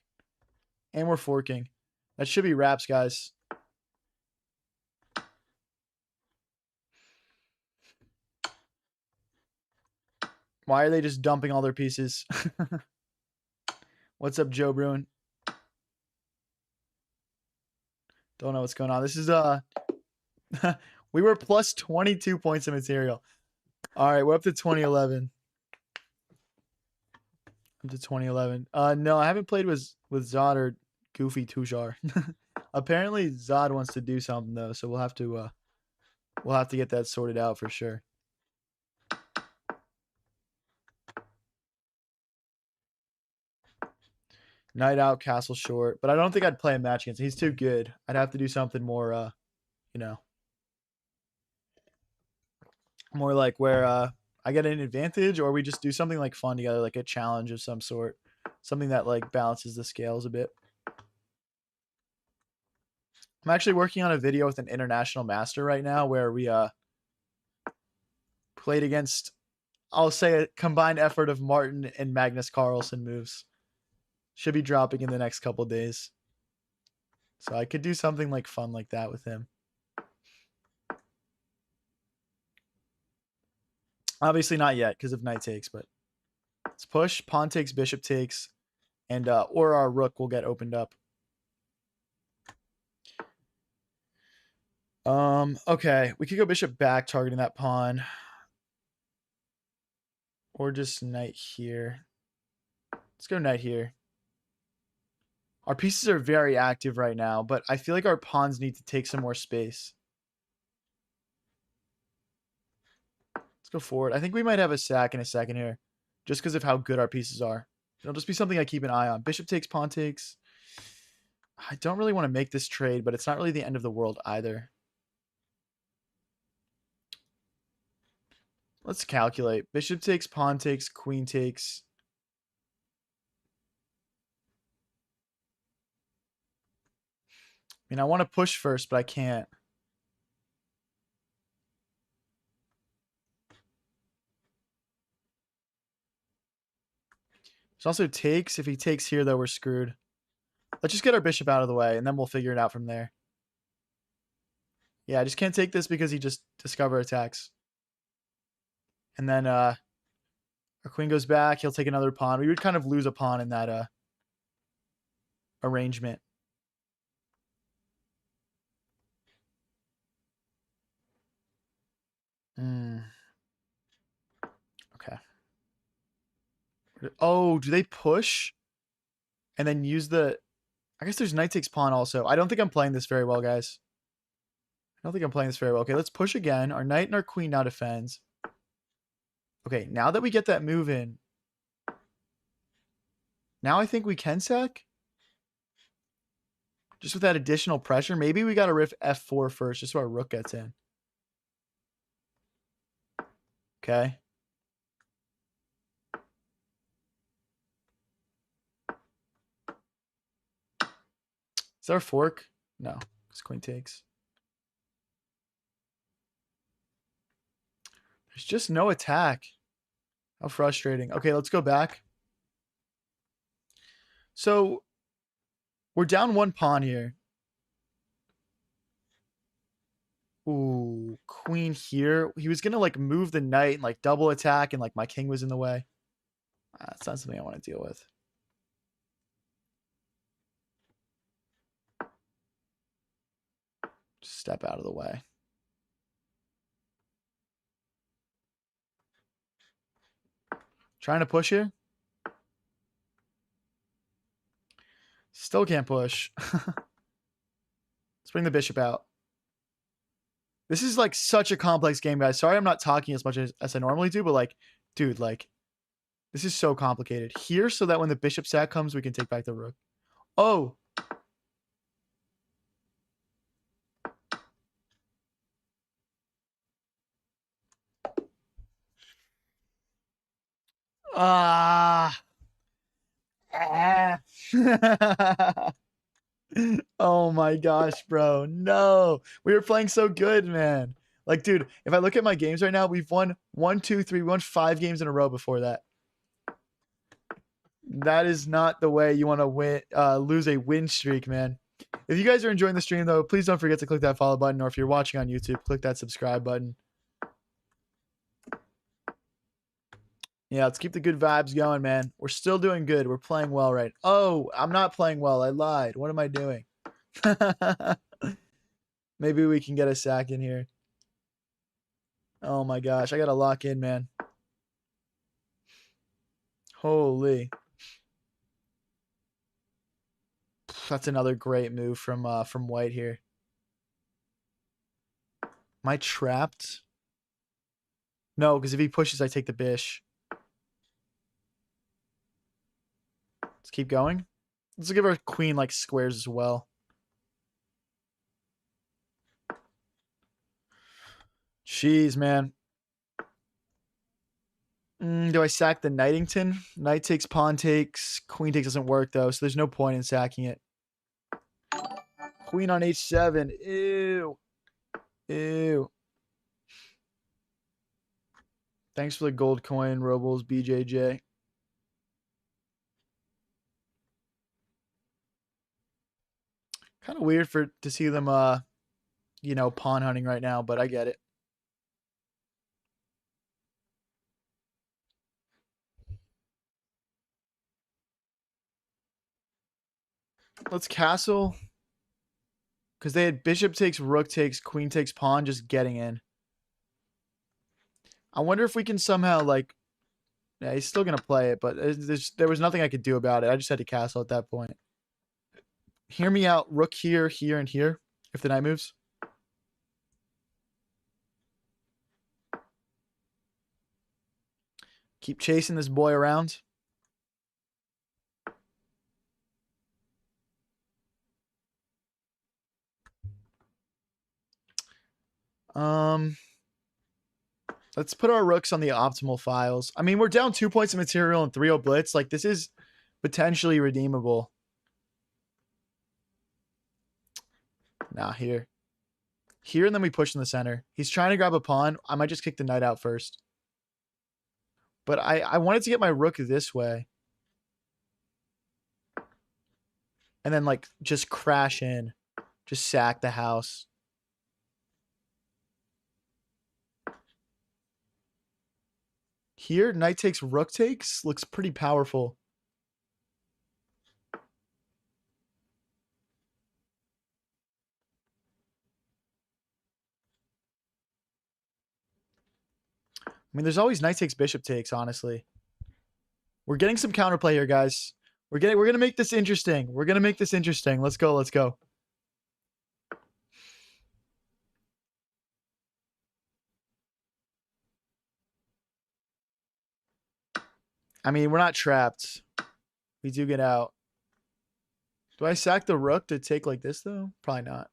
And we're forking. That should be wraps, guys. Why are they just dumping all their pieces? What's up, Joe Bruin? Don't know what's going on. This is we were plus 22 points of material. All right, we're up to 2011. Up to 2011. No, I haven't played with Zod or Goofy Tujar. Apparently Zod wants to do something though, so we'll have to get that sorted out for sure. Knight out, castle short. But I don't think I'd play a match against him. He's too good. I'd have to do something more, you know. More like where I get an advantage, or we just do something like fun together, like a challenge of some sort, something that like balances the scales a bit. I'm actually working on a video with an international master right now where we played against, I'll say, a combined effort of Martin and Magnus Carlsen moves. Should be dropping in the next couple days. So I could do something like fun like that with him. Obviously not yet because of knight takes, but let's push. Pawn takes, bishop takes, and or our rook will get opened up. Okay, we could go bishop back, targeting that pawn, or just knight here. Let's go knight here. Our pieces are very active right now, but I feel like our pawns need to take some more space. Let's go forward. I think we might have a sack in a second here, just because of how good our pieces are. It'll just be something I keep an eye on. Bishop takes, pawn takes. I don't really want to make this trade, but it's not really the end of the world either. Let's calculate. Bishop takes, pawn takes, queen takes. I mean, I want to push first, but I can't. There's also takes. If he takes here, though, we're screwed. Let's just get our bishop out of the way, and then we'll figure it out from there. Yeah, I just can't take this because he just discover attacks. And then our queen goes back. He'll take another pawn. We would kind of lose a pawn in that arrangement. Okay. Oh, do they push? And then use the... I guess there's knight takes pawn also. I don't think I'm playing this very well, guys. I don't think I'm playing this very well. Okay, let's push again. Our knight and our queen now defends. Okay, now that we get that move in, now I think we can sack. Just with that additional pressure. Maybe we got to riff f4 first, just so our rook gets in. Okay. Is there a fork? No, because queen takes. There's just no attack. How frustrating. Okay, let's go back. So we're down one pawn here. Ooh, queen here. He was gonna like move the knight and like double attack, and like my king was in the way. That's not something I want to deal with. Just step out of the way. Trying to push here. Still can't push. Let's bring the bishop out. This is like such a complex game, guys. Sorry I'm not talking as much as I normally do, but like, dude, like, this is so complicated. Here, so that when the bishop sack comes, we can take back the rook. Oh. Ah. Oh my gosh, bro. No. We were playing so good, man. Like, dude, if I look at my games right now, we've won 1, 2, 3, we won 5 games in a row before that. That is not the way you want to win, lose a win streak, man. If you guys are enjoying the stream, though, please don't forget to click that follow button, or if you're watching on YouTube, click that subscribe button. Yeah, let's keep the good vibes going, man. We're still doing good. We're playing well, right? Oh, I'm not playing well. I lied. What am I doing? Maybe we can get a sack in here. Oh my gosh, I gotta lock in, man. Holy. That's another great move from white here. Am I trapped? No, because if he pushes, I take the bish. Let's keep going. Let's give our queen like squares as well. Jeez, man. Do I sack the Knightington? Knight takes, pawn takes, queen takes doesn't work though, so there's no point in sacking it. Queen on h7. Ew. Ew. Thanks for the gold coin, Robles, BJJ. Kind of weird to see them pawn hunting right now, but I get it. Let's castle. Because they had bishop takes, rook takes, queen takes, pawn, just getting in. I wonder if we can somehow, like... Yeah, he's still going to play it, but there was nothing I could do about it. I just had to castle at that point. Hear me out. Rook here, here, and here, if the knight moves. Keep chasing this boy around. Let's put our rooks on the optimal files. I mean, we're down 2 points of material and 3-0 blitz. Like, this is potentially redeemable. Nah, here. Here, and then we push in the center. He's trying to grab a pawn. I might just kick the knight out first. But I wanted to get my rook this way. And then, like, just crash in. Just sack the house. Here, knight takes, rook takes. Looks pretty powerful. I mean, there's always knight takes, bishop takes, honestly. We're getting some counterplay here, guys. We're gonna make this interesting. We're gonna make this interesting. Let's go, let's go. I mean, we're not trapped. We do get out. Do I sack the rook to take like this, though? Probably not.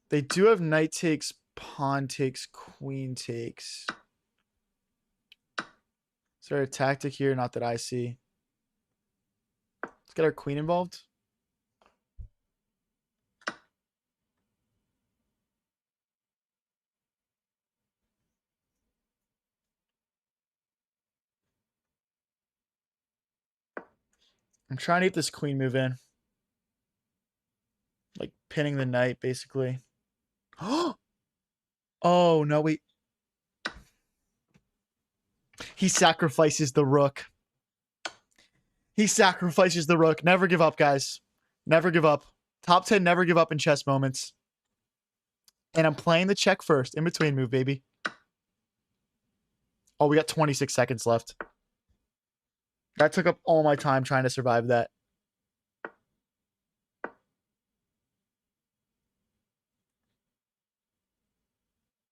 They do have knight takes, pawn takes, queen takes. Is there a tactic here? Not that I see. Let's get our queen involved. I'm trying to get this queen move in. Like pinning the knight, basically. Oh, no, wait. He sacrifices the rook. He sacrifices the rook. Never give up, guys. Never give up. Top 10 never give up in chess moments. And I'm playing the check first. In between move, baby. Oh, we got 26 seconds left. That took up all my time trying to survive that.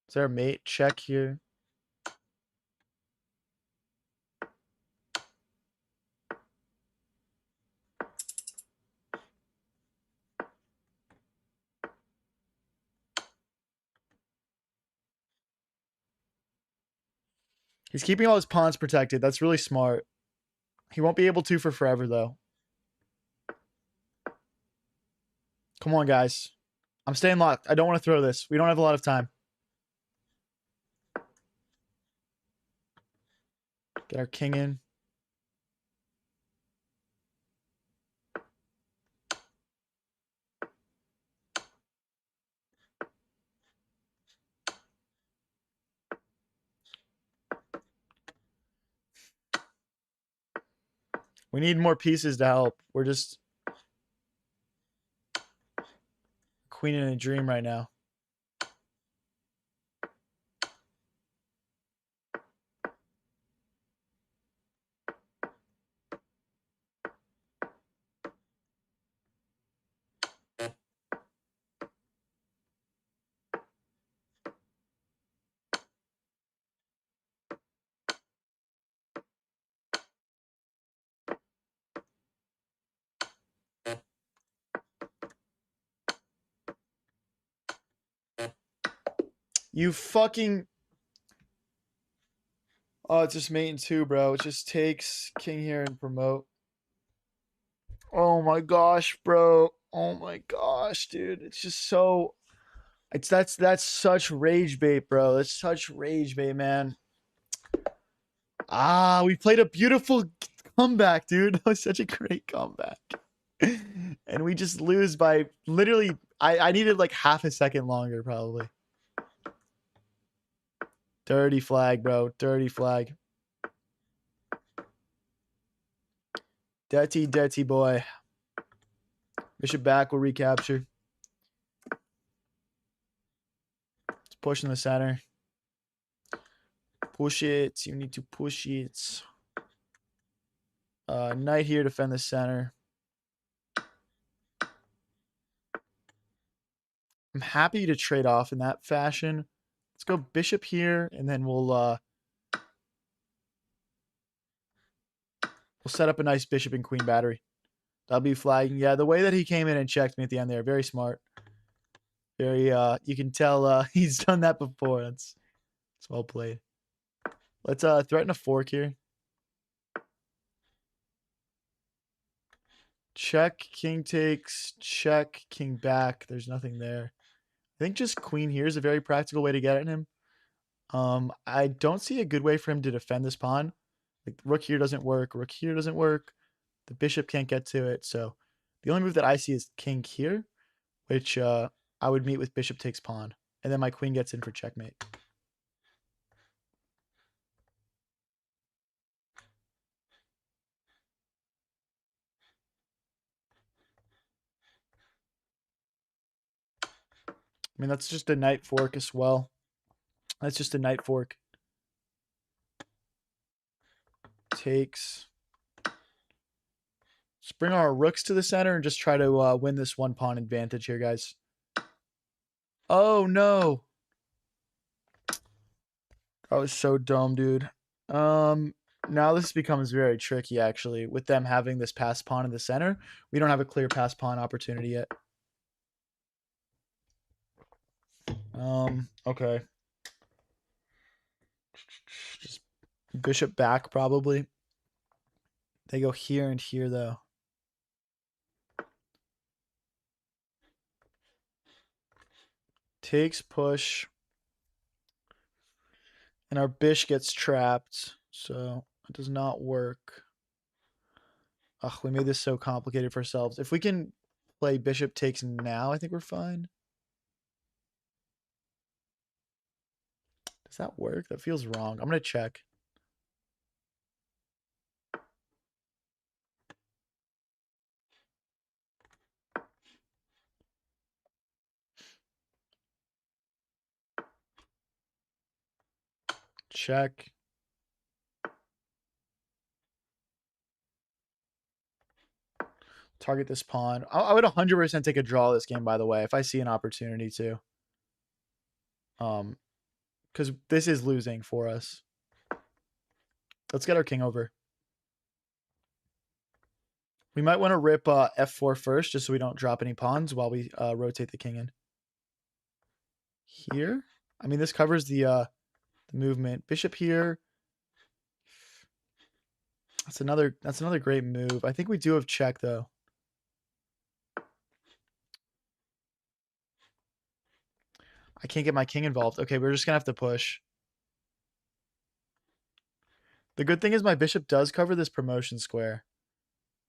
Is there a mate check here? He's keeping all his pawns protected. That's really smart. He won't be able to for forever, though. Come on, guys. I'm staying locked. I don't want to throw this. We don't have a lot of time. Get our king in. We need more pieces to help. We're just queen in a dream right now. You fucking... Oh, it's just mate and 2, bro. It just takes king here and promote. Oh my gosh, bro. Oh my gosh, dude. It's just so... That's such rage bait, bro. That's such rage bait, man. Ah, we played a beautiful comeback, dude. That was such a great comeback. And we just lose by literally... I needed like half a second longer, probably. Dirty flag, bro. Dirty flag. Dirty, dirty boy. Bishop back will recapture. Let's push in the center. Push it. You need to push it. Knight here, defend the center. I'm happy to trade off in that fashion. Let's go bishop here, and then we'll set up a nice bishop and queen battery. That'll be flagging. Yeah, the way that he came in and checked me at the end there, very smart. Very you can tell he's done that before. It's well played. Let's threaten a fork here. Check, king takes, check, king back. There's nothing there. I think just queen here is a very practical way to get at him. I don't see a good way for him to defend this pawn. Like rook here doesn't work, rook here doesn't work. The bishop can't get to it. So the only move that I see is king here, which I would meet with bishop takes pawn. And then my queen gets in for checkmate. I mean, that's just a knight fork as well. That's just a knight fork. Takes. Let's bring our rooks to the center and just try to win this one pawn advantage here, guys. Oh, no. That was so dumb, dude. Now this becomes very tricky, actually, with them having this pass pawn in the center. We don't have a clear pass pawn opportunity yet. Okay. Just bishop back, probably. They go here and here, though. Takes push. And our bishop gets trapped, so it does not work. Ugh, we made this so complicated for ourselves. If we can play bishop takes now, I think we're fine. Does that work? That feels wrong. I'm going to check. Check. Target this pawn. I would 100% take a draw this game, by the way, if I see an opportunity to. Because this is losing for us. Let's get our king over. We might want to rip f4 first, just so we don't drop any pawns while we rotate the king in. Here? I mean, this covers the movement. Bishop here. That's another great move. I think we do have check, though. I can't get my king involved. Okay, we're just going to have to push. The good thing is my bishop does cover this promotion square.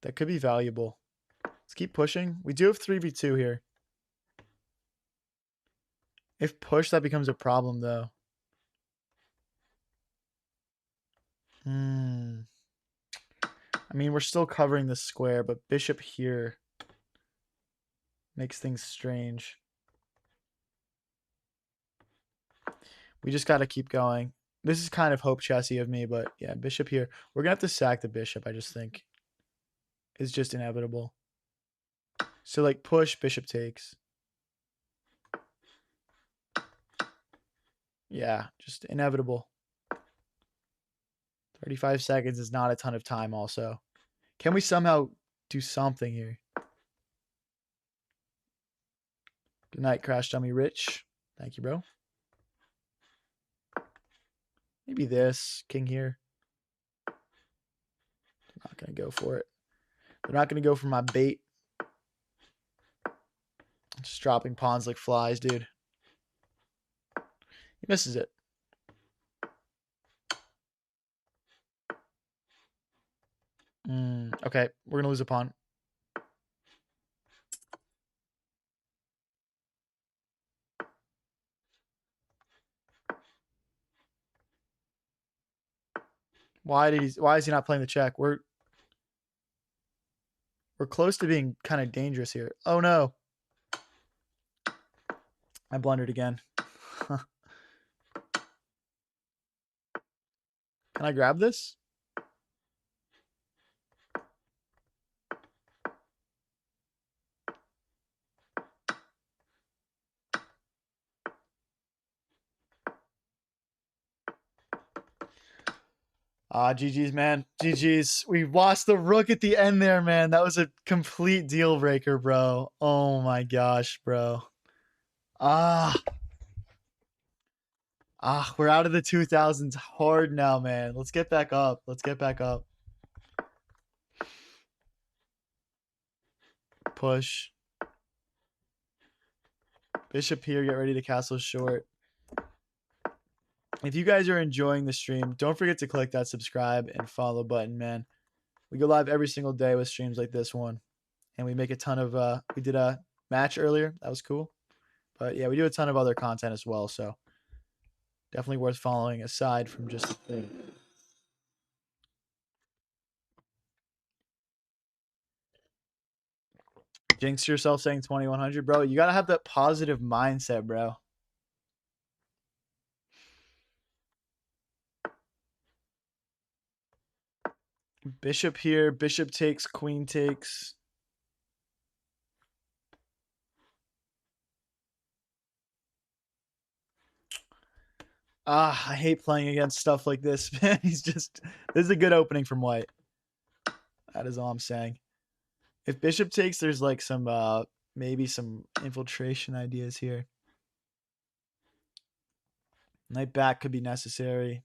That could be valuable. Let's keep pushing. We do have 3v2 here. If push, that becomes a problem, though. I mean, we're still covering this square, but bishop here makes things strange. We just got to keep going. This is kind of hope chessy of me, but yeah, bishop here. We're going to have to sack the bishop, I just think. It's just inevitable. So, like, push, bishop takes. Yeah, just inevitable. 35 seconds is not a ton of time also. Can we somehow do something here? Good night, Crash Dummy Rich. Thank you, bro. Maybe this. King here. Not going to go for it. They're not going to go for my bait. Just dropping pawns like flies, dude. He misses it. Okay, we're going to lose a pawn. Why is he not playing the check? We're close to being kind of dangerous here. Oh no. I blundered again. Can I grab this? GG's, man. GG's. We lost the rook at the end there, man. That was a complete deal breaker, bro. Oh my gosh, bro. We're out of the 2000s hard now, man. Let's get back up. Let's get back up. Push. Bishop here. Get ready to castle short. If you guys are enjoying the stream, don't forget to click that subscribe and follow button, man. We go live every single day with streams like this one. And we make a ton of, we did a match earlier. That was cool. But yeah, we do a ton of other content as well. So definitely worth following aside from just the thing. Jinx yourself saying 2100, bro. You got to have that positive mindset, bro. Bishop here. Bishop takes. Queen takes. I hate playing against stuff like this, man. This is a good opening from white. That is all I'm saying. If bishop takes, there's like some, maybe some infiltration ideas here. Knight back could be necessary.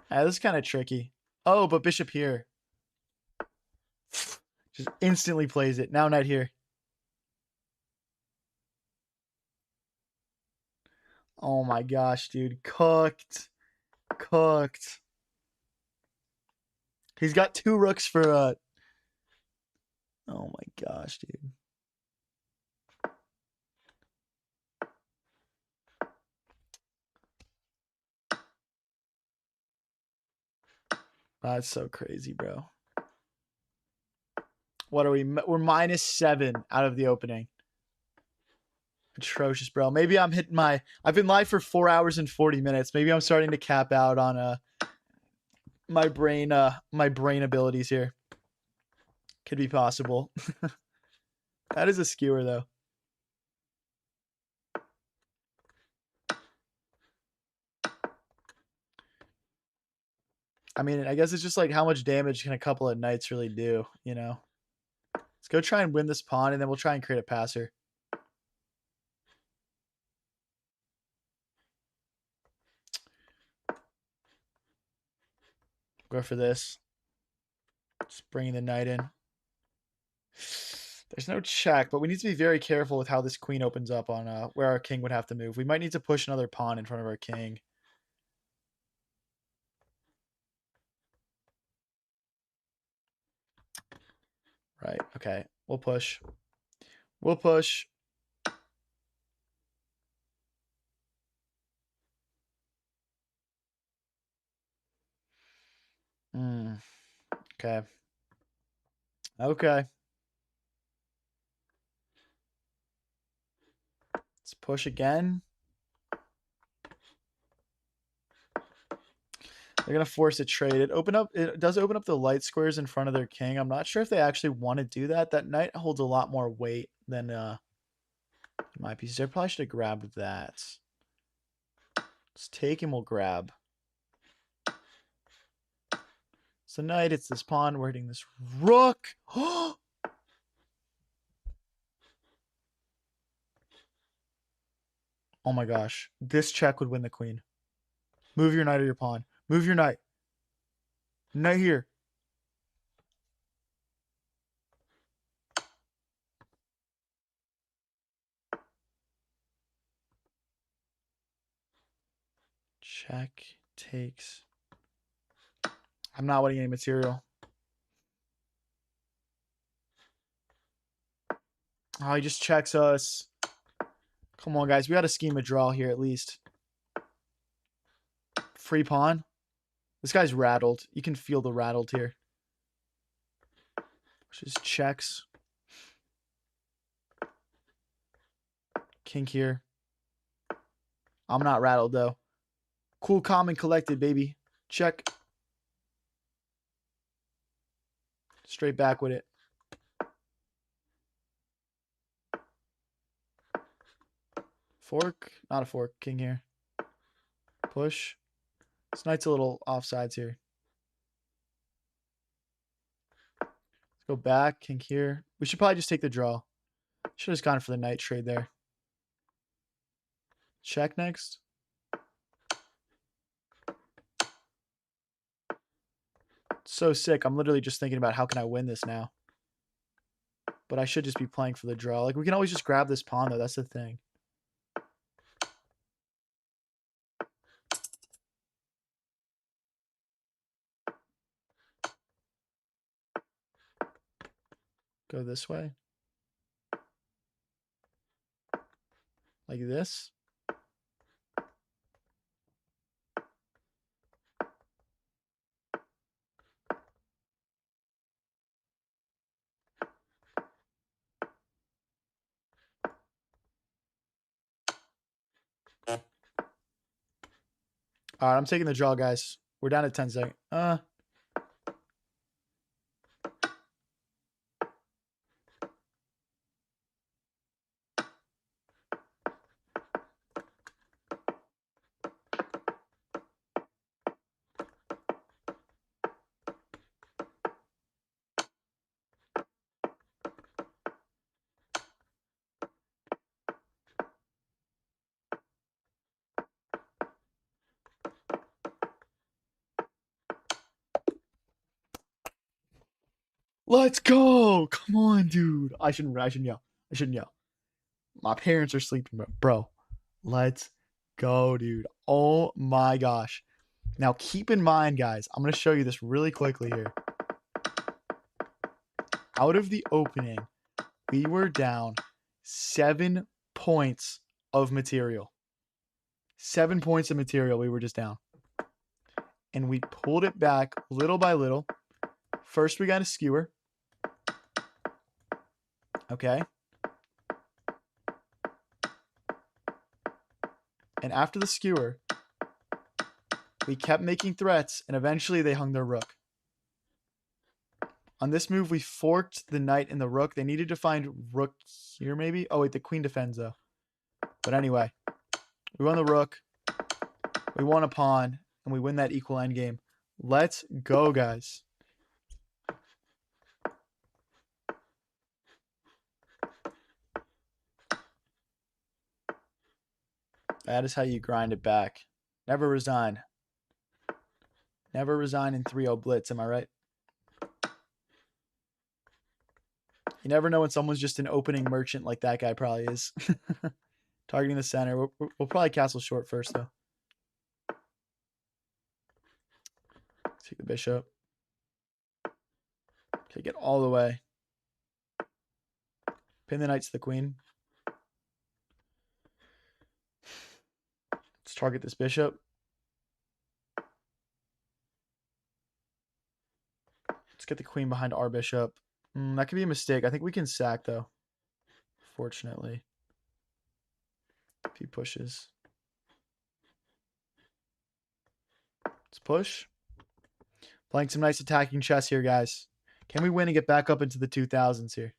This is kind of tricky. Oh, but bishop here. Just instantly plays it. Now knight here. Oh my gosh, dude. Cooked. Cooked. He's got 2 rooks for oh my gosh, dude. That's so crazy, bro. What are we? We're -7 out of the opening. Atrocious, bro. Maybe I'm hitting my... I've been live for 4 hours and 40 minutes. Maybe I'm starting to cap out on my brain abilities here. Could be possible. That is a skewer, though. I mean, I guess it's just like how much damage can a couple of knights really do, you know? Let's go try and win this pawn, and then we'll try and create a passer. Go for this. Just bringing the knight in. There's no check, but we need to be very careful with how this queen opens up on where our king would have to move. We might need to push another pawn in front of our king. Right, okay. We'll push. We'll push. Okay. Okay. Let's push again. They're going to force a trade. It does open up the light squares in front of their king. I'm not sure if they actually want to do that. That knight holds a lot more weight than my pieces. I probably should have grabbed that. Let's take and we'll grab. It's the knight. It's this pawn. We're hitting this rook. Oh my gosh. This check would win the queen. Move your knight or your pawn. Move your knight. Knight here. Check takes. I'm not winning any material. Oh, he just checks us. Come on, guys. We got to scheme a draw here at least. Free pawn. This guy's rattled. You can feel the rattled here. Just checks. King here. I'm not rattled, though. Cool, calm, and collected, baby. Check. Straight back with it. Fork. Not a fork. King here. Push. This knight's a little offsides here. Let's go back. King here. We should probably just take the draw. Should have just gone for the knight trade there. Check next. So sick. I'm literally just thinking about how can I win this now. But I should just be playing for the draw. Like, we can always just grab this pawn, though. That's the thing. Go this way. Like this. All right, I'm taking the draw, guys. We're down to 10 seconds. Let's go. Come on, dude. I shouldn't yell. I shouldn't yell. My parents are sleeping, bro. Let's go, dude. Oh my gosh. Now keep in mind, guys, I'm going to show you this really quickly here. Out of the opening, we were down 7 points of material. 7 points of material we were just down. And we pulled it back little by little. First, we got a skewer. Okay. And after the skewer, we kept making threats, and eventually they hung their rook. On this move, we forked the knight and the rook. They needed to find rook here, maybe. Oh, wait, the queen defends, though. But anyway, we won the rook. We won a pawn, and we win that equal endgame. Let's go, guys. That is how you grind it back. Never resign. Never resign in 3-0 blitz, am I right? You never know when someone's just an opening merchant like that guy probably is. Targeting the center. We'll probably castle short first, though. Take the bishop. Okay, get all the way. Pin the knight to the queen. Let's target this bishop. Let's get the queen behind our bishop. That could be a mistake. I think we can sack, though. Fortunately. If he pushes. Let's push. Playing some nice attacking chess here, guys. Can we win and get back up into the 2000s here?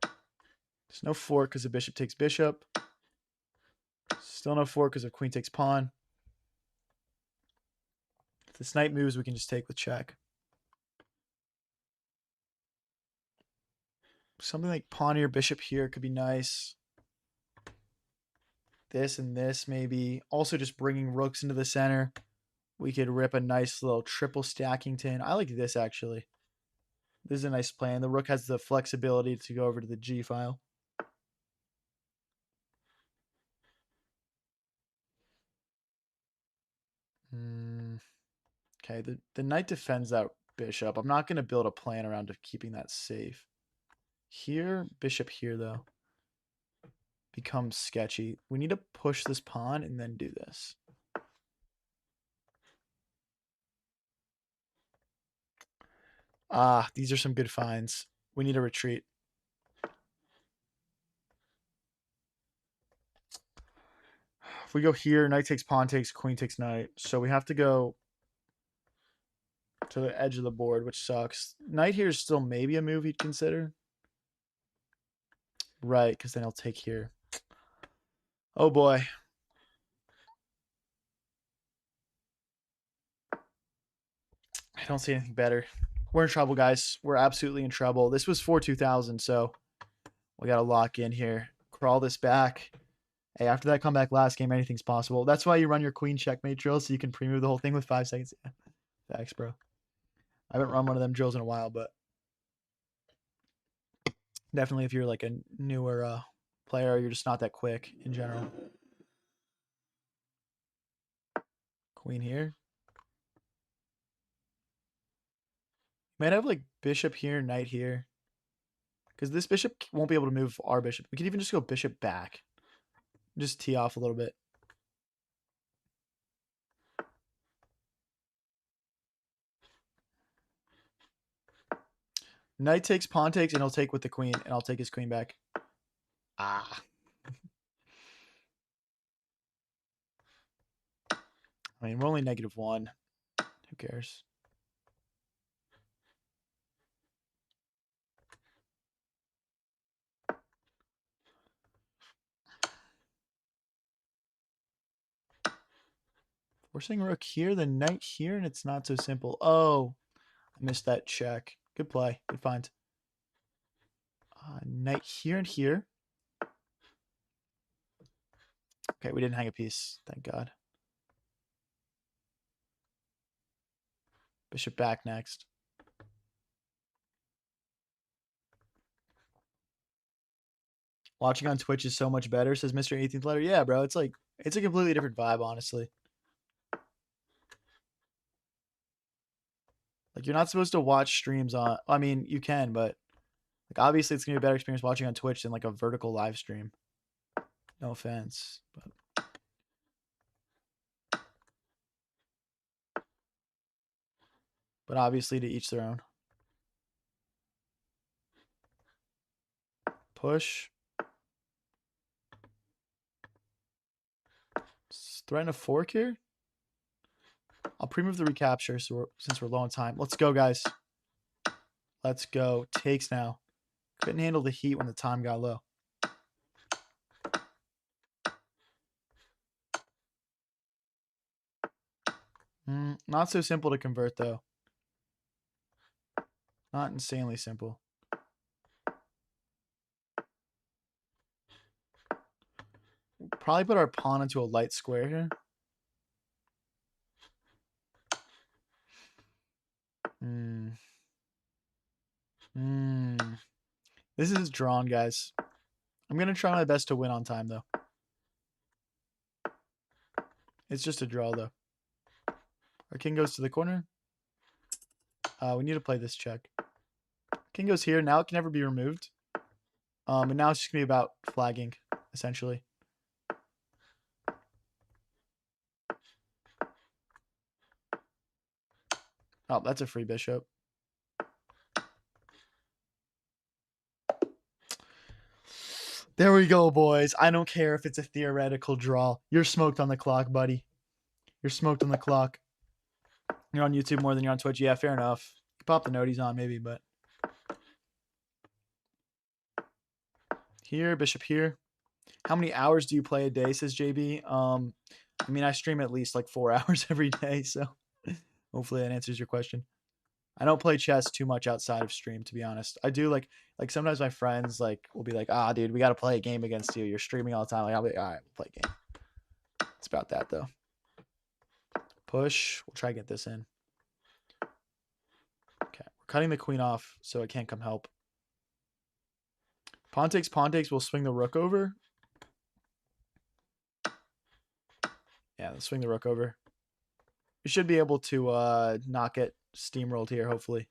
There's no fork because the bishop takes bishop. Still no fork because the queen takes pawn. If this knight moves, we can just take with check. Something like pawn or bishop here could be nice. this and this maybe. Also just bringing rooks into the center. We could rip a nice little triple stacking tin. I like this actually. This is a nice plan. The rook has the flexibility to go over to the G file. Okay, the knight defends that bishop. I'm not going to build a plan around keeping that safe. Here, bishop here, though, becomes sketchy. We need to push this pawn and then do this. Ah, these are some good finds. We need to retreat. If we go here, knight takes pawn takes, queen takes knight. So we have to go to the edge of the board, which sucks. Knight here is still maybe a move you'd consider. Right, because then he'll take here. Oh boy. I don't see anything better. We're in trouble, guys. We're absolutely in trouble. This was 4-2000, so we got to lock in here. Crawl this back. Hey, after that comeback last game, anything's possible. That's why you run your queen checkmate drill, so you can pre-move the whole thing with 5 seconds. Yeah. Thanks, bro. I haven't run one of them drills in a while, but definitely if you're like a newer player, you're just not that quick in general. Queen here. Might have like bishop here, knight here. Because this bishop won't be able to move our bishop. We could even just go bishop back. Just tee off a little bit. Knight takes, pawn takes, and he'll take with the queen, and I'll take his queen back. Ah. I mean, we're only -1. Who cares? Forcing rook here, then knight here, and it's not so simple. Oh, I missed that check. Good play. Good find. Knight here and here. Okay, we didn't hang a piece. Thank God. Bishop back next. Watching on Twitch is so much better, says Mr. 18th Letter. Yeah, bro. It's like, it's a completely different vibe, honestly. Like, you're not supposed to watch streams on, I mean, you can, but like, obviously it's going to be a better experience watching on Twitch than like a vertical live stream. No offense, but obviously to each their own. Push. Threaten a fork here. I'll pre-move the recapture since we're low on time. Let's go, guys. Let's go. Takes now. Couldn't handle the heat when the time got low. Not so simple to convert, though. Not insanely simple. Probably put our pawn into a light square here. This is drawn, guys. I'm going to try my best to win on time, though. It's just a draw, though. Our king goes to the corner. We need to play this check. King goes here. Now it can never be removed. And now it's just going to be about flagging, essentially. Oh, that's a free bishop. There we go, boys. I don't care if it's a theoretical draw. You're smoked on the clock, buddy. You're smoked on the clock. You're on YouTube more than you're on Twitch. Yeah, fair enough. You can pop the noties on maybe, but here, bishop here. How many hours do you play a day, says JB? I mean, I stream at least like 4 hours every day, so hopefully that answers your question. I don't play chess too much outside of stream, to be honest. I do like sometimes my friends like will be like, ah, dude, we got to play a game against you. You're streaming all the time. Like, I'll be like, all right, we'll play a game. about that, though. Push. We'll try to get this in. Okay. We're cutting the queen off, so it can't come help. Pawn takes, we'll swing the rook over. Yeah, let's swing the rook over. We should be able to not get steamrolled here, hopefully.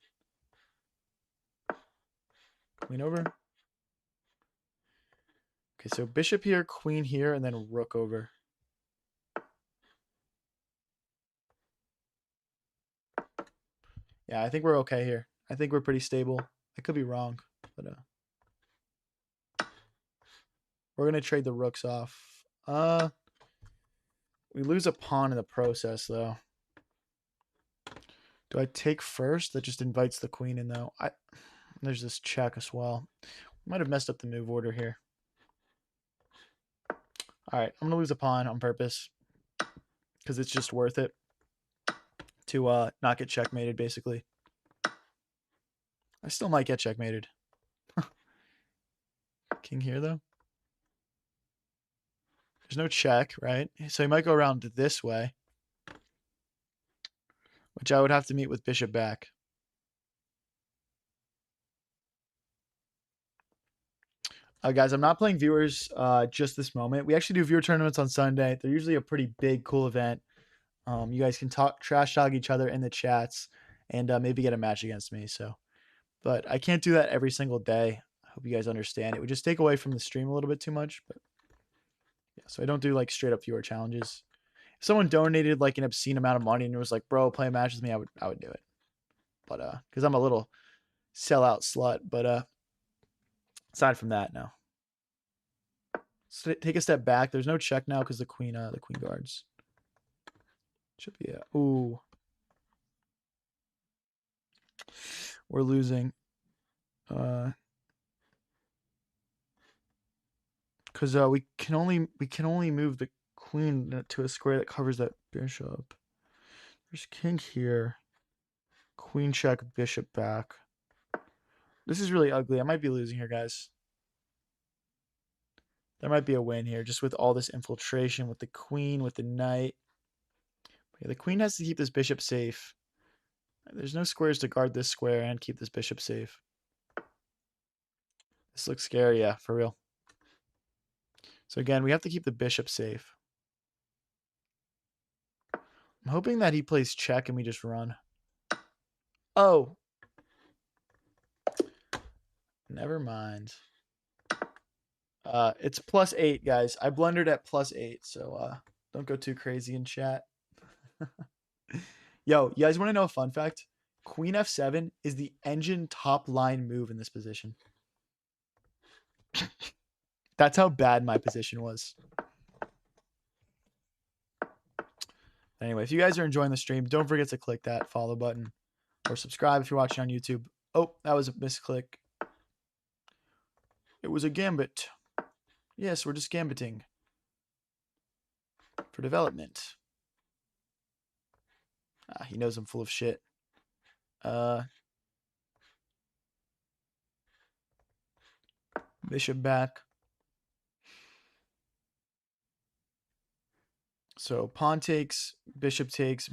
Queen over. Okay, so bishop here, queen here, and then rook over. Yeah, I think we're okay here. I think we're pretty stable. I could be wrong, but we're gonna trade the rooks off. We lose a pawn in the process, though. Do I take first? That just invites the queen in, though. There's this check as well. Might have messed up the move order here. All right, I'm gonna lose a pawn on purpose because it's just worth it to not get checkmated, basically. I still might get checkmated. King here, though. There's no check, right? So he might go around this way, which I would have to meet with bishop back. Guys, I'm not playing viewers just this moment. We actually do viewer tournaments on Sunday. They're usually a pretty big, cool event. You guys can trash talk each other in the chats and maybe get a match against me. So, but I can't do that every single day. I hope you guys understand. It would just take away from the stream a little bit too much. But yeah, so I don't do like straight up viewer challenges. If someone donated like an obscene amount of money and it was like, bro, play a match with me, I would do it. But because I'm a little sellout slut. But aside from that, no. So take a step back. There's no check now because the queen guards. Should be a ooh. We're losing. Because we can only move the queen to a square that covers that bishop. There's king here. Queen check, bishop back. This is really ugly. I might be losing here, guys. There might be a win here, just with all this infiltration with the queen, with the knight. But yeah, the queen has to keep this bishop safe. There's no squares to guard this square and keep this bishop safe. This looks scary, yeah, for real. So again, we have to keep the bishop safe. I'm hoping that he plays check and we just run. Oh. Never mind. It's +8, guys. I blundered at +8, so don't go too crazy in chat. Yo, you guys want to know a fun fact? Queen F7 is the engine top line move in this position. That's how bad my position was. Anyway, if you guys are enjoying the stream, don't forget to click that follow button or subscribe if you're watching on YouTube. Oh, that was a misclick. It was a gambit. Yes, we're just gambiting for development. He knows I'm full of shit. Bishop back. So pawn takes, bishop takes,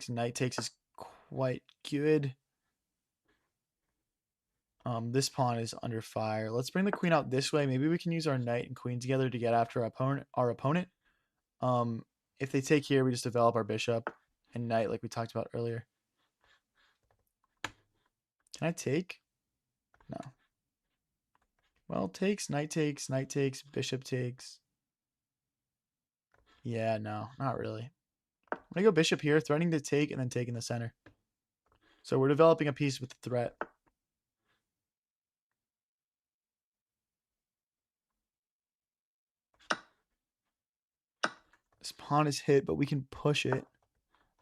knight takes is quite good. This pawn is under fire. Let's bring the queen out this way. Maybe we can use our knight and queen together to get after our opponent. If they take here, we just develop our bishop and knight like we talked about earlier. Can I take? No. Well, takes, knight takes, bishop takes. Yeah, no, not really. I'm going to go bishop here, threatening to take and then take in the center. So we're developing a piece with the threat. This pawn is hit, but we can push it.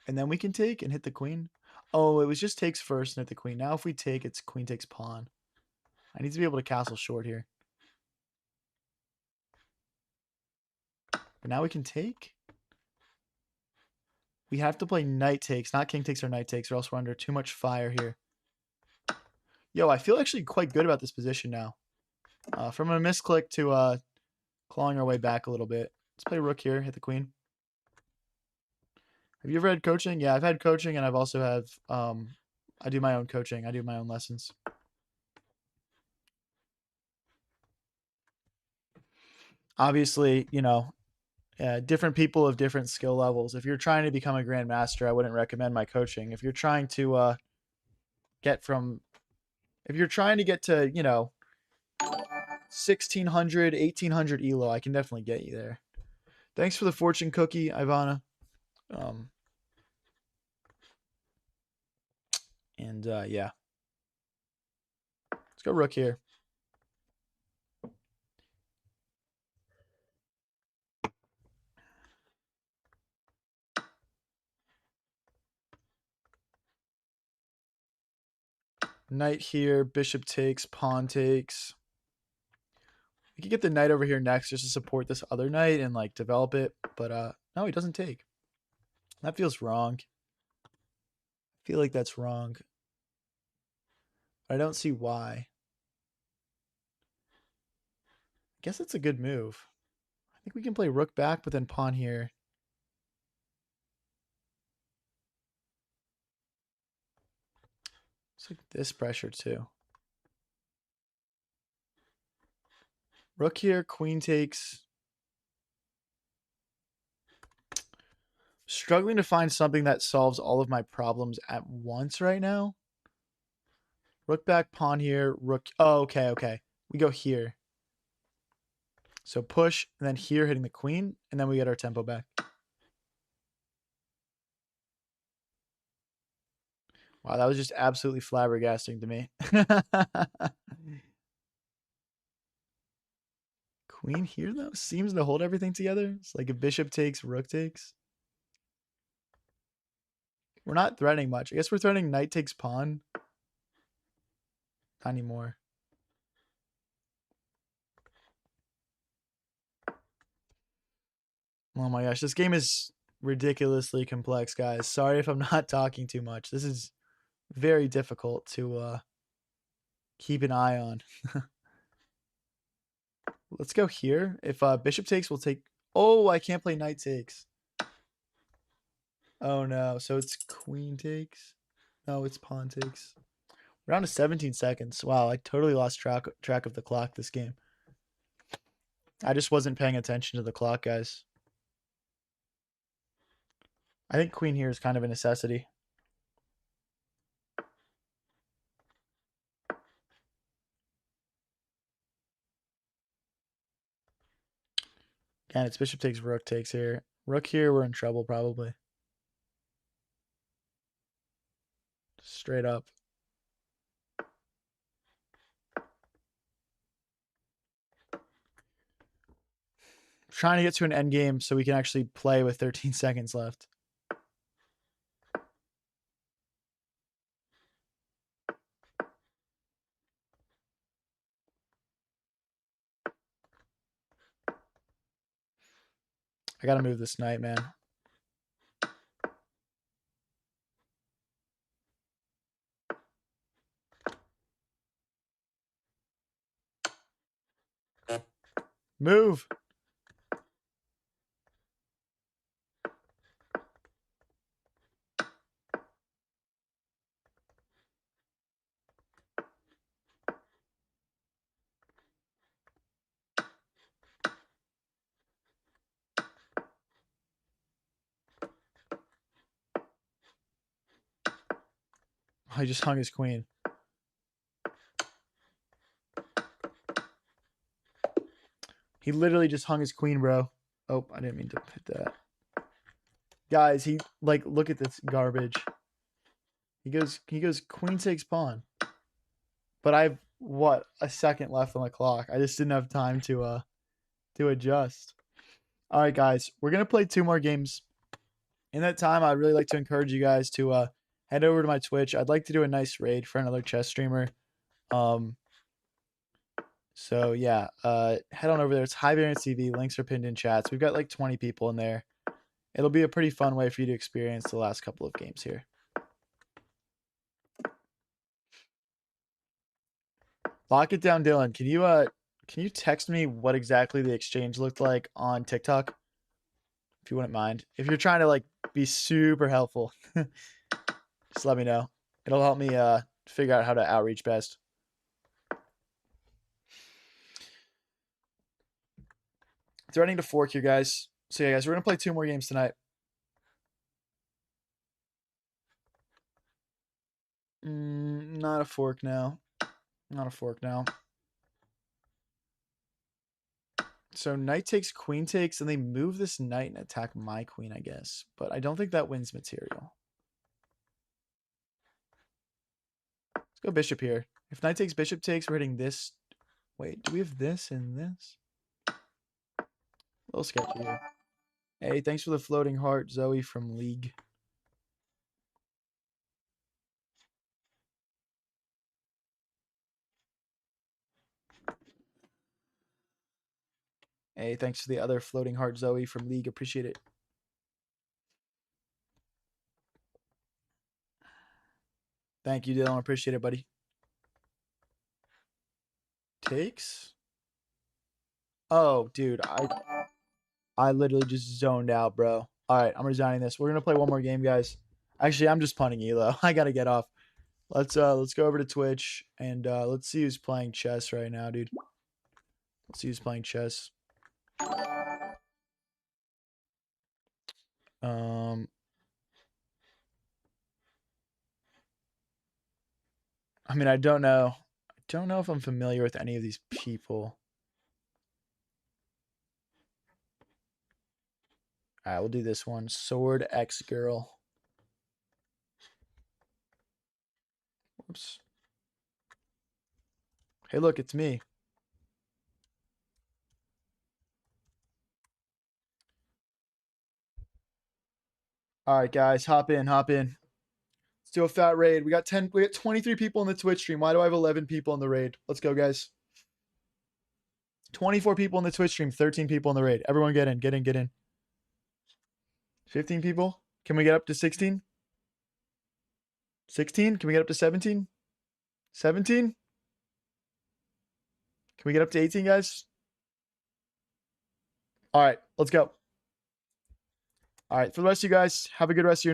And then we can take and hit the queen. Oh, it was just takes first and hit the queen. Now if we take, it's queen takes pawn. I need to be able to castle short here. But now we can take. We have to play knight takes, not king takes or knight takes, or else we're under too much fire here. Yo, I feel actually quite good about this position now. From a misclick to clawing our way back a little bit. Let's play rook here, hit the queen. Have you ever had coaching? Yeah, I've had coaching, and I've also had I do my own coaching. I do my own lessons. Obviously, you know, different people of different skill levels. If you're trying to become a grandmaster, I wouldn't recommend my coaching. If you're trying to get from, if you're trying to get to, you know, 1600, 1800 elo, I can definitely get you there. Thanks for the fortune cookie, Ivana. Um, and yeah, let's go rook here. Knight here, bishop takes, pawn takes. We could get the knight over here next just to support this other knight and like develop it, but no, he doesn't take. That feels wrong. I feel like that's wrong. I don't see why. I guess it's a good move. I think we can play rook back, but then pawn here. It's like this pressure too. Rook here, queen takes. Struggling to find something that solves all of my problems at once right now. Rook back, pawn here, rook. Oh, okay, okay. We go here. So push, and then here hitting the queen, and then we get our tempo back. Wow, that was just absolutely flabbergasting to me. Queen here, though, seems to hold everything together. It's like a bishop takes, rook takes. We're not threatening much. I guess we're threatening knight takes pawn. Not anymore. Oh my gosh, this game is ridiculously complex, guys. Sorry if I'm not talking too much. This is very difficult to keep an eye on. Let's go here. If bishop takes, we'll take. Oh, I can't play knight takes. Oh no, so it's queen takes. No, it's pawn takes. We're down to 17 seconds. Wow, I totally lost track of the clock this game. I just wasn't paying attention to the clock, guys. I think queen here is kind of a necessity. And it's bishop takes, rook takes here. Rook here, we're in trouble probably. Straight up. Trying to get to an end game so we can actually play with 13 seconds left. I gotta move this knight, man. Move. I just hung his queen. He literally just hung his queen, bro. Oh, I didn't mean to hit that. Guys, he like look at this garbage. He goes queen takes pawn. But I've what, a second left on the clock. I just didn't have time to adjust. All right, guys, we're gonna play 2 more games. In that time, I'd really like to encourage you guys to head over to my Twitch. I'd like to do a nice raid for another chess streamer. So yeah, head on over there. It's High Variance TV. Links are pinned in chats. We've got like 20 people in there. It'll be a pretty fun way for you to experience the last couple of games here. Lock it down, Dylan. Can you text me what exactly the exchange looked like on TikTok? If you wouldn't mind. If you're trying to like be super helpful. Just let me know. It'll help me figure out how to outreach best. Threatening to fork here, guys. So yeah, guys, we're gonna play 2 more games tonight. Not a fork now. Not a fork now. So knight takes, queen takes, and they move this knight and attack my queen, I guess. But I don't think that wins material. Let's go bishop here. If knight takes, bishop takes, we're hitting this. Wait, do we have this and this? A little sketchy here. Hey, thanks for the floating heart, Zoe from League. Hey, thanks for the other floating heart, Zoe from League. Appreciate it. Thank you, Dylan. Appreciate it, buddy. Takes? Oh, dude, I literally just zoned out, bro. All right, I'm resigning this. We're gonna play one more game, guys. Actually, I'm just punting Elo. I gotta get off. Let's go over to Twitch and let's see who's playing chess right now, dude. Let's see who's playing chess. I mean, I don't know. I don't know if I'm familiar with any of these people. All right, we'll do this one. Sword X Girl. Whoops. Hey, look, it's me. All right, guys, hop in, hop in. Let's do a fat raid. We got 23 people in the Twitch stream. Why do I have 11 people in the raid? Let's go, guys. 24 people in the Twitch stream, 13 people in the raid. Everyone get in, get in, get in. 15 people? Can we get up to 16? 16? Can we get up to 17? 17? Can we get up to 18, guys? All right, let's go. All right, for the rest of you guys, have a good rest of your